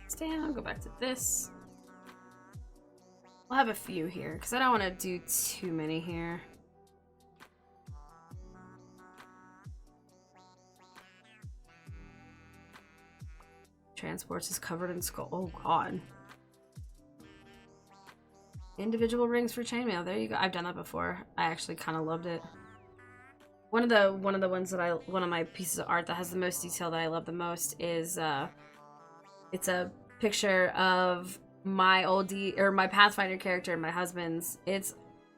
Stand, go back to this. We'll have a few here, because I don't want to do too many here. Transports is covered in skull. Oh god. Individual rings for chainmail. There you go. I've done that before. I actually kind of loved it. One of the ones that one of my pieces of art that has the most detail that I love the most is it's a picture of my my Pathfinder character and my husband's. It's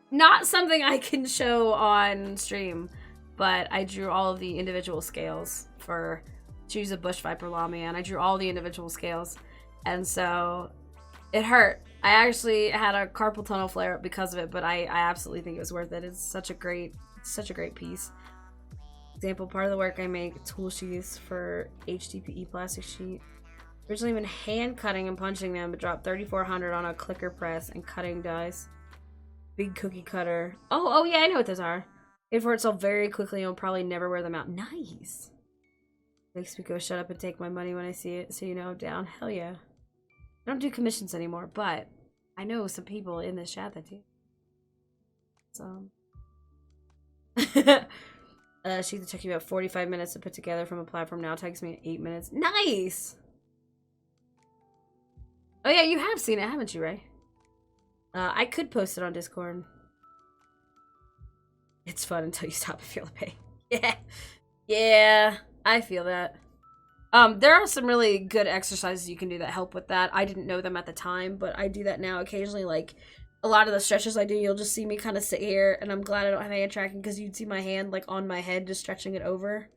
not something I can show on stream, but I drew all of the individual scales for choose a bush viper lamia, and I drew all the individual scales, and so it hurt. I actually had a carpal tunnel flare up because of it, but I absolutely think it was worth it. It's such a great piece. Example, part of the work I make tool sheaths for HDPE plastic sheet. Originally been hand cutting and punching them, but dropped 3,400 on a clicker press and cutting dies. Big cookie cutter. Oh yeah, I know what those are. Paid for it so very quickly and will probably never wear them out. Nice. Makes me go shut up and take my money when I see it, so you know I'm down. Hell yeah. I don't do commissions anymore, but I know some people in this chat that do. So, sheet took you about 45 minutes to put together from a platform. Now it takes me 8 minutes. Nice. Oh yeah, you have seen it, haven't you, Ray? I could post it on Discord. It's fun until you stop and feel the pain. Yeah. Yeah, I feel that. There are some really good exercises you can do that help with that. I didn't know them at the time, but I do that now occasionally. Like, a lot of the stretches I do, you'll just see me kind of sit here, and I'm glad I don't have hand tracking because you'd see my hand, like, on my head, just stretching it over.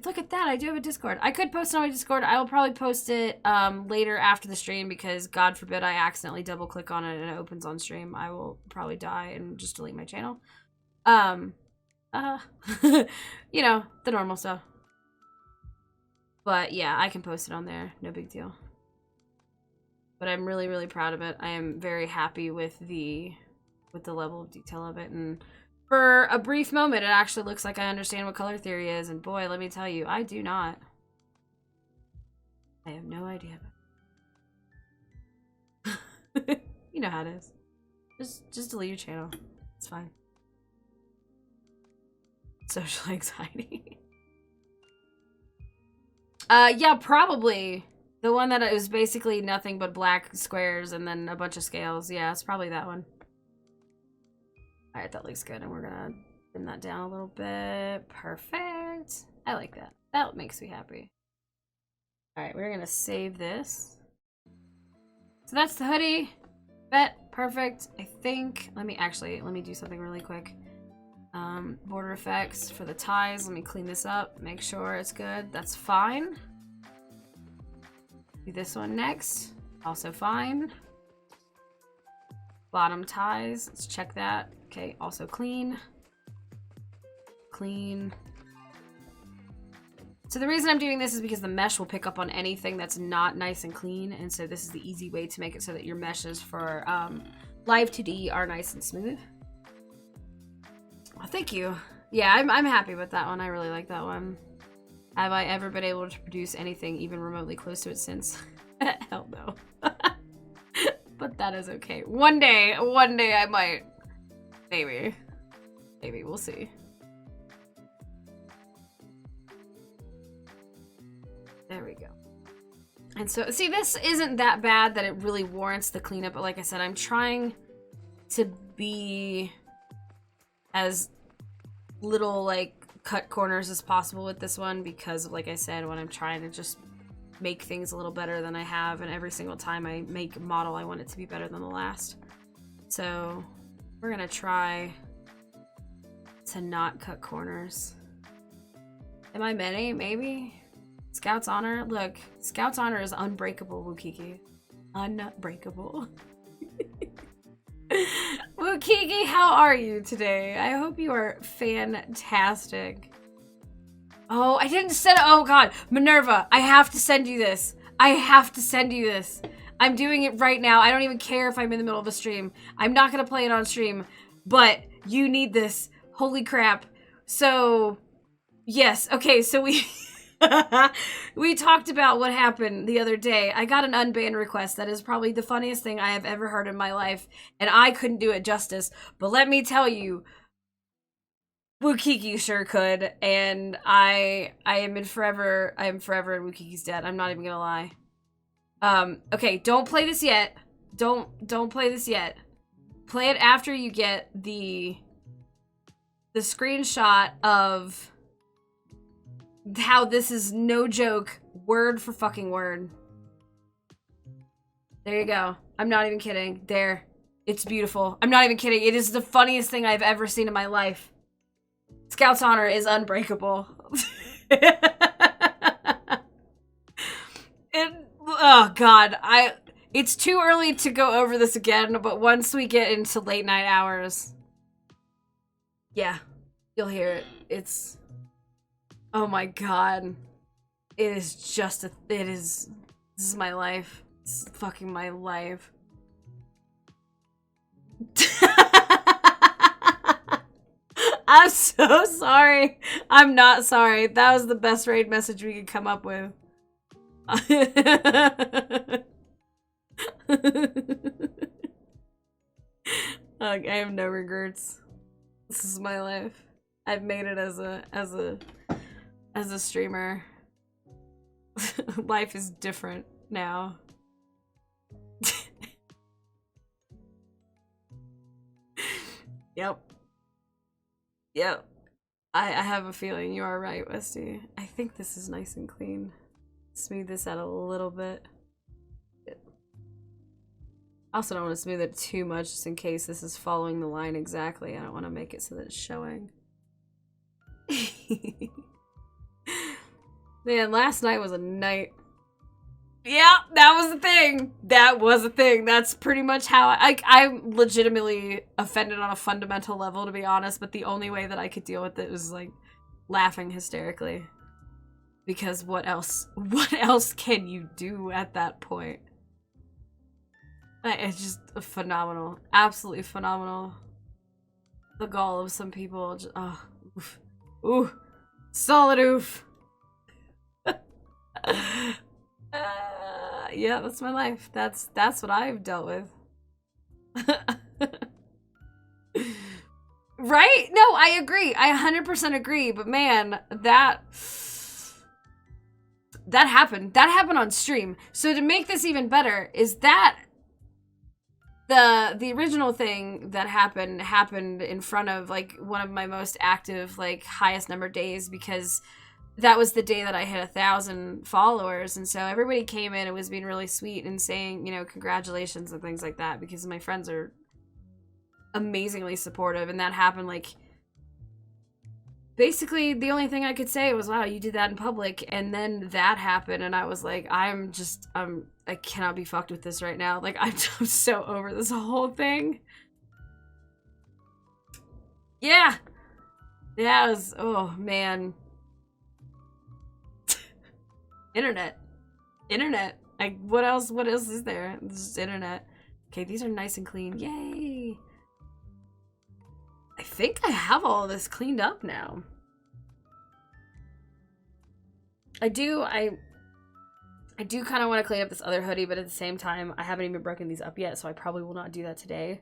Look at that, I do have a Discord. I could post it on my Discord. I will probably post it later after the stream because, God forbid, I accidentally double-click on it and it opens on stream. I will probably die and just delete my channel. You know, the normal stuff. But yeah, I can post it on there. No big deal. But I'm really, really proud of it. I am very happy with the level of detail of it. And for a brief moment, it actually looks like I understand what color theory is. And boy, let me tell you, I do not. I have no idea. You know how it is. Just delete your channel. It's fine. Social anxiety. Yeah, probably. The one that it was basically nothing but black squares and then a bunch of scales. Yeah, it's probably that one. Alright, that looks good. And we're gonna dim that down a little bit. Perfect. I like that. That makes me happy. Alright, we're gonna save this. So that's the hoodie. Bet. Perfect. I think. Let me do something really quick. Border effects for the ties. Let me clean this up. Make sure it's good. That's fine. Do this one next. Also fine. Bottom ties. Let's check that. Okay, also clean. Clean. So the reason I'm doing this is because the mesh will pick up on anything that's not nice and clean, and so this is the easy way to make it so that your meshes for live 2D are nice and smooth. Oh, thank you. Yeah, I'm happy with that one. I really like that one. Have I ever been able to produce anything even remotely close to it since? Hell no. But that is okay. One day I might. Maybe. Maybe, we'll see. There we go. And so, see, this isn't that bad that it really warrants the cleanup, but like I said, I'm trying to be as little, like, cut corners as possible with this one because, like I said, when I'm trying to just make things a little better than I have, and every single time I make a model, I want it to be better than the last. So, we're gonna try to not cut corners. Am I many? Maybe? Scout's Honor? Look, Scout's Honor is unbreakable, Wukiki. Unbreakable. Wukiki, how are you today? I hope you are fantastic. Oh, I didn't send it. Oh god, Minerva, I have to send you this. I have to send you this. I'm doing it right now. I don't even care if I'm in the middle of a stream. I'm not gonna play it on stream, but you need this. Holy crap. So, yes, okay, so we talked about what happened the other day. I got an unban request that is probably the funniest thing I have ever heard in my life, and I couldn't do it justice. But let me tell you, Wukiki sure could, and I am forever in Wukiki's debt. I'm not even gonna lie. Okay, don't play this yet. Don't play this yet. Play it after you get the screenshot of how this is no joke, word for fucking word. There you go. I'm not even kidding. There. It's beautiful. I'm not even kidding. It is the funniest thing I've ever seen in my life. Scout's Honor is unbreakable. Oh god, it's too early to go over this again, but once we get into late night hours, yeah, you'll hear it. It's, oh my god, it is just this is my life. This is fucking my life. I'm so sorry. I'm not sorry. That was the best raid message we could come up with. I have no regrets. This is my life. I've made it as a streamer. Life is different now. Yep. Yep. I have a feeling you are right, Westy. I think this is nice and clean. Smooth this out a little bit. I also don't want to smooth it too much just in case this is following the line exactly. I don't want to make it so that it's showing. Man, last night was a night. Yeah, that was the thing. That was a thing. That's pretty much how I'm legitimately offended on a fundamental level, to be honest, but the only way that I could deal with it was like laughing hysterically. Because what else can you do at that point? It's just phenomenal. Absolutely phenomenal. The gall of some people just, oh, oof. Ooh, solid oof. Yeah, that's my life. That's what I've dealt with. Right? No, I agree. I 100% agree. But man, that happened. That happened on stream. So to make this even better is that the original thing that happened in front of like one of my most active, like highest number days, because that was the day that I hit 1,000 followers, and so everybody came in and was being really sweet and saying, you know, congratulations and things like that, because my friends are amazingly supportive, and that happened like basically the only thing I could say was, wow, you did that in public, and then that happened, and I was like, I cannot be fucked with this right now. Like, I'm so over this whole thing. Yeah. Yeah, it was, oh, man. Internet. Like, what else is there? It's just internet. Okay, these are nice and clean. Yay! I think I have all of this cleaned up now. I do kind of want to clean up this other hoodie, but at the same time, I haven't even broken these up yet, so I probably will not do that today.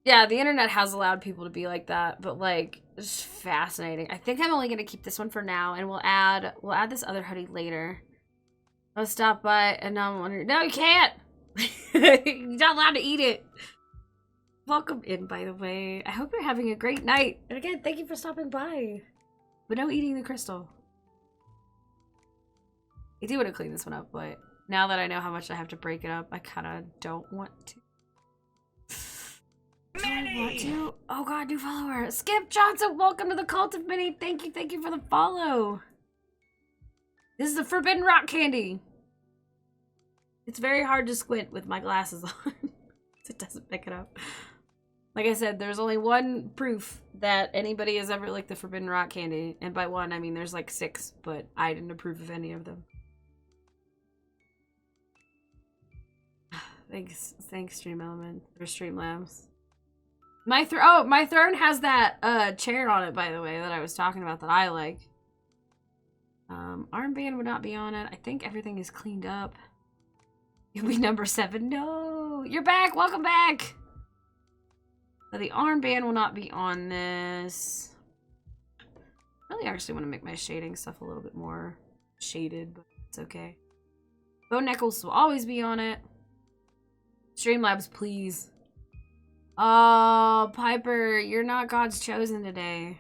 Yeah, the internet has allowed people to be like that, but like, it's fascinating. I think I'm only gonna keep this one for now, and we'll add this other hoodie later. I'll stop by, and now I'm wondering. No, you can't. You're not allowed to eat it. Welcome in, by the way. I hope you're having a great night. And again, thank you for stopping by. But no eating the crystal. I do want to clean this one up, but now that I know how much I have to break it up, I kind of don't want to. Do I want to? Oh god, new follower. Skip Johnson, welcome to the Cult of Mini. Thank you for the follow. This is the Forbidden Rock Candy. It's very hard to squint with my glasses on. It doesn't pick it up. Like I said, there's only one proof that anybody has ever licked the Forbidden Rock Candy. And by one, I mean there's like 6, but I didn't approve of any of them. Thanks Stream Element, or Streamlabs. My throne has that chair on it, by the way, that I was talking about that I like. Armband would not be on it. I think everything is cleaned up. You'll be number 7. No! You're back! Welcome back! So the armband will not be on this. I really actually want to make my shading stuff a little bit more shaded, but it's okay. Bone Knuckles will always be on it. Streamlabs, please. Oh, Piper, you're not God's chosen today.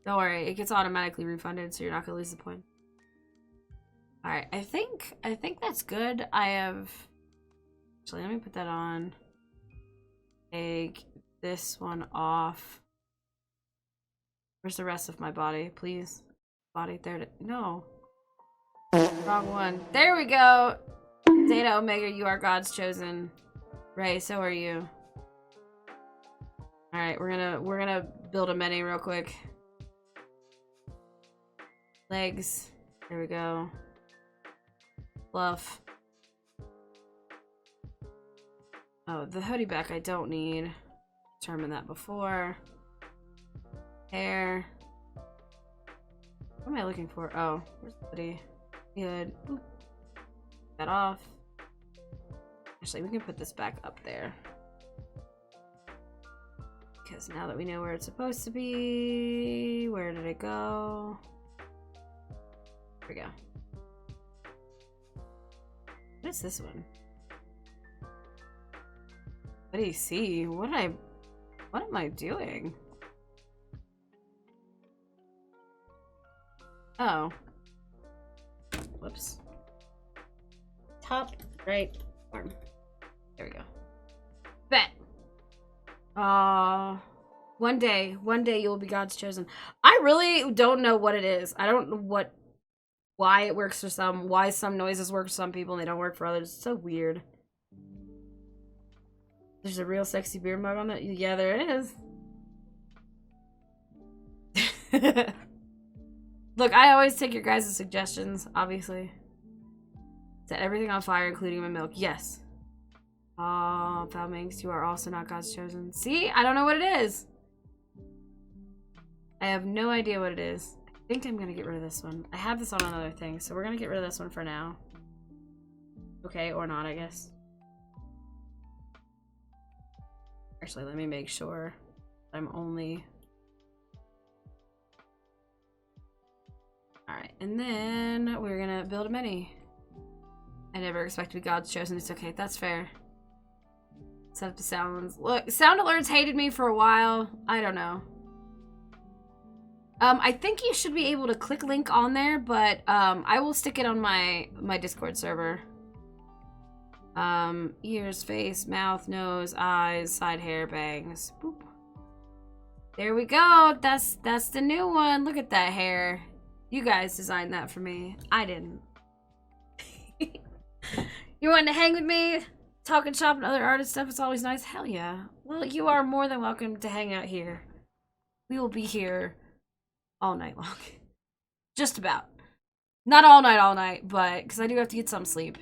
Don't worry, it gets automatically refunded, so you're not gonna lose the point. Alright, I think that's good. I have... Actually, let me put that on. Take this one off. Where's the rest of my body, please? Body, there. No. Wrong one. There we go! Zeta Omega, you are God's chosen. Ray, so are you. Alright, we're gonna build a mini real quick. Legs. There we go. Fluff. Oh, the hoodie back I don't need. Determined that before. Hair. What am I looking for? Oh, where's the hoodie? Good. Boop. That off. Actually, we can put this back up there. Because now that we know where it's supposed to be, where did it go? Here we go. What is this one? What do you see? What am I doing? Oh. Whoops. Top right arm. There we go. Bet. One day you will be God's chosen. I really don't know what it is. I don't know why it works for some, why some noises work for some people and they don't work for others. It's so weird. There's a real sexy beer mug on that. Yeah, there is. Look, I always take your guys' suggestions, obviously. Set everything on fire, including my milk. Yes. Oh, foul minx, you are also not God's chosen. See? I don't know what it is. I have no idea what it is. I think I'm gonna get rid of this one. I have this on another thing, so we're gonna get rid of this one for now. Okay, or not, I guess. Actually, let me make sure I'm only... Alright, and then we're gonna build a mini. I never expect to be God's chosen. It's okay, that's fair. Set up the sounds. Look, sound alerts hated me for a while. I don't know. I think you should be able to click link on there, but I will stick it on my Discord server. Ears, face, mouth, nose, eyes, side hair, bangs. Boop. There we go. That's the new one. Look at that hair. You guys designed that for me. I didn't. You wanting to hang with me? Talking shop and other artist stuff is always nice. Hell yeah. Well, you are more than welcome to hang out here. We will be here all night long. Just about. Not all night, but because I do have to get some sleep.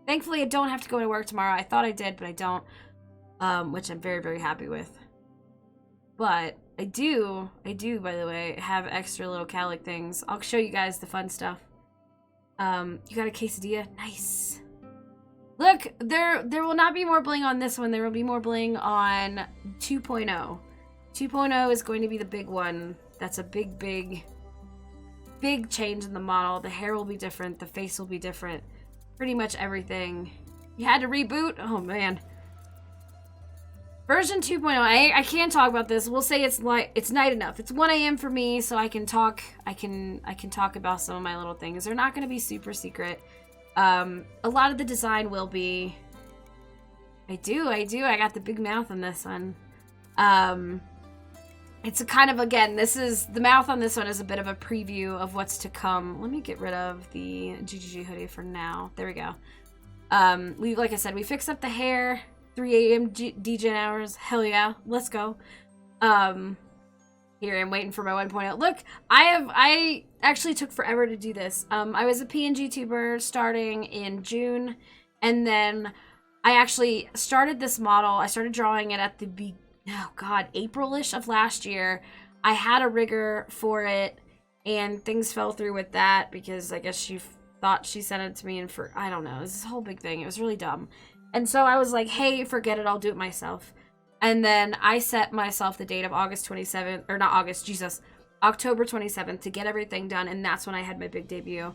Thankfully, I don't have to go to work tomorrow. I thought I did, but I don't. Which I'm very, very happy with. But I do, by the way, have extra little Calic things. I'll show you guys the fun stuff. You got a quesadilla? Nice. Look, there will not be more bling on this one. There will be more bling on 2.0. 2.0 is going to be the big one. That's a big change in the model. The hair will be different. The face will be different. Pretty much everything. You had to reboot? Oh, man. Version 2.0. I can't talk about this. We'll say it's night enough. It's 1 a.m. for me, so I can talk. I can talk about some of my little things. They're not going to be super secret. A lot of the design will be. I do. I got the big mouth on this one. It's a kind of, again, the mouth on this one is a bit of a preview of what's to come. Let me get rid of the GGG hoodie for now. There we go. Like I said, we fixed up the hair. 3 a.m. DJ hours. Hell yeah. Let's go. Here, I'm waiting for my 1.0. Look, I actually took forever to do this. I was a PNG tuber starting in June, and then I actually started this model. I started drawing it at the April-ish of last year. I had a rigger for it, and things fell through with that because I guess she thought she sent it to me, and I don't know, it was this whole big thing. It was really dumb. And so I was like, hey, forget it, I'll do it myself. And then I set myself the date of October 27th to get everything done, and that's when I had my big debut.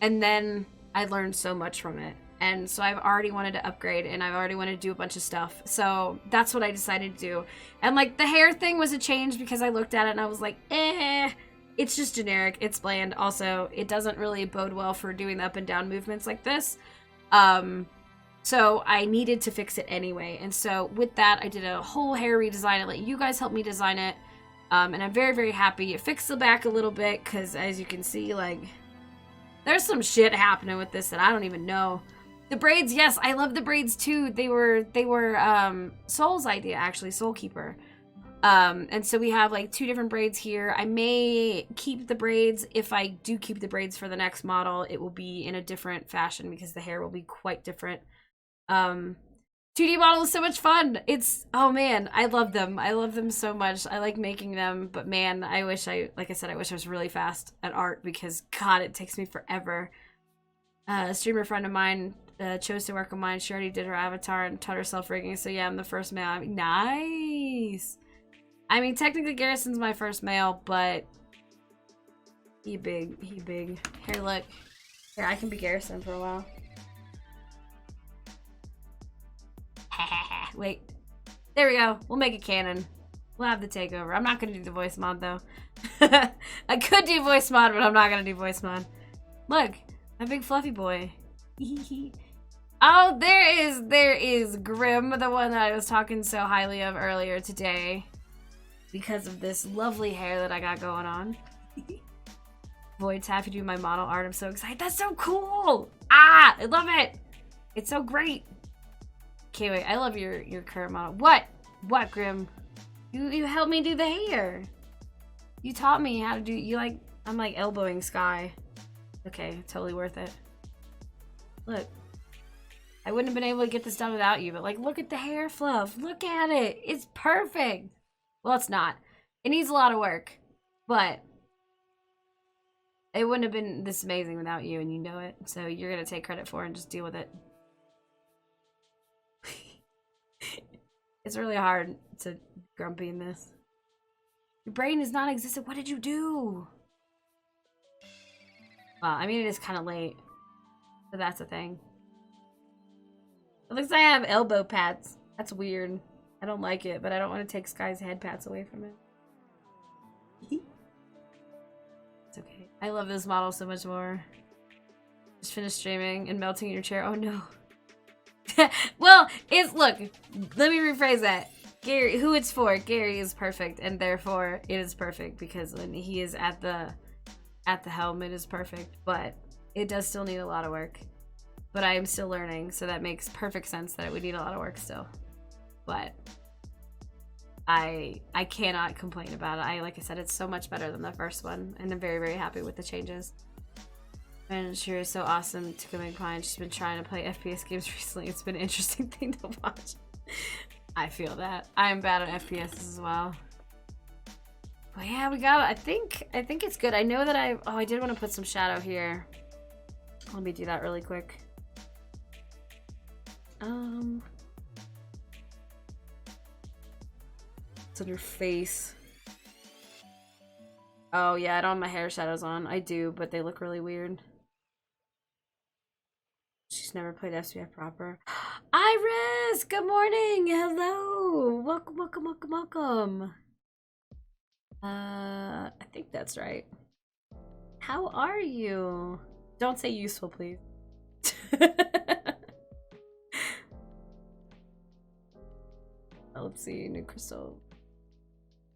And then I learned so much from it. And so I've already wanted to upgrade, and I've already wanted to do a bunch of stuff. So that's what I decided to do. And like the hair thing was a change because I looked at it and I was like, it's just generic, it's bland. Also, it doesn't really bode well for doing the up and down movements like this. So I needed to fix it anyway. And so with that, I did a whole hair redesign. I let you guys help me design it. And I'm very, very happy. It fixed the back a little bit because as you can see, like, there's some shit happening with this that I don't even know. The braids, yes, I love the braids too. They were Soul's idea, actually, Soul Keeper. And so we have like 2 different braids here. I may keep the braids. If I do keep the braids for the next model, it will be in a different fashion because the hair will be quite different. 2D model is so much fun. It's, oh man, I love them. I love them so much. I like making them, but man, I wish I was really fast at art because God, it takes me forever. A streamer friend of mine chose to work on mine. She already did her avatar and taught herself rigging, so yeah, I'm the first male. I mean, nice. I mean, technically Garrison's my first male, but he big. Here, look. Here, I can be Garrison for a while. Wait. There we go. We'll make it canon. We'll have the takeover. I'm not gonna do the voice mod though. I could do voice mod, but I'm not gonna do voice mod. Look, my big fluffy boy. Oh, there is Grim, the one that I was talking so highly of earlier today. Because of this lovely hair that I got going on. Void's happy to do my model art. I'm so excited. That's so cool! Ah! I love it! It's so great. Okay, wait. I love your current model. What? What, Grim? You helped me do the hair. You taught me how to do... I'm like elbowing Sky. Okay, totally worth it. Look. I wouldn't have been able to get this done without you, but like, look at the hair fluff. Look at it. It's perfect. Well, it's not. It needs a lot of work, but it wouldn't have been this amazing without you, and you know it. So you're going to take credit for it and just deal with it. It's really hard to grumpy in this. Your brain is non-existent. What did you do? Well, I mean, it is kind of late, but that's a thing. It looks like I have elbow pads. That's weird. I don't like it, but I don't want to take Sky's head pats away from it. It's okay. I love this model so much more. Just finished streaming and melting in your chair. Oh no. Well, look, let me rephrase that. Gary, who it's for, Gary is perfect, and therefore it is perfect because when he is at the helm, it is perfect. But it does still need a lot of work. But I am still learning, so that makes perfect sense that it would need a lot of work still. But I cannot complain about it. Like I said, it's so much better than the first one, and I'm very, very happy with the changes. And she is so awesome to make Pine. She's been trying to play FPS games recently. It's been an interesting thing to watch. I feel that. I am bad at FPS as well. But yeah, we got it. I think it's good. I know that I did want to put some shadow here. Let me do that really quick. It's on your face. Oh yeah, I don't have my hair shadows on. I do, but they look really weird. She's never played SPF proper. Iris! Good morning! Hello! Welcome, welcome, welcome, welcome. I think that's right. How are you? Don't say useful, please. Let's see, new crystal.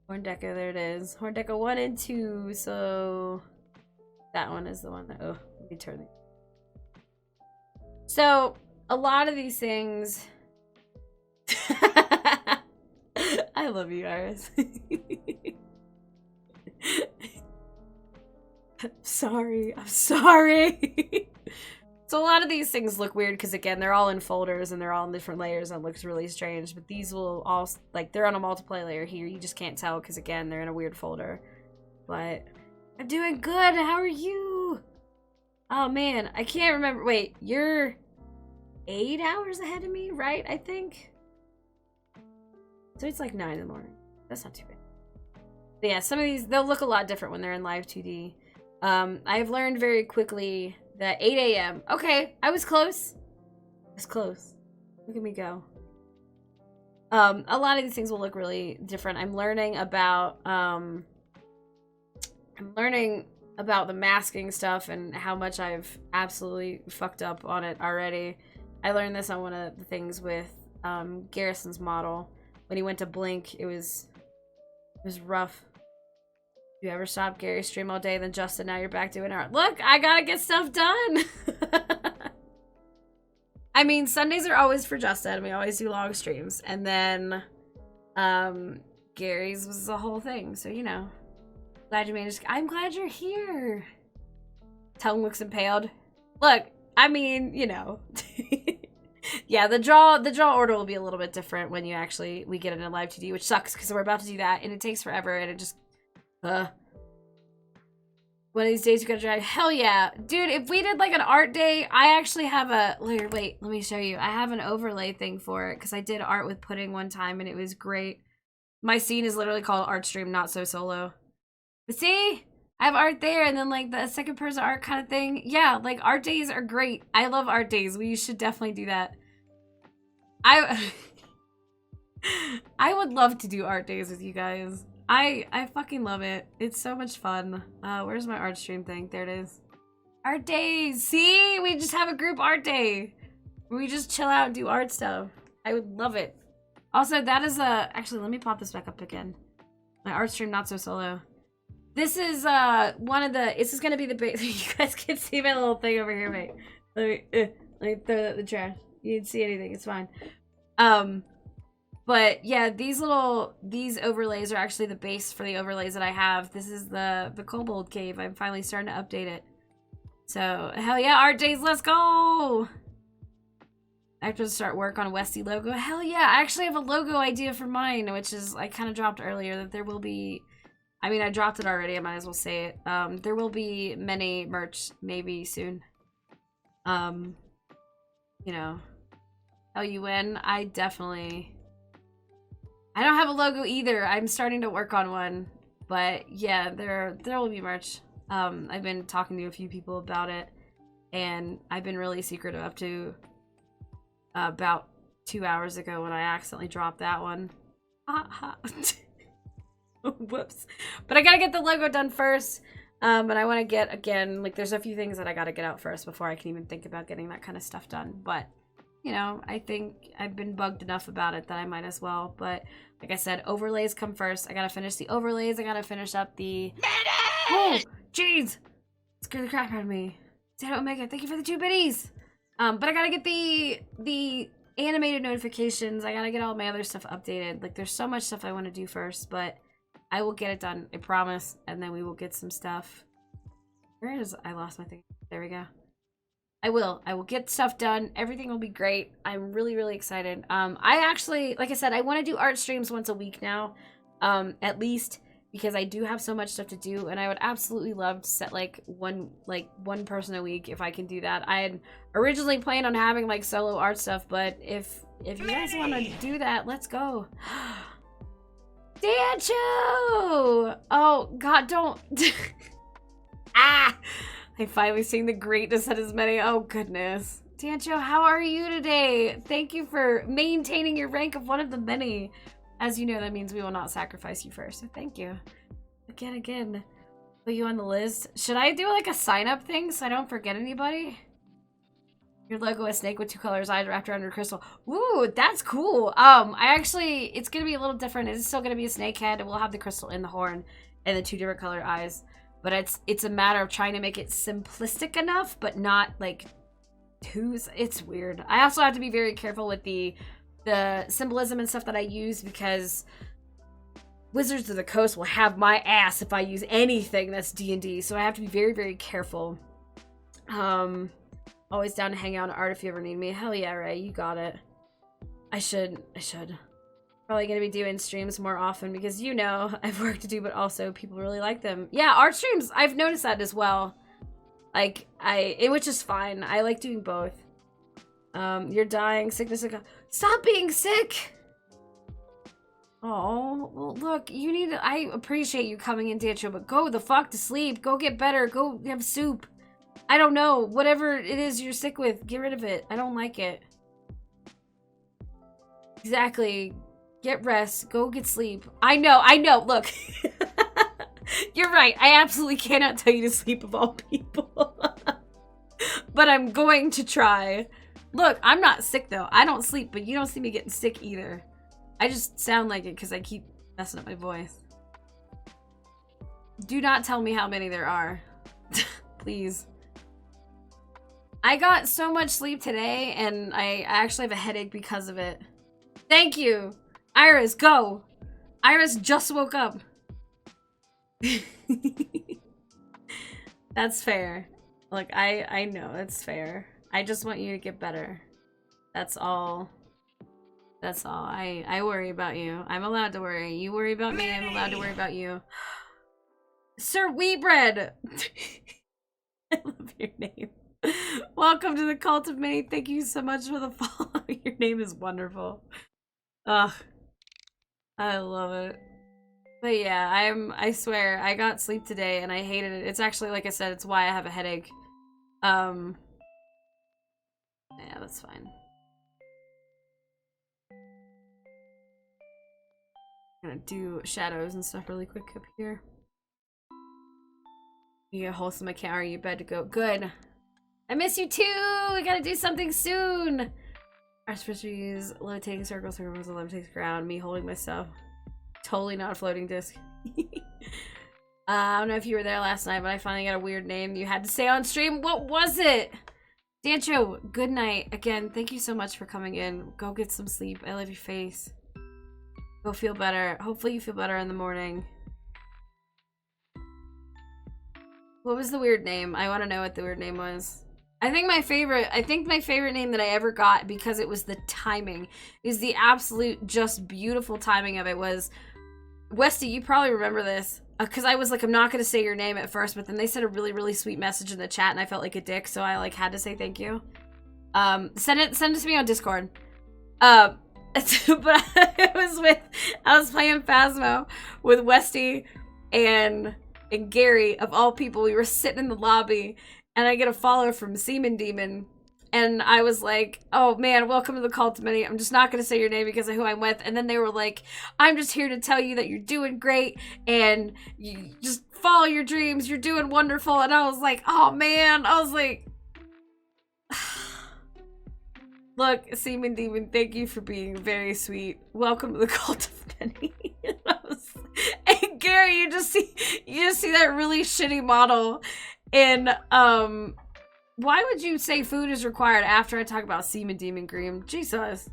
Horndeca, there it is. Horndeca 1 and 2, so that one is the one that, oh, let me turn it. So, a lot of these things, I love you, Iris. I'm sorry. So a lot of these things look weird because, again, they're all in folders and they're all in different layers and it looks really strange. But these will all, like, they're on a multiplayer layer here. You just can't tell because, again, they're in a weird folder. But I'm doing good. How are you? Oh, man. I can't remember. Wait, you're 8 hours ahead of me, right? I think. So it's like 9 in the morning. That's not too bad. But yeah, some of these, they'll look a lot different when they're in live 2D. I've learned very quickly that 8 a.m. Okay, I was close. I was close. Look at me go. A lot of these things will look really different. I'm learning about the masking stuff and how much I've absolutely fucked up on it already. I learned this on one of the things with Garrison's model. When he went to blink, it was rough. You ever stop Gary stream all day, then Justin, now you're back doing art. Look, I gotta get stuff done. I mean, Sundays are always for Justin. We always do long streams. And then Gary's was the whole thing. So, you know. Glad you managed. I'm glad you're here. Tongue looks impaled. Look, I mean, you know. Yeah, the draw order will be a little bit different when we get into live 2D, which sucks because we're about to do that and it takes forever and it just one of these days you gotta drive. Hell yeah. Dude, if we did like an art day, I actually have a wait, let me show you. I have an overlay thing for it because I did art with Pudding one time and it was great. My scene is literally called Art Stream, Not So Solo. But see? I have art there and then like the second person art kind of thing. Yeah, like art days are great. I love art days. We should definitely do that. I would love to do art days with you guys. I fucking love it. It's so much fun. Where's my art stream thing? There it is. Art days. See? We just have a group art day. We just chill out and do art stuff. I would love it. Also, that is actually, let me pop this back up again. My art stream, Not So Solo. This is this is gonna be the base. You guys can see my little thing over here, mate. Let me throw that in the trash. You didn't see anything, it's fine. But yeah, these overlays are actually the base for the overlays that I have. This is the Kobold Cave. I'm finally starting to update it. So, hell yeah, art days, let's go! I have to start work on a Westy logo. Hell yeah, I actually have a logo idea for mine, which is, I kind of dropped earlier, that there will be... I mean, I dropped it already, I might as well say it. There will be many merch, maybe, soon. You know. LUN, I definitely... I don't have a logo either. I'm starting to work on one. But yeah, there will be merch. I've been talking to a few people about it. And I've been really secretive up to about 2 hours ago when I accidentally dropped that one. Whoops. But I gotta get the logo done first. And I want to get, again, like there's a few things that I gotta get out first before I can even think about getting that kind of stuff done. But, you know, I think I've been bugged enough about it that I might as well. But like I said, overlays come first. I gotta finish the overlays. I gotta finish up the... Oh, jeez! Scared the crap out of me. Zeta Omega, thank you for the 2 biddies! But I gotta get the animated notifications. I gotta get all my other stuff updated. Like, there's so much stuff I want to do first, but I will get it done. I promise. And then we will get some stuff. Where is... I lost my thing. There we go. I will get stuff done. Everything will be great. I'm really, really excited. I actually, like I said, I want to do art streams once a week now, at least, because I do have so much stuff to do, and I would absolutely love to set like one person a week if I can do that. I had originally planned on having like solo art stuff, but if you guys want to do that, let's go. Dancho! Oh God, don't. Ah! I finally seen the greatness that is many. Oh, goodness. Dancho, how are you today? Thank you for maintaining your rank of one of the many. As you know, that means we will not sacrifice you first, so thank you. Again. Put you on the list. Should I do, like, a sign-up thing so I don't forget anybody? Your logo, a snake with 2 colors, eyes wrapped around your crystal. Ooh, that's cool. It's gonna be a little different. It's still gonna be a snake head, and we'll have the crystal in the horn and the 2 different color eyes. But it's a matter of trying to make it simplistic enough, but not like it's weird. I also have to be very careful with the symbolism and stuff that I use because Wizards of the Coast will have my ass if I use anything that's D&D. So I have to be very, very careful. Always down to hang out on art if you ever need me. Hell yeah, Ray, you got it. I should. Probably gonna be doing streams more often because, you know, I have work to do, but also people really like them. Yeah, art streams, I've noticed that as well. Like, which is fine. I like doing both. You're dying, sickness. Stop being sick! Oh, well, look, I appreciate you coming in, Dancho, but go the fuck to sleep. Go get better. Go have soup. I don't know. Whatever it is you're sick with, get rid of it. I don't like it. Exactly. Get rest. Go get sleep. I know. Look. You're right. I absolutely cannot tell you to sleep of all people. But I'm going to try. Look, I'm not sick though. I don't sleep, but you don't see me getting sick either. I just sound like it because I keep messing up my voice. Do not tell me how many there are. Please. I got so much sleep today, and I actually have a headache because of it. Thank you! Iris, go! Iris just woke up. That's fair. Look, I know, it's fair. I just want you to get better. That's all. That's all. I worry about you. I'm allowed to worry. You worry about me, I'm allowed to worry about you. Sir Wheatbread! I love your name. Welcome to the Cult of Many. Thank you so much for the follow. Your name is wonderful. Ugh. I love it. But yeah, I swear, I got sleep today and I hated it. It's actually, like I said, it's why I have a headache. Yeah, that's fine. I'm gonna do shadows and stuff really quick up here. You get a wholesome account. Are you bed to go? Good. I miss you too! We gotta do something soon! Our supposed to use levitating circles, circles, levitating ground, me holding myself. Totally not a floating disc. I don't know if you were there last night, but I finally got a weird name you had to say on stream. What was it? Dancho, good night. Again, thank you so much for coming in. Go get some sleep. I love your face. Go feel better. Hopefully you feel better in the morning. What was the weird name? I want to know what the weird name was. I think my favorite name that I ever got, because it was the timing, is the absolute just beautiful timing of it, was Westy, you probably remember this, because I was like, I'm not going to say your name at first, but then they said a really, really sweet message in the chat, and I felt like a dick, so I like had to say thank you. Send it to me on Discord. But I was playing Phasmo with Westy and Gary, of all people. We were sitting in the lobby, and I get a follow from Seaman Demon. And I was like, oh man, welcome to the Cult of Many. I'm just not going to say your name because of who I'm with. And then they were like, I'm just here to tell you that you're doing great. And you just follow your dreams. You're doing wonderful. And I was like, oh man. I was like, look, Seaman Demon, thank you for being very sweet. Welcome to the Cult of Many. And Gary, you just see that really shitty model in, why would you say food is required after I talk about Seaman Demon Cream? Jesus.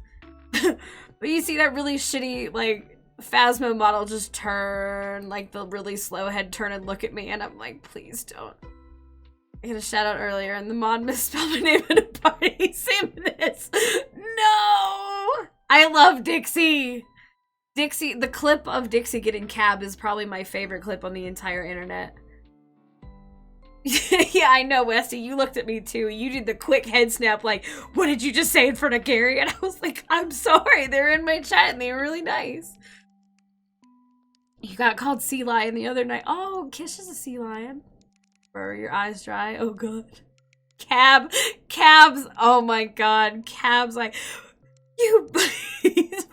But you see that really shitty, like, Phasmo model just turn, like, the really slow head turn and look at me, and I'm like, please don't. I got a shout out earlier, and the mod misspelled my name at a party. Seaman is. No! I love Dixie! Dixie, the clip of Dixie getting cabbed is probably my favorite clip on the entire internet. Yeah, I know, Westy. You looked at me too. You did the quick head snap like, what did you just say in front of Gary? And I was like, I'm sorry. They're in my chat and they were really nice. You got called sea lion the other night. Oh, Kish is a sea lion. Are your eyes dry? Oh god. Cabs. Oh my god. Cabs like, you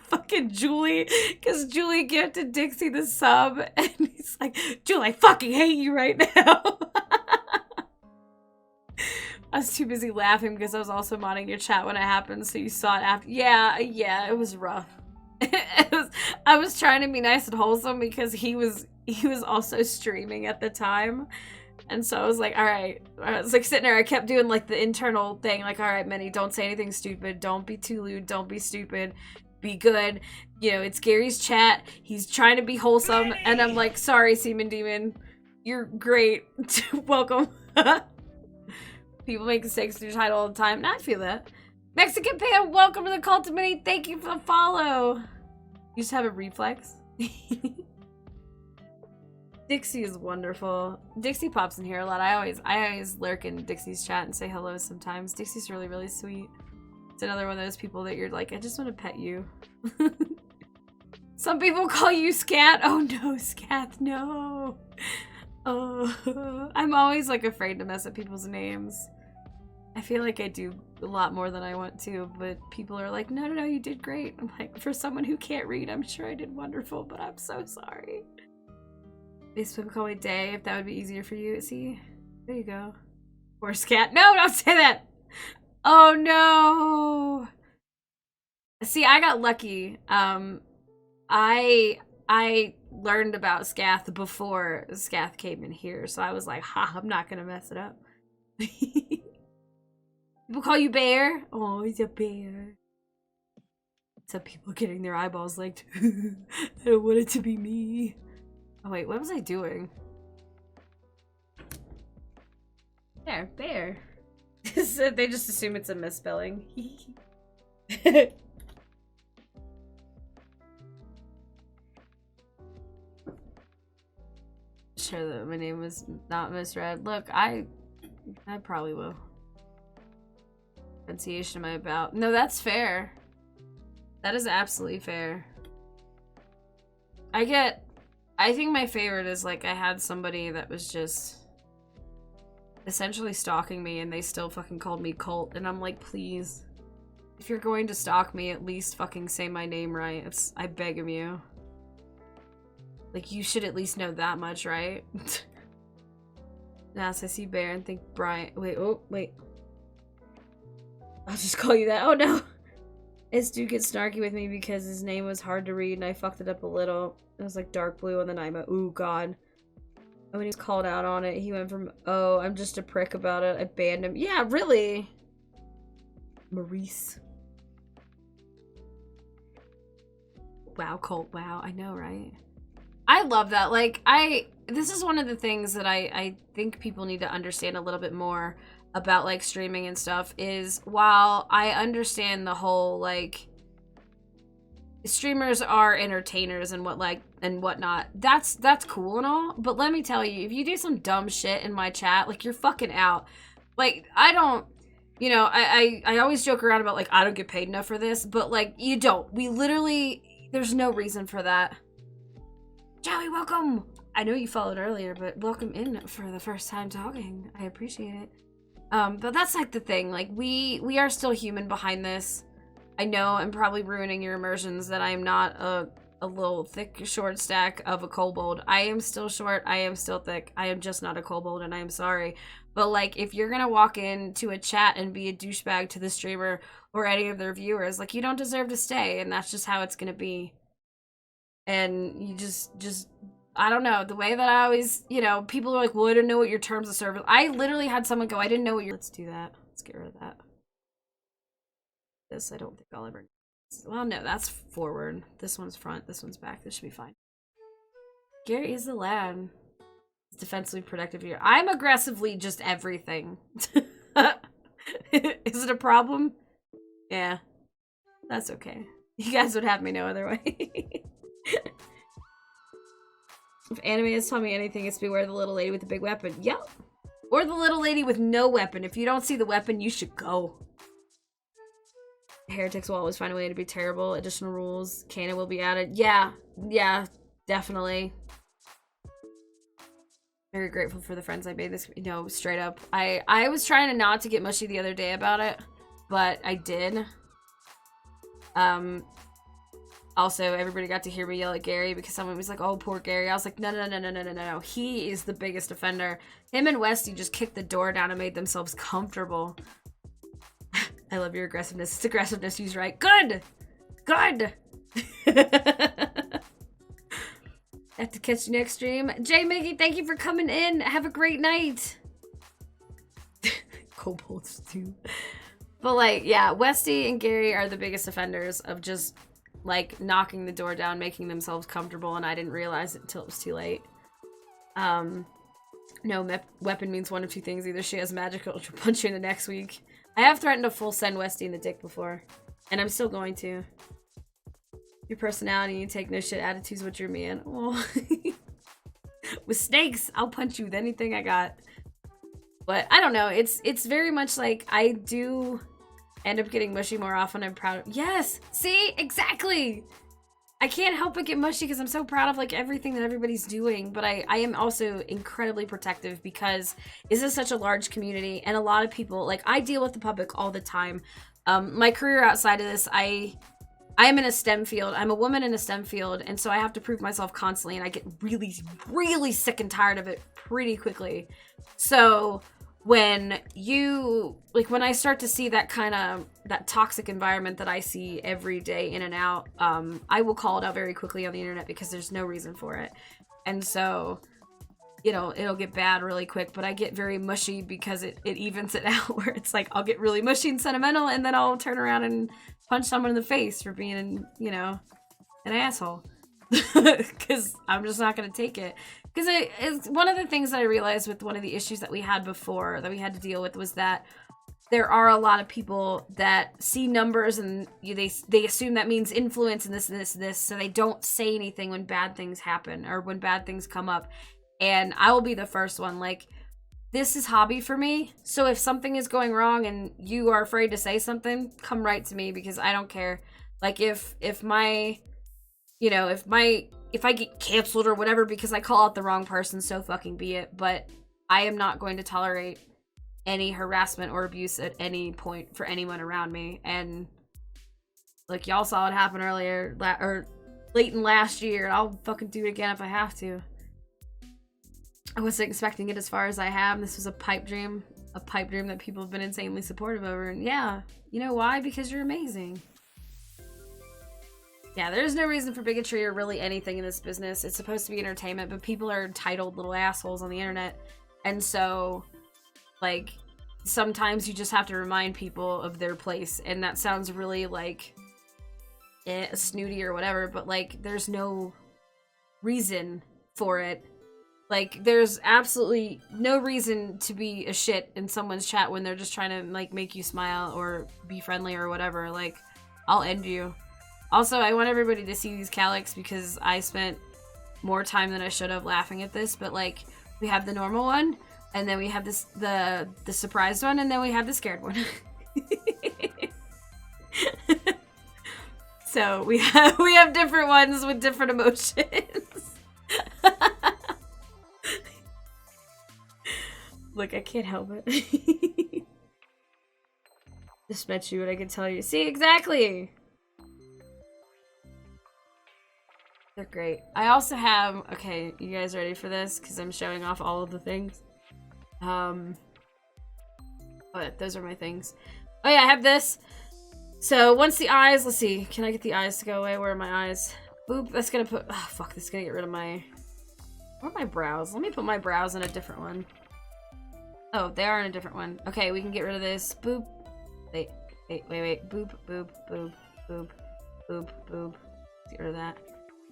fucking Julie, because Julie gifted Dixie the sub and he's like, Julie, I fucking hate you right now. I was too busy laughing because I was also modding your chat when it happened, so you saw it after. Yeah, it was rough. I was trying to be nice and wholesome because he was also streaming at the time. And so I was like, all right. I was like sitting there, I kept doing like the internal thing, like, all right, Minnie, don't say anything stupid. Don't be too lewd. Don't be stupid. Be good. You know, it's Gary's chat. He's trying to be wholesome. And I'm like, sorry, Seaman Demon. You're great. Welcome. People make mistakes in your title all the time. And I feel that. Mexican Pan, welcome to the Cult of Many. Thank you for the follow. You just have a reflex. Dixie is wonderful. Dixie pops in here a lot. I always lurk in Dixie's chat and say hello sometimes. Dixie's really, really sweet. It's another one of those people that you're like, I just want to pet you. Some people call you Scat. Oh no, Scat, no. Oh, I'm always like afraid to mess up people's names. I feel like I do a lot more than I want to, but people are like, no, you did great. I'm like, for someone who can't read, I'm sure I did wonderful, but I'm so sorry. Facebook call me Day, if that would be easier for you. See, there you go. Or Scat. No, don't say that. Oh no. See, I got lucky. I learned about Scath before Scath came in here, so I was like, ha, I'm not gonna mess it up. People call you Bear? Oh, he's a bear. Some people getting their eyeballs like, I don't want it to be me. Oh wait, what was I doing? There, Bear. They just assume it's a misspelling. Sure that my name was not misread. Look, I probably will. Pronunciation am I about? No, that's fair. That is absolutely fair. I think my favorite is like I had somebody that was just essentially stalking me and they still fucking called me Colt, and I'm like, please, if you're going to stalk me, at least fucking say my name right. I beg of you. Like, you should at least know that much, right? Yes, I see Bear and think Brian. Wait, oh, wait. I'll just call you that. Oh no! This dude gets snarky with me because his name was hard to read and I fucked it up a little. It was like dark blue on the name. Ooh, God. And when he was called out on it, he went from, oh, I'm just a prick about it. I banned him. Yeah, really? Maurice. Wow, Colt. Wow, I know, right? I love that. Like, this is one of the things that I think people need to understand a little bit more about, like, streaming and stuff, is while I understand the whole, like, streamers are entertainers and whatnot, that's cool and all, but let me tell you, if you do some dumb shit in my chat, like, you're fucking out. Like, I don't, you know, I always joke around about, like, I don't get paid enough for this, but, like, you don't. We literally, there's no reason for that. Joey, welcome! I know you followed earlier, but welcome in for the first time talking. I appreciate it. But that's like the thing, like, we are still human behind this. I know I'm probably ruining your immersions that I am not a little thick short stack of a kobold. I am still short, I am still thick. I am just not a kobold, and I am sorry. But, like, if you're gonna walk into a chat and be a douchebag to the streamer or any of their viewers, like, you don't deserve to stay, and that's just how it's gonna be. And you just I don't know, the way that I always, you know, people are like, well, I didn't know what your terms of service. I literally had someone go, I didn't know what your, let's do that. Let's get rid of that. This, I don't think I'll ever, well, no, that's forward. This one's front, this one's back. This should be fine. Gary is the lad. It's defensively protective here. I'm aggressively just everything. Is it a problem? Yeah. That's okay. You guys would have me no other way. If anime has taught me anything, it's beware the little lady with the big weapon. Yep. Or the little lady with no weapon. If you don't see the weapon, you should go. Heretics will always find a way to be terrible. Additional rules. Canon will be added. Yeah. Yeah. Definitely. Very grateful for the friends I made this. No, straight up. I was trying not to get mushy the other day about it, but I did. Also, everybody got to hear me yell at Gary because someone was like, oh, poor Gary. I was like, no. He is the biggest offender. Him and Westy just kicked the door down and made themselves comfortable. I love your aggressiveness. It's aggressiveness used right. Good! Good! Have to catch you next stream. Jay Miggy, thank you for coming in. Have a great night. Kobolds too. But, like, yeah, Westy and Gary are the biggest offenders of just, like, knocking the door down, making themselves comfortable, and I didn't realize it until it was too late. No, weapon means one of two things. Either she has magic or she'll punch you in the next week. I have threatened to full send Westy in the dick before, and I'm still going to. Your personality, you take no shit attitude's what you're man. Oh. With snakes, I'll punch you with anything I got. But I don't know, it's very much like I do end up getting mushy more often. I'm proud of, yes, see, exactly. I can't help but get mushy because I'm so proud of like everything that everybody's doing, but I am also incredibly protective because this is such a large community and a lot of people, like I deal with the public all the time. My career outside of this, I am in a STEM field. I'm a woman in a STEM field, and so I have to prove myself constantly, and I get really, really sick and tired of it pretty quickly. So when when I start to see that kind of, that toxic environment that I see every day in and out, I will call it out very quickly on the internet because there's no reason for it. And so, you know, it'll get bad really quick, but I get very mushy because it evens it out where it's like, I'll get really mushy and sentimental, and then I'll turn around and punch someone in the face for being, you know, an asshole. Because I'm just not going to take it. Because it's one of the things that I realized with one of the issues that we had before, that we had to deal with, was that there are a lot of people that see numbers and they assume that means influence and this and this and this, so they don't say anything when bad things happen or when bad things come up. And I will be the first one. Like, this is hobby for me, so if something is going wrong and you are afraid to say something, come right to me, because I don't care. Like, if my, you know, if I get canceled or whatever because I call out the wrong person, so fucking be it. But I am not going to tolerate any harassment or abuse at any point for anyone around me. And like, y'all saw it happen earlier or late in last year. I'll fucking do it again if I have to. I wasn't expecting it as far as I have. This was a pipe dream that people have been insanely supportive over. And yeah, you know why? Because you're amazing. Yeah, there's no reason for bigotry or really anything in this business. It's supposed to be entertainment, but people are entitled little assholes on the internet. And so, like, sometimes you just have to remind people of their place. And that sounds really, like, snooty or whatever, but, like, there's no reason for it. Like, there's absolutely no reason to be a shit in someone's chat when they're just trying to, like, make you smile or be friendly or whatever. Like, I'll end you. Also, I want everybody to see these Calyx because I spent more time than I should have laughing at this, but, like, we have the normal one, and then we have this the surprised one, and then we have the scared one. So we have different ones with different emotions. Look, I can't help it. Just met you and I can tell you. See, exactly. They're great. I also have, okay, you guys ready for this? Because I'm showing off all of the things. But those are my things. Oh yeah, I have this. So once the eyes, let's see, can I get the eyes to go away? Where are my eyes? Boop, that's gonna put, oh fuck, that's gonna get rid of my, where are my brows? Let me put my brows in a different one. Oh, they are in a different one. Okay, we can get rid of this. Boop. Wait. Boop, boop, boop, boop, boop, boop. Get rid of that.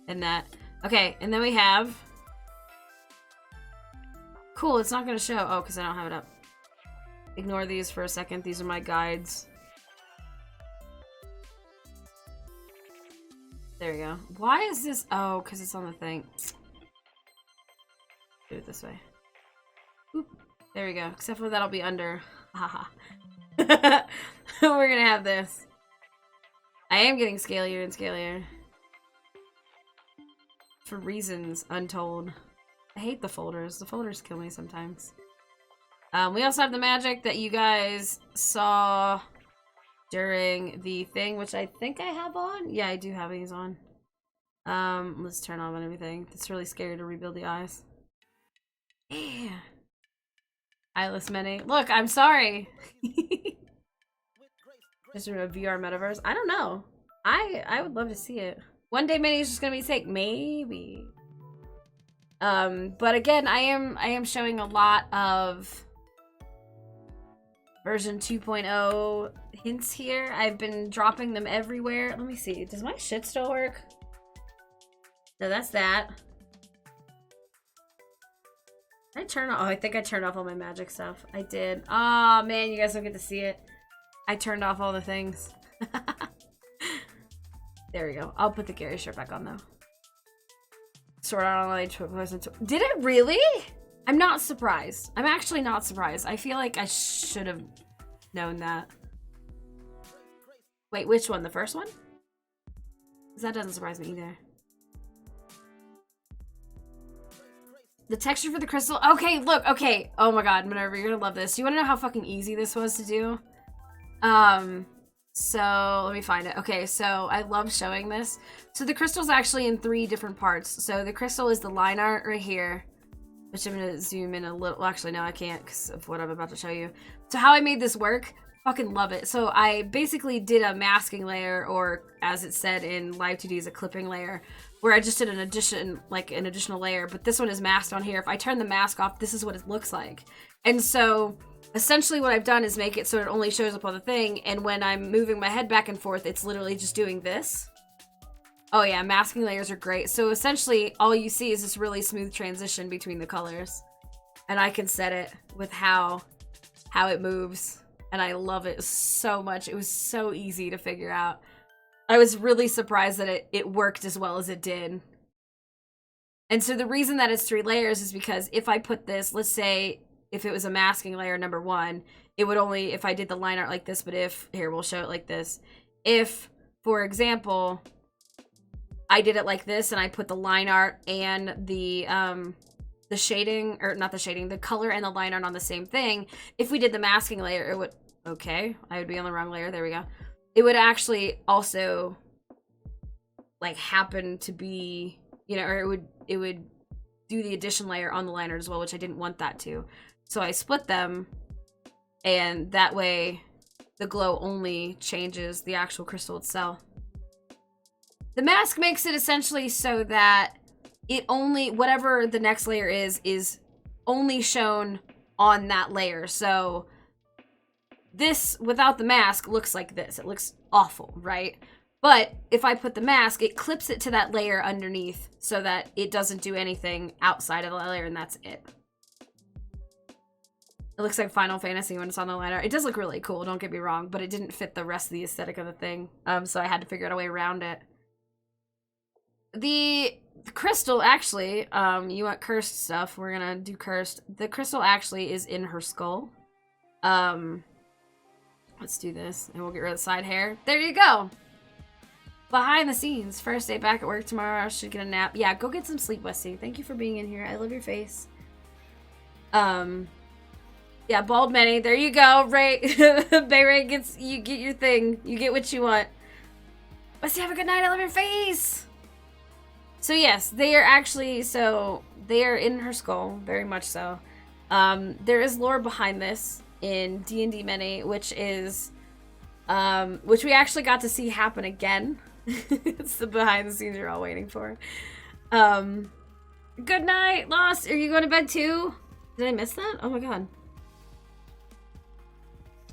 And that. Okay, and then we have... Cool, it's not gonna show. Oh, because I don't have it up. Ignore these for a second. These are my guides. There we go. Why is this... Oh, because it's on the thing. Do it this way. Boop. There we go. Except for that'll be under. Haha. We're gonna have this. I am getting scalier and scalier. For reasons untold. I hate the folders. The folders kill me sometimes. We also have the magic that you guys saw during the thing, which I think I have on. Yeah, I do have these on. Let's turn on everything. It's really scary to rebuild the eyes. Yeah. Eyeless Many. Look, I'm sorry. Just a VR metaverse. I don't know. I would love to see it. One day Minnie is just gonna be sick. Maybe. But again, I am showing a lot of version 2.0 hints here. I've been dropping them everywhere. Let me see. Does my shit still work? No, that's that. Did I turn off? Oh, I think I turned off all my magic stuff. I did. Aw, man, you guys don't get to see it. I turned off all the things. There we go. I'll put the Gary shirt back on, though. Sword Art Online. Did it really? I'm not surprised. I'm actually not surprised. I feel like I should have known that. Wait, which one? The first one? Because that doesn't surprise me either. The texture for the crystal. Okay, look. Okay. Oh my god, Minerva, you're gonna love this. Do you want to know how fucking easy this was to do? So let me find it. Okay, so I love showing this. So the crystal's actually in 3 different parts. So the crystal is the line art right here, which I'm gonna zoom in a little. Well, actually, no, I can't because of what I'm about to show you. So how I made this work, fucking love it. So I basically did a masking layer, or as it said in Live 2D, is a clipping layer, where I just did an additional layer. But this one is masked on here. If I turn the mask off, this is what it looks like. And so essentially what I've done is make it so it only shows up on the thing, and when I'm moving my head back and forth, it's literally just doing this. Oh yeah, masking layers are great. So essentially all you see is this really smooth transition between the colors. And I can set it with how it moves. and I love it so much. It was so easy to figure out. I was really surprised that it worked as well as it did. And so the reason that it's 3 layers is because if I put this, let's say if it was a masking layer number 1, it would only, if I did the line art like this, but if, here, we'll show it like this. If, for example, I did it like this and I put the line art and the shading, or not the shading, the color and the line art on the same thing, if we did the masking layer, it would, okay, I would be on the wrong layer, there we go. It would actually also, like, happen to be, you know, or it would do the addition layer on the line art as well, which I didn't want that to. So I split them, and that way the glow only changes the actual crystal itself. The mask makes it essentially so that it only, whatever the next layer is only shown on that layer. So this, without the mask, looks like this. It looks awful, right? But if I put the mask, it clips it to that layer underneath so that it doesn't do anything outside of the layer, and that's it. It looks like Final Fantasy when it's on the line art. It does look really cool, don't get me wrong, but it didn't fit the rest of the aesthetic of the thing. So I had to figure out a way around it. The crystal, actually, you want cursed stuff, we're gonna do cursed. The crystal actually is in her skull. Let's do this, and we'll get rid of the side hair. There you go! Behind the scenes, first day back at work tomorrow, I should get a nap. Yeah, go get some sleep, Westy. Thank you for being in here. I love your face. Yeah, Bald Manny, there you go. Ray, Bay Ray gets, you get your thing. You get what you want. Westy, have a good night. I love your face. So yes, they are actually, so they are in her skull, very much so. There is lore behind this in D&D Many, which is, which we actually got to see happen again. It's the behind the scenes you're all waiting for. Good night, Lost. Are you going to bed too? Did I miss that? Oh my god.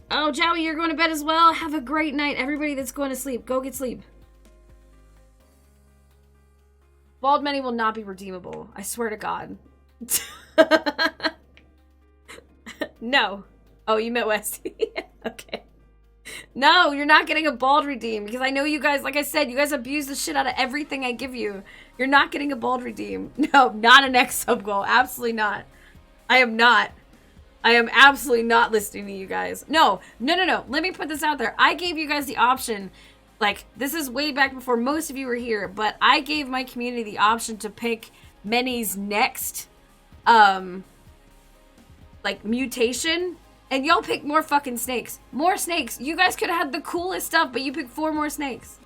Oh, Joey, you're going to bed as well? Have a great night. Everybody that's going to sleep, go get sleep. Bald Many will not be redeemable. I swear to God. No. Oh, you met Westy. Okay. No, you're not getting a bald redeem because I know you guys, like I said, you guys abuse the shit out of everything I give you. You're not getting a bald redeem. No, not an X sub goal. Absolutely not. I am not. I am absolutely not listening to you guys. No. Let me put this out there. I gave you guys the option. Like, this is way back before most of you were here, but I gave my community the option to pick Many's next, like, mutation. And y'all picked more fucking snakes. More snakes. You guys could have had the coolest stuff, but you picked 4 more snakes.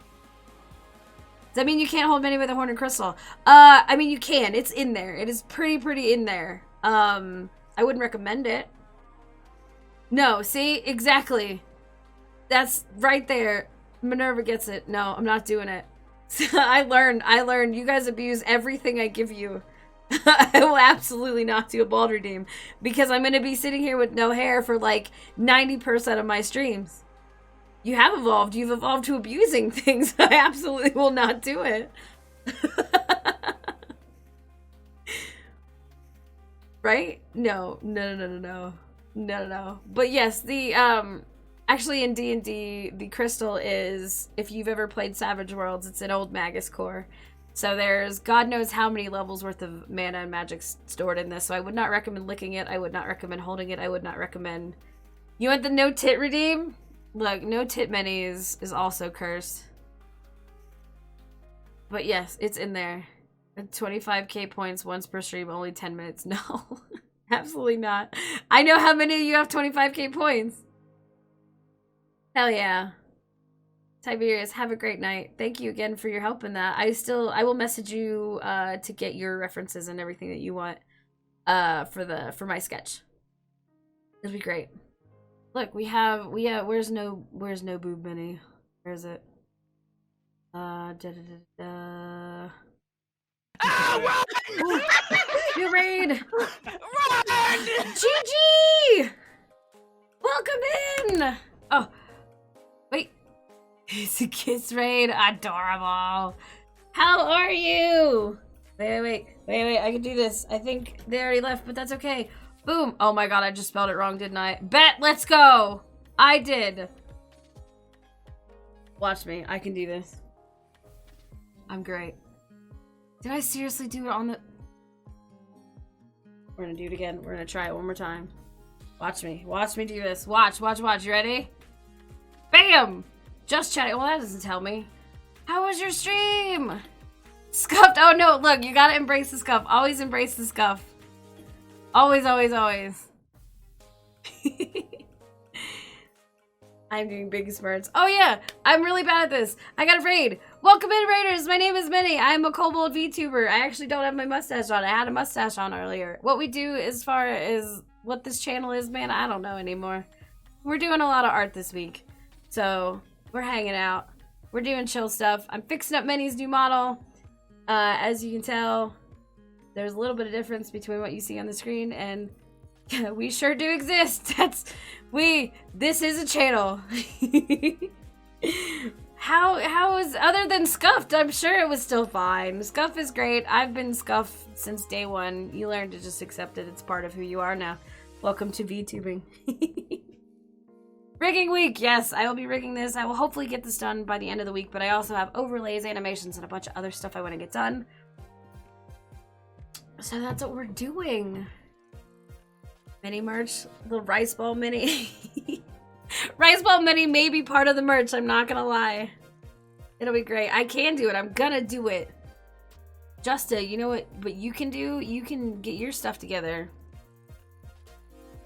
Does that mean you can't hold Many with a horn and crystal? I mean, you can. It's in there. It is pretty in there. I wouldn't recommend it. No, see? Exactly. That's right there. Minerva gets it. No, I'm not doing it. I learned. You guys abuse everything I give you. I will absolutely not do a bald redeem because I'm going to be sitting here with no hair for like 90% of my streams. You have evolved. You've evolved to abusing things. I absolutely will not do it. Right? No. But yes, the, actually in D&D, the crystal is, if you've ever played Savage Worlds, it's an old Magus core. So there's God knows how many levels worth of mana and magic stored in this. So I would not recommend licking it. I would not recommend holding it. I would not recommend... You want the no tit redeem? Look, no tit Many is also cursed. But yes, it's in there. 25k points once per stream, only 10 minutes. No, absolutely not. I know how many of you have 25k points. Hell yeah. Tiberius, have a great night. Thank you again for your help in that. I will message you to get your references and everything that you want for my sketch. It'll be great. Look, we have where's no boob Many? Where is it? Ah, run! New raid! Run! GG! Welcome in! Oh, wait. It's a kiss raid. Adorable. How are you? Wait. I can do this. I think they already left, but that's okay. Boom. Oh my god, I just spelled it wrong, didn't I? Bet, let's go. I did. Watch me. I can do this. I'm great. Did I seriously do it on the... We're gonna do it again. We're gonna try it one more time. Watch me. Watch me do this. Watch. You ready? Bam! Just chatting. Well, that doesn't tell me. How was your stream? Scuffed. Oh, no. Look, you gotta embrace the scuff. Always embrace the scuff. Always, always, always. I'm doing big smarts. Oh yeah, I'm really bad at this. I got afraid. Welcome in, Raiders. My name is Minnie. I'm a kobold VTuber. I actually don't have my mustache on. I had a mustache on earlier. What we do as far as what this channel is, man, I don't know anymore. We're doing a lot of art this week. So we're hanging out. We're doing chill stuff. I'm fixing up Minnie's new model. As you can tell, there's a little bit of difference between what you see on the screen and we sure do exist. This is a channel. How is, other than scuffed, I'm sure it was still fine. Scuff is great. I've been scuffed since day one. You learn to just accept it. It's part of who you are now. Welcome to VTubing. Rigging week. Yes, I will be rigging this. I will hopefully get this done by the end of the week, but I also have overlays, animations, and a bunch of other stuff I want to get done. So that's what we're doing. Mini merch, the rice ball mini. Rice ball mini may be part of the merch, I'm not gonna lie. It'll be great. I can do it, I'm gonna do it. Justa, you know what you can do? You can get your stuff together.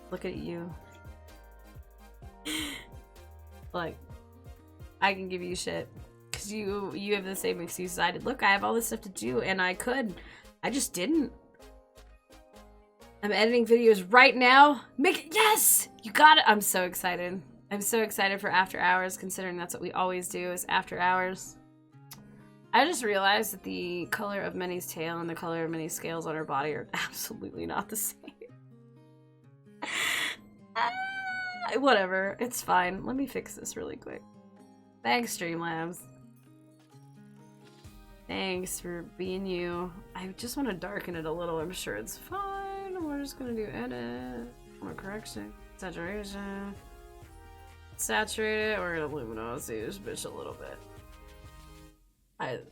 Look at you. Like, I can give you shit. Cause you have the same excuses I did. Look, I have all this stuff to do and I just didn't. I'm editing videos right now. Yes! You got it! I'm so excited. I'm so excited for after hours, considering that's what we always do, is after hours. I just realized that the color of Minnie's tail and the color of Minnie's scales on her body are absolutely not the same. Whatever. It's fine. Let me fix this really quick. Thanks, Streamlabs. Thanks for being you. I just want to darken it a little. I'm sure it's fine. We're just gonna do edit, more correction, saturation, saturate it. We're gonna luminosity this bitch a little bit.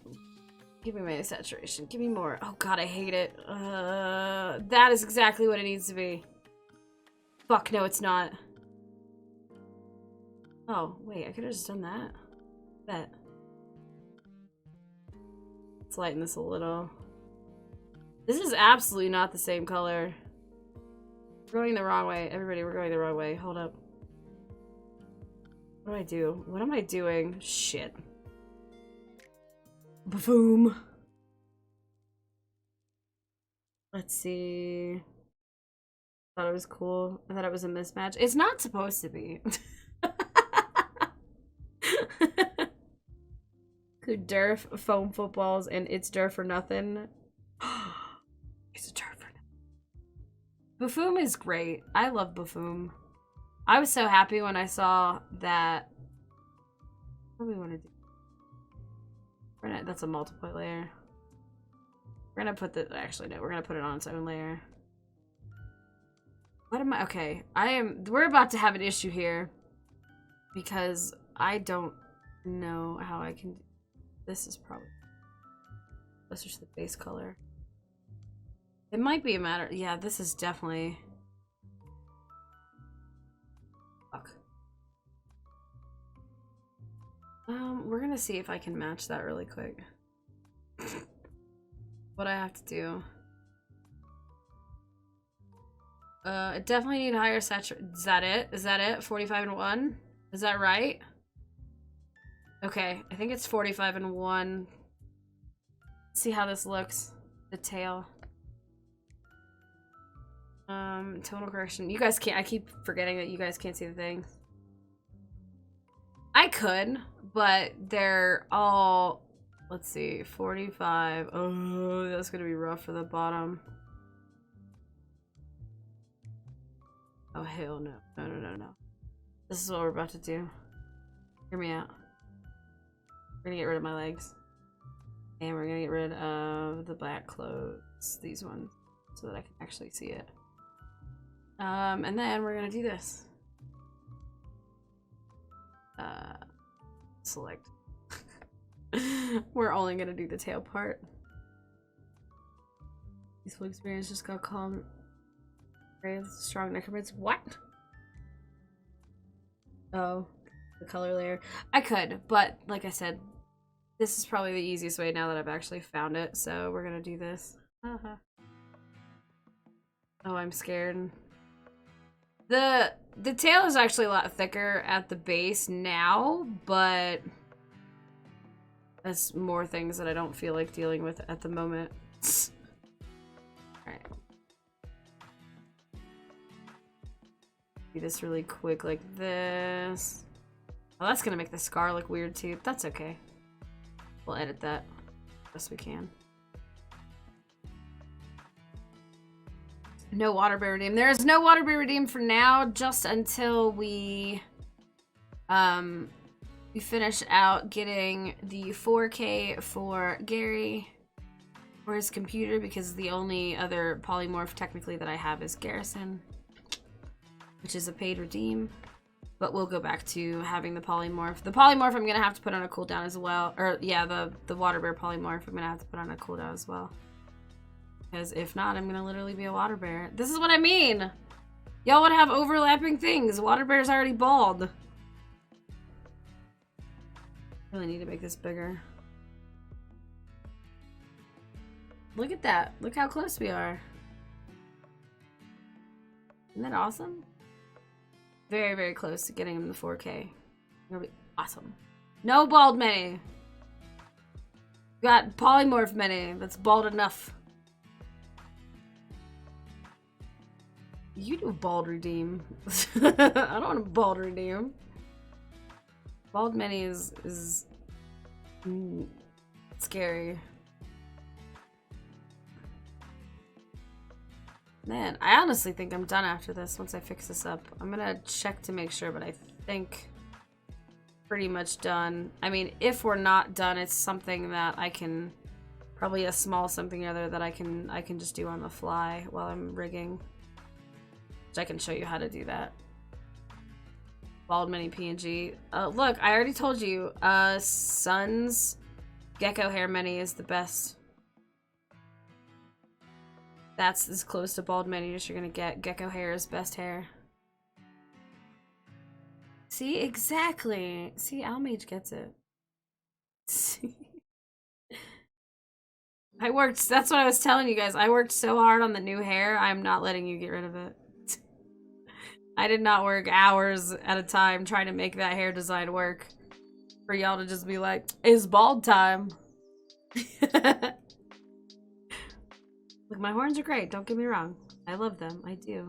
Give me my saturation. Give me more. Oh god, I hate it. That is exactly what it needs to be. Fuck no, it's not. Oh wait, I could have just done that. Bet. Let's lighten this a little. This is absolutely not the same color. We're going the wrong way. Everybody, we're going the wrong way. Hold up. What do I do? What am I doing? Shit. Boom. Let's see. Thought it was cool. I thought it was a mismatch. It's not supposed to be. Could Durf foam footballs and it's Durf or nothing. It's a turf. Buffoom is great. I love Buffoom. I was so happy when I saw that. What do we want to do? That's a multiply layer. We're gonna put the. Actually, no. We're gonna put it on its own layer. What am I? Okay, we're about to have an issue here because I don't know how I can. This is probably closer to the base color. It might be a matter. Yeah, this is definitely. Fuck. We're gonna see if I can match that really quick. What I have to do. I definitely need higher saturation. Is that it? Is that it? 45 and 1? Is that right? Okay, I think it's 45 and 1. Let's see how this looks. The tail. Tonal correction. You guys can't. I keep forgetting that you guys can't see the things. I could, but they're all. Let's see, 45. Oh, that's gonna be rough for the bottom. Oh hell no! No! This is what we're about to do. Hear me out. We're gonna get rid of my legs, and we're gonna get rid of the black clothes. These ones, so that I can actually see it. And then we're gonna do this. select. We're only gonna do the tail part. Peaceful experience just got calm. Brave, strong necromancer. What? Oh, the color layer. I could, but like I said, this is probably the easiest way now that I've actually found it. So we're gonna do this. Oh, I'm scared. The tail is actually a lot thicker at the base now, but that's more things that I don't feel like dealing with at the moment. Alright. Do this really quick like this. Oh, that's gonna make the scar look weird too. That's okay. We'll edit that best we can. No water bear redeem. There is no water bear redeem for now, just until we finish out getting the 4K for Gary or his computer, because the only other polymorph technically that I have is Garrison, which is a paid redeem. But we'll go back to having the polymorph. The polymorph I'm gonna have to put on a cooldown as well. Or yeah, the water bear polymorph I'm gonna have to put on a cooldown as well. Because if not, I'm gonna literally be a water bear. This is what I mean! Y'all would have overlapping things. Water bear's already bald. Really need to make this bigger. Look at that. Look how close we are. Isn't that awesome? Very, very close to getting him the 4K. It'll be awesome. No bald many. Got polymorph many. That's bald enough. You do bald redeem. I don't want a bald redeem. Bald many is scary. Man, I honestly think I'm done after this once I fix this up. I'm gonna check to make sure, but I think pretty much done. I mean, if we're not done, it's something that I can, probably a small something or other that I can just do on the fly while I'm rigging. Which I can show you how to do that. Bald mini PNG. Look, I already told you, Sun's gecko hair mini is the best. That's as close to bald mini as you're gonna get. Gecko hair is best hair. See, exactly. See, Almage gets it. See? I worked, that's what I was telling you guys. I worked so hard on the new hair, I'm not letting you get rid of it. I did not work hours at a time trying to make that hair design work. For y'all to just be like, it's bald time. Look, my horns are great, don't get me wrong. I love them, I do.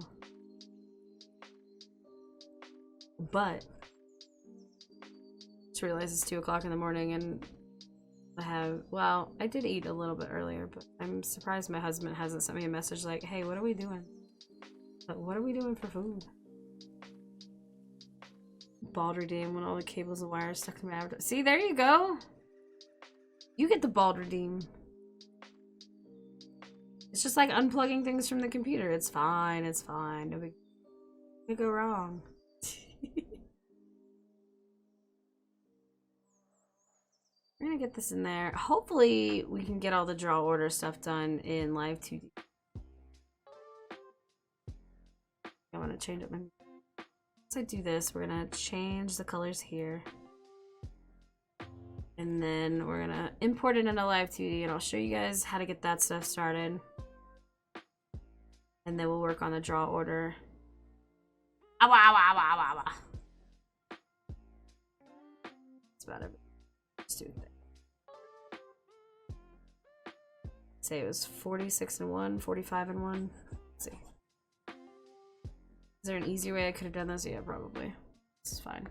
But, just realized it's 2 o'clock in the morning and I have, well, I did eat a little bit earlier, but I'm surprised my husband hasn't sent me a message like, hey, what are we doing? But what are we doing for food? Bald redeem when all the cables and wires stuck to my avatar. See, there you go. You get the bald redeem. It's just like unplugging things from the computer. It's fine. It's fine. Nobody could go wrong. We're gonna get this in there. Hopefully, we can get all the draw order stuff done in live 2D. I want to change up my. Once I do this, we're gonna change the colors here. And then we're gonna import it into live 2D and I'll show you guys how to get that stuff started. And then we'll work on the draw order. Awa, awa, awa, awa, awa. That's about it. Let's do it. Say it was 46 and 1, 45 and 1. Let's see. Is there an easier way I could have done this? Yeah, probably. This is fine.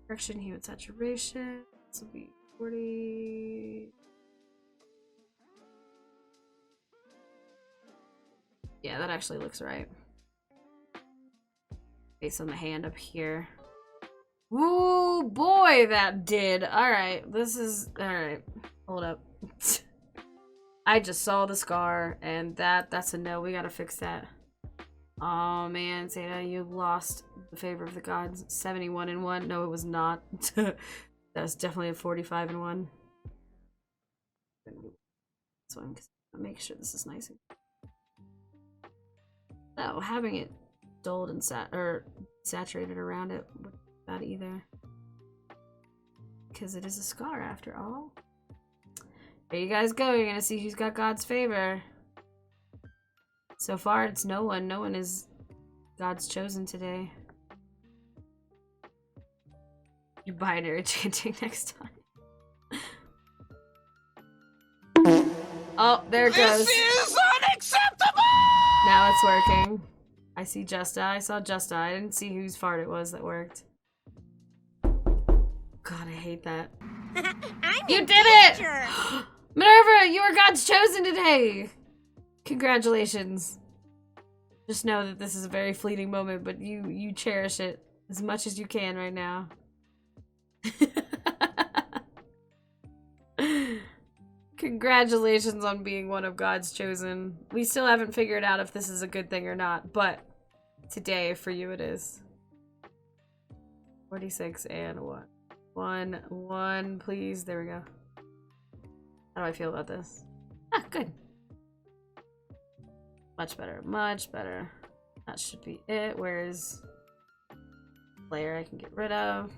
Correction, hue and saturation. This will be 40. Yeah, that actually looks right. Based on the hand up here. Ooh, boy, that did. Alright, this is... Alright, hold up. I just saw the scar, and that's a no. We gotta fix that. Oh man, Zeta, you lost the favor of the gods. 71-1. No, it was not. That was definitely a 45-1. So I'm gonna make sure this is nice. No, having it dulled and saturated around it wouldn't be bad either. Because it is a scar after all. There you guys go. You're gonna see who's got God's favor. So far, it's no one. No one is God's chosen today. You binary chanting next time. Oh, there it goes. This is unacceptable! Now it's working. I see Justa. I saw Justa. I didn't see whose fart it was that worked. God, I hate that. You did it! Minerva, you are God's chosen today! Congratulations. Just know that this is a very fleeting moment, but you cherish it as much as you can right now. Congratulations on being one of God's chosen. We still haven't figured out if this is a good thing or not, but today for you it is. 46 and 1. 1, please. There we go. How do I feel about this? Ah, good. Much better. Much better. That should be it. Where's player I can get rid of?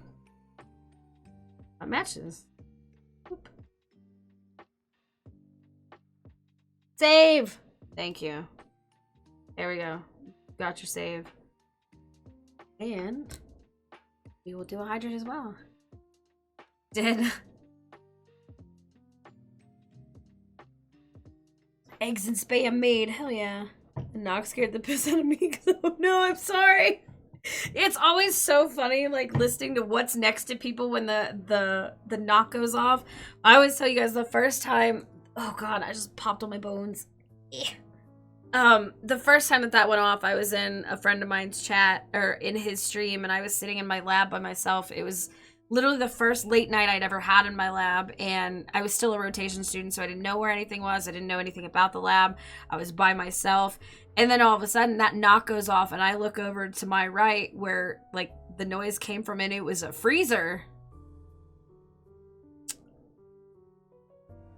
My matches. Oop. Save! Thank you. There we go. Got your save. And we will do a hydrant as well. Did. Eggs and spam made. Hell yeah. The knock scared the piss out of me. Oh no, I'm sorry. It's always so funny, like, listening to what's next to people when the knock goes off. I always tell you guys the first time... Oh god, I just popped on my bones. The first time that went off, I was in a friend of mine's chat, or in his stream, and I was sitting in my lab by myself. It was literally the first late night I'd ever had in my lab, and I was still a rotation student, so I didn't know where anything was. I didn't know anything about the lab. I was by myself, and then all of a sudden that knock goes off, and I look over to my right where, like, the noise came from, and it was a freezer.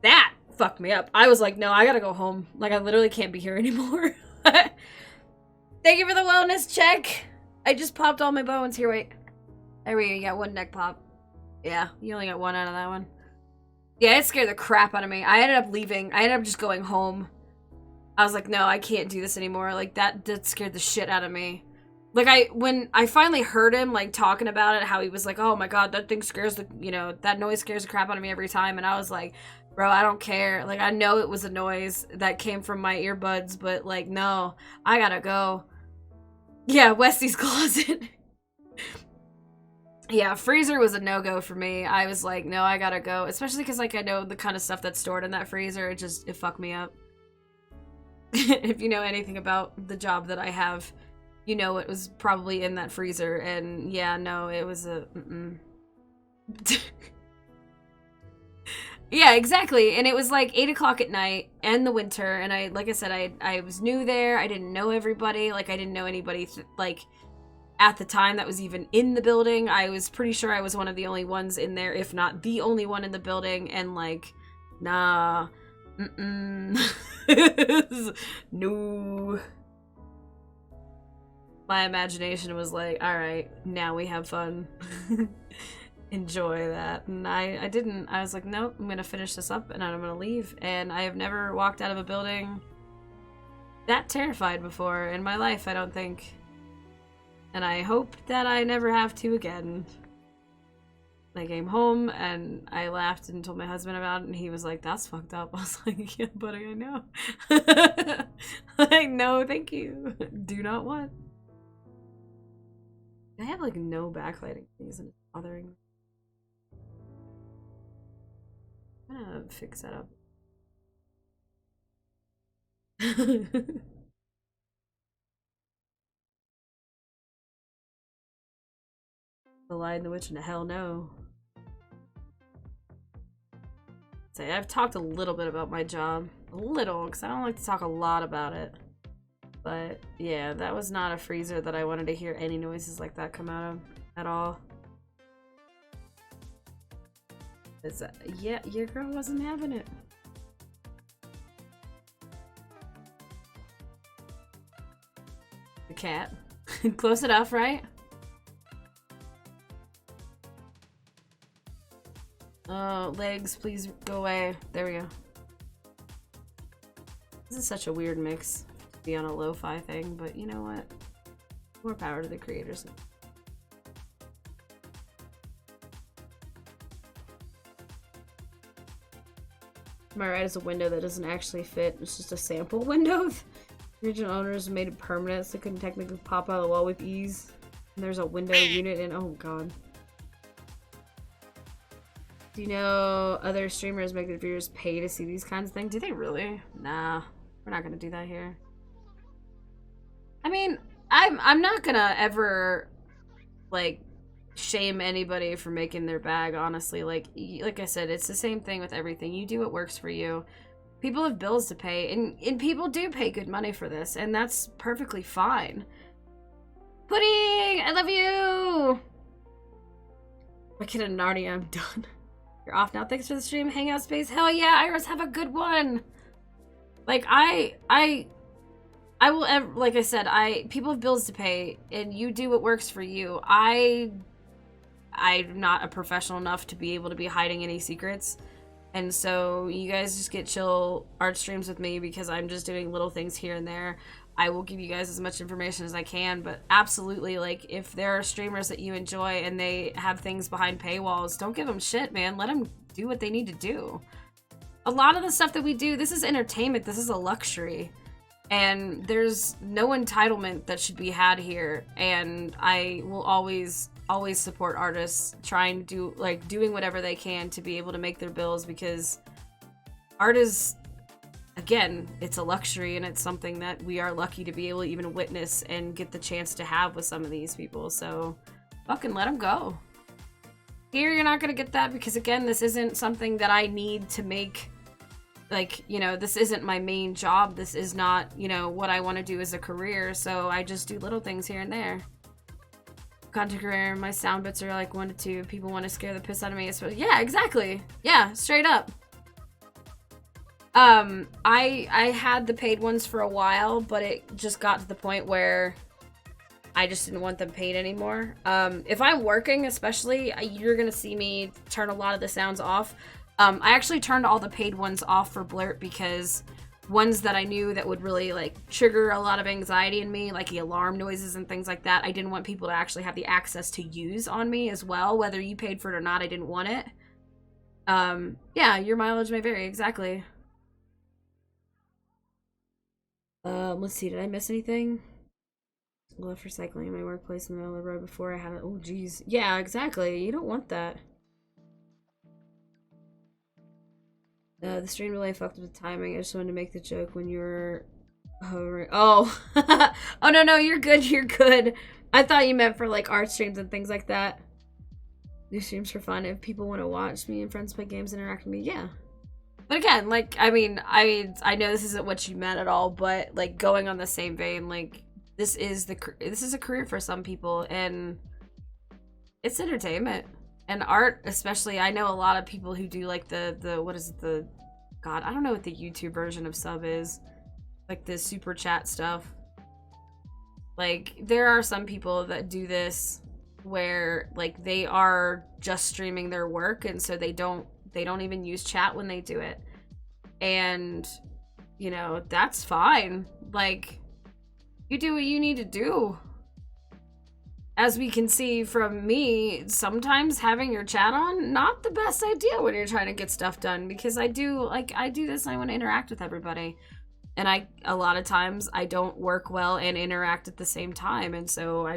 That fucked me up. I was like, no, I gotta go home. Like, I literally can't be here anymore. Thank you for the wellness check. I just popped all my bones. Here, wait. There we go. You got one neck pop. Yeah, you only got one out of that one. Yeah, it scared the crap out of me. I ended up leaving. I ended up just going home. I was like, no, I can't do this anymore. Like, that scared the shit out of me. Like, when I finally heard him, like, talking about it, how he was like, oh my god, that thing scares the, you know, that noise scares the crap out of me every time. And I was like, bro, I don't care. Like, I know it was a noise that came from my earbuds, but, like, no, I gotta go. Yeah, Westy's closet. Yeah, freezer was a no-go for me. I was like, no, I gotta go. Especially because, like, I know the kind of stuff that's stored in that freezer. It fucked me up. If you know anything about the job that I have, you know it was probably in that freezer. And, yeah, no, it was a... Yeah, exactly. And it was like 8 o'clock at night and the winter. And like I said, I was new there. I didn't know everybody. Like, I didn't know anybody, like, at the time that was even in the building. I was pretty sure I was one of the only ones in there, if not the only one in the building. And, like, nah. No. My imagination was like, alright, now we have fun. Enjoy that. And I didn't. I was like, nope, I'm gonna finish this up and I'm gonna leave. And I have never walked out of a building that terrified before in my life, I don't think. And I hope that I never have to again. I came home and I laughed and told my husband about it, and he was like, that's fucked up. I was like, yeah, buddy, I know. Like, no, thank you. Do not want. I have, like, no backlighting things and it's bothering me. I'm gonna fix that up. The Lion, the Witch, and the Hell No. Say, I've talked a little bit about my job. A little, because I don't like to talk a lot about it. But yeah, that was not a freezer that I wanted to hear any noises like that come out of at all. Yeah, your girl wasn't having it. The cat. Close enough, right? Legs, please go away. There we go. This is such a weird mix to be on a lo-fi thing, but you know what? More power to the creators. Am I right? It's a window that doesn't actually fit. It's just a sample window. The original owners made it permanent, so it couldn't technically pop out of the wall with ease. And there's a window unit in. Oh god. Do you know other streamers make their viewers pay to see these kinds of things? Do they really? Nah, we're not gonna do that here. I mean, I'm not gonna ever like shame anybody for making their bag, honestly. Like I said, it's the same thing with everything. You do what works for you. People have bills to pay, and people do pay good money for this, and that's perfectly fine. Pudding, I love you. My kid in Narnia, I'm done. You're off now. Thanks for the stream. Hangout space. Hell yeah, Iris, have a good one. Like I will ever, like I said, people have bills to pay, and you do what works for you. I'm not a professional enough to be able to be hiding any secrets. And so you guys just get chill art streams with me because I'm just doing little things here and there. I will give you guys as much information as I can, but absolutely, like, if there are streamers that you enjoy and they have things behind paywalls, don't give them shit, man. Let them do what they need to do. A lot of the stuff that we do, this is entertainment. This is a luxury. And there's no entitlement that should be had here. And I will always support artists trying to doing whatever they can to be able to make their bills, because art is, again, it's a luxury, and it's something that we are lucky to be able to even witness and get the chance to have with some of these people. So fucking let them go. Here you're not gonna get that because, again, this isn't something that I need to make. Like, you know, this isn't my main job. This is not, you know, what I want to do as a career. So I just do little things here and there. Content career, my sound bits are like 1 to 2. People want to scare the piss out of me. So yeah, exactly. Yeah, straight up. I had the paid ones for a while, but it just got to the point where I just didn't want them paid anymore. If I'm working, especially, you're gonna see me turn a lot of the sounds off. I actually turned all the paid ones off for Blurt because ones that I knew that would really like trigger a lot of anxiety in me, like the alarm noises and things like that, I didn't want people to actually have the access to use on me as well. Whether you paid for it or not, I didn't want it. Yeah, your mileage may vary, exactly. Let's see, did I miss anything? Left recycling in my workplace in the middle of the road before I had it. Oh, geez. Yeah, exactly. You don't want that. The stream really fucked up the timing. I just wanted to make the joke when you were hovering. Oh. Oh, no, you're good, you're good. I thought you meant for, like, art streams and things like that. New streams for fun. If people want to watch me and friends play games and interact with me, yeah. But again, like, I mean, I know this isn't what you meant at all, but, like, going on the same vein, like, this is a career for some people, and it's entertainment. And art, especially, I know a lot of people who do, like, what is it, God, I don't know what the YouTube version of sub is. Like, the super chat stuff. Like, there are some people that do this where, like, they are just streaming their work, and so they don't even use chat when they do it. And, you know, that's fine. Like, you do what you need to do. As we can see from me, sometimes having your chat on, not the best idea when you're trying to get stuff done, because I do this and I want to interact with everybody. And a lot of times I don't work well and interact at the same time. And so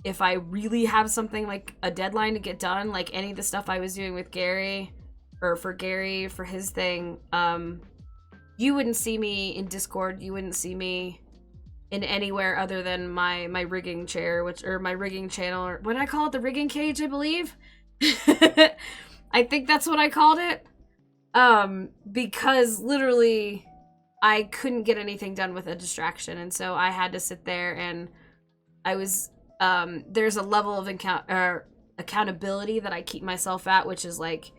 if I really have something like a deadline to get done, like any of the stuff I was doing with Gary, or for Gary, for his thing, you wouldn't see me in Discord, you wouldn't see me in anywhere other than my rigging chair, or my rigging channel, or what did I call it? The rigging cage, I believe. I think that's what I called it. Because literally I couldn't get anything done with a distraction, and so I had to sit there, and I was there's a level of accountability that I keep myself at, which is like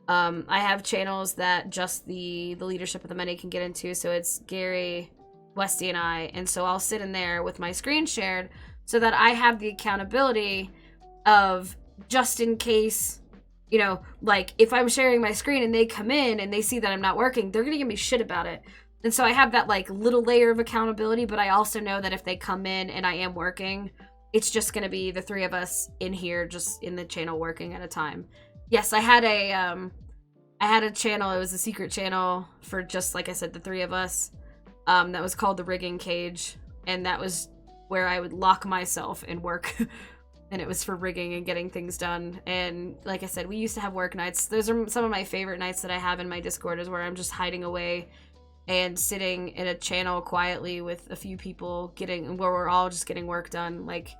I have channels that just the leadership of the many can get into, so it's Gary, Westy, and I, and so I'll sit in there with my screen shared so that I have the accountability of, just in case, you know, like if I'm sharing my screen and they come in and they see that I'm not working, they're gonna give me shit about it. And so I have that like little layer of accountability, but I also know that if they come in and I am working, it's just gonna be the three of us in here, just in the channel working at a time. Yes, I had a channel. It was a secret channel for just, like I said, the three of us. That was called the Rigging Cage, and that was where I would lock myself and work. And it was for rigging and getting things done. And like I said, we used to have work nights. Those are some of my favorite nights that I have in my Discord, is where I'm just hiding away and sitting in a channel quietly with a few people, where we're all just getting work done. Like,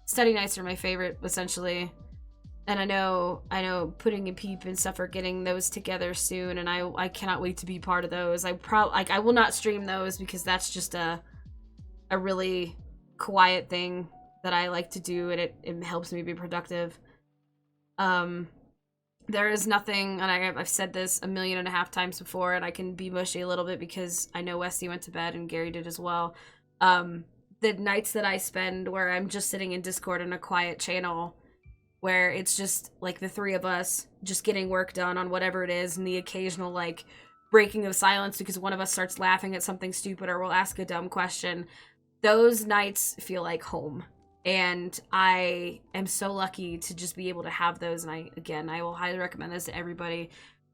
study nights are my favorite, essentially. And I know Pudding and Peep and stuff are getting those together soon, and I cannot wait to be part of those. I will not stream those because that's just a really quiet thing that I like to do, and it helps me be productive. There is nothing, and I've said this 1.5 million times before, and I can be mushy a little bit because I know Westy went to bed and Gary did as well. The nights that I spend where I'm just sitting in Discord in a quiet channel, where it's just like the three of us just getting work done on whatever it is, and the occasional like breaking of silence because one of us starts laughing at something stupid or we'll ask a dumb question. Those nights feel like home, and I am so lucky to just be able to have those. And I will highly recommend this to everybody.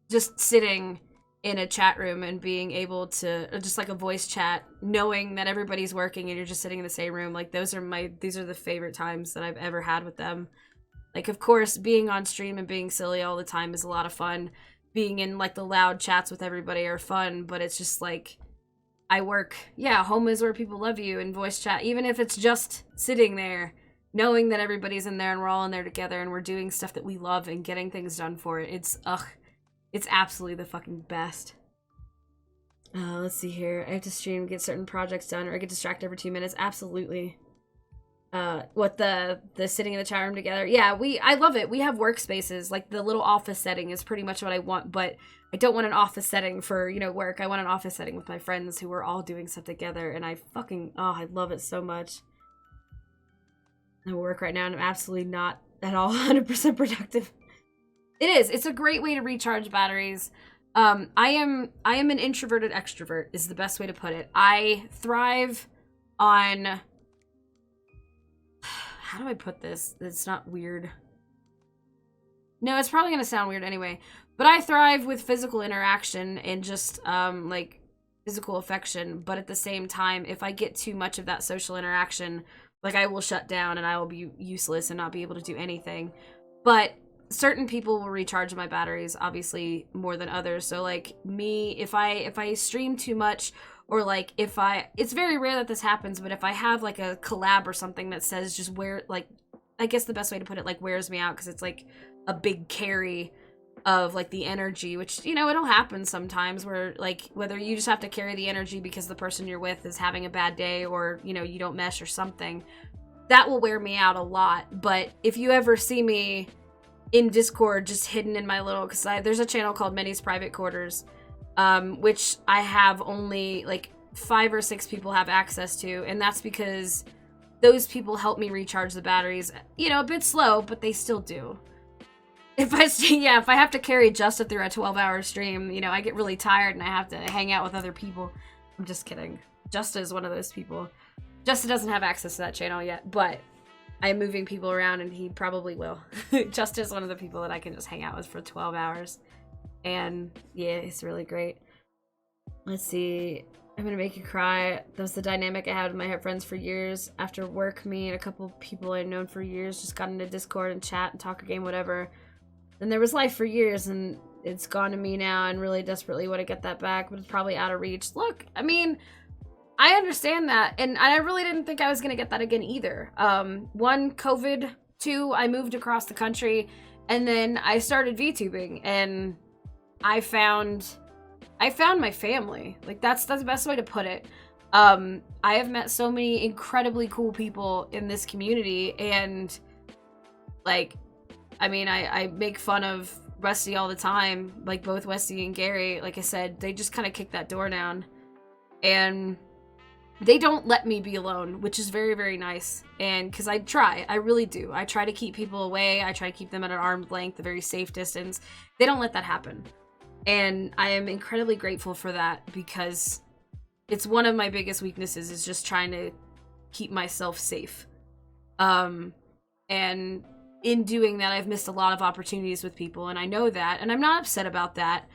Just sitting in a chat room and being able to, just like a voice chat, knowing that everybody's working and you're just sitting in the same room. Like, these are the favorite times that I've ever had with them. Like, of course, being on stream and being silly all the time is a lot of fun. Being in, like, the loud chats with everybody are fun, but it's just, like, I work. Yeah, home is where people love you, and voice chat, even if it's just sitting there, knowing that everybody's in there and we're all in there together and we're doing stuff that we love and getting things done for it. It's absolutely the fucking best. Let's see here. I have to stream, get certain projects done, or I get distracted every 2 minutes. Absolutely. What the sitting in the chat room together. Yeah, I love it. We have workspaces. Like, the little office setting is pretty much what I want, but I don't want an office setting for, work. I want an office setting with my friends who are all doing stuff together, and I love it so much. I work right now and I'm absolutely not at all 100% productive. It is. It's a great way to recharge batteries. I am an introverted extrovert is the best way to put it. I thrive on, how do I put this? It's not weird. No, it's probably going to sound weird anyway. But I thrive with physical interaction and just, like, physical affection. But at the same time, if I get too much of that social interaction, like, I will shut down and I will be useless and not be able to do anything. But certain people will recharge my batteries, obviously, more than others. So, like, me, if I stream too much, or, like, it's very rare that this happens, but if I have, like, a collab or something that says just I guess the best way to put it, like, wears me out, because it's, like, a big carry of, like, the energy, which, it'll happen sometimes where, like, whether you just have to carry the energy because the person you're with is having a bad day, or, you don't mesh or something, that will wear me out a lot. But if you ever see me in Discord just hidden in my little, because there's a channel called Many's Private Quarters, which I have only, like, 5 or 6 people have access to, and that's because those people help me recharge the batteries, a bit slow, but they still do. If I have to carry Justa through a 12-hour stream, I get really tired and I have to hang out with other people. I'm just kidding. Justa is one of those people. Justa doesn't have access to that channel yet, but I'm moving people around and he probably will. Justa is one of the people that I can just hang out with for 12 hours. And yeah, it's really great. Let's see. I'm gonna make you cry. That was the dynamic I had with my friends for years. After work, me and a couple people I'd known for years just got into Discord and chat and talk a game, whatever. And there was life for years, and it's gone to me now, and really desperately want to get that back, but it's probably out of reach. Look, I mean, I understand that, and I really didn't think I was gonna get that again either. 1, COVID, 2, I moved across the country, and then I started VTubing, and I found I found my family. Like, that's the best way to put it. I have met so many incredibly cool people in this community, and, like, I mean, I make fun of Westy all the time, like, both Westy and Gary. Like I said, they just kind of kick that door down, and they don't let me be alone, which is very, very nice. And because I really do. I try to keep people away. I try to keep them at an arm's length, a very safe distance. They don't let that happen. And I am incredibly grateful for that, because it's one of my biggest weaknesses, is just trying to keep myself safe. And in doing that, I've missed a lot of opportunities with people, and I know that, and I'm not upset about that,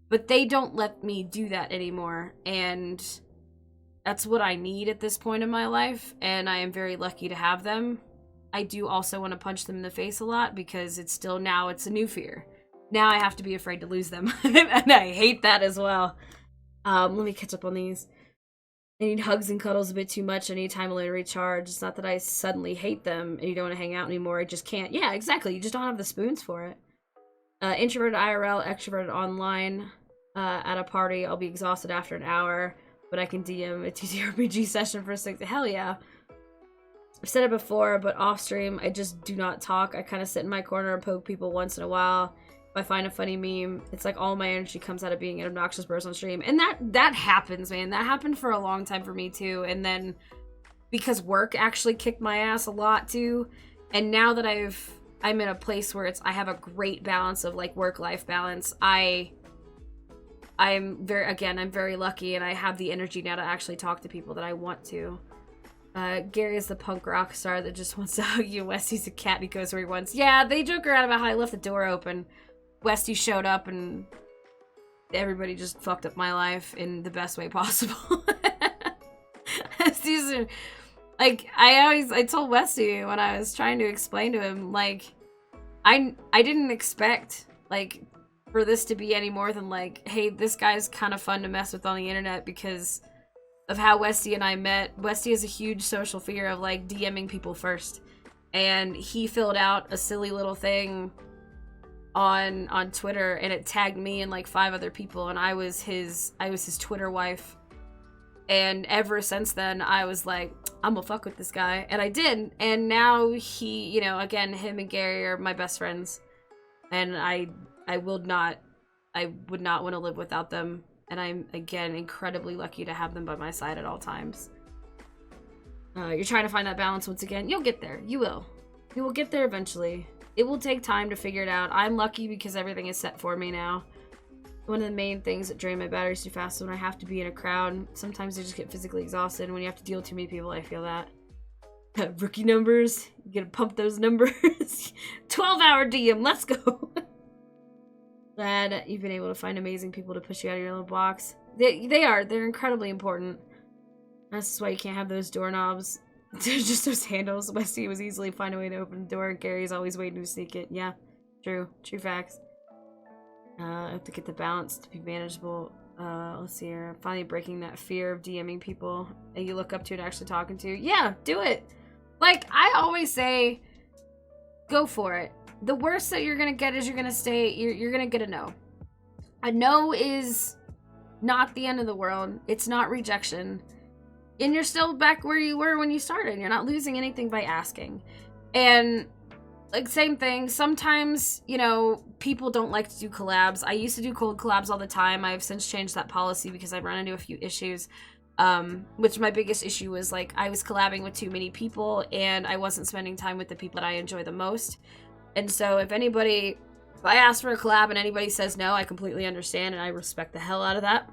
but they don't let me do that anymore, and that's what I need at this point in my life, and I am very lucky to have them. I do also want to punch them in the face a lot, because it's a new fear. Now I have to be afraid to lose them, and I hate that as well. Let me catch up on these. I need hugs and cuddles a bit too much. I need time alone to recharge. It's not that I suddenly hate them and you don't want to hang out anymore. I just can't. Yeah, exactly. You just don't have the spoons for it. Introverted IRL, extroverted online. At a party, I'll be exhausted after an hour, but I can DM a TTRPG session for 6. Hell yeah. I've said it before, but off stream, I just do not talk. I kind of sit in my corner and poke people once in a while. If I find a funny meme, it's like all my energy comes out of being an obnoxious person on stream. And that happens, man. That happened for a long time for me, too. And then, because work actually kicked my ass a lot, too. And now that I'm in a place where I have a great balance of, like, work-life balance, I'm very lucky, and I have the energy now to actually talk to people that I want to. Gary is the punk rock star that just wants to hug you. Westy's a cat and he goes where he wants. Yeah, they joke around about how I left the door open. Westy showed up and everybody just fucked up my life in the best way possible. I told Westy when I was trying to explain to him, like, I didn't expect, like, for this to be any more than, like, hey, this guy's kind of fun to mess with on the internet, because of how Westy and I met. Westy has a huge social fear of, like, DMing people first. And he filled out a silly little thing on Twitter, and it tagged me and, like, 5 other people, and I was his Twitter wife. And ever since then, I was like, I'm gonna fuck with this guy. And I did. And now he, you know, again, him and Gary are my best friends. And I would not want to live without them. And I'm, again, incredibly lucky to have them by my side at all times. You're trying to find that balance once again. You'll get there. You will. You will get there eventually. It will take time to figure it out. I'm lucky because everything is set for me now. One of the main things that drain my batteries too fast is when I have to be in a crowd. Sometimes I just get physically exhausted. And when you have to deal with too many people, I feel that. Rookie numbers. You gotta pump those numbers. 12-hour DM. Let's go. Glad you've been able to find amazing people to push you out of your little box. They are. They're incredibly important. That's why you can't have those doorknobs. They're just those handles. Westy was easily find a way to open the door. Gary's always waiting to sneak it. Yeah, true. True facts. I have to get the balance to be manageable. Let's see here. I'm finally breaking that fear of DMing people that you look up to and actually talking to. Yeah, do it. Like, I always say, go for it. The worst that you're gonna get is you're gonna get a no. A no is not the end of the world. It's not rejection. And you're still back where you were when you started. You're not losing anything by asking. And, like, same thing. Sometimes, you know, people don't like to do collabs. I used to do cold collabs all the time. I've since changed that policy because I've run into a few issues. Which my biggest issue was, like, I was collabing with too many people and I wasn't spending time with the people that I enjoy the most. And so if I ask for a collab and anybody says no, I completely understand and I respect the hell out of that.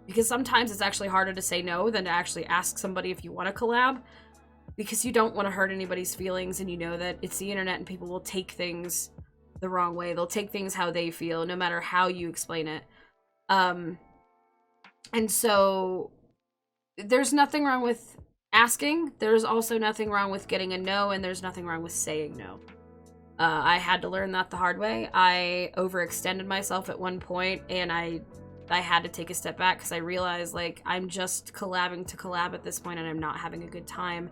Because sometimes it's actually harder to say no than to actually ask somebody if you want to collab. Because you don't want to hurt anybody's feelings and you know that it's the internet and people will take things the wrong way. They'll take things how they feel, no matter how you explain it. And so there's nothing wrong with asking. There's also nothing wrong with getting a no, and there's nothing wrong with saying no. I had to learn that the hard way. I overextended myself at one point, and I had to take a step back because I realized, like, I'm just collabing to collab at this point and I'm not having a good time.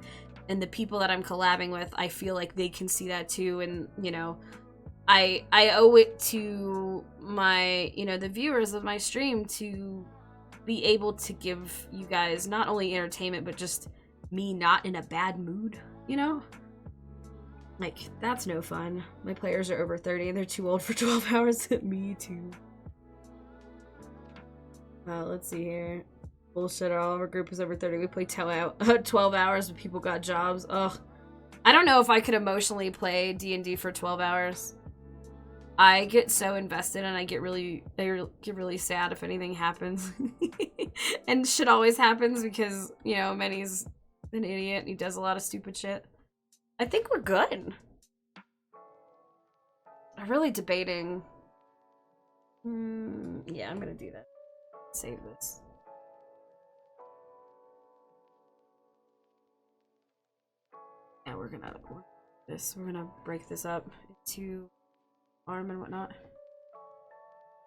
And the people that I'm collabing with, I feel like they can see that too. And, you know, I owe it to my, you know, the viewers of my stream to be able to give you guys not only entertainment, but just me not in a bad mood, you know? Like, that's no fun. My players are over 30 and they're too old for 12 hours. Me too. Let's see here. Bullshit, all of our group is over 30. We play 12 hours, but people got jobs. Ugh. I don't know if I could emotionally play D&D for 12 hours. I get so invested and I get really sad if anything happens. And shit always happens because, you know, Manny's an idiot and he does a lot of stupid shit. I think we're good. I'm really debating. Yeah, I'm gonna do that. Save this. Yeah, we're gonna break this up into arm and whatnot.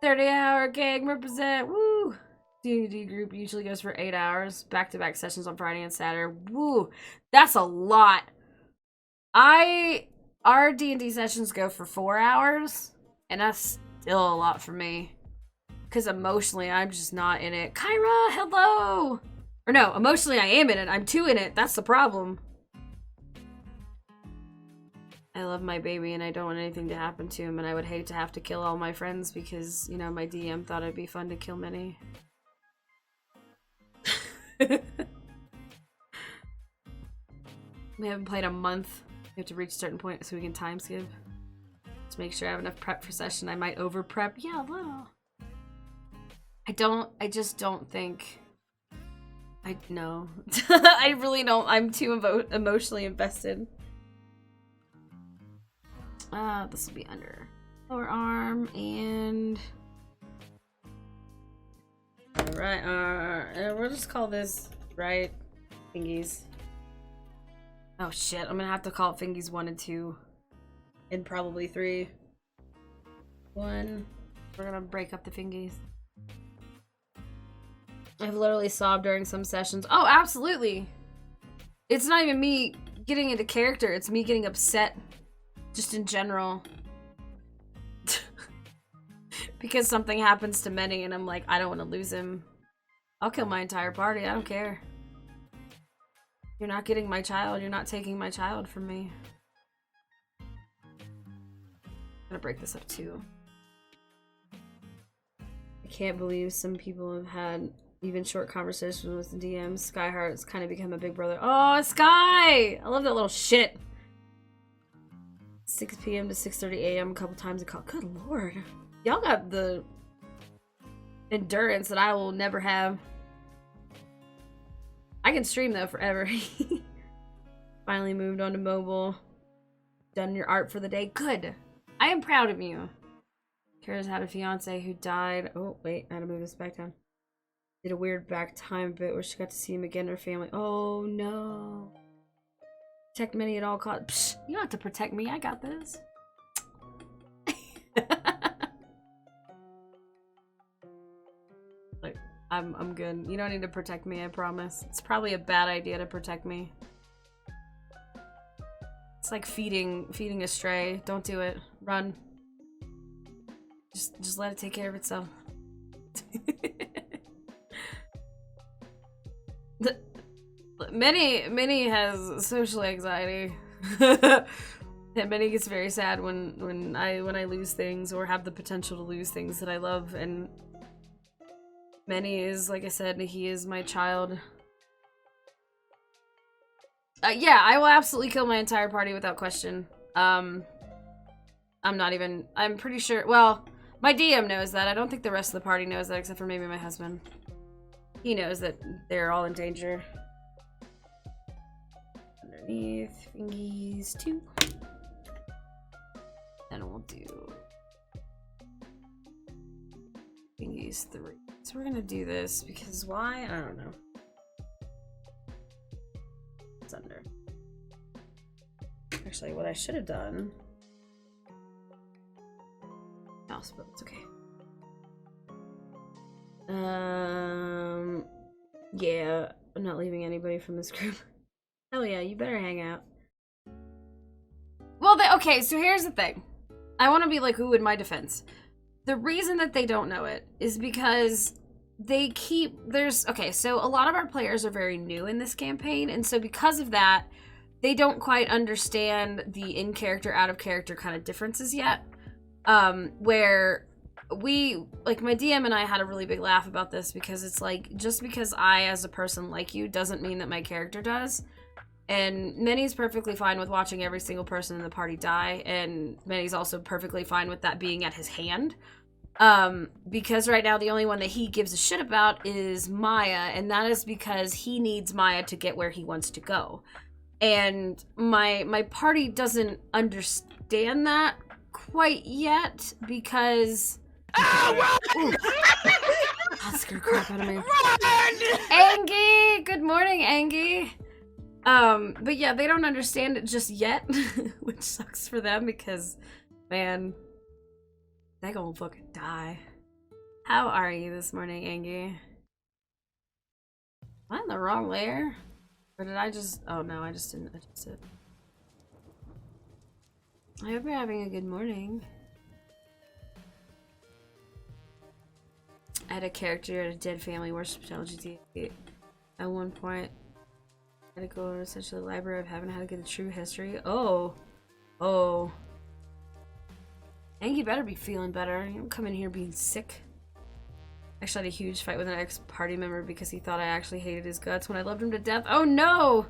30-hour gang represent. Woo! D&D group usually goes for 8 hours. Back-to-back sessions on Friday and Saturday. Woo! That's a lot. Our D&D sessions go for 4 hours, and that's still a lot for me. Because emotionally, I'm just not in it. Kyra, hello! Or no, emotionally I am in it. I'm too in it. That's the problem. I love my baby and I don't want anything to happen to him, and I would hate to have to kill all my friends because, you know, my DM thought it'd be fun to kill many. We haven't played a month. We have to reach a certain point so we can time skip. Just make sure I have enough prep for session. I might over prep. Yeah, a little. I just don't think. No. I really don't. I'm too emotionally invested. This will be under lower arm and. Alright, we'll just call this right fingies. Oh shit, I'm gonna have to call it fingies 1 and 2. And probably 3. 1. We're gonna break up the fingies. I've literally sobbed during some sessions. Oh, absolutely! It's not even me getting into character, it's me getting upset. Just in general. Because something happens to Manny and I'm like, I don't want to lose him. I'll kill my entire party, I don't care. You're not getting my child, you're not taking my child from me. I'm gonna break this up too. I can't believe some people have had even short conversations with the DMs. Skyheart's kind of become a big brother. Oh, Sky! I love that little shit. 6 p.m. to 6:30 a.m. a couple times a call. Good lord. Y'all got the endurance that I will never have. I can stream though forever. Finally moved on to mobile. Done your art for the day. Good. I am proud of you. Kara's had a fiance who died. Oh, wait. I had to move this back down. Did a weird back time bit where she got to see him again and her family. Oh, no. Protect Manny at all costs. Psh, you don't have to protect me. I got this. Like, I'm good. You don't need to protect me, I promise. It's probably a bad idea to protect me. It's like feeding a stray. Don't do it. Run. Just let it take care of itself. Minnie has social anxiety. And Minnie gets very sad when I lose things or have the potential to lose things that I love, and Minnie is, like I said, he is my child. Yeah, I will absolutely kill my entire party without question. I'm pretty sure, well, my DM knows that. I don't think the rest of the party knows that, except for maybe my husband. He knows that they're all in danger. Underneath, fingies 2. And we'll do fingies 3. So we're gonna do this because why? I don't know. It's under. Actually, what I should have done. Mouse, but it's okay. Yeah, I'm not leaving anybody from this group. Hell yeah, you better hang out. Well, okay, so here's the thing. I want to be like, ooh, in my defense. The reason that they don't know it is because they keep, okay, so a lot of our players are very new in this campaign, and so because of that, they don't quite understand the in-character, out-of-character kind of differences yet. Where we, like, my DM and I had a really big laugh about this, because it's like, just because I, as a person, like you, doesn't mean that my character does. And Minnie's perfectly fine with watching every single person in the party die, and Minnie's also perfectly fine with that being at his hand. Because right now the only one that he gives a shit about is Maya, and that is because he needs Maya to get where he wants to go. And my party doesn't understand that quite yet, because... Ah, run! That scared crap out of me. Angie! Good morning, Angie! But yeah, they don't understand it just yet, which sucks for them because, man, they gonna fucking die. How are you this morning, Angie? Am I in the wrong layer? Or did I just... Oh no, I just didn't adjust it. I hope you're having a good morning. I had a character at a dead family worship LGBT at one point. I had to go to essentially the library of heaven, how to get the true history. Oh. Oh. Angie better be feeling better. You don't come in here being sick. Actually, I had a huge fight with an ex-party member because he thought I actually hated his guts when I loved him to death. Oh no!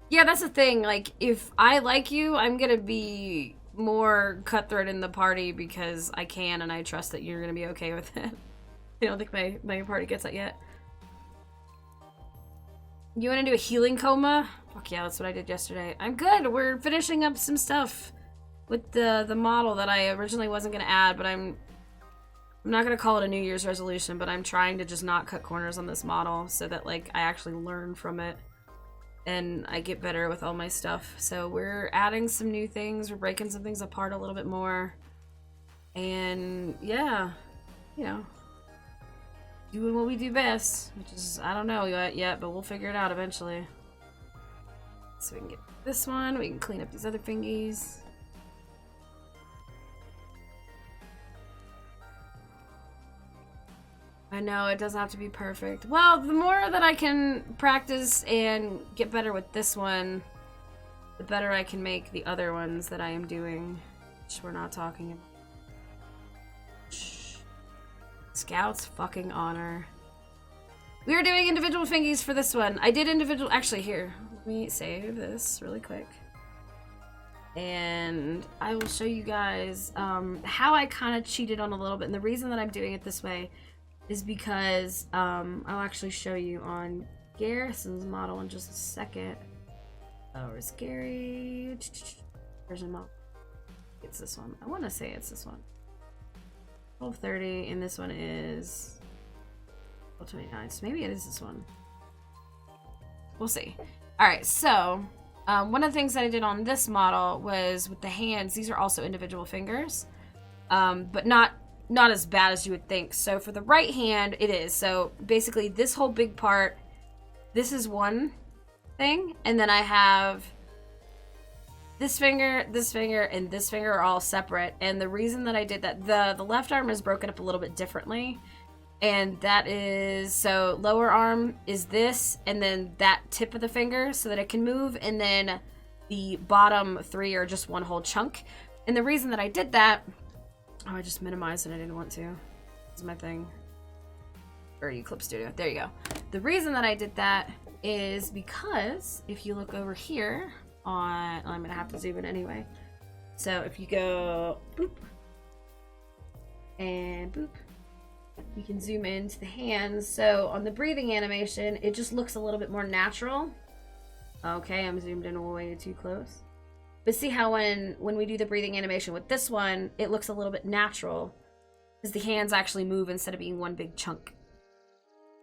Yeah, that's the thing. Like, if I like you, I'm gonna be more cutthroat in the party because I can, and I trust that you're gonna be okay with it. I don't think my party gets that yet. You wanna do a healing coma? Fuck yeah, that's what I did yesterday. I'm good. We're finishing up some stuff with the model that I originally wasn't gonna add, but I'm not gonna call it a New Year's resolution, but I'm trying to just not cut corners on this model so that, like, I actually learn from it and I get better with all my stuff. So we're adding some new things, we're breaking some things apart a little bit more, and yeah, you know, doing what we do best, which is, I don't know yet, but we'll figure it out eventually. So we can get this one, we can clean up these other fingies. I know, it doesn't have to be perfect. Well, the more that I can practice and get better with this one, the better I can make the other ones that I am doing, which we're not talking about. Scout's fucking honor. We are doing individual fingies for this one. I did individual... Actually, here. Let me save this really quick. And I will show you guys how I kind of cheated on a little bit. And the reason that I'm doing it this way is because I'll actually show you on Garrison's model in just a second. Oh, where's Gary? Where's my model? It's this one. I want to say it's this one. 1230, and this one is 1229. So maybe it is this one. We'll see. Alright, so one of the things that I did on this model was with the hands, these are also individual fingers, but not as bad as you would think. So for the right hand, it is. So basically this whole big part, this is one thing, and then I have this finger, and this finger are all separate. And the reason that I did that, the left arm is broken up a little bit differently. And that is, so lower arm is this, and then that tip of the finger so that it can move. And then the bottom three are just one whole chunk. And the reason that I did that, oh, I just minimized it, I didn't want to. This is my thing. Or Eclipse Studio, there you go. The reason that I did that is because if you look over here, I'm gonna have to zoom in anyway. So if you go boop and boop, you can zoom into the hands. So on the breathing animation, it just looks a little bit more natural. Okay, I'm zoomed in way too close. But see how when we do the breathing animation with this one, it looks a little bit natural because the hands actually move instead of being one big chunk.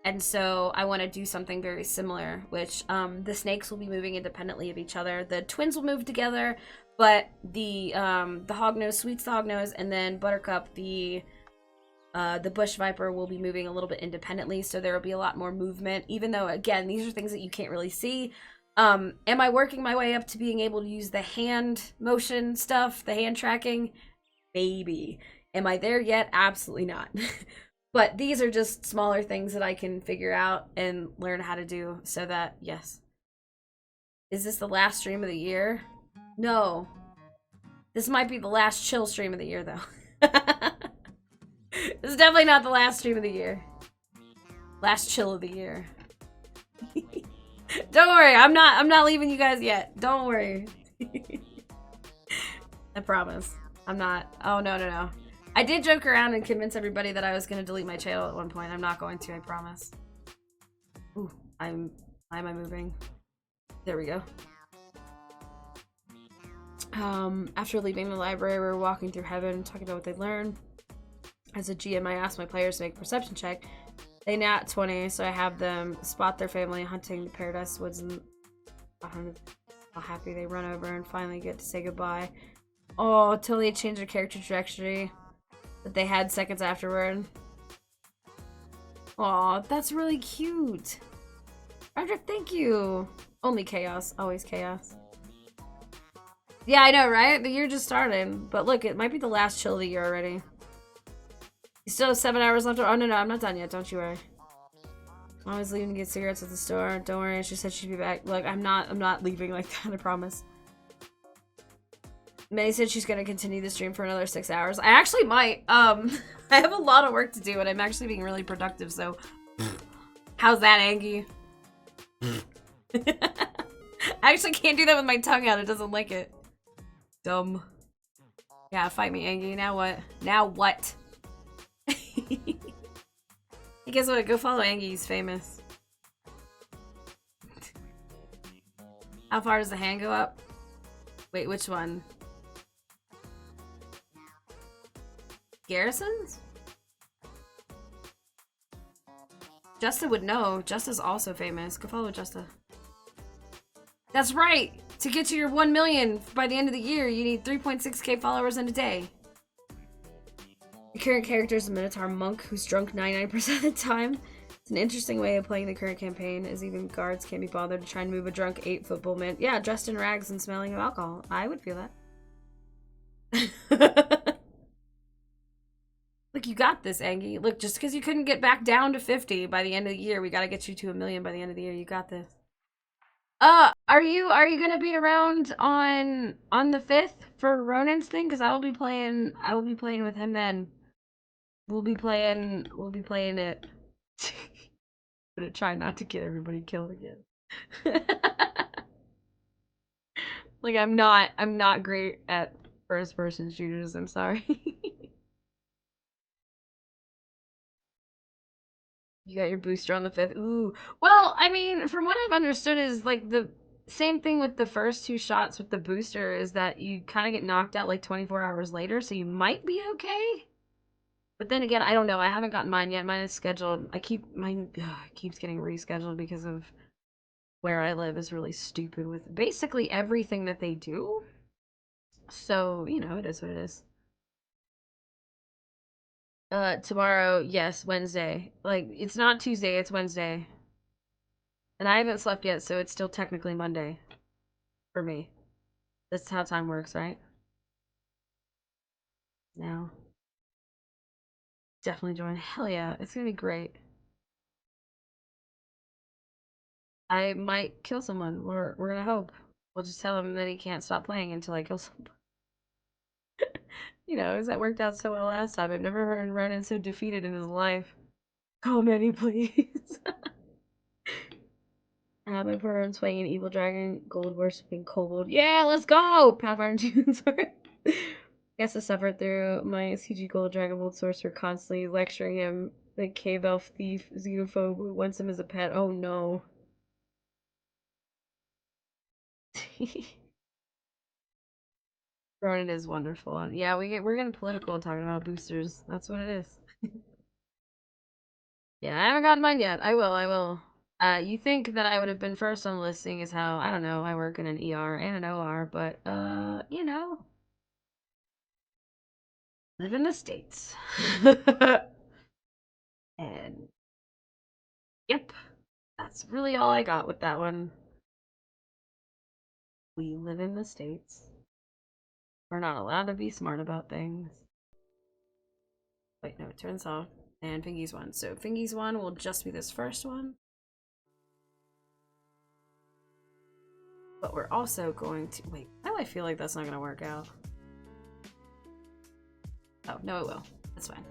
And so I want to do something very similar, which the snakes will be moving independently of each other. The twins will move together, but the hognose, Sweet's the hognose, and then Buttercup, the bush viper, will be moving a little bit independently. So there will be a lot more movement, even though, again, these are things that you can't really see. Am I working my way up to being able to use the hand motion stuff, the hand tracking? Maybe. Am I there yet? Absolutely not. But these are just smaller things that I can figure out and learn how to do so that, yes. Is this the last stream of the year? No. This might be the last chill stream of the year, though. This is definitely not the last stream of the year. Last chill of the year. Don't worry, I'm not leaving you guys yet. Don't worry. I promise. I'm not. Oh, no. I did joke around and convince everybody that I was going to delete my channel at one point. I'm not going to, I promise. Ooh, why am I moving? There we go. After leaving the library, we were walking through heaven, talking about what they learned. As a GM, I asked my players to make a perception check. They nat 20, so I have them spot their family hunting the paradise woods and how happy they run over and finally get to say goodbye. Oh, totally changed their character trajectory that they had seconds afterward. Aw, that's really cute. Roderick, thank you. Only chaos. Always chaos. Yeah, I know, right? The year just started. But look, it might be the last chill of the year already. You still have 7 hours left. Oh, no, I'm not done yet. Don't you worry. I was leaving to get cigarettes at the store. Don't worry, she said she'd be back. Look, I'm not leaving like that, I promise. May said she's gonna continue the stream for another 6 hours. I actually might. I have a lot of work to do and I'm actually being really productive, so how's that, Angie? I actually can't do that with my tongue out, it doesn't like it. Dumb. Yeah, fight me, Angie. Now what? Now what? Hey, guess what? Go follow Angie, he's famous. How far does the hand go up? Wait, which one? Garrison's? Justa would know. Justa's also famous. Go follow Justa. That's right! To get to your 1 million by the end of the year, you need 3.6k followers in a day. The current character is a Minotaur monk who's drunk 99% of the time. It's an interesting way of playing the current campaign, as even guards can't be bothered to try and move a drunk 8-foot bullman. Yeah, dressed in rags and smelling of alcohol. I would feel that. Look, you got this, Angie. Look, just because you couldn't get back down to 50 by the end of the year, we gotta get you to 1 million by the end of the year. You got this. Are you gonna be around on the 5th for Ronan's thing? Because I will be playing with him then. We'll be playing it. I'm gonna try not to get everybody killed again. Like I'm not great at first person shooters, I'm sorry. You got your booster on the 5th. Ooh. Well, I mean, from what I've understood is like the same thing with the first 2 shots with the booster is that you kind of get knocked out like 24 hours later, so you might be okay. But then again, I don't know. I haven't gotten mine yet. Mine is scheduled. Mine keeps getting rescheduled because of where I live is really stupid with basically everything that they do. So, you know, it is what it is. Tomorrow, yes, Wednesday. Like, it's not Tuesday, it's Wednesday. And I haven't slept yet, so it's still technically Monday. For me. That's how time works, right? Now. Definitely join. Hell yeah, it's gonna be great. I might kill someone. We're gonna hope. We'll just tell him that he can't stop playing until I kill someone. You know, that worked out so well last time. I've never heard Ronan so defeated in his life. Call Manny, please. My parents playing an evil dragon, gold worshipping kobold. Yeah, let's go! Pathfinder 2. Sorry. Guess I suffered through my CG gold dragon bold sorcerer constantly lecturing him. The cave elf thief xenophobe who wants him as a pet. Oh no. Ronan is wonderful. Yeah, we're getting political talking about boosters. That's what it is. Yeah, I haven't gotten mine yet. I will. You think that I would have been first on the listing is how, I don't know, I work in an ER and an OR, but, you know. Live in the States. And, yep. That's really all I got with that one. We live in the States. We're not allowed to be smart about things. Wait, no, it turns off. And Fingy's one. So Fingy's one will just be this first one. But we're also going to... Wait, why do I feel like that's not going to work out? Oh, no it will. That's fine.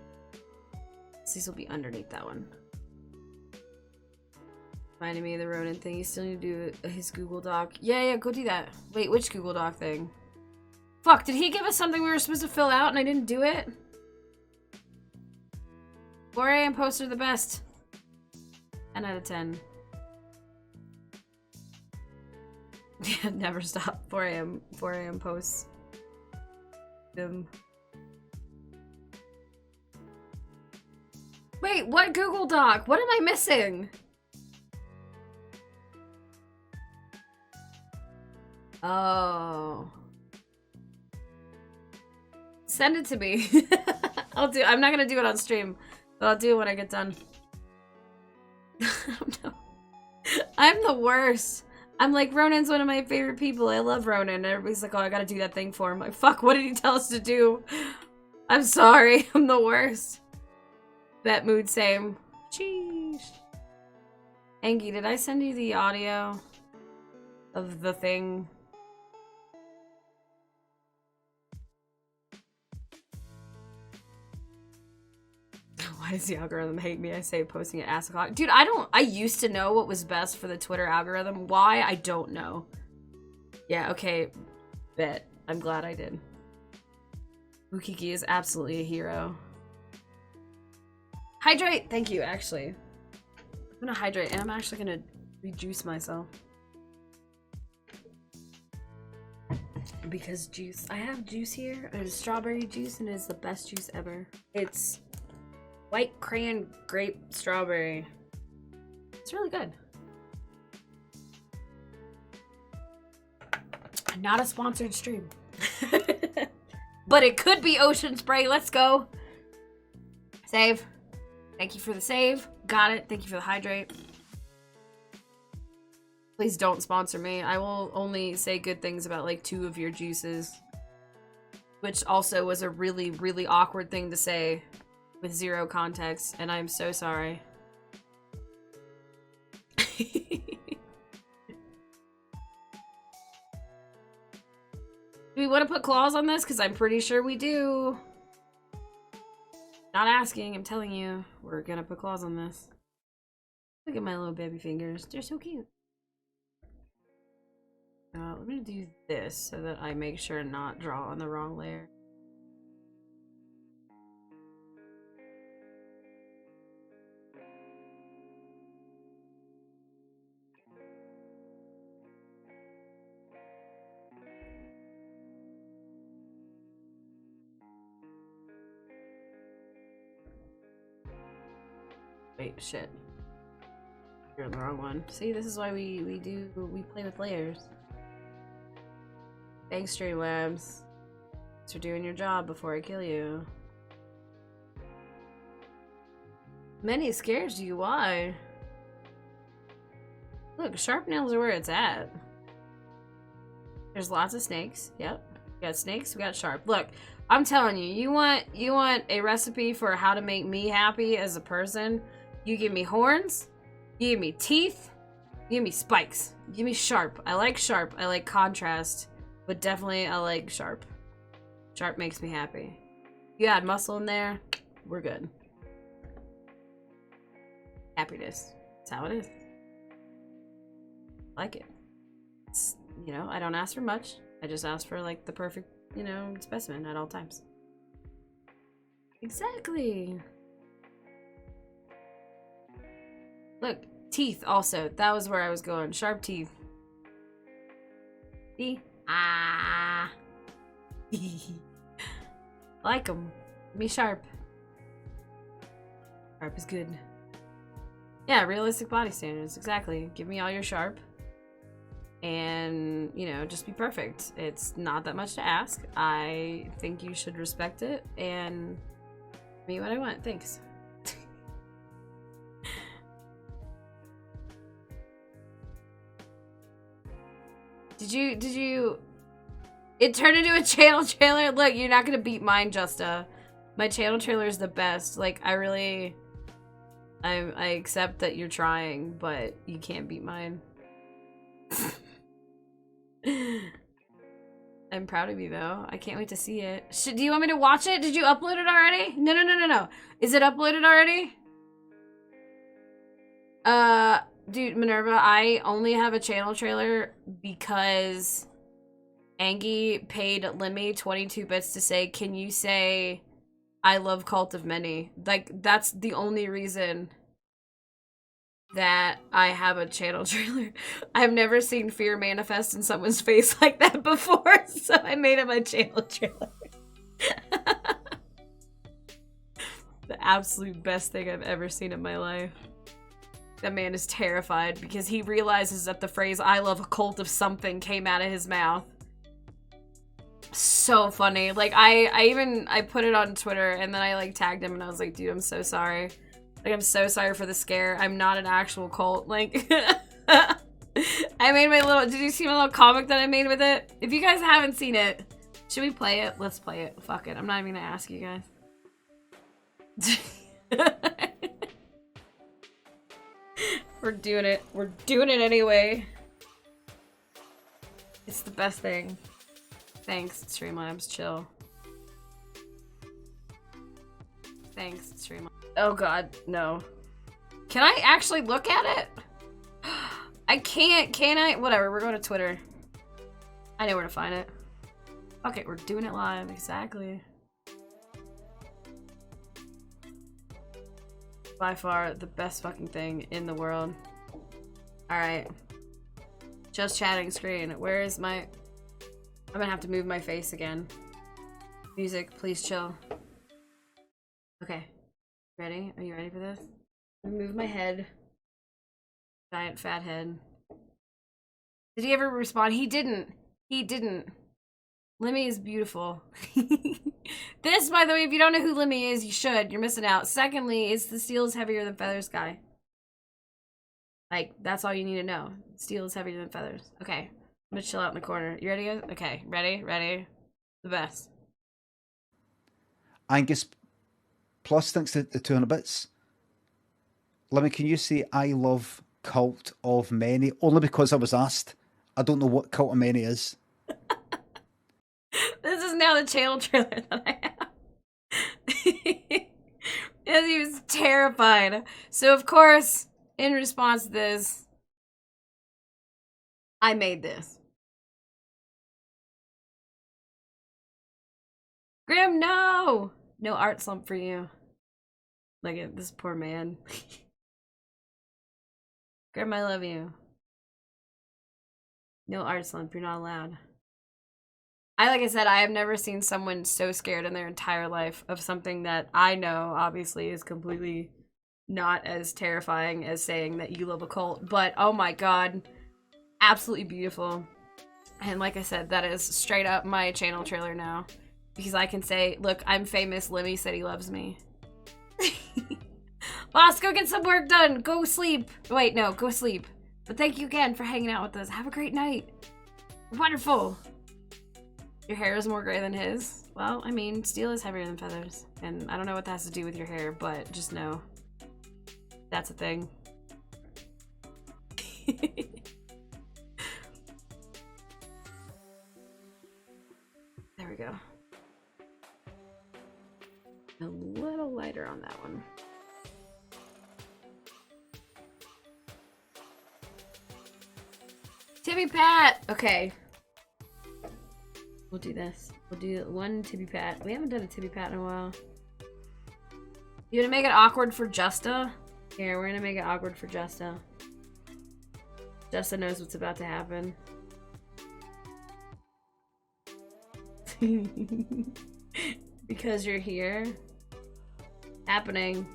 These will be underneath that one. Reminded me of the Ronin thing. You still need to do his Google Doc. Yeah, go do that. Wait, which Google Doc thing? Fuck, did he give us something we were supposed to fill out and I didn't do it? 4 a.m. posts are the best. 10 out of 10. Yeah, never stop. 4 a.m. posts. Wait, what Google Doc? What am I missing? Oh. Send it to me. I'm not gonna do it on stream, but I'll do it when I get done. I don't know. I'm the worst. I'm like, Ronan's one of my favorite people. I love Ronan. And everybody's like, oh, I gotta do that thing for him. I'm like, fuck, what did he tell us to do? I'm sorry. I'm the worst. Bet mood same. Sheesh. Angie, did I send you the audio of the thing? Why does the algorithm hate me? I say posting at ass o'clock. Dude, I used to know what was best for the Twitter algorithm. Why? I don't know. Yeah, okay. Bet. I'm glad I did. Ukiki is absolutely a hero. Hydrate! Thank you, actually. I'm gonna hydrate, and I'm actually gonna rejuice myself. Because juice. I have juice here. It is strawberry juice, and it is the best juice ever. It's white crayon grape strawberry. It's really good. Not a sponsored stream. But it could be Ocean Spray. Let's go. Save. Thank you for the save. Got it. Thank you for the hydrate. Please don't sponsor me. I will only say good things about like 2 of your juices. Which also was a really, really awkward thing to say with 0 context. And I'm so sorry. Do we want to put claws on this? Because I'm pretty sure we do. Not asking, I'm telling you. We're gonna put claws on this. Look at my little baby fingers. They're so cute. Let me do this so that I make sure not draw on the wrong layer. Wait, shit. You're in the wrong one. See, this is why we play with layers. Thanks, Streamlabs. Thanks for doing your job before I kill you. Many scares you, why? Look, sharp nails are where it's at. There's lots of snakes. Yep. We got snakes, we got sharp. Look, I'm telling you, you want a recipe for how to make me happy as a person? You give me horns, you give me teeth, you give me spikes. You give me sharp. I like sharp. I like contrast. But definitely I like sharp. Sharp makes me happy. You add muscle in there, we're good. Happiness. That's how it is. I like it. It's, you know, I don't ask for much. I just ask for like the perfect, you know, specimen at all times. Exactly. Look, teeth also. That was where I was going. Sharp teeth. See? Ah. Like them. Be sharp. Sharp is good. Yeah, realistic body standards. Exactly. Give me all your sharp. And, you know, just be perfect. It's not that much to ask. I think you should respect it and give me what I want. Thanks. Did you... It turned into a channel trailer? Look, you're not gonna beat mine, Justa. My channel trailer is the best. Like, I accept that you're trying, but you can't beat mine. I'm proud of you, though. I can't wait to see it. Do you want me to watch it? Did you upload it already? No. Is it uploaded already? Dude, Minerva, I only have a channel trailer because Angie paid Lemmy 22 bits to say, can you say, I love Cult of Many? Like, that's the only reason that I have a channel trailer. I've never seen fear manifest in someone's face like that before, so I made him a channel trailer. The absolute best thing I've ever seen in my life. That man is terrified because he realizes that the phrase, I love a cult of something, came out of his mouth. So funny. Like, I put it on Twitter and then I like tagged him and I was like, dude, I'm so sorry. Like, I'm so sorry for the scare. I'm not an actual cult. Like, I made my little, did you see my little comic that I made with it? If you guys haven't seen it, should we play it? Let's play it. Fuck it. I'm not even gonna ask you guys. We're doing it. We're doing it anyway. It's the best thing. Thanks, Streamlabs. Chill. Thanks, Streamlabs. Oh god, no. Can I actually look at it? I can't, can I? Whatever, we're going to Twitter. I know where to find it. Okay, we're doing it live, exactly. By far the best fucking thing in the world. Alright. Just chatting screen. Where is my... I'm gonna have to move my face again. Music, please chill. Okay. Ready? Are you ready for this? Move my head. Giant fat head. Did he ever respond? He didn't. He didn't. Lemmy is beautiful. This, by the way, if you don't know who Lemmy is, you should. You're missing out. Secondly, it's the steel is heavier than feathers guy. Like, that's all you need to know. Steel is heavier than feathers. Okay. I'm gonna chill out in the corner. You ready, guys? Okay. Ready? Ready? The best. Angus Plus, thanks to the 200 bits. Lemmy, can you say I love Cult of Many? Only because I was asked. I don't know what Cult of Many is. This is now the channel trailer that I have. As he was terrified. So, of course, in response to this, I made this. Grim, no! No art slump for you. Look at this poor man. Grim, I love you. No art slump, you're not allowed. Like I said, I have never seen someone so scared in their entire life of something that I know, obviously, is completely not as terrifying as saying that you love a cult. But, oh my god, absolutely beautiful. And like I said, that is straight up my channel trailer now. Because I can say, look, I'm famous, Lemmy said he loves me. Boss, go get some work done. Go sleep. Wait, no, go sleep. But thank you again for hanging out with us. Have a great night. Wonderful. Your hair is more gray than his. Well, I mean, steel is heavier than feathers. And I don't know what that has to do with your hair, but just know that's a thing. There we go. A little lighter on that one. Timmy Pat! Okay. We'll do this. We'll do one Tibby Pat. We haven't done a Tibby Pat in a while. You gonna make it awkward for Justa? Here, we're gonna make it awkward for Justa. Justa knows what's about to happen. Because you're here. Happening.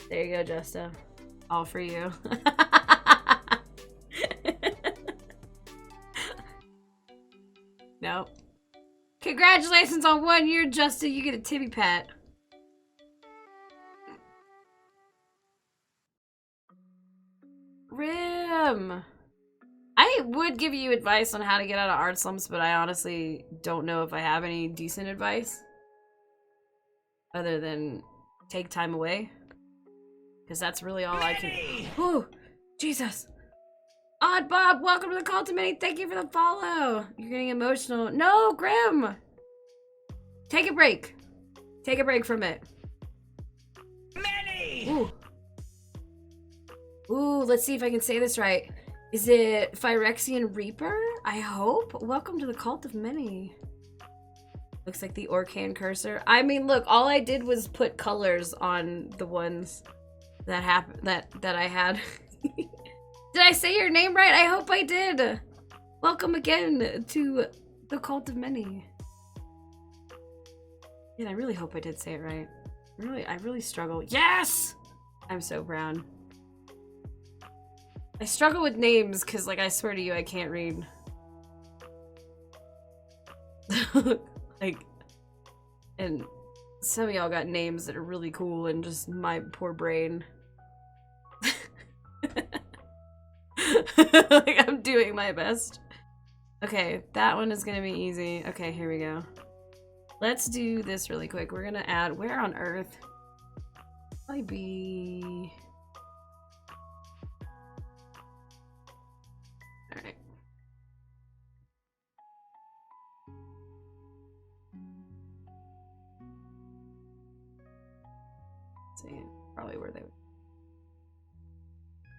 There you go, Justa. All for you. Nope. Congratulations on 1 year, Justin. You get a Tibby Pat. Rim. I would give you advice on how to get out of art slumps, but I honestly don't know if I have any decent advice. other than take time away. Because that's really all I can. Whew! Jesus! Odd Bob, welcome to the call to many. Thank you for the follow. You're getting emotional. No, Grim! Take a break. Take a break from it. Ooh. Ooh, let's see if I can say this right. Is it Phyrexian Reaper? I hope. Welcome to the Cult of Many. Looks like the Orcan cursor. I mean, look, all I did was put colors on the ones that happened that I had. Did I say your name right? I hope I did. Welcome again to the Cult of Many. Yeah, I really hope I did say it right. I really struggle. Yes! I'm so brown. I struggle with names because, like, I swear to you, I can't read. Like, and some of y'all got names that are really cool and just my poor brain. Like, I'm doing my best. Okay, that one is gonna be easy. Okay, here we go. Let's do this really quick. We're gonna add, where on earth? Probably be... Alright. See, probably where they would...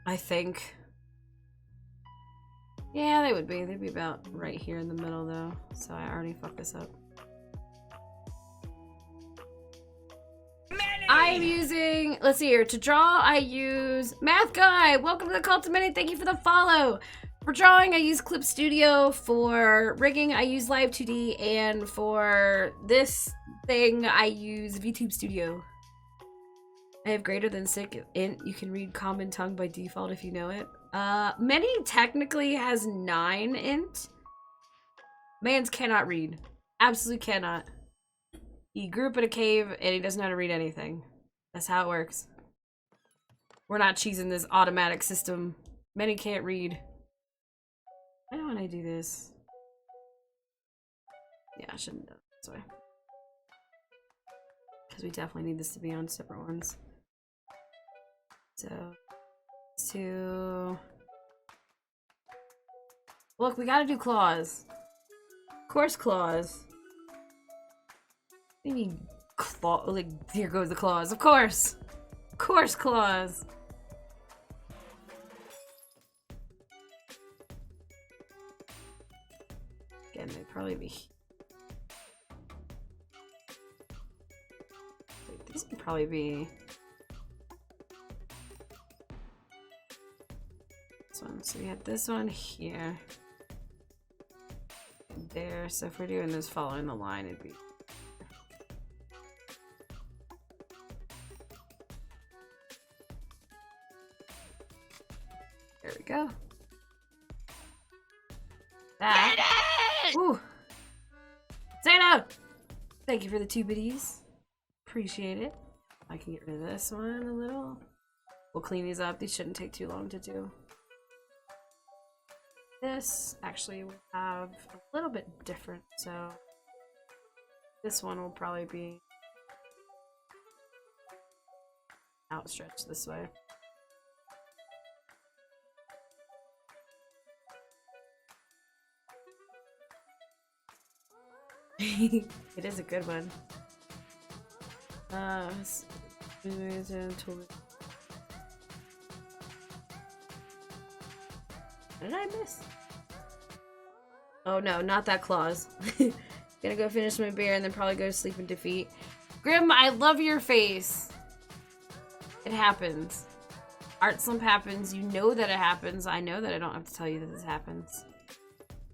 I think. Yeah, they would be. They'd be about right here in the middle, though. So I already fucked this up. I'm using, let's see here, to draw I use Math Guy. Welcome to the Cult of Many. Thank you for the follow. For drawing I use Clip Studio. For rigging I use Live 2D, and for this thing I use VTube Studio. I have greater than 6 int. You can read Common Tongue by default if you know it. Many technically has 9 int. Mans cannot read. Absolutely cannot. He grew up in a cave and he doesn't know how to read anything. That's how it works. We're not cheesing this automatic system. Many can't read. Why don't I do this? Yeah, I shouldn't have done it this way. Because we definitely need this to be on separate ones. So... Look, we gotta do claws. Of course claws. You mean claw? Like, here goes the claws. Of course! Of course claws! Again, they'd probably be... Wait, these would probably be... This one. So we have this one here. And there. So if we're doing this following the line, it'd be... There we go. That. Ooh. Santa! Thank you for the 2 biddies. Appreciate it. I can get rid of this one a little. We'll clean these up. These shouldn't take too long to do. This actually will have a little bit different, so this one will probably be outstretched this way. It is a good one. What did I miss? Oh no, not that clause. Gonna go finish my beer and then probably go to sleep in defeat. Grim, I love your face. It happens. Art slump happens. You know that it happens. I know that I don't have to tell you that this happens.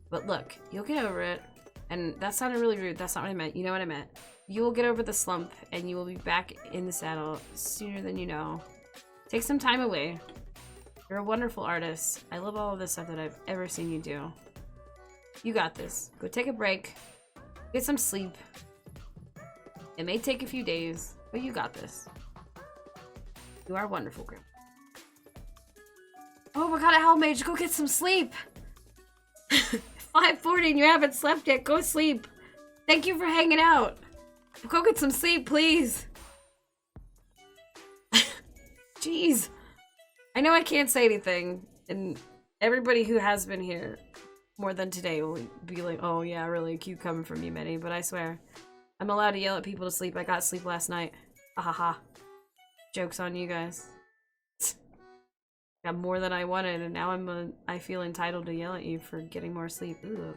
But look, you'll get over it. And that sounded really rude. That's not what I meant. You know what I meant. You will get over the slump and you will be back in the saddle sooner than you know. Take some time away. You're a wonderful artist. I love all of the stuff that I've ever seen you do. You got this. Go take a break. Get some sleep. It may take a few days, but you got this. You are wonderful, Grim. Oh my god, a hell mage, go get some sleep! 5:40 and you haven't slept yet, go sleep! Thank you for hanging out! Go get some sleep, please. Jeez. I know I can't say anything, and everybody who has been here more than today will be like, oh yeah, really cute coming from you, Minnie, but I swear, I'm allowed to yell at people to sleep. I got sleep last night. Ahaha. Joke's on you guys. Got more than I wanted, and now I feel entitled to yell at you for getting more sleep. Ooh.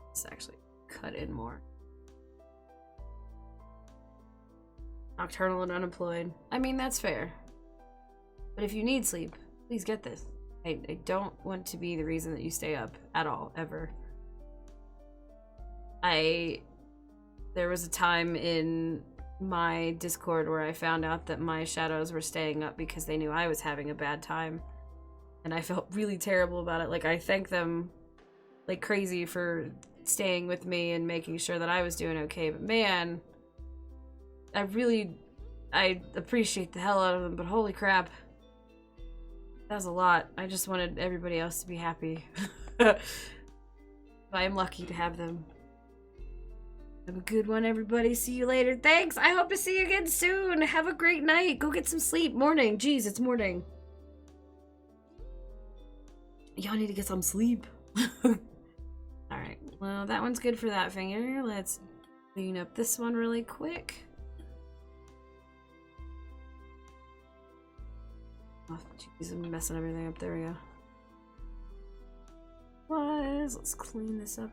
Let's actually cut in more. Nocturnal and unemployed. I mean, that's fair. But if you need sleep, please get this. I don't want to be the reason that you stay up at all, ever. There was a time in my Discord where I found out that my shadows were staying up because they knew I was having a bad time. And I felt really terrible about it. Like, I thank them like crazy for staying with me and making sure that I was doing okay. But man, I appreciate the hell out of them, but holy crap. That was a lot. I just wanted everybody else to be happy. But I am lucky to have them. Have a good one, everybody. See you later. Thanks. I hope to see you again soon. Have a great night. Go get some sleep. Morning. Jeez, it's morning. Y'all need to get some sleep. Alright. Well, that one's good for that finger. Let's clean up this one really quick. Oh, jeez, I'm messing everything up. There we go. Let's clean this up.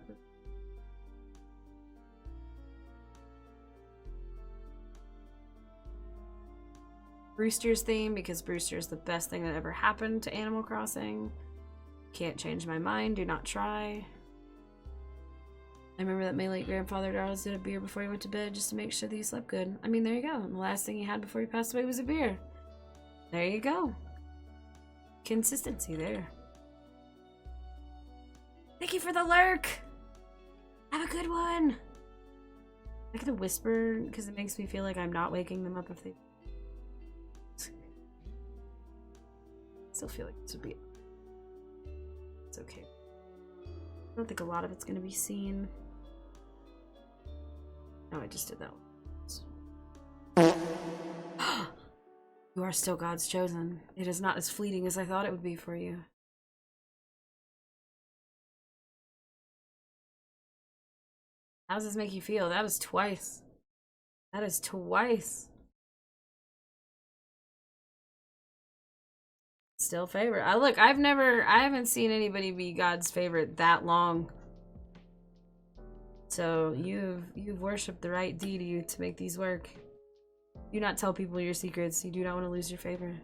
Brewster's theme, because Brewster's the best thing that ever happened to Animal Crossing. Can't change my mind. Do not try. I remember that my late grandfather always did a beer before he went to bed just to make sure that he slept good. I mean, there you go. And the last thing he had before he passed away was a beer. There you go. Consistency there. Thank you for the lurk. Have a good one. I gotta whisper because it makes me feel like I'm not waking them up if they... Still feel like this would be... It's okay. I don't think a lot of it's gonna be seen. No, I just did that one. You are still God's chosen. It is not as fleeting as I thought it would be for you. How does this make you feel? That is twice. That is twice. Still favorite. Look, I haven't seen anybody be God's favorite that long. So you've worshipped the right deity to make these work. Do not tell people your secrets. You do not want to lose your favor.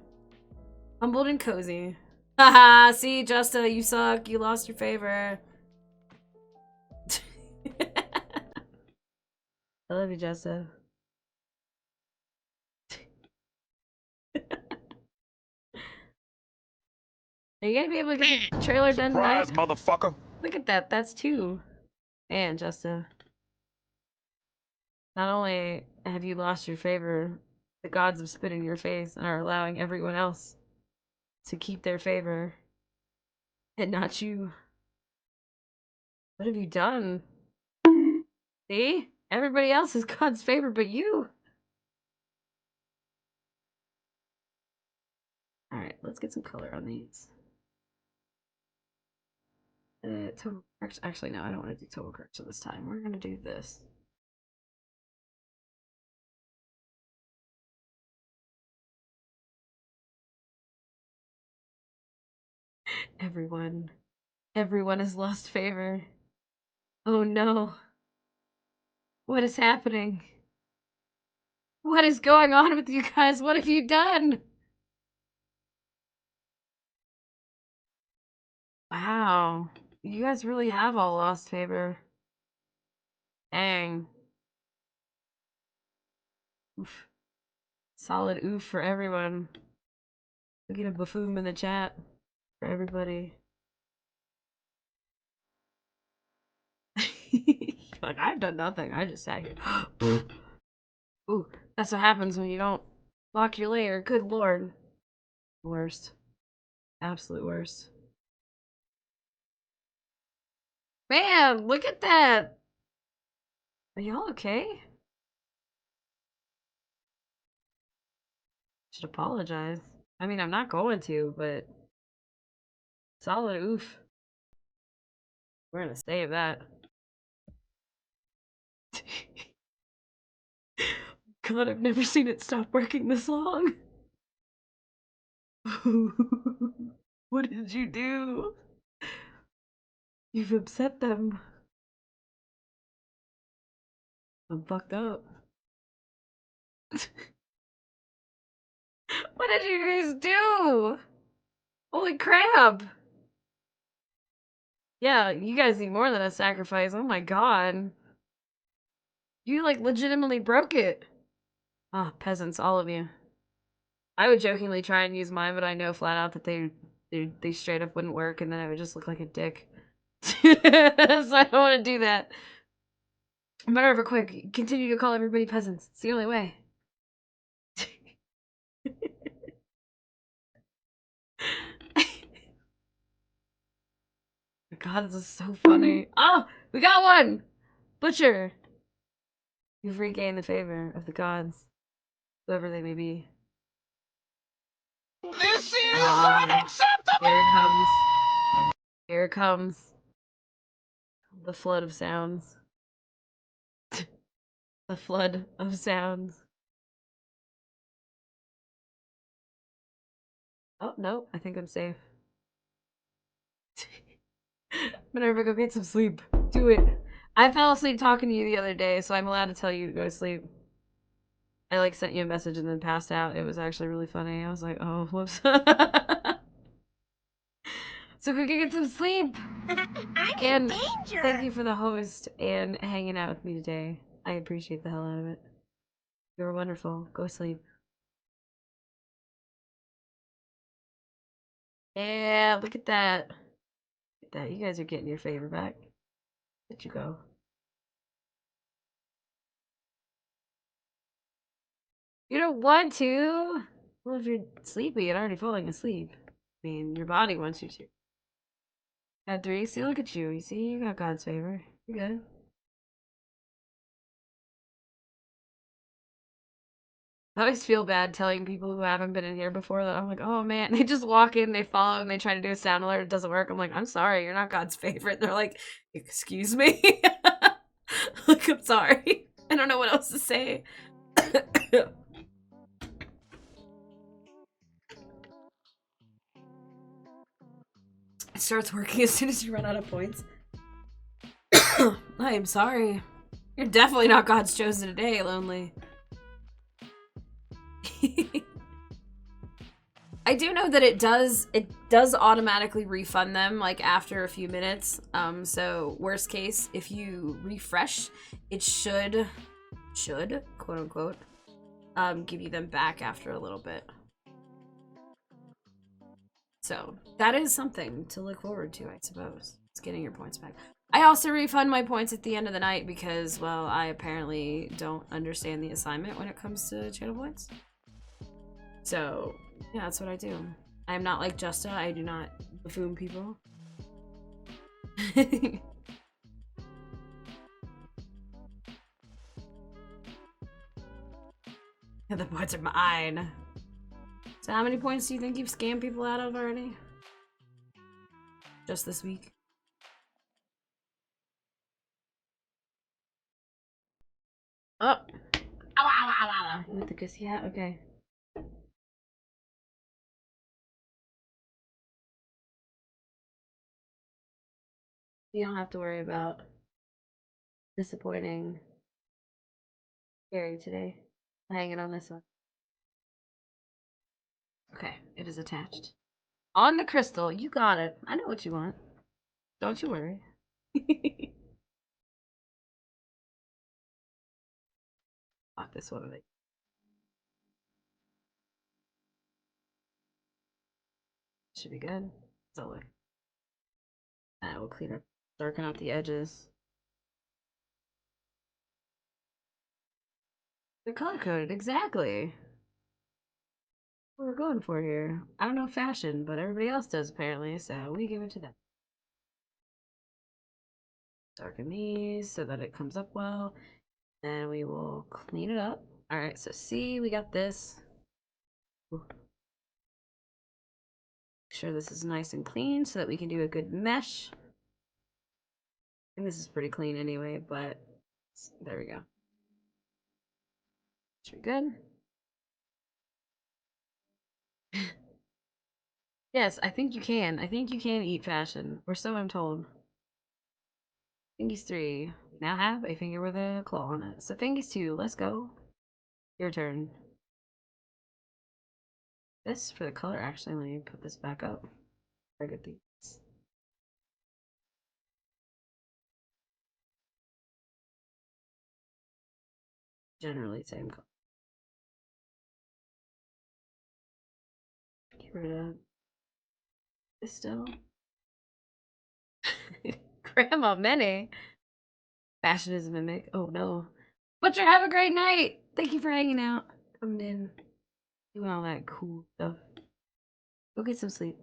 Humbled and cozy. Haha, see, Justa, you suck. You lost your favor. I love you, Justa. Are you gonna be able to get the trailer done tonight? Surprise, motherfucker. Look at that. That's two. And Justa. Not only have you lost your favor, the gods have spit in your face and are allowing everyone else to keep their favor. And not you. What have you done? See? Everybody else is God's favor but you. Alright, let's get some color on these. Total correction. Actually, no, I don't want to do total correction this time. We're going to do this. Everyone has lost favor. Oh no. What is happening? What is going on with you guys? What have you done? Wow. You guys really have all lost favor. Dang. Oof. Solid oof for everyone. Look at a buffoon in the chat for everybody. Like, I've done nothing. I just sat here. Ooh, that's what happens when you don't lock your lair. Good lord. Worst. Absolute worst. Man, look at that! Are y'all okay? Should apologize. I mean, I'm not going to, but solid oof. We're gonna save that. God, I've never seen it stop working this long. What did you do? You've upset them. I'm fucked up. What did you guys do? Holy crap! Yeah, you guys need more than a sacrifice. Oh my god. You, like, legitimately broke it. Ah, peasants, all of you. I would jokingly try and use mine, but I know flat out that they straight up wouldn't work, and then I would just look like a dick. So I don't want to do that. Matter of a quick, continue to call everybody peasants. It's the only way. God, this is so funny. Oh, we got one! Butcher! You've regained the favor of the gods, whoever they may be. This is Here unacceptable! it comes. Here it comes. The flood of sounds. The flood of sounds. Oh, no, I think I'm safe. Minerva, go get some sleep. Do it. I fell asleep talking to you the other day, so I'm allowed to tell you to go to sleep. I, like, sent you a message and then passed out. It was actually really funny. I was like, oh, whoops. So we can get some sleep. And thank you for the host and hanging out with me today. I appreciate the hell out of it. You were wonderful. Go sleep. Yeah, look at that. Look at that. You guys are getting your favor back. Let you go. You don't want to? Well, if you're sleepy and already falling asleep. I mean, your body wants you to. Had 3. See, look at you. You see, you got God's favor. You're good. I always feel bad telling people who haven't been in here before that I'm like, oh man, they just walk in, they follow, and they try to do a sound alert, it doesn't work. I'm like, I'm sorry, you're not God's favorite. They're like, excuse me? Like, I'm sorry. I don't know what else to say. It starts working as soon as you run out of points. I am sorry. You're definitely not God's chosen today, Lonely. I do know that it does automatically refund them like after a few minutes. So worst case, if you refresh, it should quote unquote give you them back after a little bit. So that is something to look forward to, I suppose. It's getting your points back. I also refund my points at the end of the night because, well, I apparently don't understand the assignment when it comes to channel points. So, yeah, that's what I do. I am not like Justa. I do not buffoon people. The points are mine. So how many points do you think you've scammed people out of already? Just this week? Oh! Ow, ow, ow, ow, ow. With the kiss, yeah, okay. You don't have to worry about disappointing Gary today. Hanging on this one. Okay, it is attached. On the crystal, you got it. I know what you want. Don't you worry. Fuck this one. Should be good. So look. I will clean up, darken out the edges. They're color coded, exactly. what we're going for here. I don't know fashion, but everybody else does apparently, so we give it to them. Darken these so that it comes up well. Then we will clean it up. Alright, so see, we got this. Ooh. Make sure this is nice and clean so that we can do a good mesh. I think this is pretty clean anyway, but there we go. Should be good. Yes, I think you can. I think you can eat fashion, or so I'm told. Fingies 3. We now have a finger with a claw on it. So Fingies 2, let's go. Your turn. This for the color, actually, let me put this back up. I get these. Generally same color. Get rid of this still. Grandma Minnie. Fashion is a mimic. Oh no. Butcher, have a great night. Thank you for hanging out. Coming in. Doing all that cool stuff. Go get some sleep.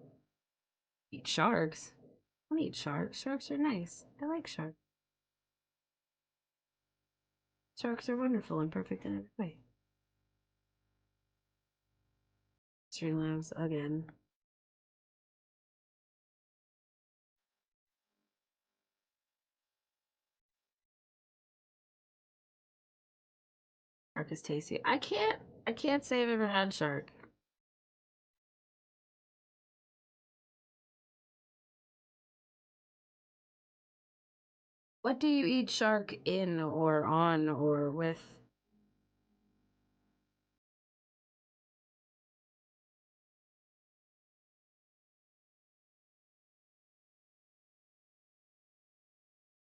Eat sharks. I don't eat sharks. Sharks are nice. I like sharks. Sharks are wonderful and perfect in every way. Streamlabs again. Shark is tasty. I can't say I've ever had shark. What do you eat shark in or on or with?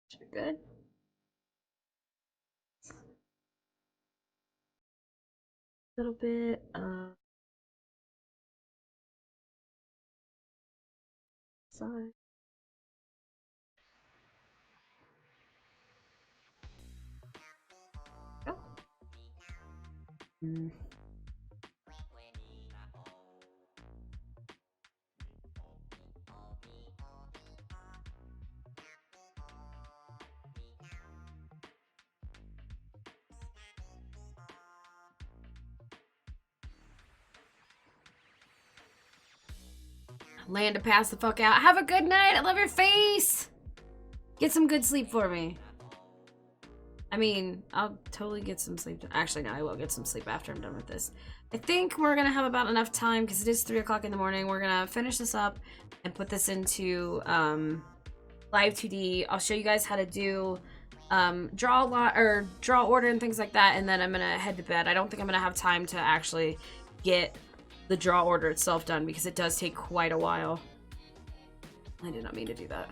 Should be good. A little bit of side. Oh. Mm. Land to pass the fuck out. Have a good night. I love your face. Get some good sleep for me. I mean, I'll totally get some sleep. Actually, no, I will get some sleep after I'm done with this. I think we're gonna have about enough time because it is 3 o'clock in the morning. We're gonna finish this up and put this into live 2D. I'll show you guys how to do draw order and things like that, and then I'm gonna head to bed. I don't think I'm gonna have time to actually get the draw order itself done because it does take quite a while. I did not mean to do that.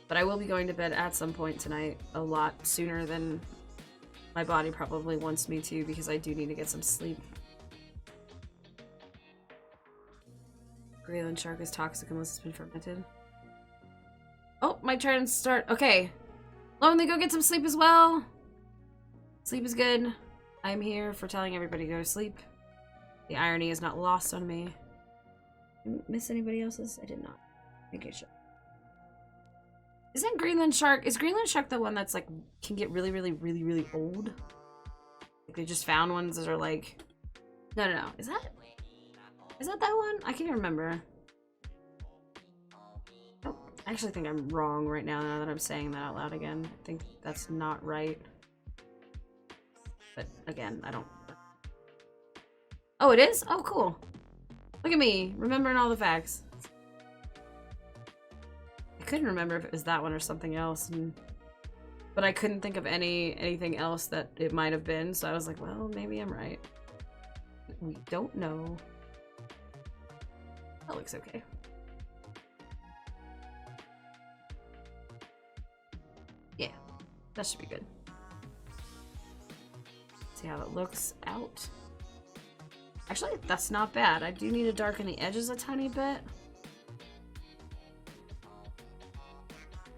But I will be going to bed at some point tonight, a lot sooner than my body probably wants me to because I do need to get some sleep. Grayland shark is toxic unless it's been fermented. Oh, my turn to start. Okay. Lonely, go get some sleep as well. Sleep is good. I'm here for telling everybody to go to sleep. The irony is not lost on me. Did I miss anybody else's? I did not. I think I should. Isn't Greenland shark? Is Greenland shark the one that's like can get really, really, really, really old? Like they just found ones that are like. No. Is that that one? I can't remember. Oh, I actually think I'm wrong right now that I'm saying that out loud again. I think that's not right. But again, I don't. Oh, it is? Oh, cool. Look at me, remembering all the facts. I couldn't remember if it was that one or something else, but I couldn't think of anything else that it might have been, so I was like, well, maybe I'm right. We don't know. That looks okay. Yeah, that should be good. See how it looks out. Actually, that's not bad. I do need to darken the edges a tiny bit.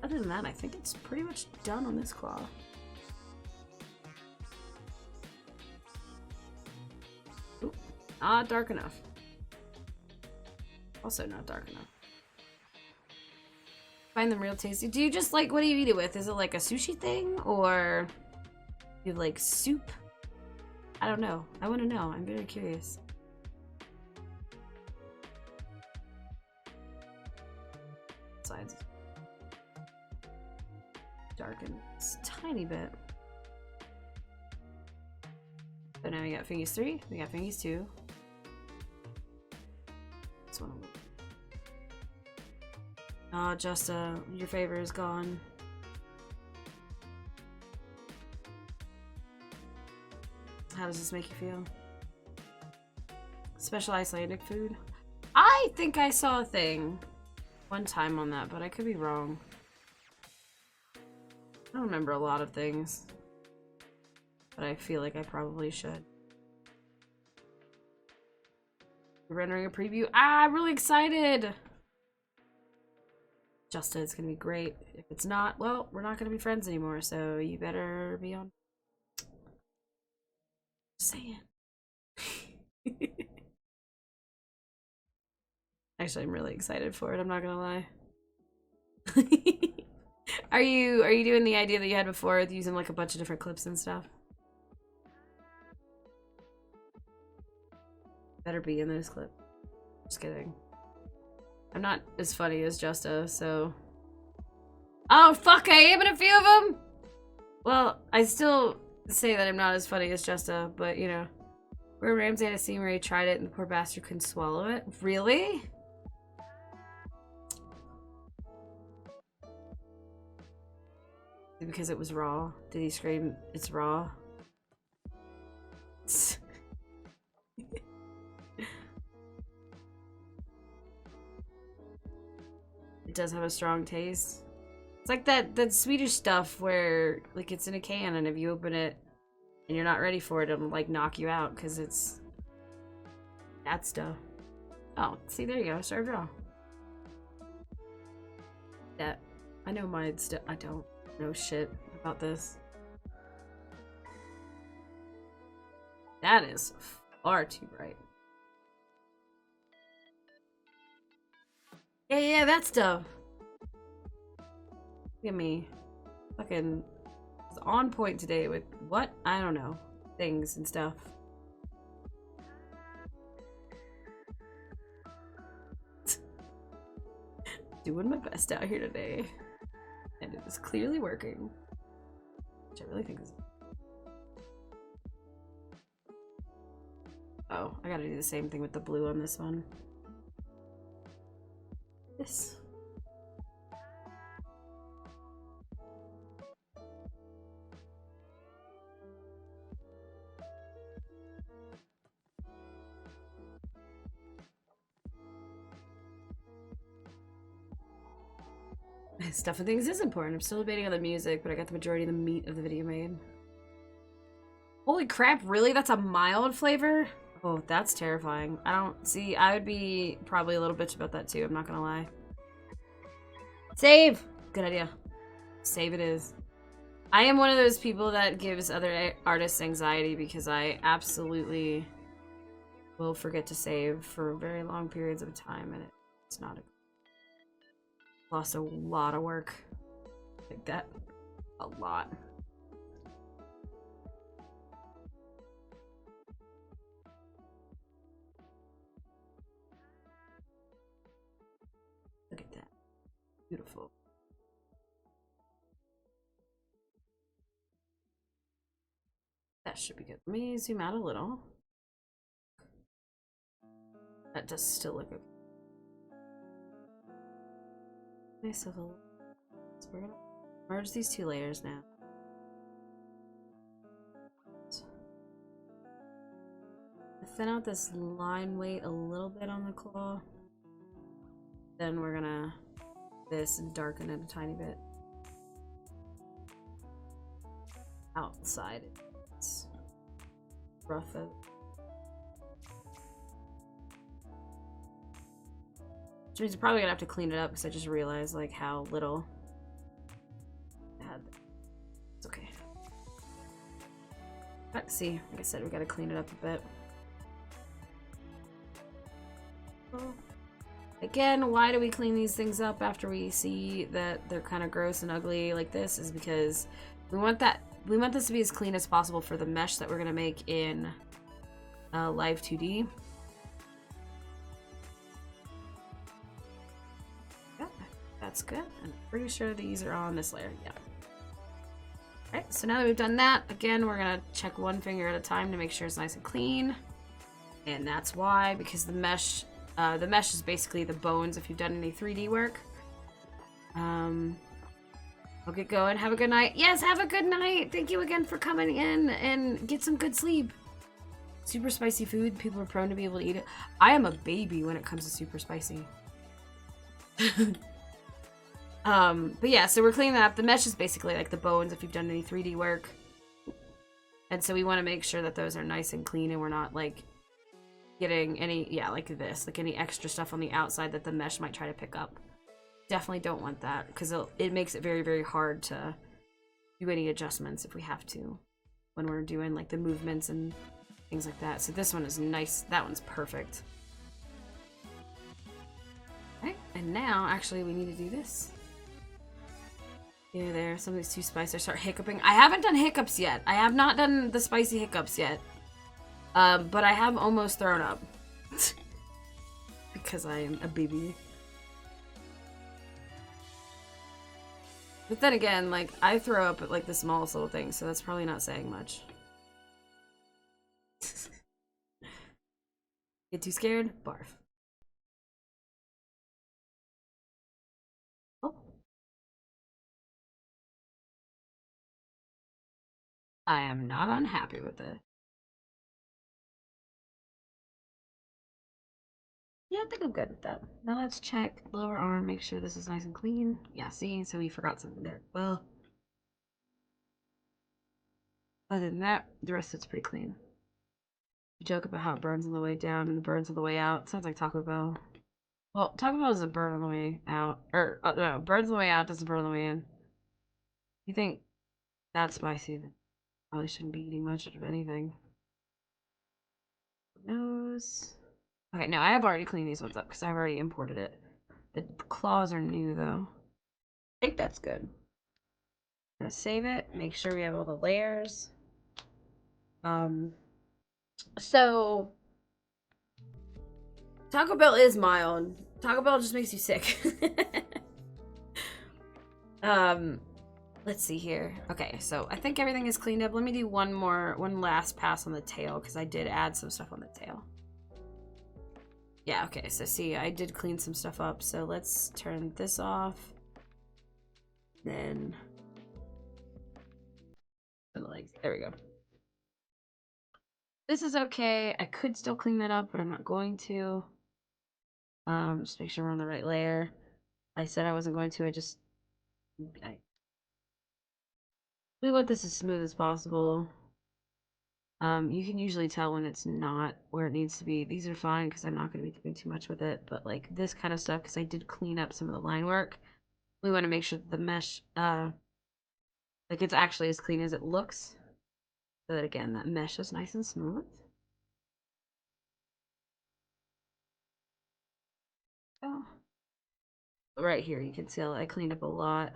Other than that, I think it's pretty much done on this claw. Oop. Not dark enough. Also not dark enough. Find them real tasty. Do you just like, what do you eat it with? Is it like a sushi thing? Or you like soup? I don't know. I want to know. I'm very curious. Sides. Darken a tiny bit. So now we got fingies 3, we got fingies 2. This one. Oh, just your favor is gone. How does this make you feel? Special Icelandic food? I think I saw a thing one time on that, but I could be wrong. I don't remember a lot of things, but I feel like I probably should. We're rendering a preview. Ah, I'm really excited! Justa, it's gonna be great. If it's not, well, we're not gonna be friends anymore, so you better be on. Just saying. Actually, I'm really excited for it, I'm not gonna lie. Are you doing the idea that you had before with using like a bunch of different clips and stuff? Better be in those clips. Just kidding. I'm not as funny as Justa, so... Oh, fuck, I am in a few of them! Well, I still say that I'm not as funny as Justa, but, you know. Where Ramsey had a scene where he tried it and the poor bastard couldn't swallow it. Really? Because it was raw. Did he scream, it's raw? It does have a strong taste. It's like that Swedish stuff where like it's in a can and if you open it and you're not ready for it, it'll like knock you out because it's that stuff. Oh, see, there you go. Served raw. That I know my stuff. I don't know shit about this. That is far too bright. Yeah, that stuff. Look at me. Fucking was on point today with what? I don't know. Things and stuff. Doing my best out here today. And it is clearly working. Which I really think is... Oh, I gotta do the same thing with the blue on this one. This. Stuff and things is important. I'm still debating on the music, but I got the majority of the meat of the video made. Holy crap, really? That's a mild flavor? Oh, that's terrifying. I don't see. I would be probably a little bitch about that too. I'm not gonna lie. Save! Good idea. Save it is. I am one of those people that gives other artists anxiety because I absolutely will forget to save for very long periods of time, and it's not a... Lost a lot of work. Like that. A lot. Look at that. Beautiful. That should be good. Let me zoom out a little. That does still look okay. Nice little. So we're gonna merge these two layers now. Thin out this line weight a little bit on the claw. Then we're gonna this and darken it a tiny bit. Outside it's rough it. Which means you're probably gonna have to clean it up because I just realized like how little I had. It's okay. But see, like I said, we gotta clean it up a bit. Again, why do we clean these things up after we see that they're kind of gross and ugly like this? Is because we want this to be as clean as possible for the mesh that we're gonna make in Live 2D. Yeah, that's good. I'm pretty sure these are on this layer. Yeah. Alright, so now that we've done that, again, we're gonna check one finger at a time to make sure it's nice and clean. And that's why, because the mesh is basically the bones if you've done any 3D work. I'll get going. Have a good night. Yes, have a good night. Thank you again for coming in and get some good sleep. Super spicy food. People are prone to be able to eat it. I am a baby when it comes to super spicy. But yeah, so we're cleaning that up. The mesh is basically like the bones if you've done any 3D work. And so we want to make sure that those are nice and clean and we're not like getting any, yeah, like this, like any extra stuff on the outside that the mesh might try to pick up. Definitely don't want that because it makes it very, very hard to do any adjustments if we have to when we're doing like the movements and things like that. So this one is nice. That one's perfect. Okay, and now actually we need to do this. Yeah, there. Something's too spicy. I start hiccuping. I haven't done hiccups yet. I have not done the spicy hiccups yet. But I have almost thrown up. Because I am a baby. But then again, like, I throw up at, like, the smallest little things, so that's probably not saying much. Get too scared? Barf. Oh. I am not unhappy with it. Yeah, I think I'm good with that. Now let's check lower arm, make sure this is nice and clean. Yeah, see, so we forgot something there. Well, other than that, the rest of it's pretty clean. You joke about how it burns on the way down and it burns on the way out. Sounds like Taco Bell. Well, Taco Bell doesn't burn on the way out. Or, no, burns on the way out, doesn't burn on the way in. You think that's spicy, then probably shouldn't be eating much of anything. Nose. Okay, no, I have already cleaned these ones up because I've already imported it. The claws are new, though. I think that's good. I'm gonna save it, make sure we have all the layers. So Taco Bell is mild. Taco Bell just makes you sick. Let's see here. Okay, so I think everything is cleaned up. Let me do one last pass on the tail because I did add some stuff on the tail. Yeah, okay, so see, I did clean some stuff up, so let's turn this off. Then the legs. There we go. This is okay. I could still clean that up, but I'm not going to. Just make sure we're on the right layer. I said I wasn't going to, we want this as smooth as possible. You can usually tell when it's not where it needs to be. These are fine because I'm not going to be doing too much with it, but like this kind of stuff, because I did clean up some of the line work, we want to make sure that the mesh, like it's actually as clean as it looks, so that again, that mesh is nice and smooth. Oh. Right here, you can see I cleaned up a lot.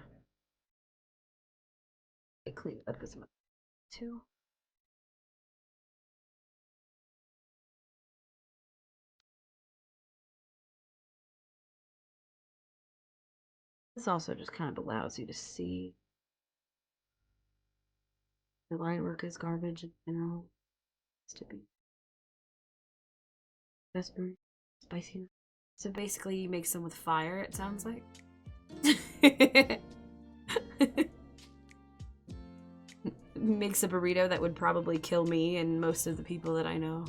I cleaned up as much too. This also just kind of allows you to see the line work is garbage in general. It's to be raspberry spicy. So basically, you make some with fire. It sounds like. Makes a burrito that would probably kill me and most of the people that I know.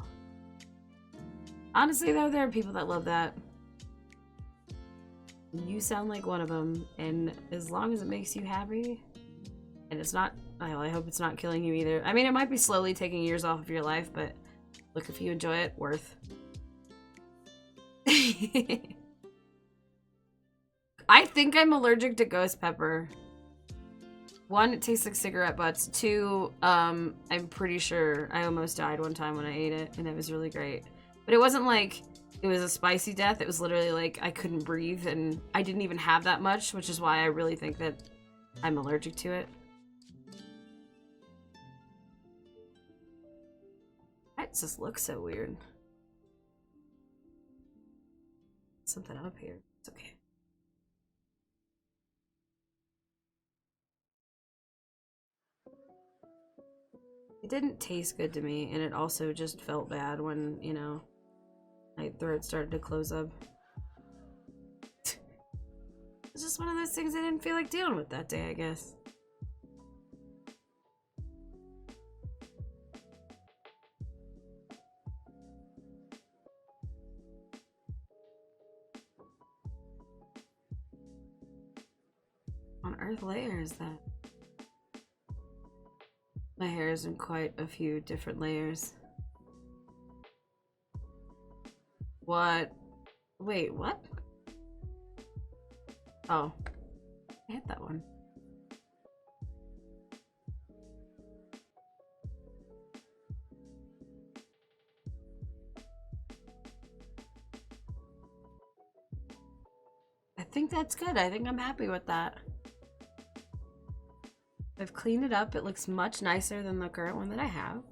Honestly, though, there are people that love that. You sound like one of them, and as long as it makes you happy, and it's not, well, I hope it's not killing you either. I mean, it might be slowly taking years off of your life, but look, if you enjoy it, worth. I think I'm allergic to ghost pepper. 1, it tastes like cigarette butts. 2, I'm pretty sure I almost died one time when I ate it, and it was really great. But it wasn't like it was a spicy death. It was literally like I couldn't breathe, and I didn't even have that much, which is why I really think that I'm allergic to it. Why does this look so weird? Something up here. It's okay. It didn't taste good to me, and it also just felt bad when, you know, my throat started to close up. It's just one of those things I didn't feel like dealing with that day, I guess. On earth layer is that? My hair is in quite a few different layers. What? Wait, what? Oh. I hit that one. I think that's good. I think I'm happy with that. I've cleaned it up. It looks much nicer than the current one that I have.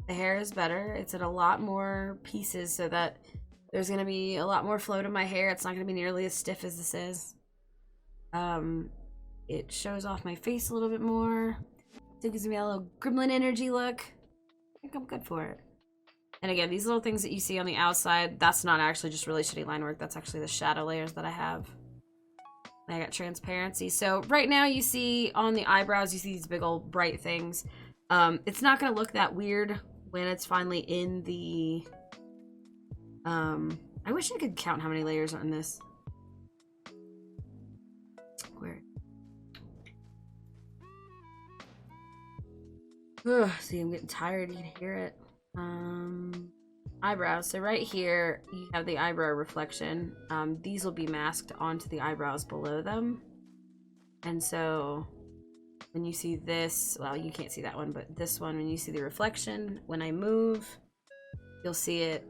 The hair is better. It's in a lot more pieces so that there's going to be a lot more flow to my hair. It's not going to be nearly as stiff as this is. It shows off my face a little bit more. It gives me a little gremlin energy look. I think I'm good for it. And again, these little things that you see on the outside, that's not actually just really shitty line work. That's actually the shadow layers that I have. I got transparency. So right now you see on the eyebrows, you see these big old bright things. It's not going to look that weird when it's finally in the... I wish I could count how many layers are in this. Where? Ugh, see, I'm getting tired. You can hear it. Eyebrows. So right here, you have the eyebrow reflection. These will be masked onto the eyebrows below them. And so when you see this, well, you can't see that one, but this one, when you see the reflection, when I move, you'll see it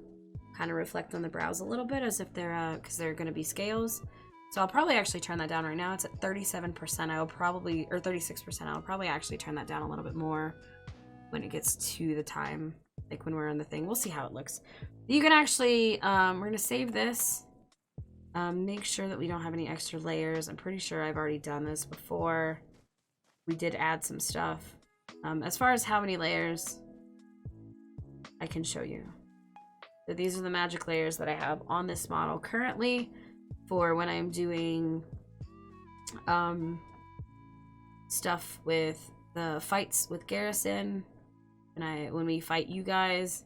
kind of reflect on the brows a little bit as if they're, because they're going to be scales. So I'll probably actually turn that down right now. It's at 37%. I will probably, or 36%. I'll probably actually turn that down a little bit more when it gets to the time, like when we're in the thing. We'll see how it looks. You can actually, we're going to save this. Make sure that we don't have any extra layers. I'm pretty sure I've already done this before. We did add some stuff. As far as how many layers, I can show you. So these are the magic layers that I have on this model currently for when I'm doing stuff with the fights with Garrison, and when we fight you guys,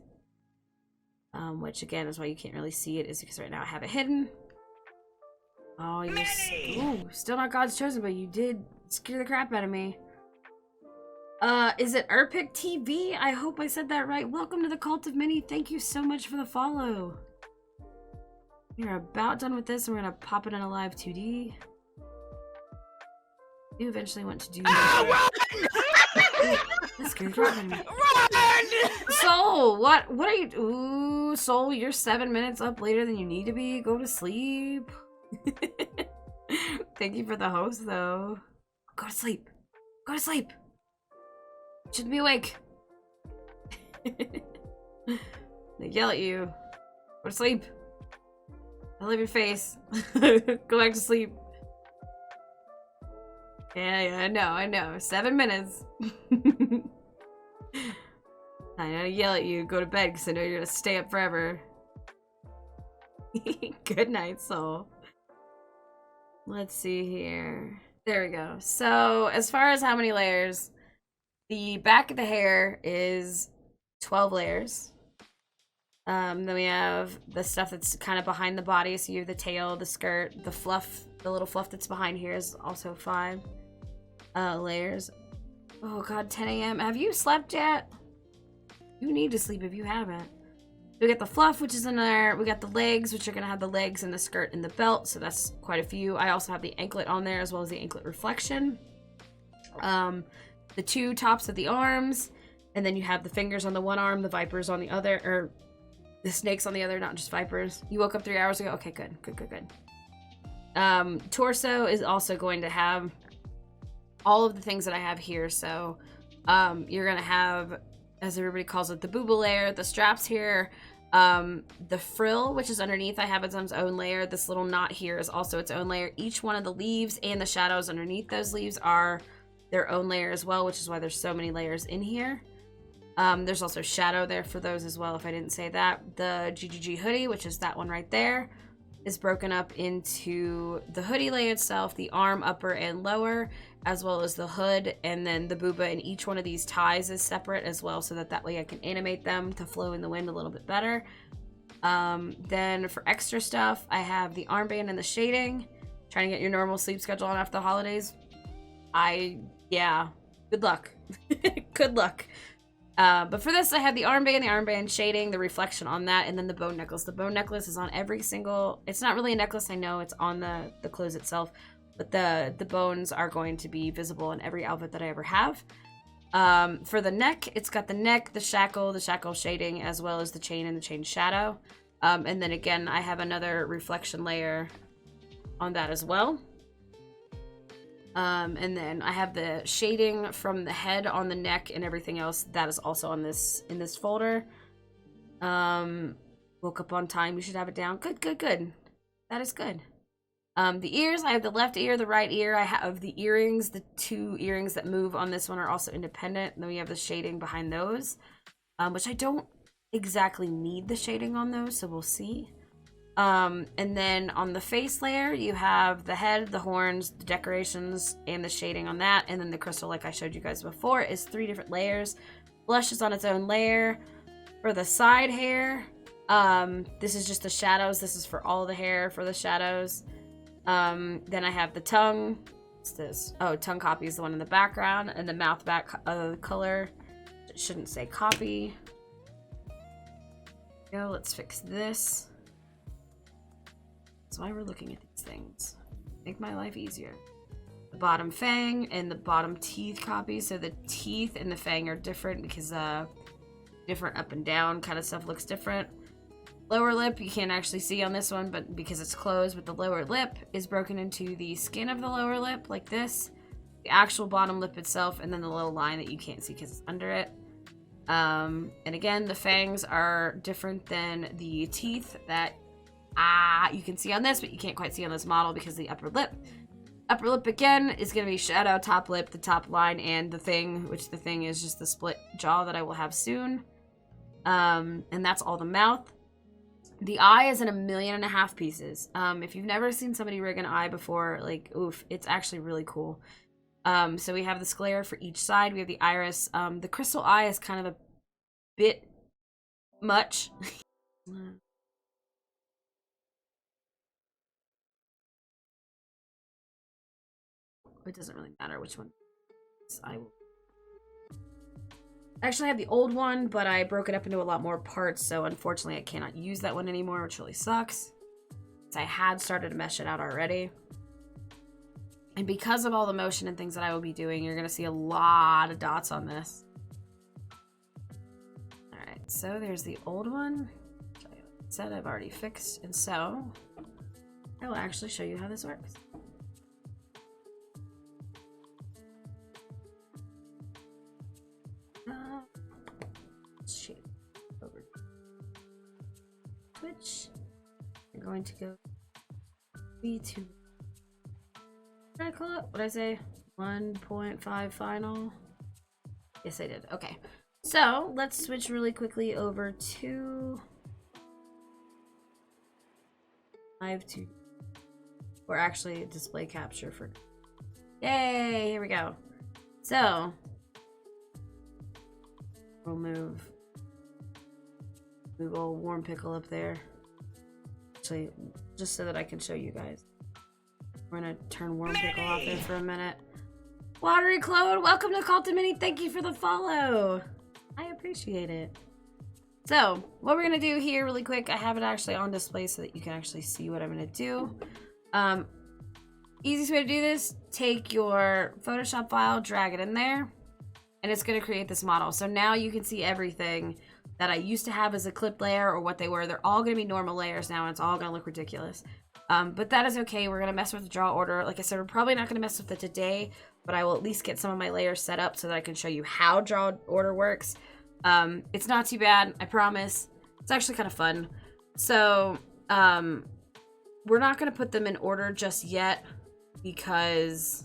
which again is why you can't really see it, is because right now I have it hidden. Oh, you're still not God's chosen, but you did scare the crap out of me. Is it Erpic TV? I hope I said that right. Welcome to the Cult of Mini. Thank you so much for the follow. We're about done with this, and we're gonna pop it in a live 2D. You eventually want to do that. That scared the crap out of me. Run! Soul, what are you? Ooh, Soul, you're 7 minutes up later than you need to be. Go to sleep. Thank you for the host, though. Go to sleep. Go to sleep. Shouldn't be awake. They yell at you. Go to sleep. I love your face. Go back to sleep. Yeah, I know. 7 minutes. I know to yell at you. Go to bed because I know you're gonna stay up forever. Good night, Soul. Let's see here. There we go. So, as far as how many layers, the back of the hair is 12 layers. Then we have the stuff that's kind of behind the body. So you have the tail, the skirt, the fluff, the little fluff that's behind here is also 5 layers. Oh god, 10 a.m. Have you slept yet? You need to sleep if you haven't. We got the fluff, which is in there. We got the legs, which are going to have the legs and the skirt and the belt. So that's quite a few. I also have the anklet on there as well as the anklet reflection. The 2 tops of the arms. And then you have the fingers on the one arm, the vipers on the other, or The snakes on the other, not just vipers. You woke up 3 hours ago? Okay, good. Torso is also going to have all of the things that I have here. So you're going to have, as everybody calls it, the booba layer, the straps here, the frill, which is underneath. I have its own layer. This little knot here is also its own layer. Each one of the leaves and the shadows underneath those leaves are their own layer as well, which is why there's so many layers in here. There's also shadow there for those as well, if I didn't say that. The GGG hoodie, which is that one right there, is broken up into the hoodie layer itself, the arm, upper, and lower, as well as the hood, and then the booba in each one of these ties is separate as well, so that way I can animate them to flow in the wind a little bit better. Then for extra stuff, I have the armband and the shading. Trying to get your normal sleep schedule on after the holidays. Yeah, good luck. Good luck. But for this, I have the armband shading, the reflection on that, and then the bone necklace. The bone necklace is on every single... It's not really a necklace, I know. It's on the clothes itself. But the bones are going to be visible in every outfit that I ever have. For the neck, it's got the neck, the shackle shading, as well as the chain and the chain shadow. And then again, I have another reflection layer on that as well. And then I have the shading from the head on the neck and everything else. That is also on in this folder. Woke up on time. You should have it down. Good. That is good. The ears, I have the left ear, the right ear. I have the earrings. The 2 earrings that move on this one are also independent. And then we have the shading behind those, which I don't exactly need the shading on those, so we'll see. And then on the face layer, you have the head, the horns, the decorations, and the shading on that. And then the crystal, like I showed you guys before, is 3 different layers. Blush is on its own layer. For the side hair, this is just the shadows. This is for all the hair for the shadows. Then I have the tongue. What's this? Oh, tongue copy is the one in the background. And the mouth back color. It shouldn't say copy. Go, let's fix this. That's why we're looking at these things. Make my life easier. The bottom fang and the bottom teeth copy. So the teeth and the fang are different because different up and down kind of stuff looks different. Lower lip, you can't actually see on this one, but because it's closed, but the lower lip is broken into the skin of the lower lip like this. The actual bottom lip itself, and then the little line that you can't see because it's under it. And again, the fangs are different than the teeth that you can see on this, but you can't quite see on this model because the upper lip. Upper lip again is going to be shadow, top lip, the top line, and the thing, which the thing is just the split jaw that I will have soon. And that's all the mouth. The eye is in 1.5 million pieces. If you've never seen somebody rig an eye before, like, oof, it's actually really cool. So we have the sclera for each side. We have the iris. The crystal eye is kind of a bit much. It doesn't really matter which one. I will. I actually have the old one, but I broke it up into a lot more parts, so unfortunately I cannot use that one anymore, which really sucks. I had started to mesh it out already. And because of all the motion and things that I will be doing, you're going to see a lot of dots on this. Alright, so there's the old one, which I said I've already fixed, and so I will actually show you how this works. Over Twitch. You're going to go B2. What did I call it? What did I say? 1.5 final? Yes, I did. Okay. So let's switch really quickly over to Live 2. Or actually display capture for. Yay! Here we go. So we'll move old warm pickle up there. Actually, just so that I can show you guys. We're gonna turn warm pickle out there for a minute. Watery Clone, welcome to Cult of Mini. Thank you for the follow. I appreciate it. So, what we're gonna do here really quick, I have it actually on display so that you can actually see what I'm gonna do. Easiest way to do this, take your Photoshop file, drag it in there. and it's going to create this model. So now you can see everything that I used to have as a clip layer or what they were. They're all going to be normal layers now, and it's all going to look ridiculous. But that is okay. We're going to mess with the draw order. Like I said, we're probably not going to mess with it today, but I will at least get some of my layers set up so that I can show you how draw order works. It's not too bad, I promise. It's actually kind of fun. So, we're not going to put them in order just yet because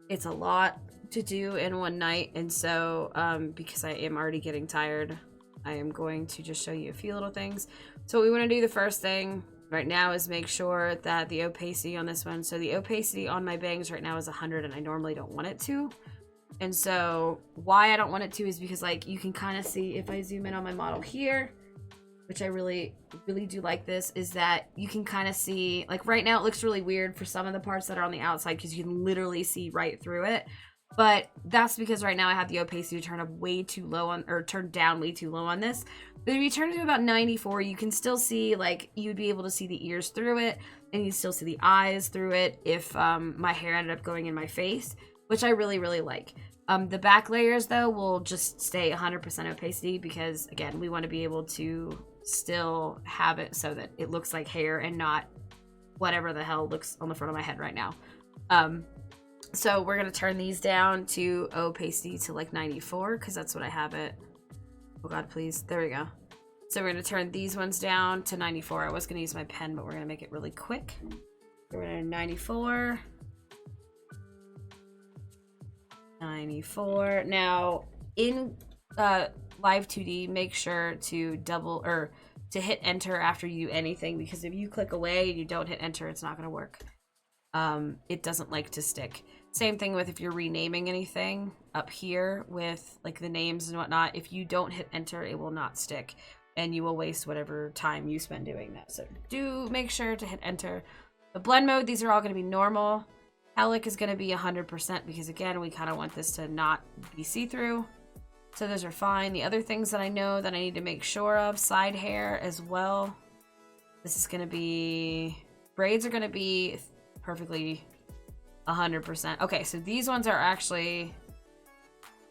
it's a lot to do in one night. And so, because I am already getting tired, I am going to just show you a few little things. So what we want to do, the first thing right now is make sure that the opacity on this one, so the opacity on my bangs right now is 100, and I normally don't want it to. And so why I don't want it to is because, like, you can kind of see if I zoom in on my model here, which I really do like this, is that you can kind of see, like, right now it looks really weird for some of the parts that are on the outside because you can literally see right through it. But that's because right now I have the opacity turned up way too low on, or turned down way too low on this. But if you turn it to about 94, you can still see, like, you'd be able to see the ears through it, and you still see the eyes through it if my hair ended up going in my face, which I really like. The back layers, though, will just stay 100% opacity because, again, we want to be able to still have it so that it looks like hair and not whatever the hell looks on the front of my head right now. So we're going to turn these down to opacity to like 94 because that's what I have it. Oh God, please. There we go. So we're going to turn these ones down to 94. I was going to use my pen, but we're going to make it really quick. We're going to 94. 94. Now, in Live 2D, make sure to to hit enter after you do anything, because if you click away and you don't hit enter, it's not going to work. It doesn't like to stick. Same thing with if you're renaming anything up here with like the names and whatnot. If you don't hit enter, it will not stick, and you will waste whatever time you spend doing that. So do make sure to hit enter. The blend mode, these are all going to be normal. Helic is going to be 100% because, again, we kind of want this to not be see-through. So those are fine. The other things that I know that I need to make sure of, side hair as well. This is going to be... braids are going to be perfectly 100%. Okay, so these ones are actually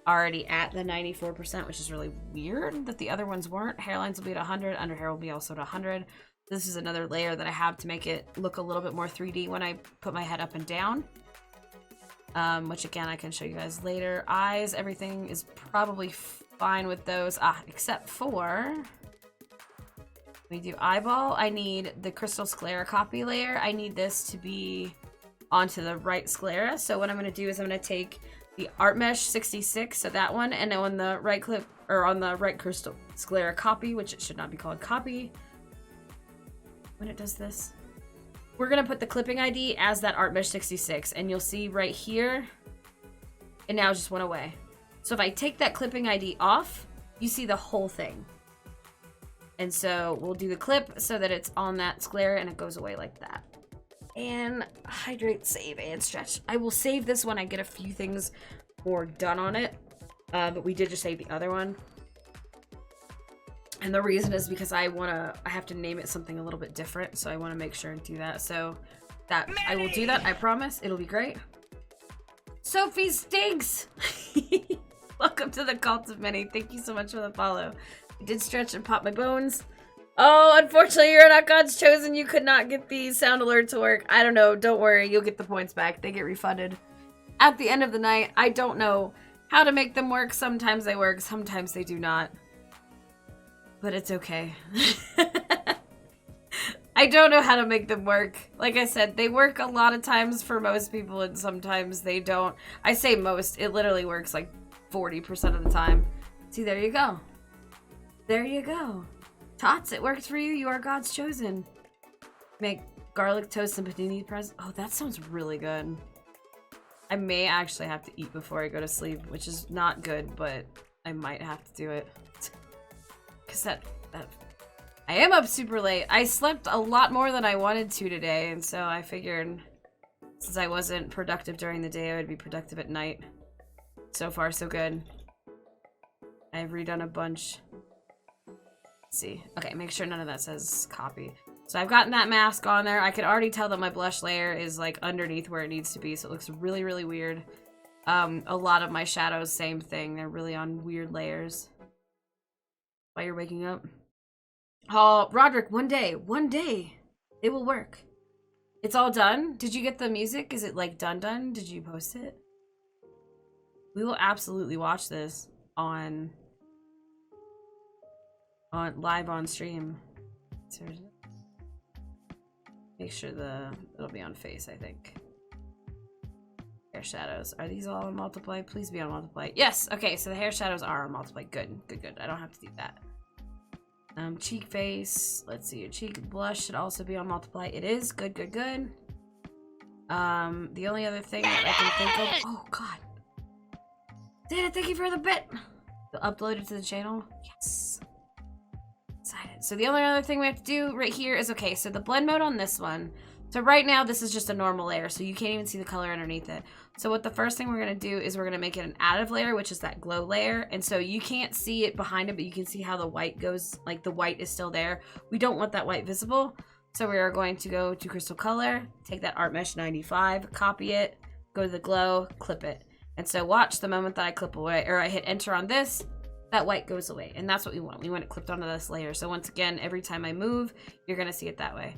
already at the 94%, which is really weird that the other ones weren't. Hairlines will be at 100. Underhair will be also at 100. This is another layer that I have to make it look a little bit more 3D when I put my head up and down. Which again, I can show you guys later. Eyes, everything is probably fine with those. Except for... we do eyeball. I need the crystal sclera copy layer. I need this to be onto the right sclera. So what I'm going to do is I'm going to take the art mesh 66, so that one, and on the right clip, or on the right crystal sclera copy, which it should not be called copy. When it does this, we're going to put the clipping ID as that art mesh 66, and you'll see right here, it now just went away. So if I take that clipping ID off, you see the whole thing. And so we'll do the clip so that it's on that sclera and it goes away like that. And hydrate, save, and stretch. I will save this when I get a few things more done on it. But we did just save the other one. And the reason is because I have to name it something a little bit different. So I want to make sure and do that. So that I will do that. I promise. It'll be great. Sophie stinks. Welcome to the Cult of Many. Thank you so much for the follow. I did stretch and pop my bones. Oh, unfortunately, you're not God's chosen. You could not get the sound alert to work. I don't know. Don't worry. You'll get the points back. They get refunded at the end of the night. I don't know how to make them work. Sometimes they work. Sometimes they do not. But it's okay. I don't know how to make them work. Like I said, they work a lot of times for most people, and sometimes they don't. I say most. It literally works like 40% of the time. See, there you go. There you go. Tots, it worked for you. You are God's chosen. Make garlic toast and panini press. Oh, that sounds really good. I may actually have to eat before I go to sleep, which is not good, but I might have to do it. Because that I am up super late. I slept a lot more than I wanted to today, and so I figured since I wasn't productive during the day, I would be productive at night. So far, so good. I've redone a bunch. Let's see. Okay, make sure none of that says copy. So I've gotten that mask on there. I can already tell that my blush layer is like underneath where it needs to be, so it looks really, really weird. A lot of my shadows, same thing. They're really on weird layers. While you're waking up. Oh, Roderick, one day, it will work. It's all done? Did you get the music? Is it like done? Did you post it? We will absolutely watch this on live on stream. Seriously. Make sure it'll be on face, I think. Hair shadows. Are these all on multiply? Please be on multiply. Yes! Okay, so the hair shadows are on multiply. Good. I don't have to do that. Cheek face. Let's see. Your cheek blush should also be on multiply. It is. Good. The only other thing that I can think of. Oh, God. Dana, thank you for the bit. Upload it to the channel. Yes. Excited. So the only other thing we have to do right here is, okay, so the blend mode on this one. So right now, this is just a normal layer, so you can't even see the color underneath it. So what the first thing we're going to do is we're going to make it an additive layer, which is that glow layer. And so you can't see it behind it, but you can see how the white goes, like the white is still there. We don't want that white visible. So we are going to go to crystal color, take that art mesh 95, copy it, go to the glow, clip it. And so watch, the moment that I clip away, or I hit enter on this, that white goes away. And that's what we want. We want it clipped onto this layer. So once again, every time I move, you're going to see it that way.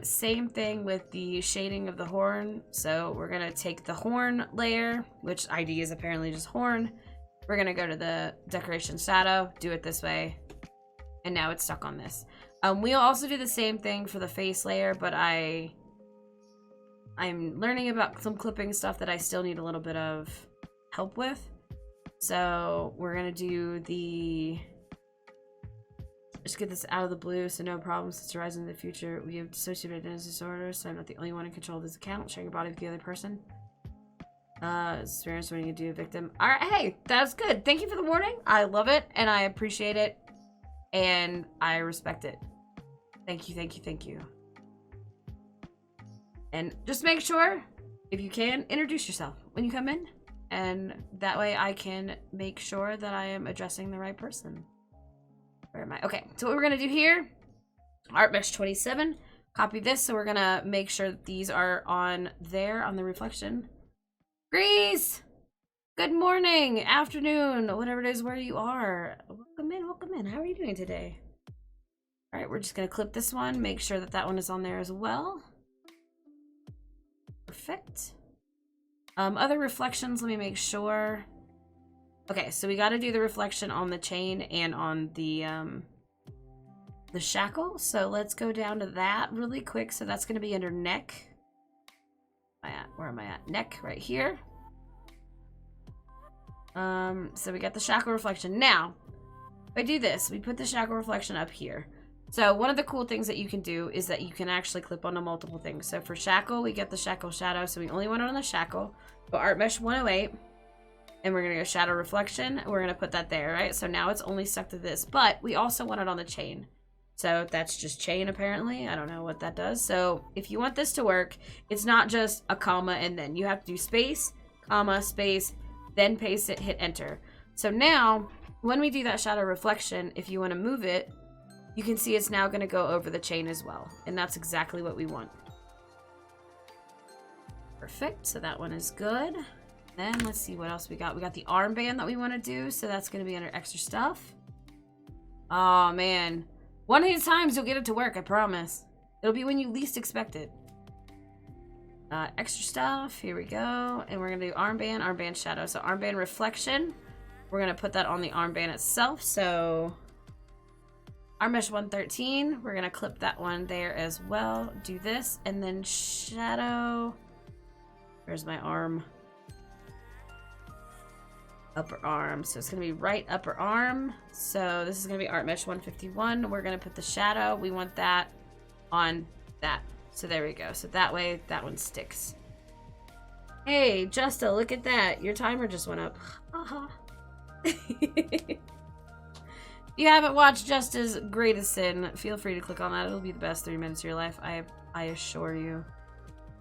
Same thing with the shading of the horn. So we're gonna take the horn layer, which ID is apparently just horn. We're gonna go to the decoration shadow, do it this way, and now it's stuck on this. We'll also do the same thing for the face layer, but I'm learning about some clipping stuff that I still need a little bit of help with. So we're gonna do the... Just get this out of the blue, so no problems since arising in the future. We have dissociative identity disorder, so I'm not the only one in control of this account. Sharing your body with the other person. Experience when you do a victim. Alright, hey, that's good. Thank you for the warning. I love it, and I appreciate it, and I respect it. Thank you. And just make sure, if you can, introduce yourself when you come in, and that way I can make sure that I am addressing the right person. Where am I? Okay, so what we're gonna do here, art mesh 27, copy this, so we're gonna make sure that these are on there on the reflection. Grease! Good morning, afternoon, whatever it is where you are. Welcome in. How are you doing today? All right, we're just gonna clip this one, make sure that that one is on there as well. Perfect. Other reflections, let me make sure. Okay, so we got to do the reflection on the chain and on the shackle. So let's go down to that really quick. So that's going to be under neck. Where am I at? Neck right here. So we got the shackle reflection. Now, if I do this, we put the shackle reflection up here. So one of the cool things that you can do is that you can actually clip onto multiple things. So for shackle, we get the shackle shadow. So we only want it on the shackle. But art mesh 108. And we're going to go shadow reflection. We're going to put that there, right? So now it's only stuck to this. But we also want it on the chain. So that's just chain, apparently. I don't know what that does. So if you want this to work, it's not just a comma and then. You have to do space, comma, space, then paste it, hit enter. So now, when we do that shadow reflection, if you want to move it, you can see it's now going to go over the chain as well. And that's exactly what we want. Perfect. So that one is good. Then let's see what else we got. We got the armband that we want to do, so that's going to be under extra stuff. Oh man, one of these times you'll get it to work, I promise. It'll be when you least expect it. Extra stuff, here we go. And we're going to do armband shadow. So armband reflection, we're going to put that on the armband itself. So arm mesh 113, we're going to clip that one there as well. Do this, and then shadow. Where's my arm? Upper arm. So it's going to be right upper arm. So this is going to be art mesh 151. We're going to put the shadow. We want that on that. So there we go. So that way that one sticks. Hey, Justa, look at that. Your timer just went up. Haha. If you haven't watched Justa's Greatest Sin, feel free to click on that. It'll be the best 3 minutes of your life. I assure you.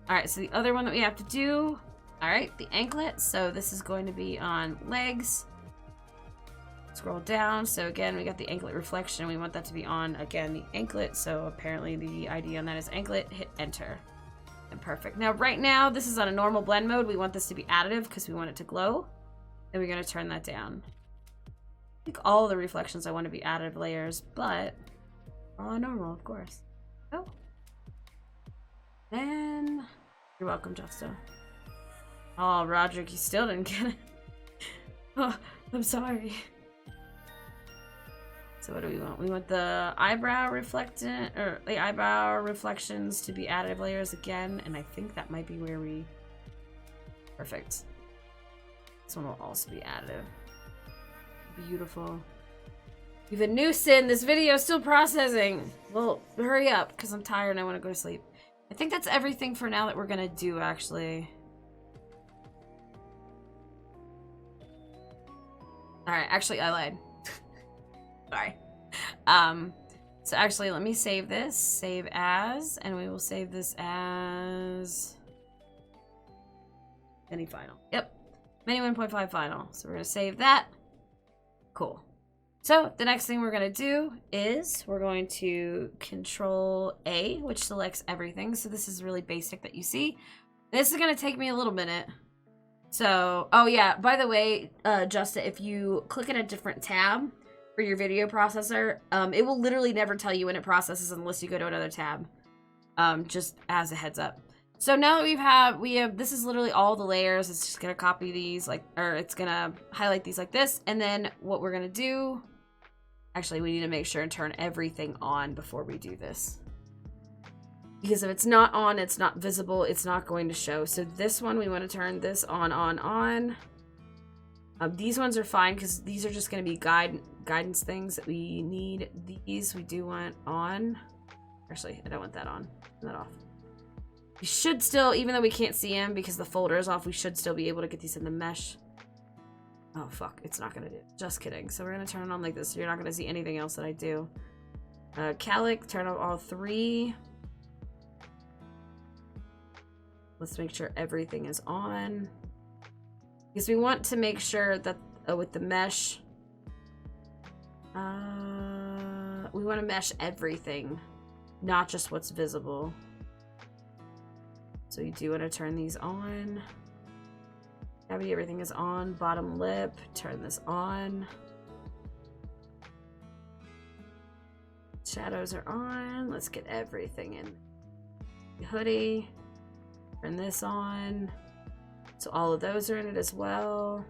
All right, so the other one that we have to do. All right, the anklet. So this is going to be on legs. Scroll down. So again, we got the anklet reflection. We want that to be on, again, the anklet. So apparently the ID on that is anklet. Hit enter. And perfect. Now, right now, this is on a normal blend mode. We want this to be additive because we want it to glow. And we're going to turn that down. I think all the reflections I want to be additive layers, but all normal, of course. Oh. Then, you're welcome, Justo. Oh, Roderick, you still didn't get it. Oh, I'm sorry. So what do we want? We want the eyebrow reflectant, or the eyebrow reflections to be additive layers again, and I think that might be where we... Perfect. This one will also be additive. Beautiful. We have a new sin. This video is still processing. Well, hurry up, because I'm tired and I want to go to sleep. I think that's everything for now that we're going to do, actually. Alright, actually, I lied. Sorry. So actually, let me save this. Save as, and we will save this as... Mini final. Yep. Mini 1.5 final. So we're going to save that. Cool. So the next thing we're going to do is we're going to Control A, which selects everything. So this is really basic that you see. This is going to take me a little minute. So, oh yeah, by the way, Justin, if you click in a different tab for your video processor, it will literally never tell you when it processes unless you go to another tab. Just as a heads up. So now that we have, this is literally all the layers. It's just gonna copy these or it's gonna highlight these like this. And then what we're gonna do, actually we need to make sure and turn everything on before we do this. Because if it's not on, it's not visible, it's not going to show. So this one, we want to turn this on. These ones are fine because these are just going to be guidance things that we need. These we do want on. Actually, I don't want that on. Turn that off. We should still, even though we can't see them because the folder is off, we should still be able to get these in the mesh. Oh, fuck. It's not going to do it. Just kidding. So we're going to turn it on like this. So you're not going to see anything else that I do. Calic, turn on all 3. Let's make sure everything is on. Because we want to make sure that with the mesh, we want to mesh everything, not just what's visible. So you do want to turn these on. Cavity, everything is on. Bottom lip, turn this on. Shadows are on. Let's get everything in. The hoodie. Turn this on. So all of those are in it as well.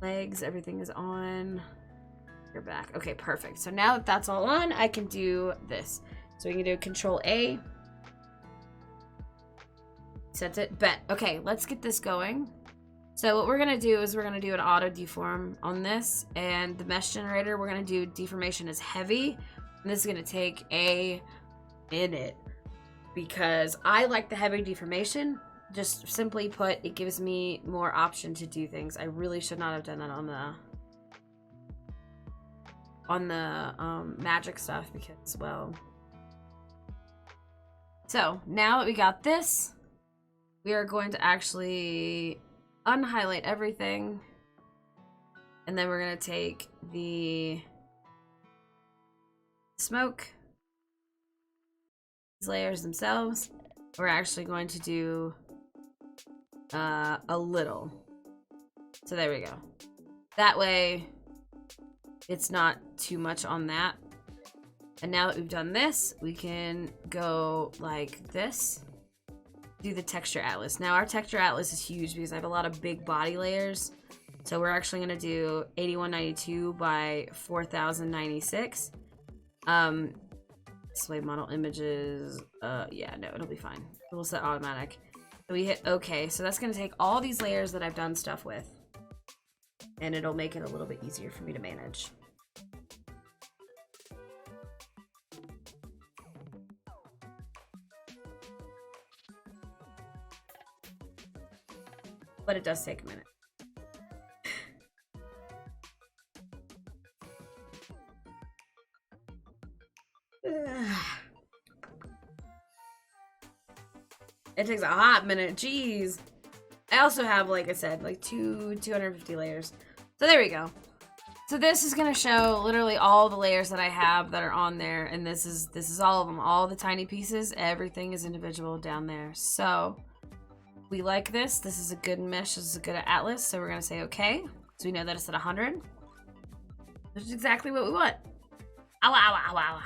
Legs, everything is on. Your back. Okay, perfect. So now that that's all on, I can do this. So we can do Control A. Set it. Bet. Okay, let's get this going. So what we're going to do is we're going to do an auto deform on this. And the mesh generator, we're going to do deformation as heavy. And this is going to take a minute. Because I like the heavy deformation. Just simply put, it gives me more option to do things. I really should not have done that on the magic stuff because, well. So now that we got this, we are going to actually unhighlight everything. And then we're going to take the smoke. Layers themselves, we're actually going to do a little. So there we go. That way it's not too much on that. And now that we've done this, we can go like this. Do the texture atlas. Now our texture atlas is huge because I have a lot of big body layers. So we're actually going to do 8192 by 4096. Display model images. Yeah, no, it'll be fine. We'll set automatic. So we hit OK. So that's going to take all these layers that I've done stuff with. And it'll make it a little bit easier for me to manage. But it does take a minute. It takes a hot minute. Jeez. I also have, like I said, like 250 layers. So there we go. So this is gonna show literally all the layers that I have that are on there, and this is all of them, all the tiny pieces. Everything is individual down there. So we like this. This is a good mesh. This is a good atlas. So we're gonna say okay. So we know that it's at 100, which is exactly what we want. Ow, ow, ow, ow.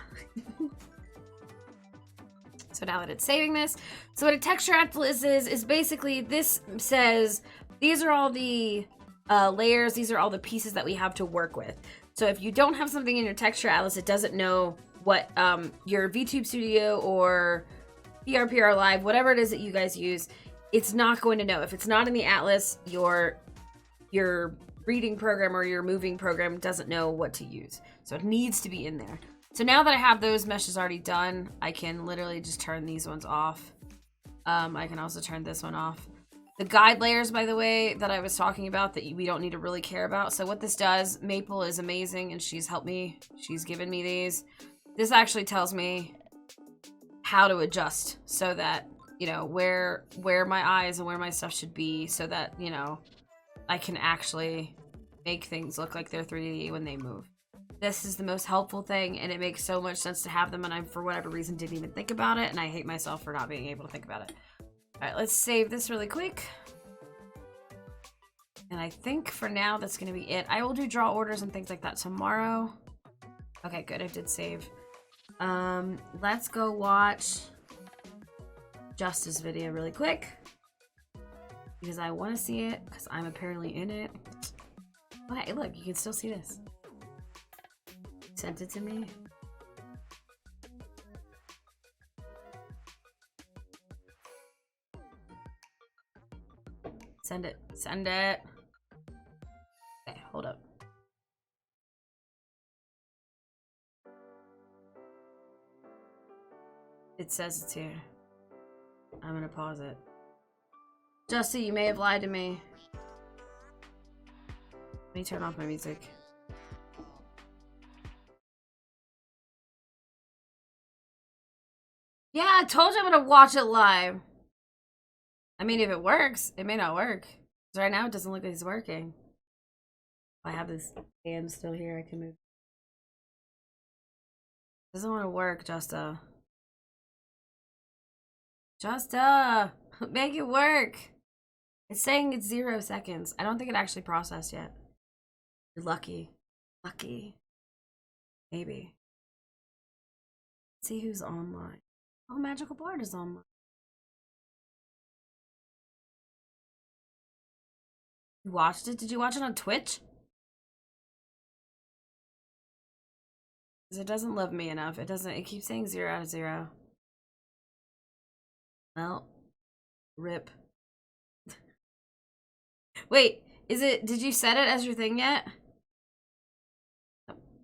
So now that it's saving this, so what a texture atlas is basically, this says these are all the layers, these are all the pieces that we have to work with. So if you don't have something in your texture atlas, it doesn't know what your VTube Studio or PRPR Live, whatever it is that you guys use, it's not going to know. If it's not in the atlas, your reading program or your moving program doesn't know what to use. So it needs to be in there. So now that I have those meshes already done, I can literally just turn these ones off. I can also turn this one off. The guide layers, by the way, that I was talking about that we don't need to really care about. So what this does, Maple is amazing and she's helped me. She's given me these. This actually tells me how to adjust so that, you know, where my eyes and where my stuff should be so that, you know, I can actually make things look like they're 3D when they move. This is the most helpful thing, and it makes so much sense to have them, and I, for whatever reason, didn't even think about it, and I hate myself for not being able to think about it. Alright, let's save this really quick. And I think for now, that's going to be it. I will do draw orders and things like that tomorrow. Okay, good, I did save. Let's go watch Justice video really quick. Because I want to see it, because I'm apparently in it. Oh, hey, look, you can still see this. Sent it to me. Send it. Send it. Okay, hold up. It says it's here. I'm gonna pause it. Justy, you may have lied to me. Let me turn off my music. Yeah, I told you I'm gonna watch it live. I mean, if it works, it may not work. Because right now it doesn't look like it's working. I have this hand still here, I can move. It doesn't want to work, Justa. Justa! Make it work! It's saying it's 0 seconds. I don't think it actually processed yet. You're lucky. Lucky. Maybe. Let's see who's online. Oh, Magical Bard is online. You watched it? Did you watch it on Twitch? Because it doesn't love me enough. It doesn't. It keeps saying 0 out of 0. Well, rip. Wait, is it? Did you set it as your thing yet?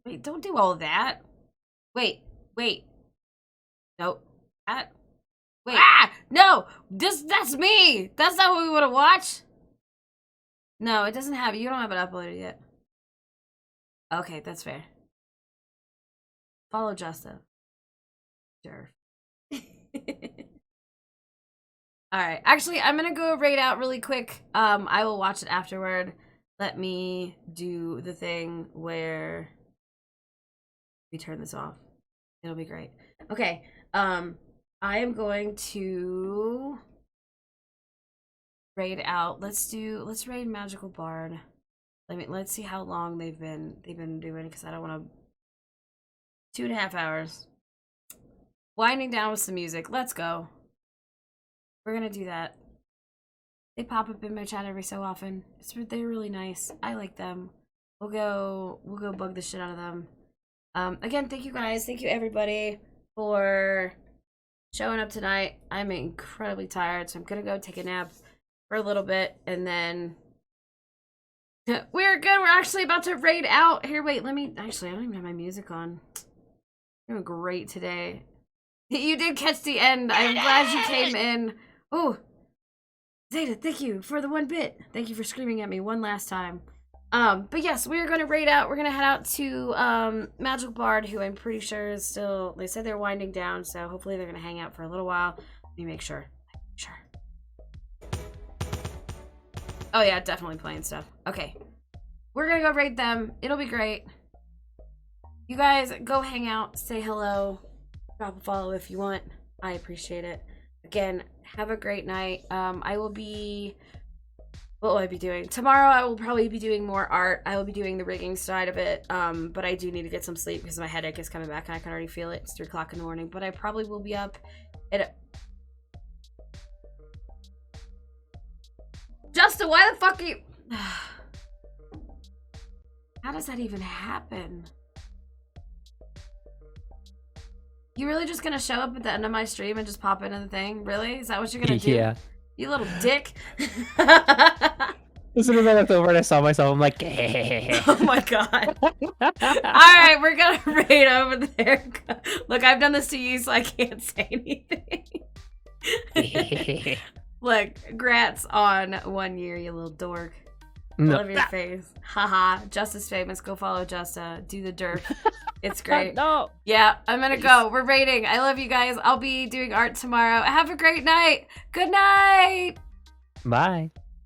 Wait, don't do all of that. Wait. Nope. That. Wait. Ah! No! That's me! That's not what we want to watch! No, it doesn't have it. You don't have it uploaded yet. Okay, that's fair. Follow Justa. Sure. Alright. Actually, I'm gonna go raid out really quick. I will watch it afterward. Let me do the thing where we turn this off. It'll be great. Okay. I am going to raid out. Let's raid Magical Bard. Let's see how long they've been doing, because I don't want to. 2.5 hours. Winding down with some music. Let's go. We're gonna do that. They pop up in my chat every so often. They're really nice. I like them. We'll go bug the shit out of them. Again, thank you guys. Thank you everybody for showing up tonight. I'm incredibly tired, so I'm gonna go take a nap for a little bit, and then we're good. We're actually about to raid out. Here, wait, actually, I don't even have my music on. I'm doing great today. You did catch the end. I'm glad you came in. Oh, Zeta, thank you for the 1 bit. Thank you for screaming at me one last time. But yes, we're gonna raid out. We're gonna head out to Magical Bard, who I'm pretty sure is still. They said they're winding down, so hopefully they're gonna hang out for a little while. Let me make sure. Oh yeah, definitely playing stuff. Okay. We're gonna go raid them. It'll be great. You guys go hang out, say hello, drop a follow if you want. I appreciate it. Again, have a great night. I will be... What will I be doing? Tomorrow I will probably be doing more art. I will be doing the rigging side of it. But I do need to get some sleep because my headache is coming back and I can already feel it. It's 3 o'clock in the morning. But I probably will be up at... Justin, why the fuck are you... How does that even happen? You really just gonna show up at the end of my stream and just pop into the thing? Really? Is that what you're gonna do? Yeah. You little dick. As soon as I looked over and I saw myself, I'm like, Oh my god. Alright, we're gonna raid over there. Look, I've done this to you, so I can't say anything. Look, grats on 1 year, you little dork. No. Love your face. Haha. Justa's famous. Go follow Justa. Do the derp. It's great. No. Yeah, I'm gonna go. We're raiding. I love you guys. I'll be doing art tomorrow. Have a great night. Good night. Bye.